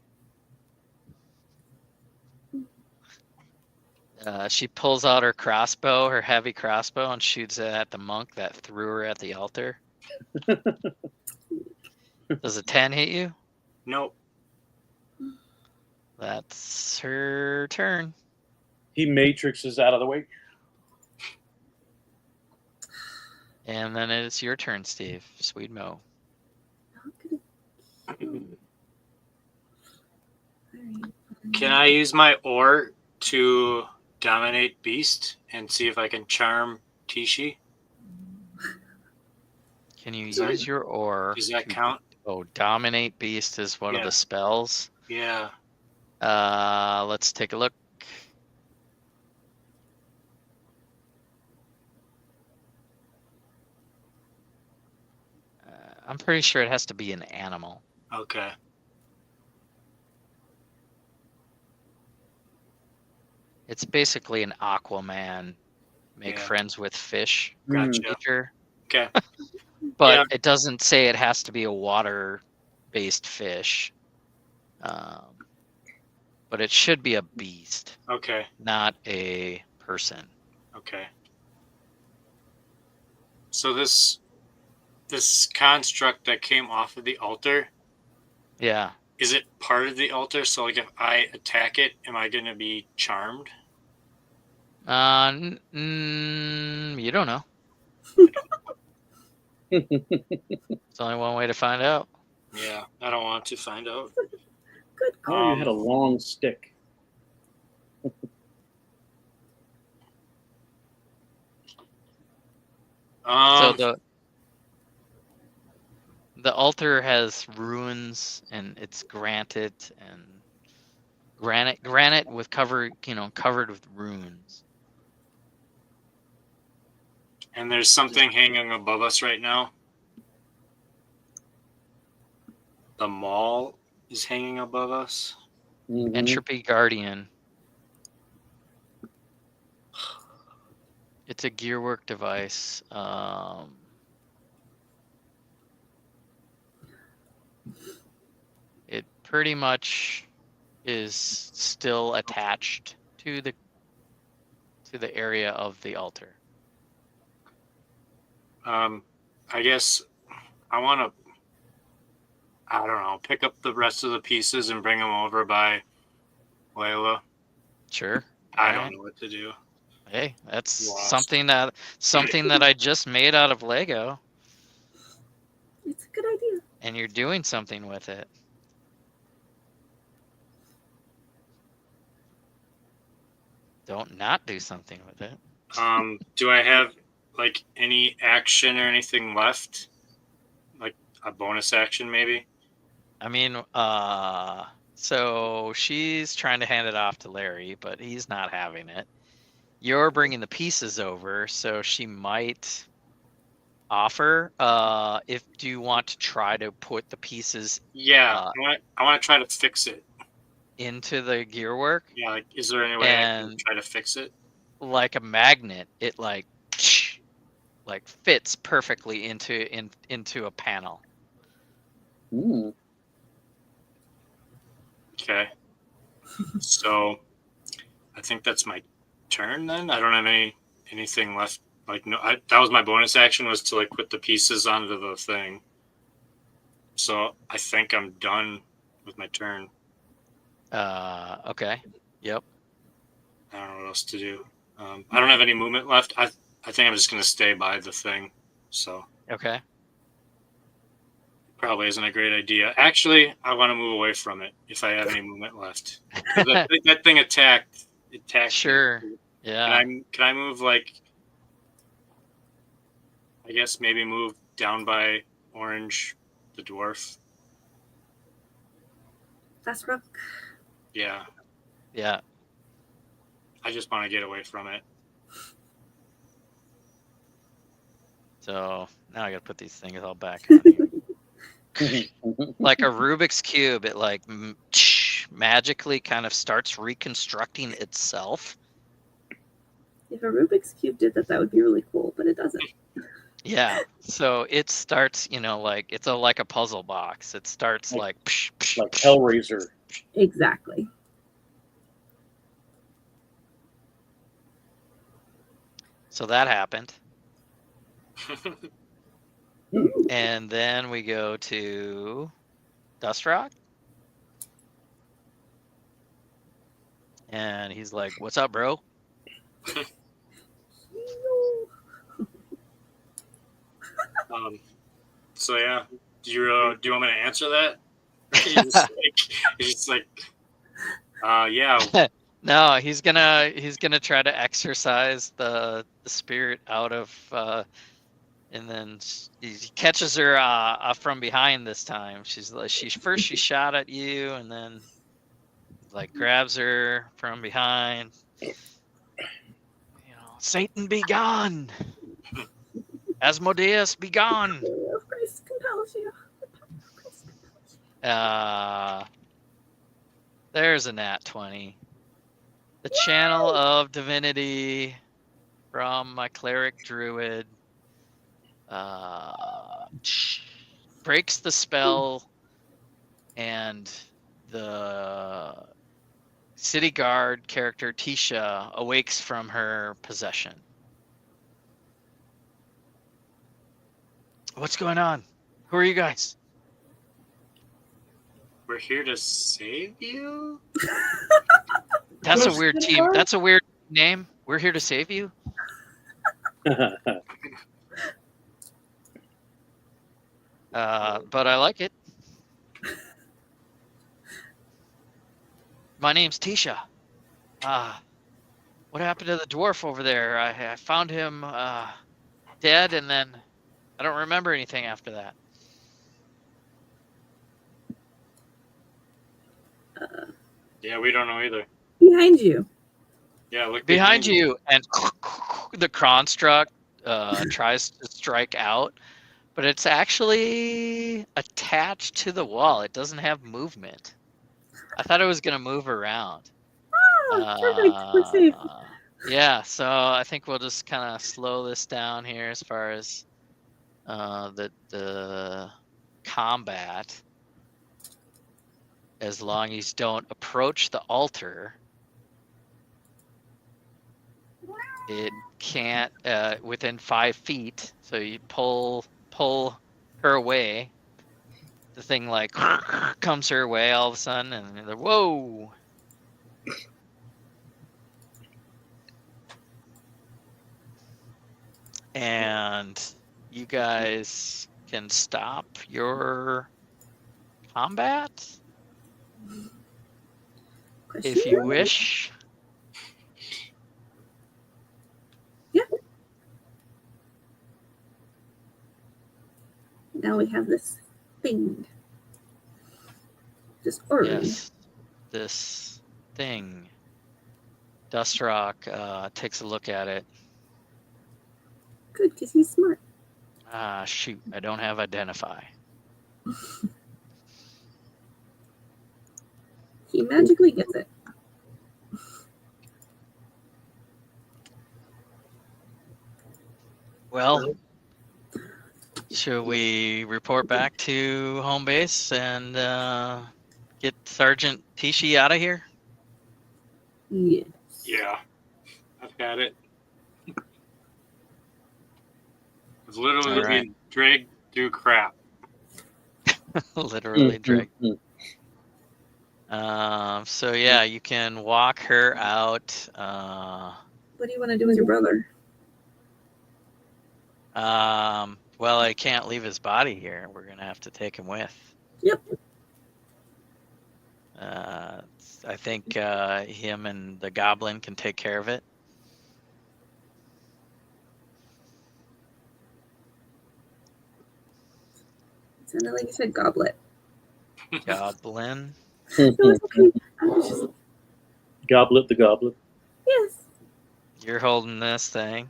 She pulls out her crossbow, her heavy crossbow, and shoots it at the monk that threw her at the altar. Does a 10 hit you? Nope. That's her turn. He matrixes out of the way. And then it's your turn, Steve. Sweedmo. Can I use my ore to dominate beast and see if I can charm Tishi? Can you use your ore? Does that count? Oh, dominate beast is one of the spells. Yeah. Let's take a look. I'm pretty sure it has to be an animal. Okay. It's basically an Aquaman, make friends with fish Gotcha. feature. Okay. But it doesn't say it has to be a water-based fish. But it should be a beast. Okay. Not a person. Okay. So this construct that came off of the altar, Yeah. is it part of the altar? So like if I attack it, am I going to be charmed? You don't know. There's only one way to find out. Yeah, I don't want to find out. Good call. Oh, you had a long stick. So The altar has ruins, and it's granite and granite with covered with runes. And there's something hanging above us right now. The mall is hanging above us. Mhm. Entropy Guardian. It's a gearwork device. It pretty much is still attached to the area of the altar. I guess I want to, I don't know, pick up the rest of the pieces and bring them over by Layla. Sure. I All don't right. know what to do. Hey, that's Lost. something that I just made out of Lego, It's a good idea. and you're doing something with it. Don't not do something with it. Do I have like any action or anything left? Like a bonus action, maybe? I mean, so she's trying to hand it off to Larry, but he's not having it. You're bringing the pieces over, so she might offer. If do you want to try to put the pieces Yeah, I want to try to fix it. into the gearwork? Yeah, like, is there any way I can And try to fix it? like a magnet, it like fits perfectly into a panel. Mm. Okay. So I think that's my turn then. I don't have anything left. Like no, that was my bonus action, was to like put the pieces onto the thing. So I think I'm done with my turn. Okay. Yep. I don't know what else to do. I don't have any movement left. I think I'm just gonna stay by the thing. So Okay. probably isn't a great idea. Actually, I want to move away from it if I have any movement left. 'Cause that thing attacked. Sure. Me. Yeah. Can I move like? I guess maybe move down by Orange, the dwarf. That's rough. Yeah, Yeah. I just want to get away from it. So now I gotta put these things all back on here. Like a Rubik's Cube, it like magically kind of starts reconstructing itself. If a Rubik's Cube did that, that would be really cool, but it doesn't. Yeah. So it starts, like it's like a puzzle box. It starts like Hellraiser. Exactly. So that happened. And then we go to Dust Rock. And he's like, "What's up, bro?" So yeah, do you want me to answer that? He's like, yeah. No, he's gonna try to exorcise the spirit out of, and then he catches her from behind this time. She shot at you, and then like grabs her from behind. Satan be gone. Asmodeus be gone. Christ compels you. There's a nat 20. The channel of divinity from my cleric druid breaks the spell, and the city guard character Tisha awakes from her possession. What's going on? Who are you guys? We're here to save you. That's a weird team. That's a weird name. We're here to save you. But I like it. My name's Tisha. What happened to the dwarf over there? I found him dead, and then I don't remember anything after that. Yeah, we don't know either. Behind you. Yeah, look Behind you, and the construct tries to strike out, but it's actually attached to the wall. It doesn't have movement. I thought it was going to move around. Perfect. We're safe. Yeah, so I think we'll just kind of slow this down here as far as the combat. As long as you don't approach the altar, it can't within 5 feet. So you pull her away. The thing like comes her way all of a sudden, and they're like, whoa. And you guys can stop your combat if you wish. Yeah. Now we have this thing. This orb. Yes, this thing. Dustrock takes a look at it. Good, because he's smart. Ah, shoot, I don't have identify. He magically gets it. Well, should we report back to home base and get Sergeant Tishi out of here? Yes. Yeah, I've had it. I've literally All right. been dragged through crap. Literally dragged. So yeah, you can walk her out. What do you want to do with your brother? Well, I can't leave his body here. We're gonna have to take him with. Yep. I think him and the goblin can take care of it. It sounded like you said goblet. Goblin. No, it's okay. I was just, Goblet the goblet. yes. You're holding this thing.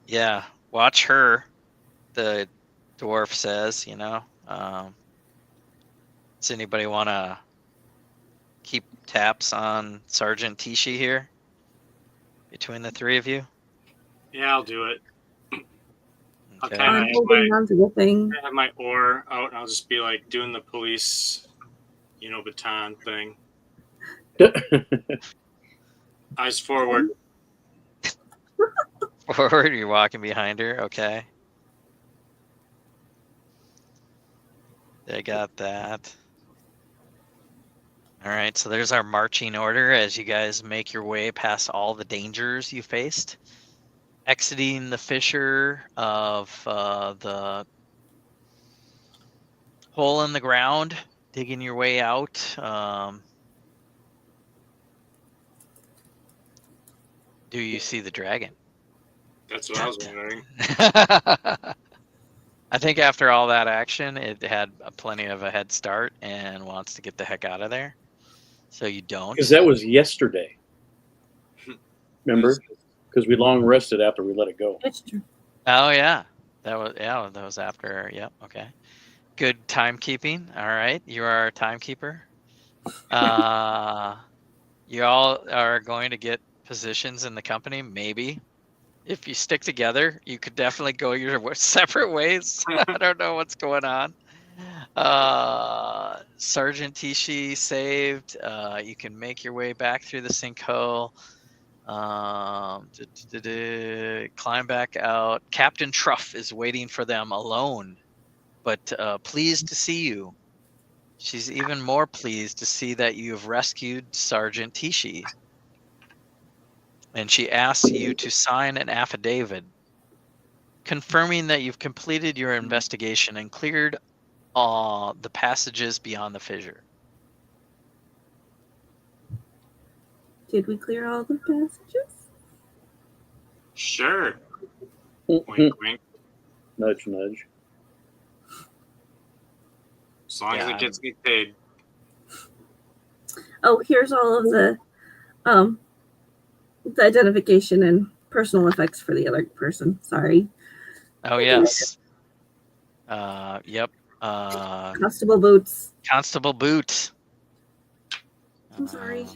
Yeah, watch her. The dwarf says, does anybody want to keep taps on Sergeant Tishi here? Between the three of you? Yeah, I'll do it. I'll Okay. kinda I'm holding on to the thing. I have my oar out, and I'll just be like doing the police, baton thing. Eyes forward. Forward, you're walking behind her, okay. They got that. All right, so there's our marching order as you guys make your way past all the dangers you faced. Exiting the fissure of the hole in the ground, digging your way out. Do you see the dragon? That's what I was wondering. I think after all that action, it had plenty of a head start and wants to get the heck out of there. So you don't. Because that was yesterday. Remember? Because we long rested after we let it go. That's true. Oh yeah, that was after. Yep. Okay. Good timekeeping. All right, you are our timekeeper. You all are going to get positions in the company, maybe. If you stick together, you could definitely go your separate ways. I don't know what's going on. Sergeant Tishi saved. You can make your way back through the sinkhole. Climb back out. Captain Truff is waiting for them alone, but pleased to see you. She's even more pleased to see that you have rescued Sergeant Tishi. And she asks you to sign an affidavit confirming that you've completed your investigation and cleared the passages beyond the fissure. Did we clear all the passages? Sure. Wink, wink. Nudge, nudge. As long as Yeah, it gets me paid. Oh, here's all of the identification and personal effects for the other person. Sorry. Oh yes. Yep. Constable Boots. Constable Boot. I'm sorry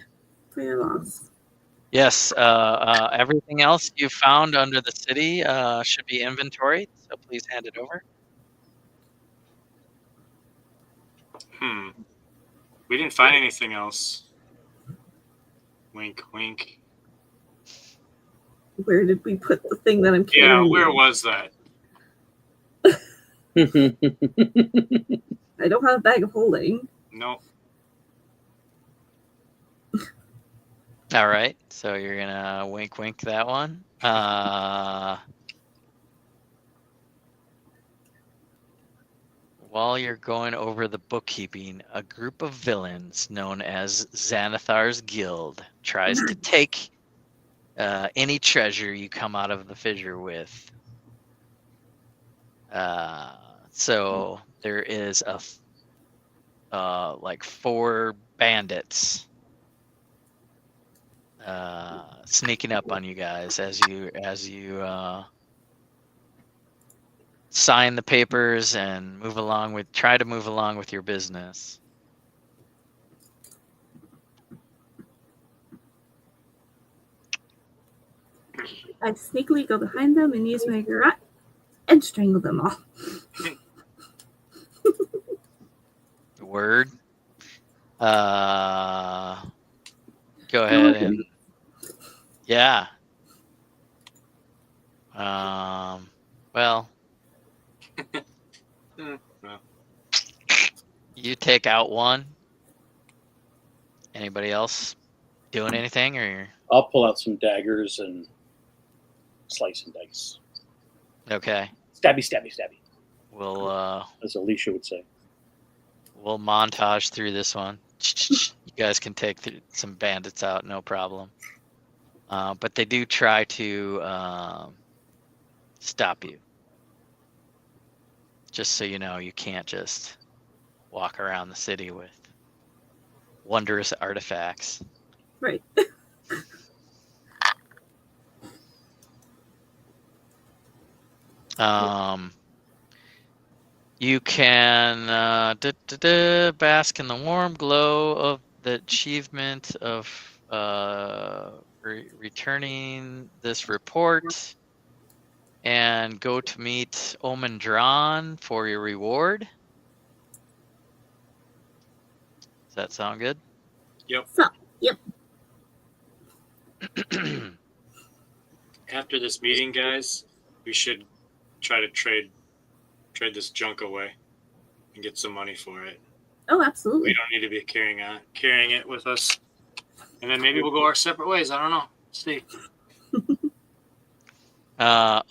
for your loss. Yes. Everything else you found under the city should be inventoried. So please hand it over. We didn't find anything else. Wink, wink. Where did we put the thing that I'm Yeah, carrying? where was that? I don't have a bag of holding. No. All right. So you're gonna wink, wink that one. While you're going over the bookkeeping, a group of villains known as Xanathar's Guild tries to take any treasure you come out of the fissure with. So there is like 4 bandits sneaking up on you guys as you sign the papers and try to move along with your business. I sneakily go behind them and use my garrote and strangle them all. Word. Go ahead and yeah. Well, you take out one. Anybody else doing anything, or I'll pull out some daggers and slice and dice. okay? Stabby, stabby, stabby. We'll As Alicia would say. we'll montage through this one. You guys can take some bandits out, no problem. But they do try to stop you. Just so you know, you can't just walk around the city with wondrous artifacts. Right. You can bask in the warm glow of the achievement of returning this report and go to meet Omen Drawn for your reward. Does that sound good? Yep. Yep. After this meeting, guys, we should try to trade this junk away and get some money for it. Oh, We absolutely. don't need to be carrying it with us. And then maybe we'll go our separate ways. I don't know. See.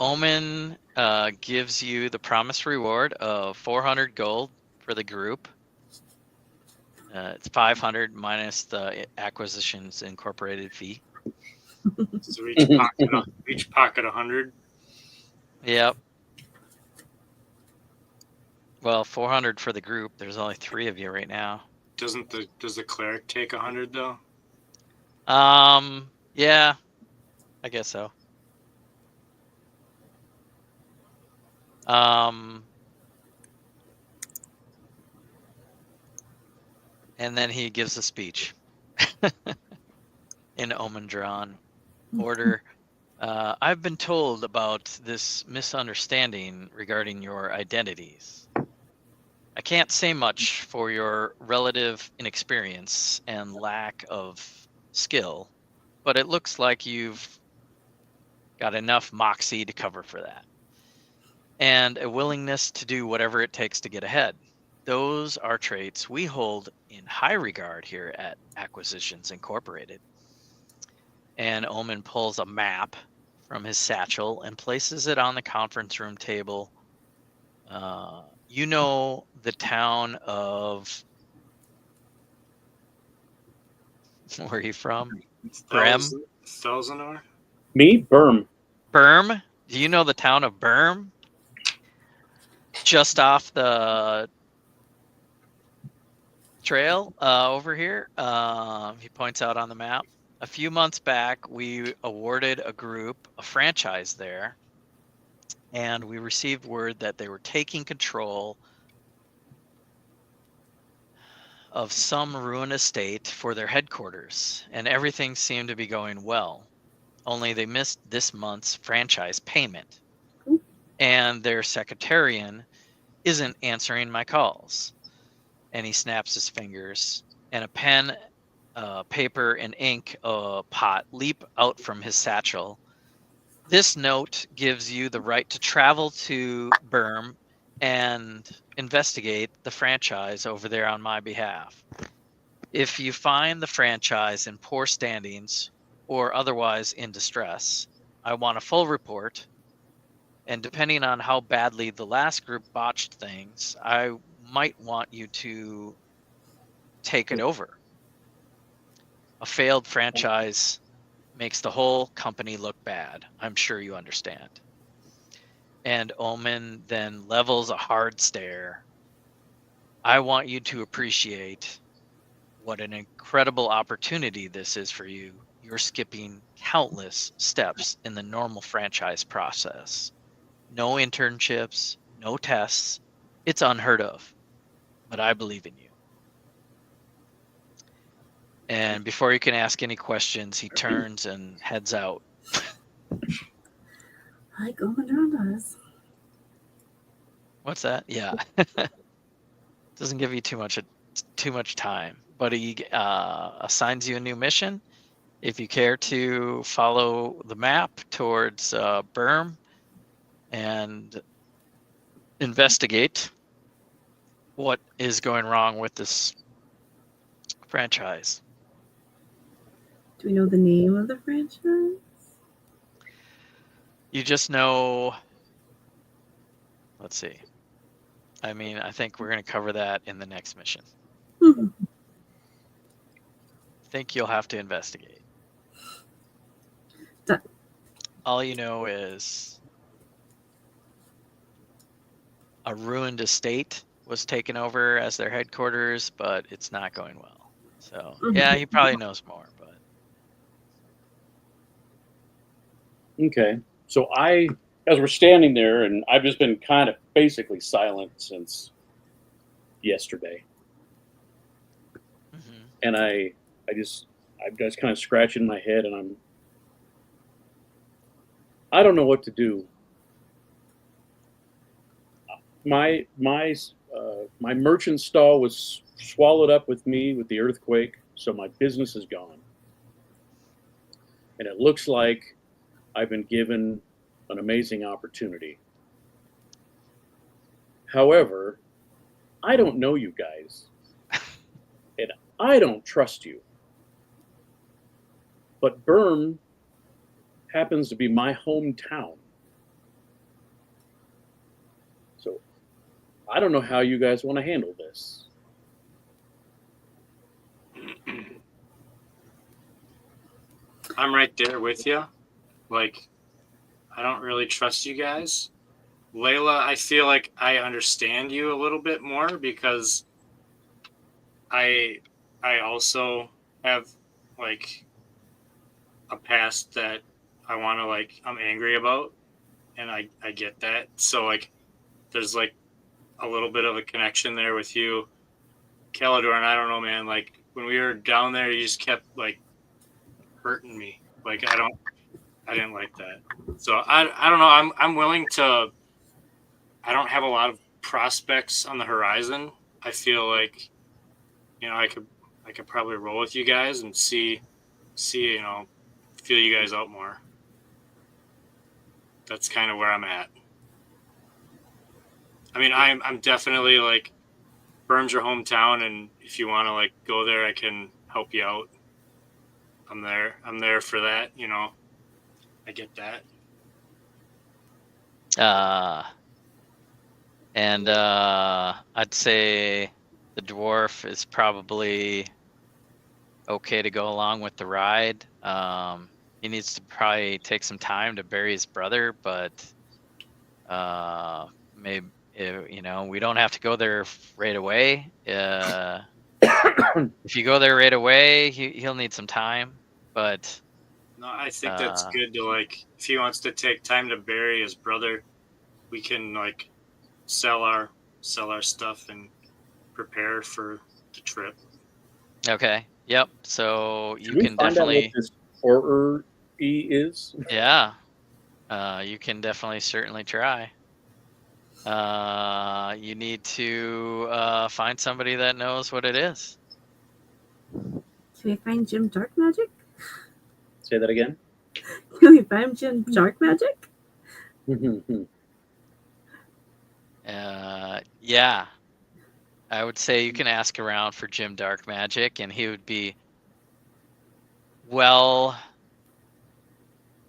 Omen gives you the promised reward of 400 gold for the group. It's 500 minus the Acquisitions Incorporated fee. So each pocket 100. Yep. Well, 400 for the group. There's only 3 of you right now. Does the cleric take 100 though? Yeah, I guess so. And then he gives a speech in Omen Drawn order. I've been told about this misunderstanding regarding your identities. I can't say much for your relative inexperience and lack of skill, but it looks like you've got enough moxie to cover for that, and a willingness to do whatever it takes to get ahead. Those are traits we hold in high regard here at Acquisitions Incorporated. And Omen pulls a map from his satchel and places it on the conference room table. You know the town of... Where are you from? Brem? Thelzenor? Me? Berm. Berm? Do you know the town of Berm? Just off the trail over here. He points out on the map. A few months back, we awarded a group a franchise there, and we received word that they were taking control of some ruined estate for their headquarters, and everything seemed to be going well. Only they missed this month's franchise payment, and their secretarian isn't answering my calls. And he snaps his fingers, and a pen, paper, and ink pot leap out from his satchel. This note gives you the right to travel to Burm and investigate the franchise over there on my behalf. If you find the franchise in poor standings or otherwise in distress, I want a full report. And depending on how badly the last group botched things, I might want you to take it over. A failed franchise makes the whole company look bad. I'm sure you understand. And Omen then levels a hard stare. I want you to appreciate what an incredible opportunity this is for you. You're skipping countless steps in the normal franchise process. No internships, no tests. It's unheard of. But I believe in you. And before you can ask any questions, he turns and heads out. Like Omen does. What's that? Yeah. Doesn't give you too much time, but he assigns you a new mission. If you care to follow the map towards Burm and investigate what is going wrong with this franchise. Do we know the name of the franchise? You just know, let's see. I mean, I think we're going to cover that in the next mission. I think you'll have to investigate. Done. All you know is a ruined estate was taken over as their headquarters, but it's not going well. So, yeah, he probably knows more, but. Okay. So as we're standing there, and I've just been kind of basically silent since yesterday. Mm-hmm. And I'm just kind of scratching my head, and I don't know what to do. My merchant stall was swallowed up with me with the earthquake, so my business is gone. And it looks like I've been given an amazing opportunity. However, I don't know you guys, and I don't trust you. But Burm happens to be my hometown. So I don't know how you guys want to handle this. I'm right there with you. Like, I don't really trust you guys. Layla, I feel like I understand you a little bit more because I also have like a past that I want to like I'm angry about, and I get that. So like there's like a little bit of a connection there with you, Calador, and I don't know, man. Like when we were down there, you just kept like hurting me. Like I didn't like that. So I don't know. I'm willing to. I don't have a lot of prospects on the horizon. I feel like, I could probably roll with you guys and see, feel you guys out more. That's kind of where I'm at. I mean, I'm definitely like, Burm's your hometown, and if you want to like go there, I can help you out. I'm there for that. I get that. And I'd say the dwarf is probably okay to go along with the ride. He needs to probably take some time to bury his brother, but maybe we don't have to go there right away. If you go there right away, he'll need some time. But No, I think that's good to like. If he wants to take time to bury his brother, we can like sell our stuff and prepare for the trip. okay, yep. So you we can find out what definitely, this horror is? yeah. You can definitely certainly try. You need to find somebody that knows what it is. Can we find Jim Dark Magic? Say that again. Can we find Jim Dark Magic? Yeah. I would say you can ask around for Jim Dark Magic, and he would be well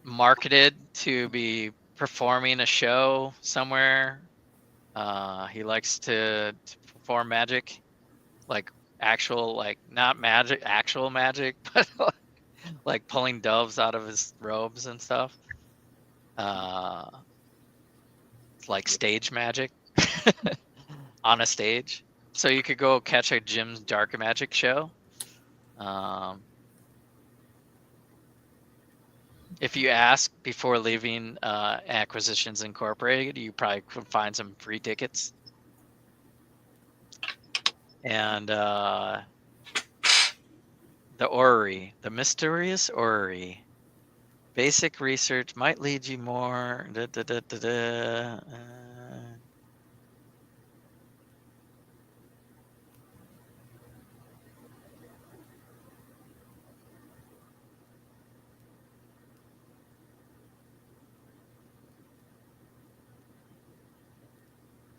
marketed to be performing a show somewhere. He likes to perform magic, like actual, like not magic, actual magic, but like pulling doves out of his robes and stuff. Like stage magic on a stage. So you could go catch a Jim's Dark Magic show. If you ask before leaving Acquisitions Incorporated, you probably could find some free tickets. And the orrery, the mysterious orrery. Basic research might lead you more.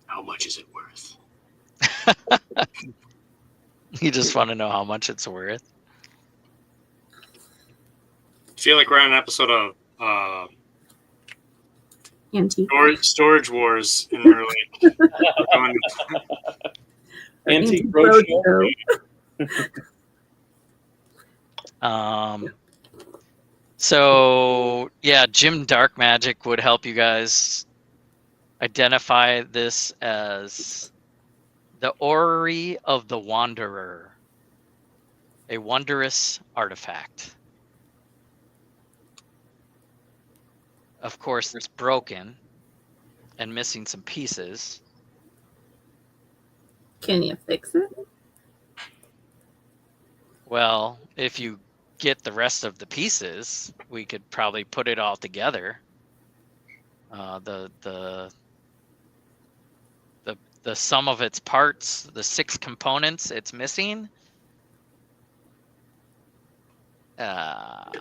How much is it worth? You just want to know how much it's worth. I feel like we're on an episode of Antique. Storage Wars, and we're like going Antique Roadshow. So yeah, Jim Dark Magic would help you guys identify this as the Orrery of the Wanderer, a wondrous artifact. Of course, it's broken and missing some pieces. Can you fix it? Well, if you get the rest of the pieces, we could probably put it all together. The sum of its parts, the 6 components it's missing, are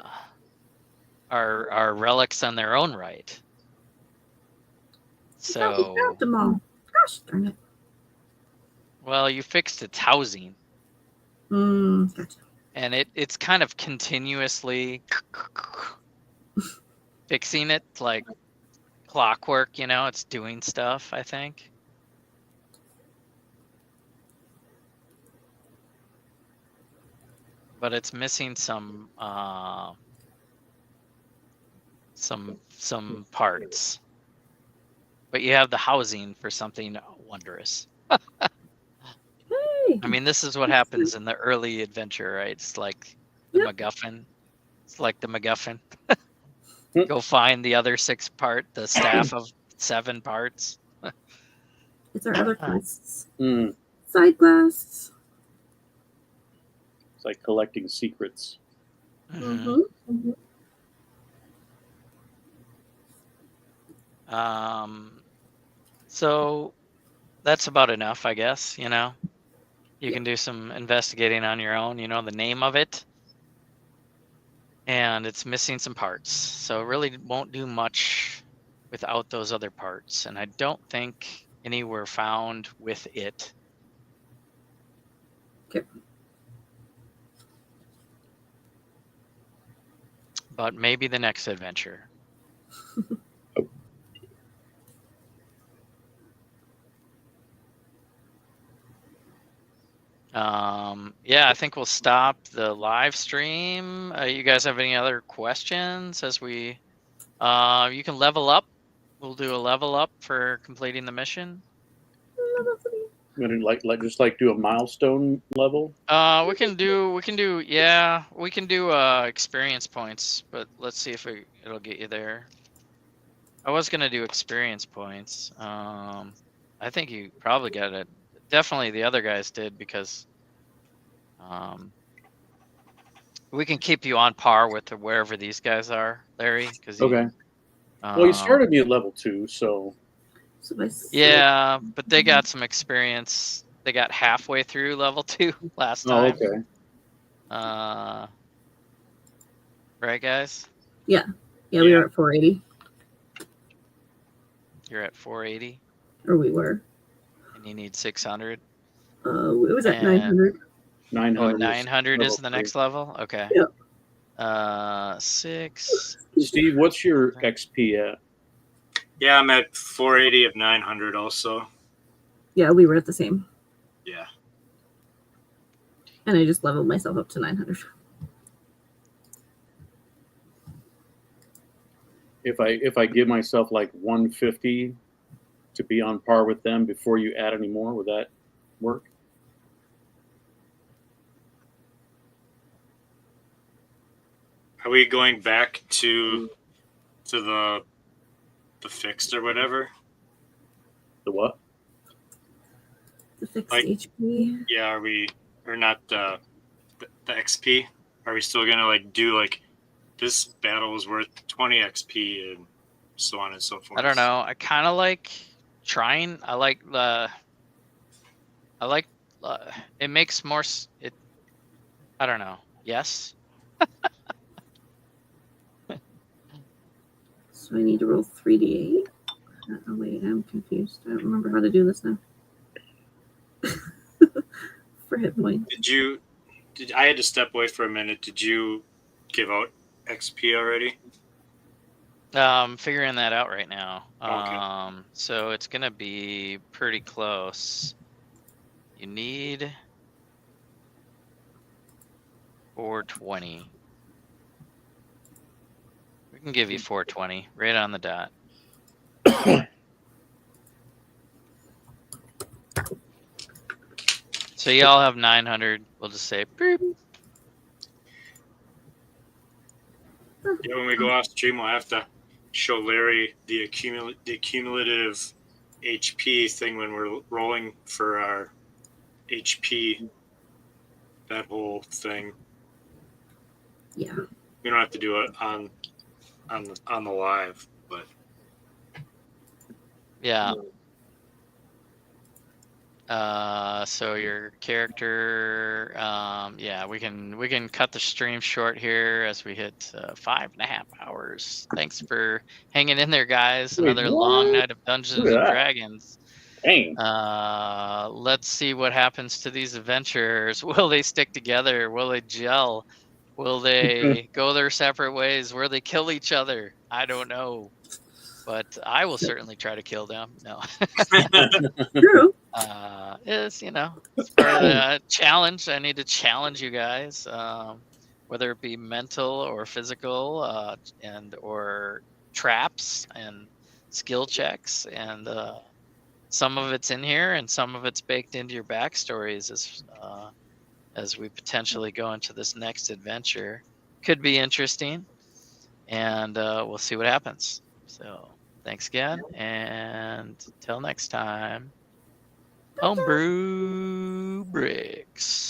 relics on their own right. I thought we So, grabbed them all. Gosh darn it. well, you fixed its housing, Gotcha. and it's kind of continuously fixing it like clockwork, you know, it's doing stuff, I think. But it's missing some parts. But you have the housing for something wondrous. Hey. I mean, this is what happens in the early adventure, right? It's like the MacGuffin. It's like the MacGuffin. Go find the other 6 part, the staff of 7 parts. It's our other quests. Mm. Side quests. It's like collecting secrets. Mm-hmm. So that's about enough, I guess, you know. You can do some investigating on your own, you know, the name of it. And it's missing some parts. So it really won't do much without those other parts. And I don't think any were found with it. Okay. But maybe the next adventure. Yeah, I think we'll stop the live stream. You guys have any other questions as we you can level up. We'll do a level up for completing the mission. I'm gonna like do a milestone level. We can do experience points, but let's see if it'll get you there. I was gonna do experience points. I think you probably got it. Definitely the other guys did, because we can keep you on par with wherever these guys are, Larry. Because Okay. Well, you started me at level 2, so yeah, but they got some experience. They got halfway through level 2 last oh, time. okay. Right, guys? Yeah, we were at 480, You're at 480, or we were. and you need 600. It was at 900. 900. 900 is level the 3. next level. Okay. Yep. 6. Steve, what's your XP at? Yeah, I'm at 480 of 900 also. Yeah, we were at the same. Yeah. And I just leveled myself up to 900. If I give myself like 150 to be on par with them before you add any more, would that work? Are we going back to the fixed or whatever? The what? The fixed Like- HP. Yeah, are we, or not the XP? Are we still gonna like do like this battle is worth 20 XP and so on and so forth? I don't know. I kind of like trying. I like it makes more. I don't know. Yes. So I need to roll 3d8. Oh wait, I'm confused. I don't remember how to do this now. For hit points. Did I had to step away for a minute. Did you give out XP already? Figuring that out right now. Okay. So it's gonna be pretty close. You need 420. We can give you 420 right on the dot. So y'all have 900. We'll just say boop. Yeah, when we go off stream, we'll have to show Larry the cumulative HP thing when we're rolling for our HP. That whole thing. Yeah. We don't have to do it on the live, but Yeah. So your character, yeah, we can cut the stream short here as we hit 5.5 hours. Thanks for hanging in there, guys. Wait, Another what? long night of Dungeons Look at and that. Dragons. Dang. Let's see what happens to these adventurers. Will they stick together? Will they gel? Will they go their separate ways? Will they kill each other? I don't know. But I will certainly try to kill them. No. True. It's it's part of the challenge. I need to challenge you guys, whether it be mental or physical, and or traps and skill checks, and some of it's in here and some of it's baked into your backstories as we potentially go into this next adventure. Could be interesting, and we'll see what happens. So thanks again, and till next time. Homebrew Bricks.